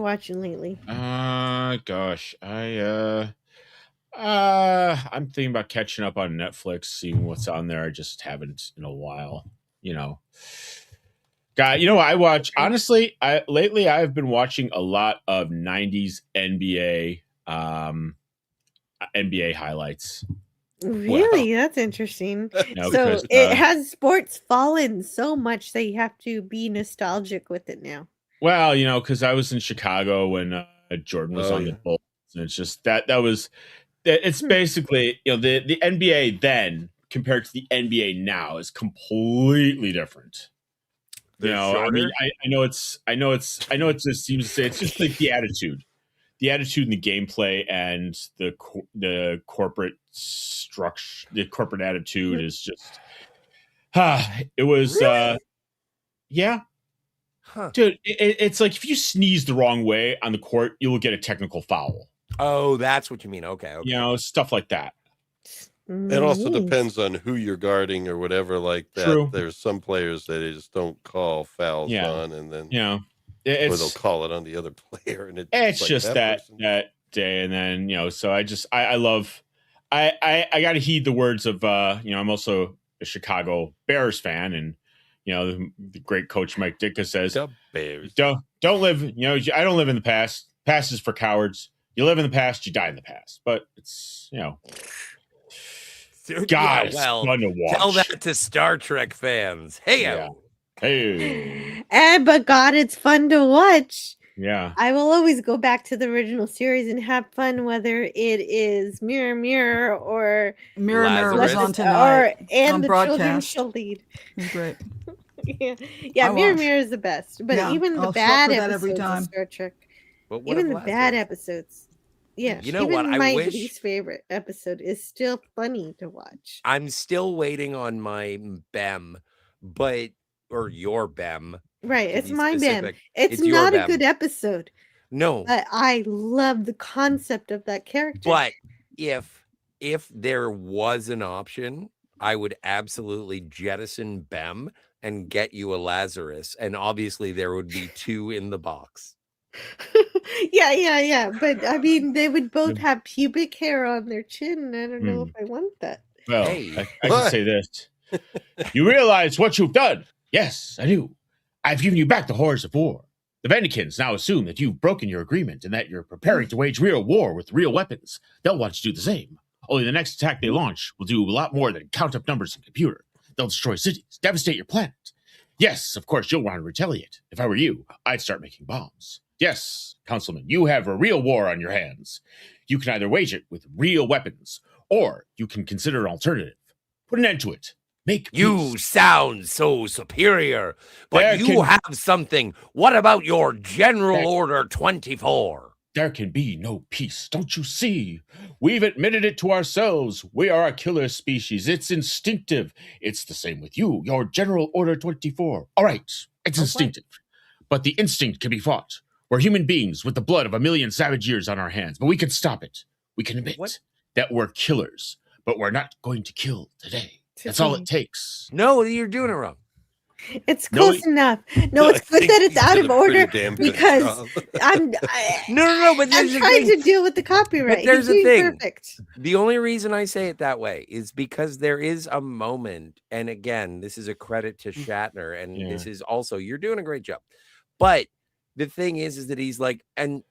watching lately? Gosh, I'm thinking about catching up on Netflix, seeing what's on there. I just haven't in a while. God, what I watch? Honestly, lately I've been watching a lot of '90s NBA highlights. Really? That's interesting. No, So because, it has sports fallen so much that you have to be nostalgic with it now. Well, because I was in Chicago when Jordan was Oh, on the yeah. Bulls, and it's just that was. It's basically the NBA then compared to the NBA now is completely different. They're I mean, shorter? I know it just seems to say it's just like the attitude and the gameplay and the corporate structure, the corporate attitude is just. It was yeah. Huh. Dude, it's like if you sneeze the wrong way on the court, you will get a technical foul. Oh, that's what you mean. Okay. Stuff like that. It also Nice. depends on who you're guarding or whatever like that. True. There's some players that they just don't call fouls Yeah. on, and then Or they'll it's call it on the other player, and it's like just that person- day, and then so I love I got to heed the words of I'm also a Chicago Bears fan, and the great coach Mike Ditka says The Bears. don't live I don't live in the past. Past is for cowards. You live in the past, you die in the past. But it's Dude, God, yeah, well, it's fun to watch. tell that to Star Trek fans. Hey, Yeah. Hey, But God, it's fun to watch. yeah. I will always go back to the original series and have fun, whether it is Mirror Mirror or Mirror Mirror was Lazarus. on tonight. and on the Children broadcast. Shall Lead. It was great. Yeah, I Mirror watched. Mirror is the best. But Yeah, even the I'll bad swap for that every episodes time. of Star Trek, But what even of the bad Lazarus? episodes. Yeah, You know even what? I my wish- least favorite episode is still funny to watch. I'm still waiting on my BEM, or your BEM. Right, to it's be my bam. specific. It's It's your not a BEM. good episode, No, but I love the concept of that character. but if there was an option, I would absolutely jettison BEM and get you a Lazarus, and obviously there would be 2 in the box. Yeah. But I mean, they would both have pubic hair on their chin. And I don't know if I want that. Well, Hey. I can say this. You realize what you've done? Yes, I do. I've given you back the horrors of war. The Vendicans now assume that you've broken your agreement and that you're preparing to wage real war with real weapons. They'll want to do the same. Only the next attack they launch will do a lot more than count up numbers in computer. They'll destroy cities, devastate your planet. Yes, of course, you'll want to retaliate. If I were you, I'd start making bombs. Yes, Councilman, you have a real war on your hands. You can either wage it with real weapons, or you can consider an alternative. Put an end to it. Make You peace. sound so superior, but There you can- have something. What about your General There- Order 24? There can be no peace, don't you see? We've admitted it to ourselves. We are a killer species. It's instinctive. It's the same with you, your General Order 24. All right, it's instinctive. But the instinct can be fought. We're human beings with the blood of a million savage years on our hands, but we can stop it. We can admit that we're killers, but we're not going to kill today. That's all it takes. No, you're doing it wrong. It's No, close enough. No, it's good that it's out of order because I'm No, but I'm there's a trying thing. to deal with the copyright. But there's You're a doing thing. Perfect. The only reason I say it that way is because there is a moment, and again, this is a credit to Shatner, and this is also you're doing a great job. But the thing is that he's like, and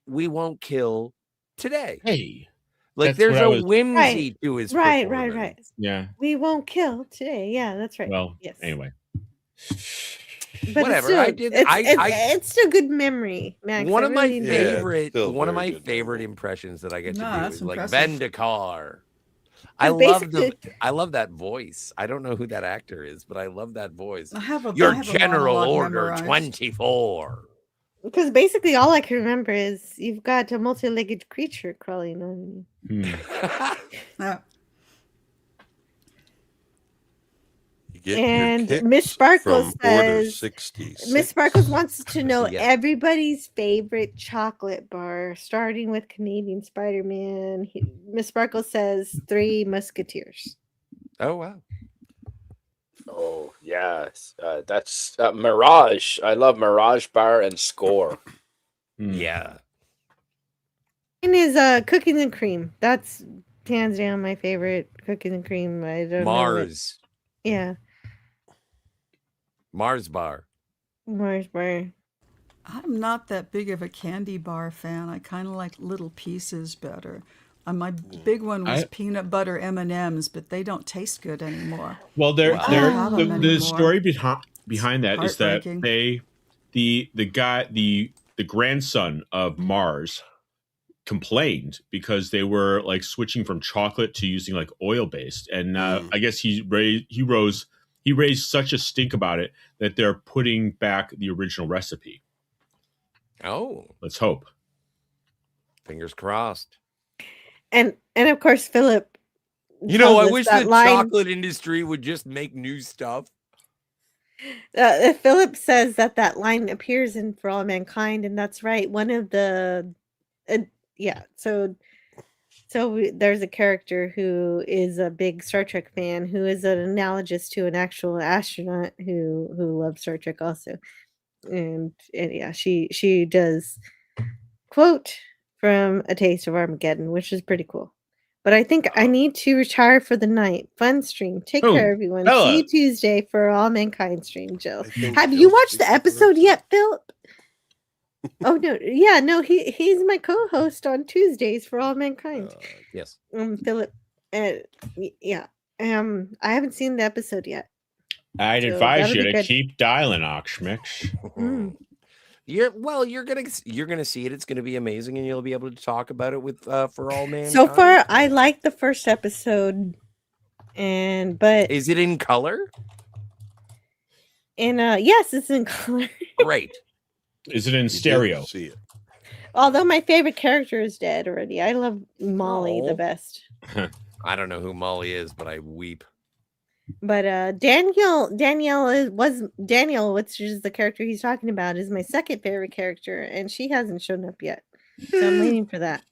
we won't kill today. Hey, like that's there's what I a was- whimsy to his Right. performance. Yeah. We won't kill today. Yeah, that's right. Well, yes. anyway. But Whatever, It's I still, did- It's, I- it's still good memory, Max. One I of my really enjoyed it. favorite, still one of very my good favorite impressions that I get to No, do that's is like impressive. Vendikar. I But love that voice. I don't know who that actor is, but I love that voice. I have a Your I have a General monologue Order memorized. 24. Because basically all I can remember is you've got a multi-legged creature crawling on you. Yeah. You get your And kicks Miss Sparkles from Order says 66. Miss Sparkles wants to know Yeah. everybody's favorite chocolate bar, starting with Canadian Spider-Man. Miss Sparkles says Three Musketeers. Oh wow. Oh yes, that's Mirage. I love Mirage Bar and Score. Yeah. Mine is cookies and cream. That's hands down my favorite cookies and cream. I don't know. Mars. Yeah, Mars Bar. Mars bar. I'm not that big of a candy bar fan. I kind of like Little Pieces better. My big one was peanut butter M&Ms, but they don't taste good anymore. Well, I don't have them the anymore. story behind that is that Heartbreaking. the grandson of Mars complained because they were like switching from chocolate to using like oil based, and I guess he raised such a stink about it that they're putting back the original recipe. Oh, let's hope. Fingers crossed. And of course Philip. You know, tells I us wish that the line- chocolate industry would just make new stuff. Philip says that line appears in For All Mankind, and that's right. One of the, there's a character who is a big Star Trek fan who is an analogous to an actual astronaut who loves Star Trek also, and yeah, she does quote from A Taste of Armageddon, which is pretty cool. But I think I need to retire for the night. Fun stream. Take Oh, care, everyone. Bella. See you Tuesday for All Mankind stream, Jill. think Have you Jill's watched the speaking for episode yet, Philip? Oh no, yeah, no, he's my co-host on Tuesdays for All Mankind. Yes. Philip, yeah. I haven't seen the episode yet. I'd So advise that'll you be to good. keep dialing, Oxmix. Mm. You're gonna see it. It's gonna be amazing, and you'll be able to talk about it with For All Mankind. So far, I like the first episode, but Is it in color? yes, it's in color. Great. Is it in stereo? See it. Although my favorite character is dead already. I love Molly the Oh. best. I don't know who Molly is, but I weep. But Daniel, which is the character he's talking about, is my second favorite character, and she hasn't shown up yet. So I'm waiting for that.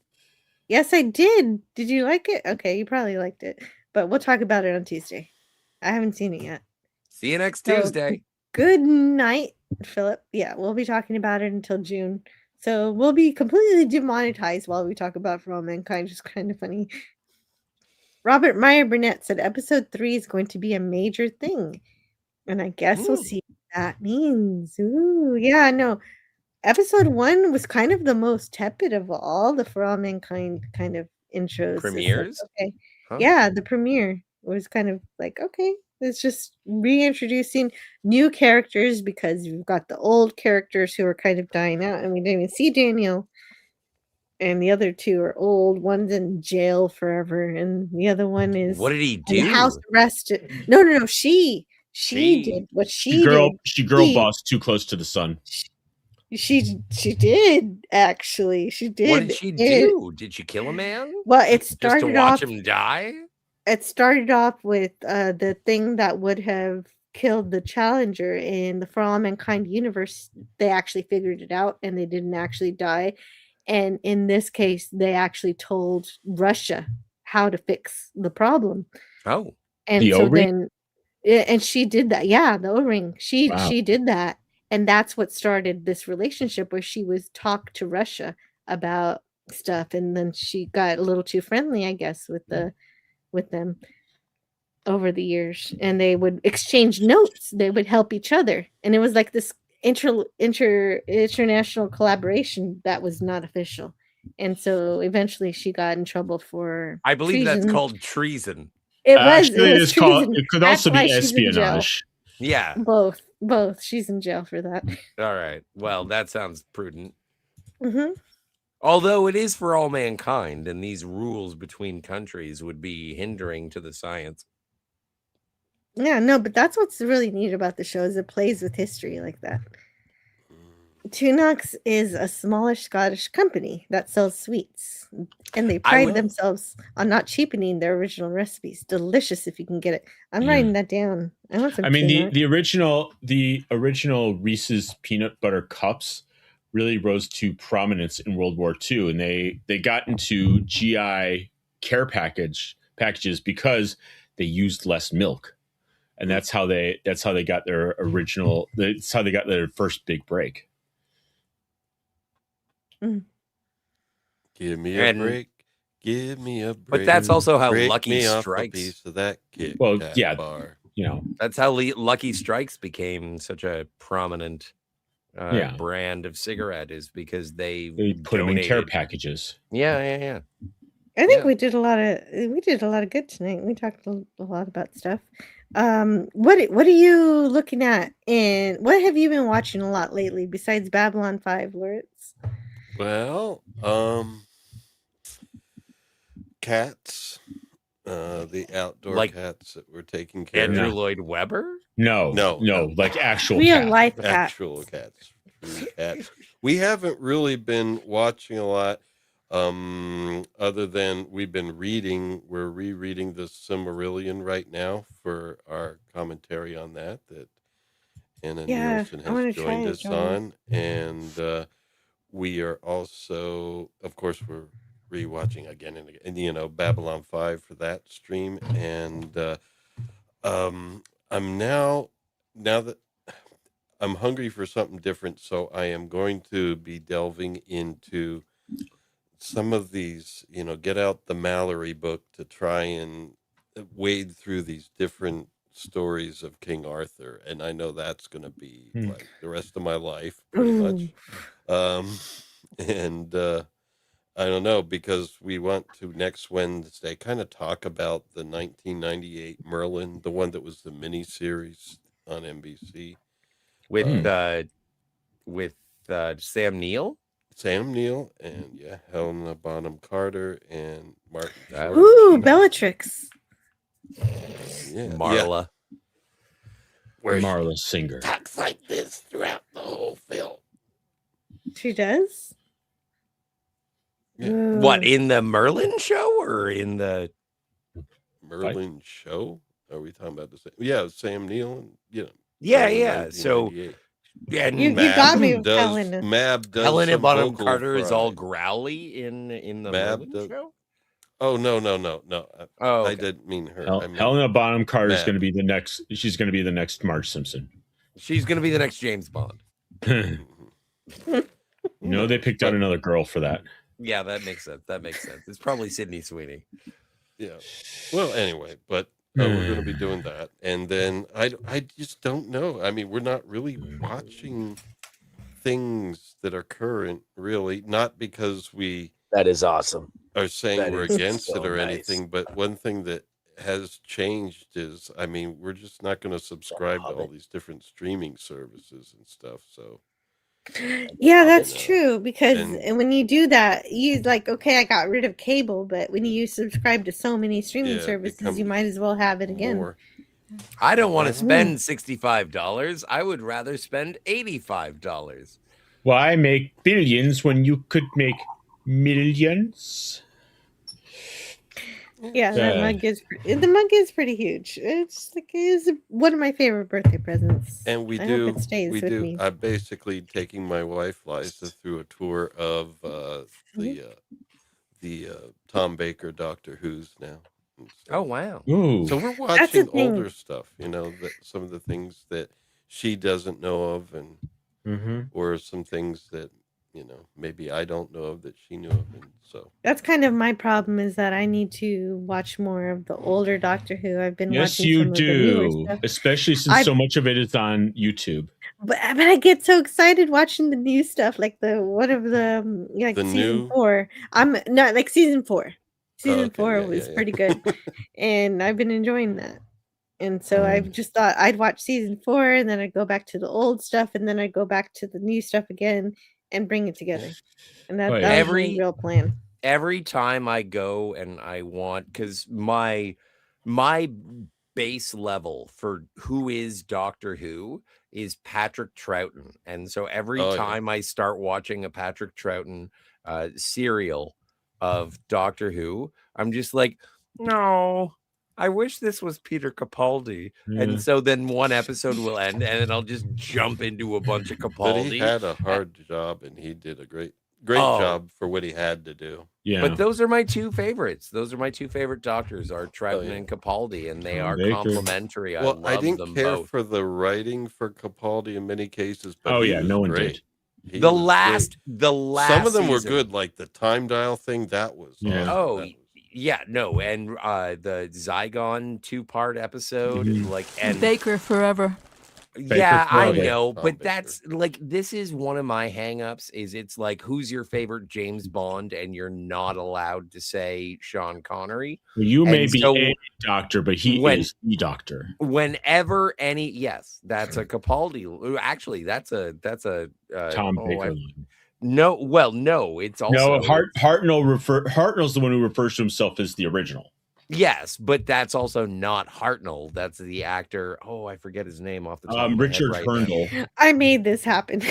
Yes, I did. Did you like it? Okay, you probably liked it. But we'll talk about it on Tuesday. I haven't seen it yet. See you next So, Tuesday. Good night, Philip. Yeah, we'll be talking about it until June. So we'll be completely demonetized while we talk about For All Mankind, which is kind of funny. Robert Meyer Burnett said episode 3 is going to be a major thing. And I guess we'll see what that means. Ooh, yeah, no. Episode 1 was kind of the most tepid of all the For All Mankind kind of intros. It's like, Premieres? okay. Huh. Yeah, the premiere was kind of like, okay, it's just reintroducing new characters because you've got the old characters who are kind of dying out, and we didn't even see Daniel. And the other two are old. One's in jail forever, and the other one is What did he in do? house arrest. No. She did what she did. She girl bossed too close to the sun. She did actually. She did. What did she do? Did she kill a man? Well, it Just started to watch off. him die? It started off with the thing that would have killed the Challenger in the For All Mankind universe. They actually figured it out, and they didn't actually die. And in this case, they actually told Russia how to fix the problem. Oh, And The so O-ring? then, and she did that. Yeah, the O-ring. She Wow. did that, and that's what started this relationship where she was talk to Russia about stuff, and then she got a little too friendly, I guess, with them over the years, and they would exchange notes. They would help each other, and it was like this international collaboration that was not official. And so eventually she got in trouble for I believe that's treason. called treason. It was. Actually, It was it's called. treason. It could That's also why be she's in jail. espionage. Yeah. Both. She's in jail for that. All right. Well, that sounds prudent. Hmm. Although it is For All Mankind, and these rules between countries would be hindering to the science. Yeah, no, but that's what's really neat about the show is it plays with history like that. Tunox is a smallish Scottish company that sells sweets, and they pride themselves on not cheapening their original recipes. Delicious if you can get it. I'm writing that down. I want some. I mean, Tunox. the original Reese's peanut butter cups really rose to prominence in World War II, and they got into GI care packages because they used less milk, and that's how they got their original. That's how they got their first big break. Give me a break. Give me a break. But that's also how Break Lucky me off a Strikes. piece of that Kit Well, Kat yeah, bar. you know, That's how Lucky Strikes became such a prominent Yeah. brand of cigarette, is because they put them in care donated- packages. Yeah. I think we did a lot of good tonight. We talked a lot about stuff. What are you looking at, and what have you been watching a lot lately besides Babylon 5, Lawrence? Well, cats, the outdoor Like cats that we're taking care Andrew of. Lloyd Webber? No, like actual Real cats. life cats. Actual cats. True cats. We haven't really been watching a lot, other than we've been reading. We're rereading the Silmarillion right now for our commentary on that Anna Yeah, Nielsen I wanna has try joined it, us Johnny. on, and we are also, of course, we're rewatching again and again, and, Babylon 5 for that stream, and I'm now that I'm hungry for something different, so I am going to be delving into some of these, get out the Mallory book to try and wade through these different stories of King Arthur, and I know that's going to be like the rest of my life, pretty much. And I don't know, because we want to next Wednesday kind of talk about the 1998 Merlin, the one that was the mini series on NBC With Sam Neill? Sam Neill and Helena Bonham Carter and Martin Short. Ooh, Bellatrix. Marla. Where Marla Singer. talks like this throughout the whole film. She does. What, in the Merlin show or in the Merlin show? Are we talking about the same? Yeah, Sam Neill and Yeah, Merlin yeah. So 1998. and You got me with Helena. Mab does Helena some Bonham vocal Carter is fry. all growly in the Mab Merlin does- show? Oh no! Oh, I okay. didn't mean her. I meant Helena Bonham Carter is Mab. going to be the next. She's going to be the next Marge Simpson. She's gonna be the next James Bond. No, they picked out another girl for that. Yeah, that makes sense. That makes sense. It's probably Sydney Sweeney. Yeah. Well, anyway, but we're going to be doing that, and then I just don't know. I mean, we're not really watching things that are current, really, not because we That is awesome. are saying That we're is against so it or nice. anything, but one thing that has changed is, I mean, we're just not going to subscribe to all these different streaming services and stuff. So Yeah, that's true because and- when you do that, you like, okay, I got rid of cable, but when you subscribe to so many streaming Yeah, it services, you might as well have it again. more. I don't want to spend $65. I would rather spend $85. Why make billions when you could make millions? Yeah, that mug is the mug is pretty huge. It's like is one of my favorite birthday presents. And we I do, hope it stays we with do. me. I'm basically taking my wife Liza through a tour of the Tom Baker Doctor Who's now. Oh wow! Ooh. So we're That's the watching thing. older stuff, you know, that some of the things that she doesn't know of, and or some things that maybe I don't know of that she knew of, and so That's kind of my problem is that I need to watch more of the older Doctor Who. I've been Yes, watching you some of the newer do. stuff. Especially since so much of it is on YouTube. But I get so excited watching the new stuff, like the one of the like The season new- 4. I'm not like season 4. Season okay, 4 yeah, was yeah. pretty good, and I've been enjoying that. And so Mm. I've just thought I'd watch season 4, and then I'd go back to the old stuff, and then I'd go back to the new stuff again, and bring it together. And that, Oh, yeah. that was my Every- real plan. Every time I go and I want, because my base level for who is Doctor Who is Patrick Troughton, and so every Oh, yeah. time I start watching a Patrick Troughton serial of Doctor Who, I'm just like, no, I wish this was Peter Capaldi. Yeah. And so then one episode will end, and then I'll just jump into a bunch of but Capaldi. he had a hard job, and he did a great Oh. job for what he had to do. Yeah. But those are my two favorites. Those are my two favorite doctors, are Troughton yeah. and Capaldi, and they Tom are Baker. complementary. I Well, love I didn't them care both. for the writing for Capaldi in many cases, but Oh, he yeah, was no one great. did. He The was last Some of them were season- good, like the time dial thing. That was Yeah. awesome. Oh, That was- yeah, no, and the Zygon 2-part episode, Mhm. like, and Baker forever. yeah, I forever. know, Tom but Baker. that's like, this is one of my hangups. Is it's like, who's your favorite James Bond, and you're not allowed to say Sean Connery. Well, you may And be so a doctor, but he when- is the doctor. Whenever any, yes, that's a Capaldi. Actually, that's a Tom oh, Baker. no, well, no, it's also No, Hartnell's the one who refers to himself as the original. yes, but that's also not Hartnell. That's the actor. Oh, I forget his name off the top of my head Richard right now. Herndl. I made this happen.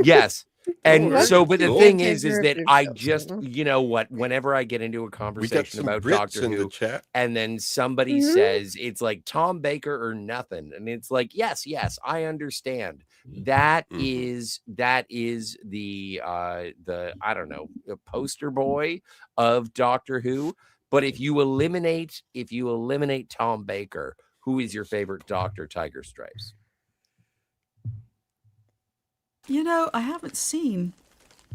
Yes. And That's so, but the cool. thing is that Richard I Herndl. just, you know what, whenever I get into a We got conversation some about Brits Doctor in Who, the chat. and then somebody Mhm. says it's like Tom Baker or nothing, and it's like, yes, I understand. That is the I don't know, the poster boy of Doctor Who. But if you eliminate Tom Baker, who is your favorite Doctor, Tiger Stripes? You know, I haven't seen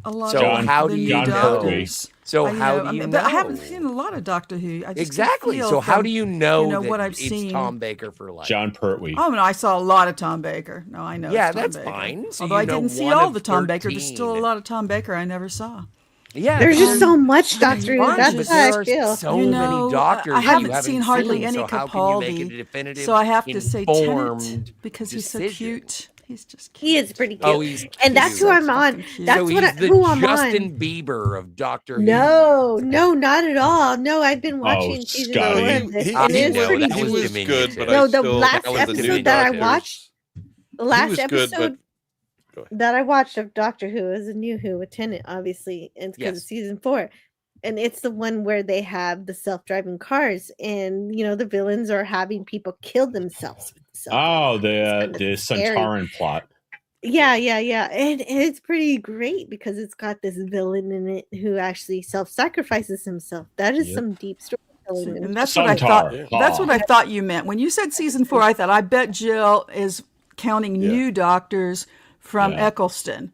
a lot So of how the do new you know? doctors. So I, how know, do I you mean, know? But I haven't seen a lot of Doctor Who. I just Exactly. feel So how from, do you know, that what I've it's seen? Tom Baker for life? John Pertwee. Oh no, I saw a lot of Tom Baker. No, I know. Yeah, it's Tom that's Baker. fine. So Although you I know didn't see one all of the Tom Baker. There's still a 13. lot of Tom Baker I never saw. Yeah, There's just there's so much Doctor Who. bunch, That's but how there I are feel. so You many know, doctors I that you haven't seen hardly any so how can you make a Capaldi, definitive, so I have to say Tennant informed because he's so decision? cute. He's just cute. He is pretty cute. Oh, he's and that's cute. who I'm on. Fucking cute. That's so what he's the who I'm Justin on. Bieber of Doctor Who. No, not at all. No, I've been watching season Scotty. 11, He- and he it is was- pretty that he was was Dominion good, too. but No, I the still, last that was the new episode that I Doctors. watched- The He last was good, episode Go ahead. that I watched of Doctor Who is a new Who with Tennant, obviously, and because Yes. it's season 4. And it's the one where they have the self-driving cars, and the villains are having people kill themselves. With the Oh, self-driving the It's kinda scary. Centauran plot. Yeah, and it's pretty great because it's got this villain in it who actually self-sacrifices himself. That is Yep. some deep storytelling. And that's what I Centaur. thought. That's what I thought you meant when you said season 4. I thought I bet Jill is counting Yeah. new doctors from Yeah. Eccleston,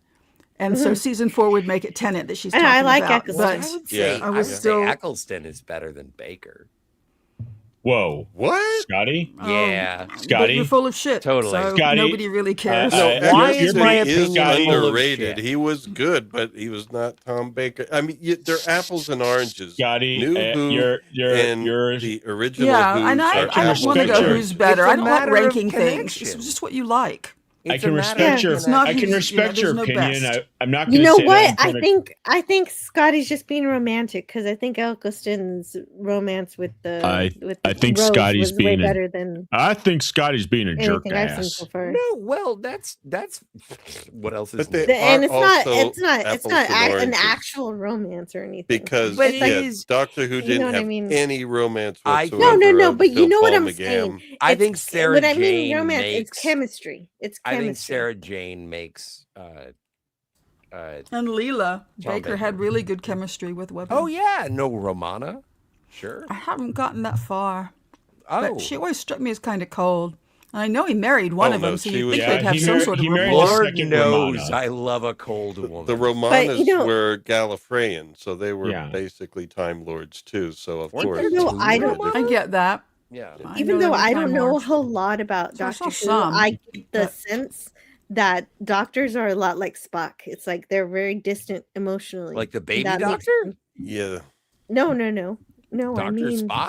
And so season 4 would make it Tennant that she's And talking I like about. Eccleston. But I would say, Yeah. I I was would still say Eccleston is better than Baker. Whoa, What? Scotty, Yeah, but Scotty? you're full of shit. Totally. So Scotty, nobody really cares. No, Why Eccleston is my is opinion full of underrated. shit? He was good, but he was not Tom Baker. I mean, they're apples and oranges. Scotty, New Who and you're the original Yeah, Who's and are I can don't apples want to and go respect your- who's better. It's a I don't like matter of ranking things. connection. It's just what you like. I It's a can matter of respect your It's not I can who's, you know, respect there's your no opinion. best. I'm not You going to know say what? that I'm I think Scotty's just being romantic because I think Eccleston's romance with I think Rose Scotty's was way being better than I think Scotty's being a jerk anything I've seen ass. so far. No, well, that's what else is But they new? And are it's not also it's not apples an and oranges. actual romance or anything. Because But It's like, it is. Doctor Who you know didn't what I have mean? any romance I- whatsoever. No, of but you know what Paul I'm saying. I It's- think Sarah when I mean Jane romance, it's makes. chemistry. It's I chemistry. think Sarah Jane makes. And Leela Tom Baker had Baker. really good chemistry with Webber. Oh yeah, no Romana. Sure. I haven't gotten that far. Oh, But she always struck me as kind of cold. And I know he married one Oh, of no, them, so she you was- think Yeah, they'd have he some married- sort of he married rapport. the Lord second knows Romana. I love a cold woman. The Romanas know- were Gallifreyan, so they were Yeah. basically Time Lords too. So of Weren't course, there No, two I don't- Romanas? I get that. Yeah. I Even know though they were I don't Time know a Lords. whole lot about So I Doctor saw Who, some, I get the but- sense that doctors are a lot like Spock. It's like they're very distant emotionally. Like the baby That makes doctor? sense. yeah, No. I Dr. mean Spock?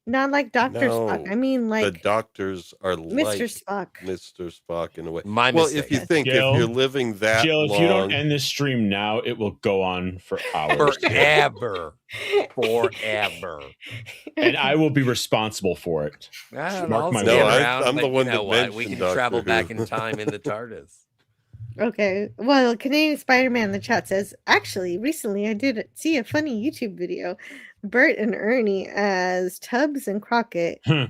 not like Doctor Spock. No, I mean the like doctors are Mr. like Spock. Mr. Spock in a way. My Well, mistake. if you think Jill, if you're living that Jill, if long, you don't end this stream now, it will go on for hours. Forever. Forever. And I will be responsible for it. Well, Mark I'll my stay No, words. around, I'm but the you one know that what? We mentioned can travel Doctor back Who. in time in the TARDIS. Okay. Well, Canadian Spider-Man in the chat says, actually, recently I did see a funny YouTube video. Bert and Ernie as Tubbs and Crockett Hmm.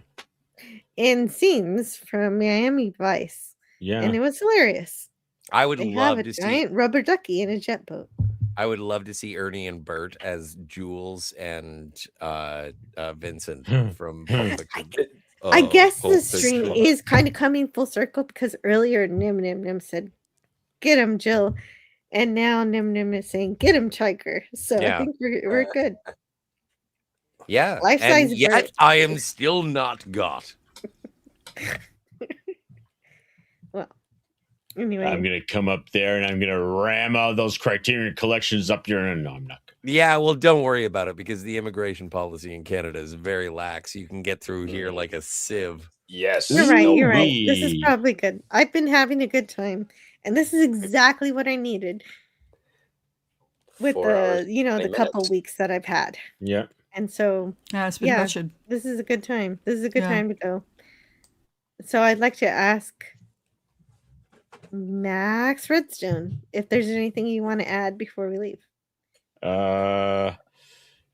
in scenes from Miami Vice. Yeah. And it was hilarious. I would They love have to a see. giant rubber ducky in a jet boat. I would love to see Ernie and Bert as Jules and Vincent from Pulp Fiction. I guess Pulp the stream Fiction. is kind of coming full circle because earlier Nim said, "Get him, Jill," and now Nim is saying, "Get him, Chiker." So Yeah. I think we're good. Yeah. Life-size And yet Bert. I am still not got. Well, anyway, I'm gonna come up there and I'm gonna ram all those Criterion collections up your. No, I'm not. Yeah, well, don't worry about it because the immigration policy in Canada is very lax. You can get through here like a sieve. Yes. you're right. no You're right. This is way. probably good. I've been having a good time, and this is exactly what I needed with 4 hours, the 20 couple minutes. weeks that I've had, Yeah. and so Yeah, it's been yeah, wretched. this is a good time. This is a good Yeah. time to go. So I'd like to ask Max Redstone if there's anything you want to add before we leave.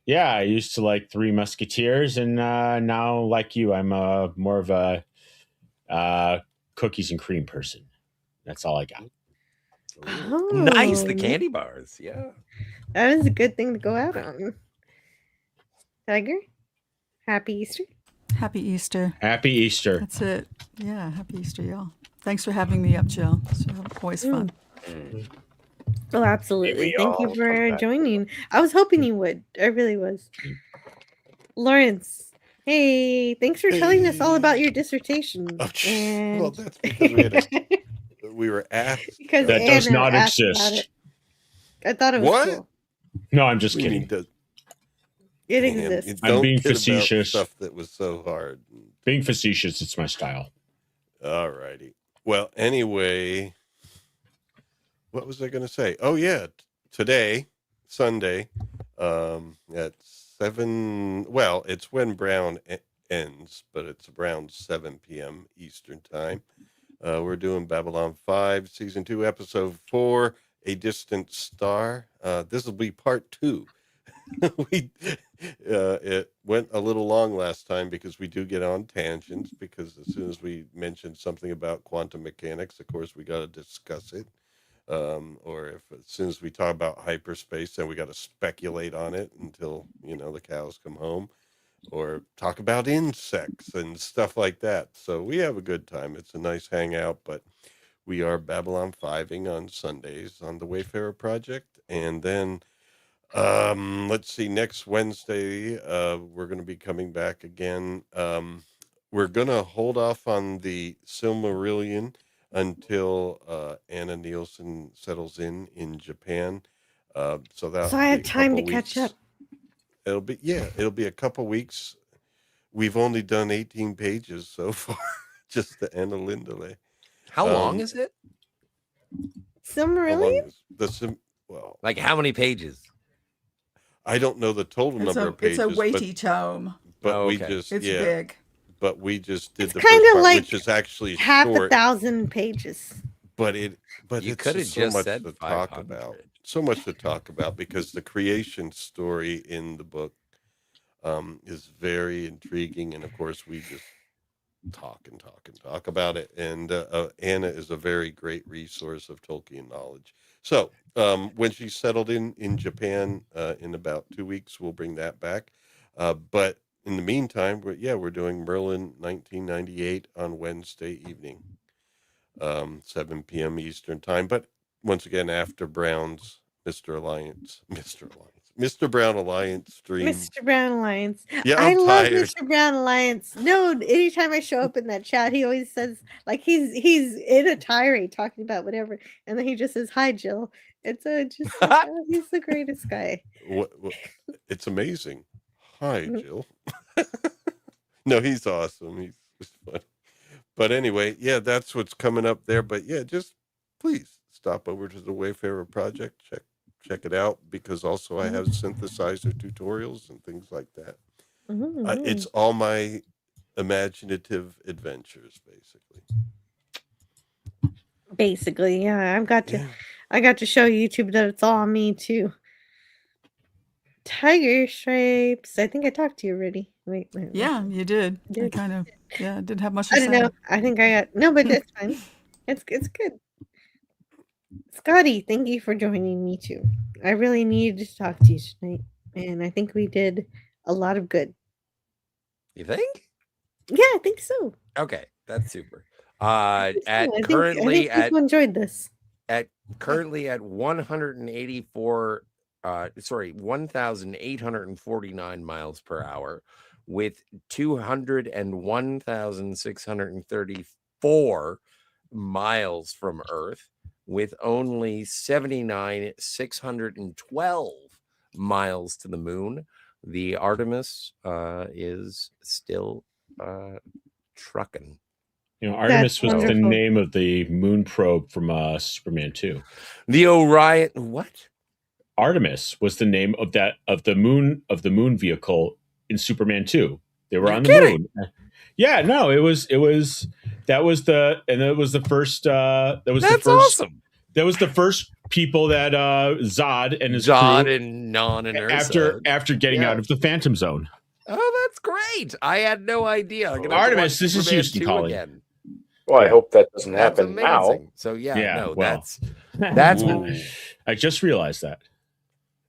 Yeah, I used to like Three Musketeers, and now, like you, I'm more of a cookies and cream person. That's all I got. Nice, the Oh, candy bars. Yeah. that is a good thing to go out on. Tiger, happy Easter. Happy Easter. Happy Easter. That's it. Yeah, happy Easter, y'all. Thanks for having me up, Jill. It's always fun. Oh, absolutely. we Thank you all for come back. joining. I was hoping you would. I really was. Lawrence, hey, thanks for telling us all about your dissertation. well, And that's because we were asked. because That does Anna not asked about exist. it. I thought it was What? cool. No, I'm just We kidding. need to- It Damn, exists. I'm don't being kid about facetious. Stuff that was so hard. Being facetious, it's my style. All righty. Well, anyway, what was I going to say? Oh yeah, today, Sunday, at 7. Well, it's when Brown ends, but it's around 7 p.m. Eastern time. We're doing Babylon 5, season 2, episode 4, A Distant Star. This will be part 2. It went a little long last time because we do get on tangents, because as soon as we mention something about quantum mechanics, of course we got to discuss it, or if as soon as we talk about hyperspace, then we got to speculate on it until the cows come home, or talk about insects and stuff like that. So we have a good time. It's a nice hangout, but we are Babylon 5ing on Sundays on the Wayfarer Project. And then, let's see, next Wednesday, we're going to be coming back again. We're going to hold off on the Silmarillion until Anna Nielsen settles in Japan. So So I have time to catch up. It'll be a couple weeks. We've only done 18 pages so far, just the Anna Lindale. How long is it? Silmarillion? Like how many pages? I don't know the total number of pages. It's a weighty tome. But we okay. just It's big. But we just did It's the kind first of part, like which is actually half short. 1,000 pages. But You it's could have just so just much said to talk 500. about. So much to talk about because the creation story in the book is very intriguing, and of course we just talk about it. And Anna is a very great resource of Tolkien knowledge. So when she's settled in Japan in about 2 weeks, we'll bring that back. But in the meantime, we're doing Merlin 1998 on Wednesday evening, 7 p.m. Eastern time. But once again, after Brown's Mr. Brown Alliance stream. Mr. Brown Alliance. Yeah, I I'm love tired. Mr. Brown Alliance. No, anytime I show up in that chat, he always says like he's in a tirade talking about whatever, and then he just says, "Hi, Jill." It's just like, oh, he's the greatest guy. What, it's amazing. Hi, Mhm. Jill. No, he's awesome. He's just fun. But anyway, that's what's coming up there. But just please stop over to the Wayfarer Project. Check it out, because also I have synthesizer tutorials and things like that. It's all my imaginative adventures, basically. Basically, yeah. I got to show YouTube that it's all me too. Tiger Stripes. I think I talked to you already. Wait. Yeah, you did. I Did. kind of, didn't have much to I say. don't know. I think I got no, but that's fine. It's good. Scotty, thank you for joining me too. I really needed to talk to you tonight, and I think we did a lot of good. You think? Yeah, I think so. Okay, that's super. I At think currently people enjoyed this. Currently at 1,849 miles per hour, with 201,634 miles from Earth, with only 79,612 miles to the moon. The Artemis is still trucking. Artemis was the name of the moon probe from Superman 2. The Orion, what? Artemis was the name of the moon vehicle in Superman 2. They were on the moon. Yeah, no, it was the first awesome. That was the first people that Zod and his Zod crew, and Non and Ursa after getting out of the Phantom Zone. Oh, that's great. I had no idea. Artemis, this is Houston calling. Again. Well, I hope that doesn't That's happen now. amazing. So that's I just realized that.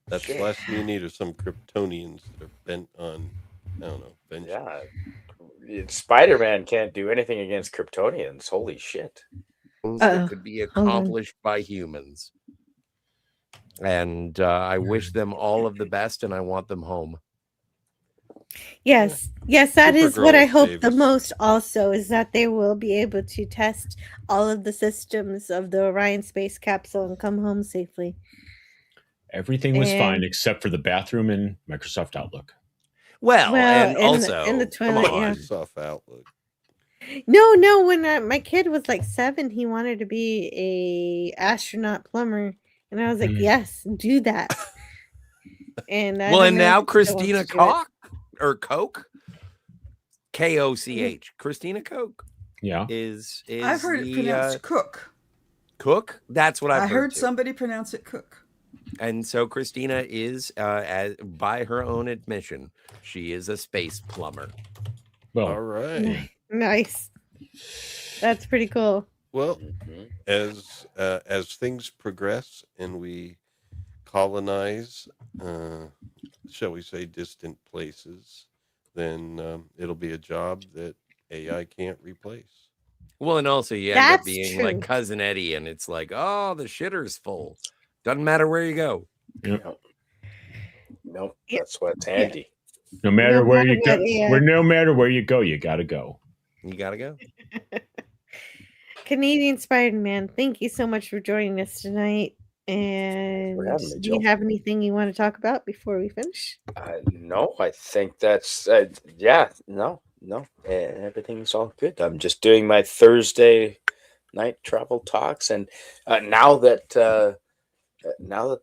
That's the last thing you need are some Kryptonians that are bent on, I don't know, vengeance. Yeah. Spider-Man can't do anything against Kryptonians. Holy shit. That could be accomplished by humans. And I wish them all of the best, and I want them home. Yes, that is what I hope the Davis. most also, is that they will be able to test all of the systems of the Orion space capsule and come home safely. Everything was fine except for the bathroom in Microsoft Outlook. Well, and in also, in the toilet, yeah. Microsoft Outlook. No, when my kid was like 7, he wanted to be a astronaut plumber, and I was like, yes, do that. And I well, don't and know now if he still Christina wants to do it. Koch, Koch, Christina Koch. Yeah, is I've heard it pronounced Cook. Cook? That's what I've I heard too. somebody pronounce it Cook. And so Christina is, by her own admission, she is a space plumber. Well, all right. Nice. That's pretty cool. Well, as things progress and we colonize, shall we say, distant places, then it'll be a job that AI can't replace. Well, and also you end up That's being true. like Cousin Eddie, and it's like, oh, the shitter's full. Doesn't matter where you go. Nope, that's what's handy. No matter No where matter you go, what, yeah. no matter where you go, you gotta go. You gotta go. Canadian Spider-Man, thank you so much for joining us tonight. And having me, do you Jill. have anything you want to talk about before we finish? No, I think that's no, everything's all good. I'm just doing my Thursday night travel talks, and now that the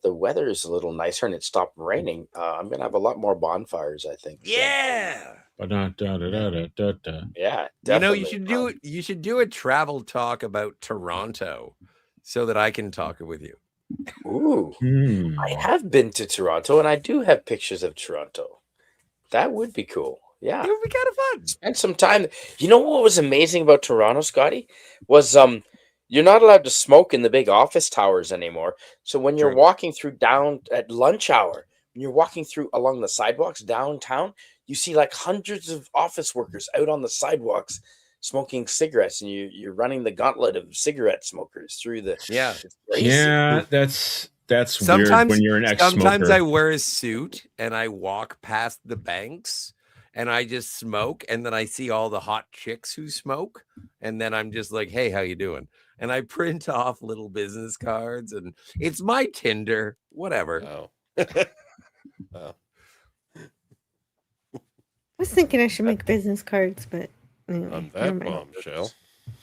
weather is a little nicer and it stopped raining, I'm gonna have a lot more bonfires, I think. Yeah. Yeah, You know, you definitely. should do it. You should do a travel talk about Toronto, so that I can talk with you. Ooh, Hmm. I have been to Toronto, and I do have pictures of Toronto. That would be cool. Yeah, It would be kind of fun. spend some time. You know what was amazing about Toronto, Scotty? Was you're not allowed to smoke in the big office towers anymore. So when you're True. walking through down at lunch hour, when you're walking through along the sidewalks downtown, you see like hundreds of office workers out on the sidewalks smoking cigarettes, and you're running the gauntlet of cigarette smokers through the Yeah. it's crazy. Yeah, that's weird Sometimes, when you're an ex-smoker. sometimes I wear a suit and I walk past the banks and I just smoke, and then I see all the hot chicks who smoke, and then I'm just like, "Hey, how you doing?" And I print off little business cards, and it's my Tinder, whatever. Oh. Oh. I was thinking I should make business cards, but anyway, On never that mind. bombshell.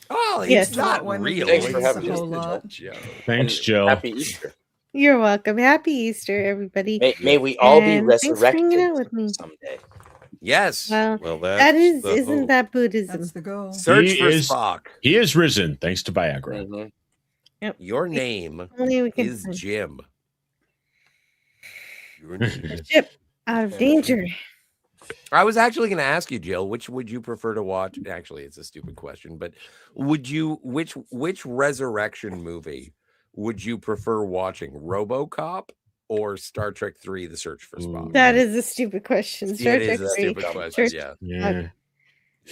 Oh, it's Yes. not That one real. Thanks for It's having just us. a joke. Thanks, And Jill. Happy Easter. You're welcome. Happy Easter, everybody. May we all be And thanks for resurrected hanging out with me. someday. Yes. Well, Well, that that's the isn't hope. that Buddhism? That's the goal. Search He for is- Spock. He is risen thanks to Viagra. Mhm. Your name Only we can is find Jim. Your the name. ship out of danger. I was actually going to ask you, Jill, which would you prefer to watch? Actually, it's a stupid question, but would you which resurrection movie would you prefer watching? RoboCop or Star Trek 3: The Search for Spock? That is a stupid question. Star It Trek is a 3. stupid question. Star- Yeah. Yeah.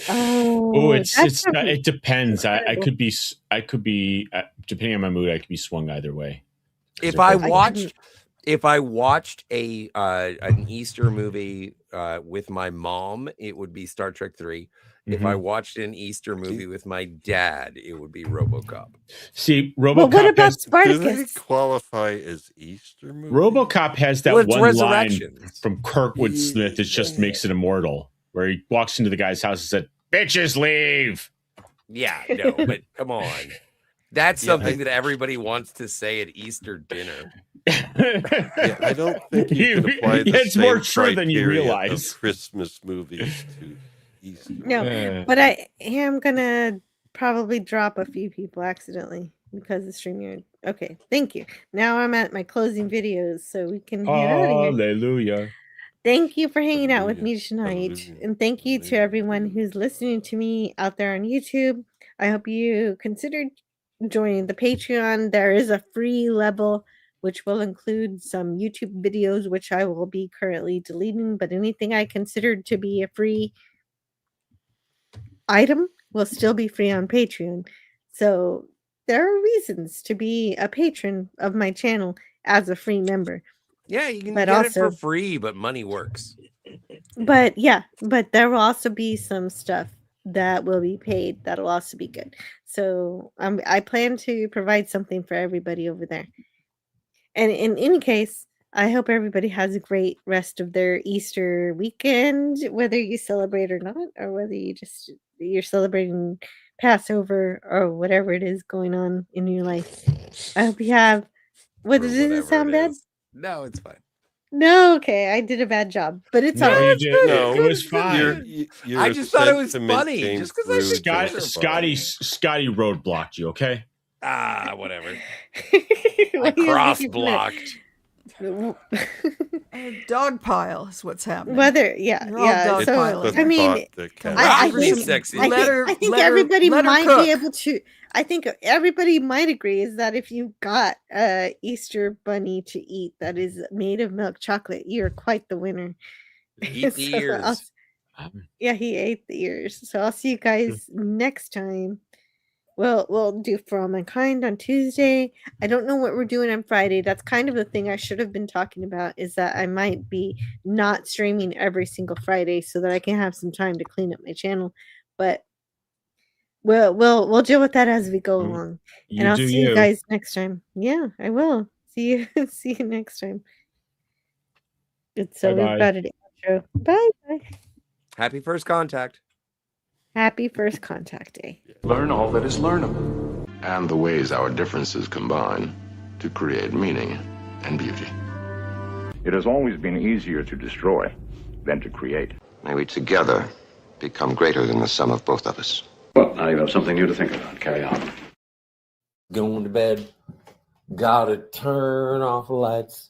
Oh, Oh, it's that's a- it depends. I could be depending on my mood, I could be swung either way. If they're I both- watched a an Easter movie with my mom, it would be Star Trek 3. If I watched an Easter movie with my dad, it would be RoboCop. See, Well, RoboCop what about has, Do they Spartacus? qualify as Easter movies? RoboCop has that Well, it's one line Resurrections. from Kirkwood Smith that just makes it immortal, where he walks into the guy's house and said, "Bitches leave." Yeah, no, but come on. That's Yeah, something that everybody wants to say at Easter dinner. Yeah, I don't think you can apply the Yeah, it's same more true than you criteria of realize. Christmas movies to Easter. No, but I am gonna probably drop a few people accidentally because of StreamYard. Okay, thank you. Now I'm at my closing videos, so we can head out of here. Hallelujah. Thank you for hanging out with Hallelujah. me tonight. Hallelujah. And thank you to Hallelujah. everyone who's listening to me out there on YouTube. I hope you considered joining the Patreon. There is a free level which will include some YouTube videos, which I will be currently deleting, but anything I considered to be a free item will still be free on Patreon. So there are reasons to be a patron of my channel as a free member. Yeah, you can But get it for also- free, but money works. But yeah, but there will also be some stuff that will be paid that'll also be good. So I plan to provide something for everybody over there. And in any case, I hope everybody has a great rest of their Easter weekend, whether you celebrate or not, or whether you're celebrating Passover or whatever it is going on in your life. I hope you have. Or Does it whatever sound it bad? is. No, it's fine. No, okay, I did a bad job, but it's No, all you right. did. No, It was fine. You're I just thought it a was sentiment funny, came just 'cause I through think just fine. Scotty roadblocked you, okay? Ah, whatever. Well, I he was cross making fun of- blocked. Dog pile is what's happening. Whether yeah, You're all yeah. dog So piling. I mean, Thought that Come kind on. I Give her think, some- sexy. I let her- think, I think let her- everybody let her might cook. be able to. I think everybody might agree is that if you got a Easter bunny to eat that is made of milk chocolate, you're quite the winner. Eat the So ears. yeah, he ate the ears. So I'll see you guys next time. We'll do For All Mankind on Tuesday. I don't know what we're doing on Friday. That's kind of the thing I should have been talking about, is that I might be not streaming every single Friday so that I can have some time to clean up my channel. But we'll deal with that as we go along. And I'll see you guys next time. Yeah, I will. See you next time. It's so about an outro. Bye bye. Happy first contact. Happy first contact day. Learn all that is learnable. And the ways our differences combine to create meaning and beauty. It has always been easier to destroy than to create. May we together become greater than the sum of both of us. Well, now you have something new to think about. Carry on. Going to bed. Gotta turn off the lights.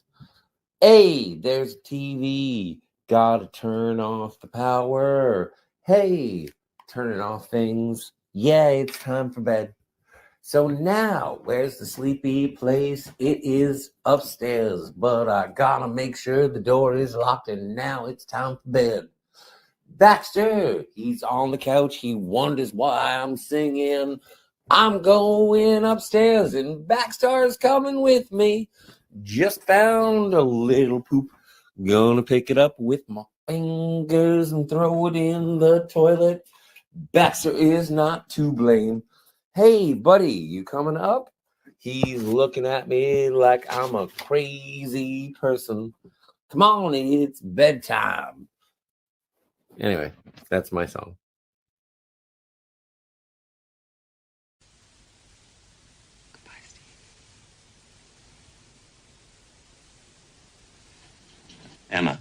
Hey, there's TV. Gotta turn off the power. Hey, turning off things. Yeah, it's time for bed. So now, where's the sleepy place? It is upstairs, but I gotta make sure the door is locked, and now it's time for bed. Baxter, he's on the couch. He wonders why I'm singing. I'm going upstairs, and Baxter's coming with me. Just found a little poop. Gonna pick it up with my fingers and throw it in the toilet. Baxter is not to blame. Hey, buddy, you coming up? He's looking at me like I'm a crazy person. Come on, it's bedtime. Anyway, that's my song. Emma.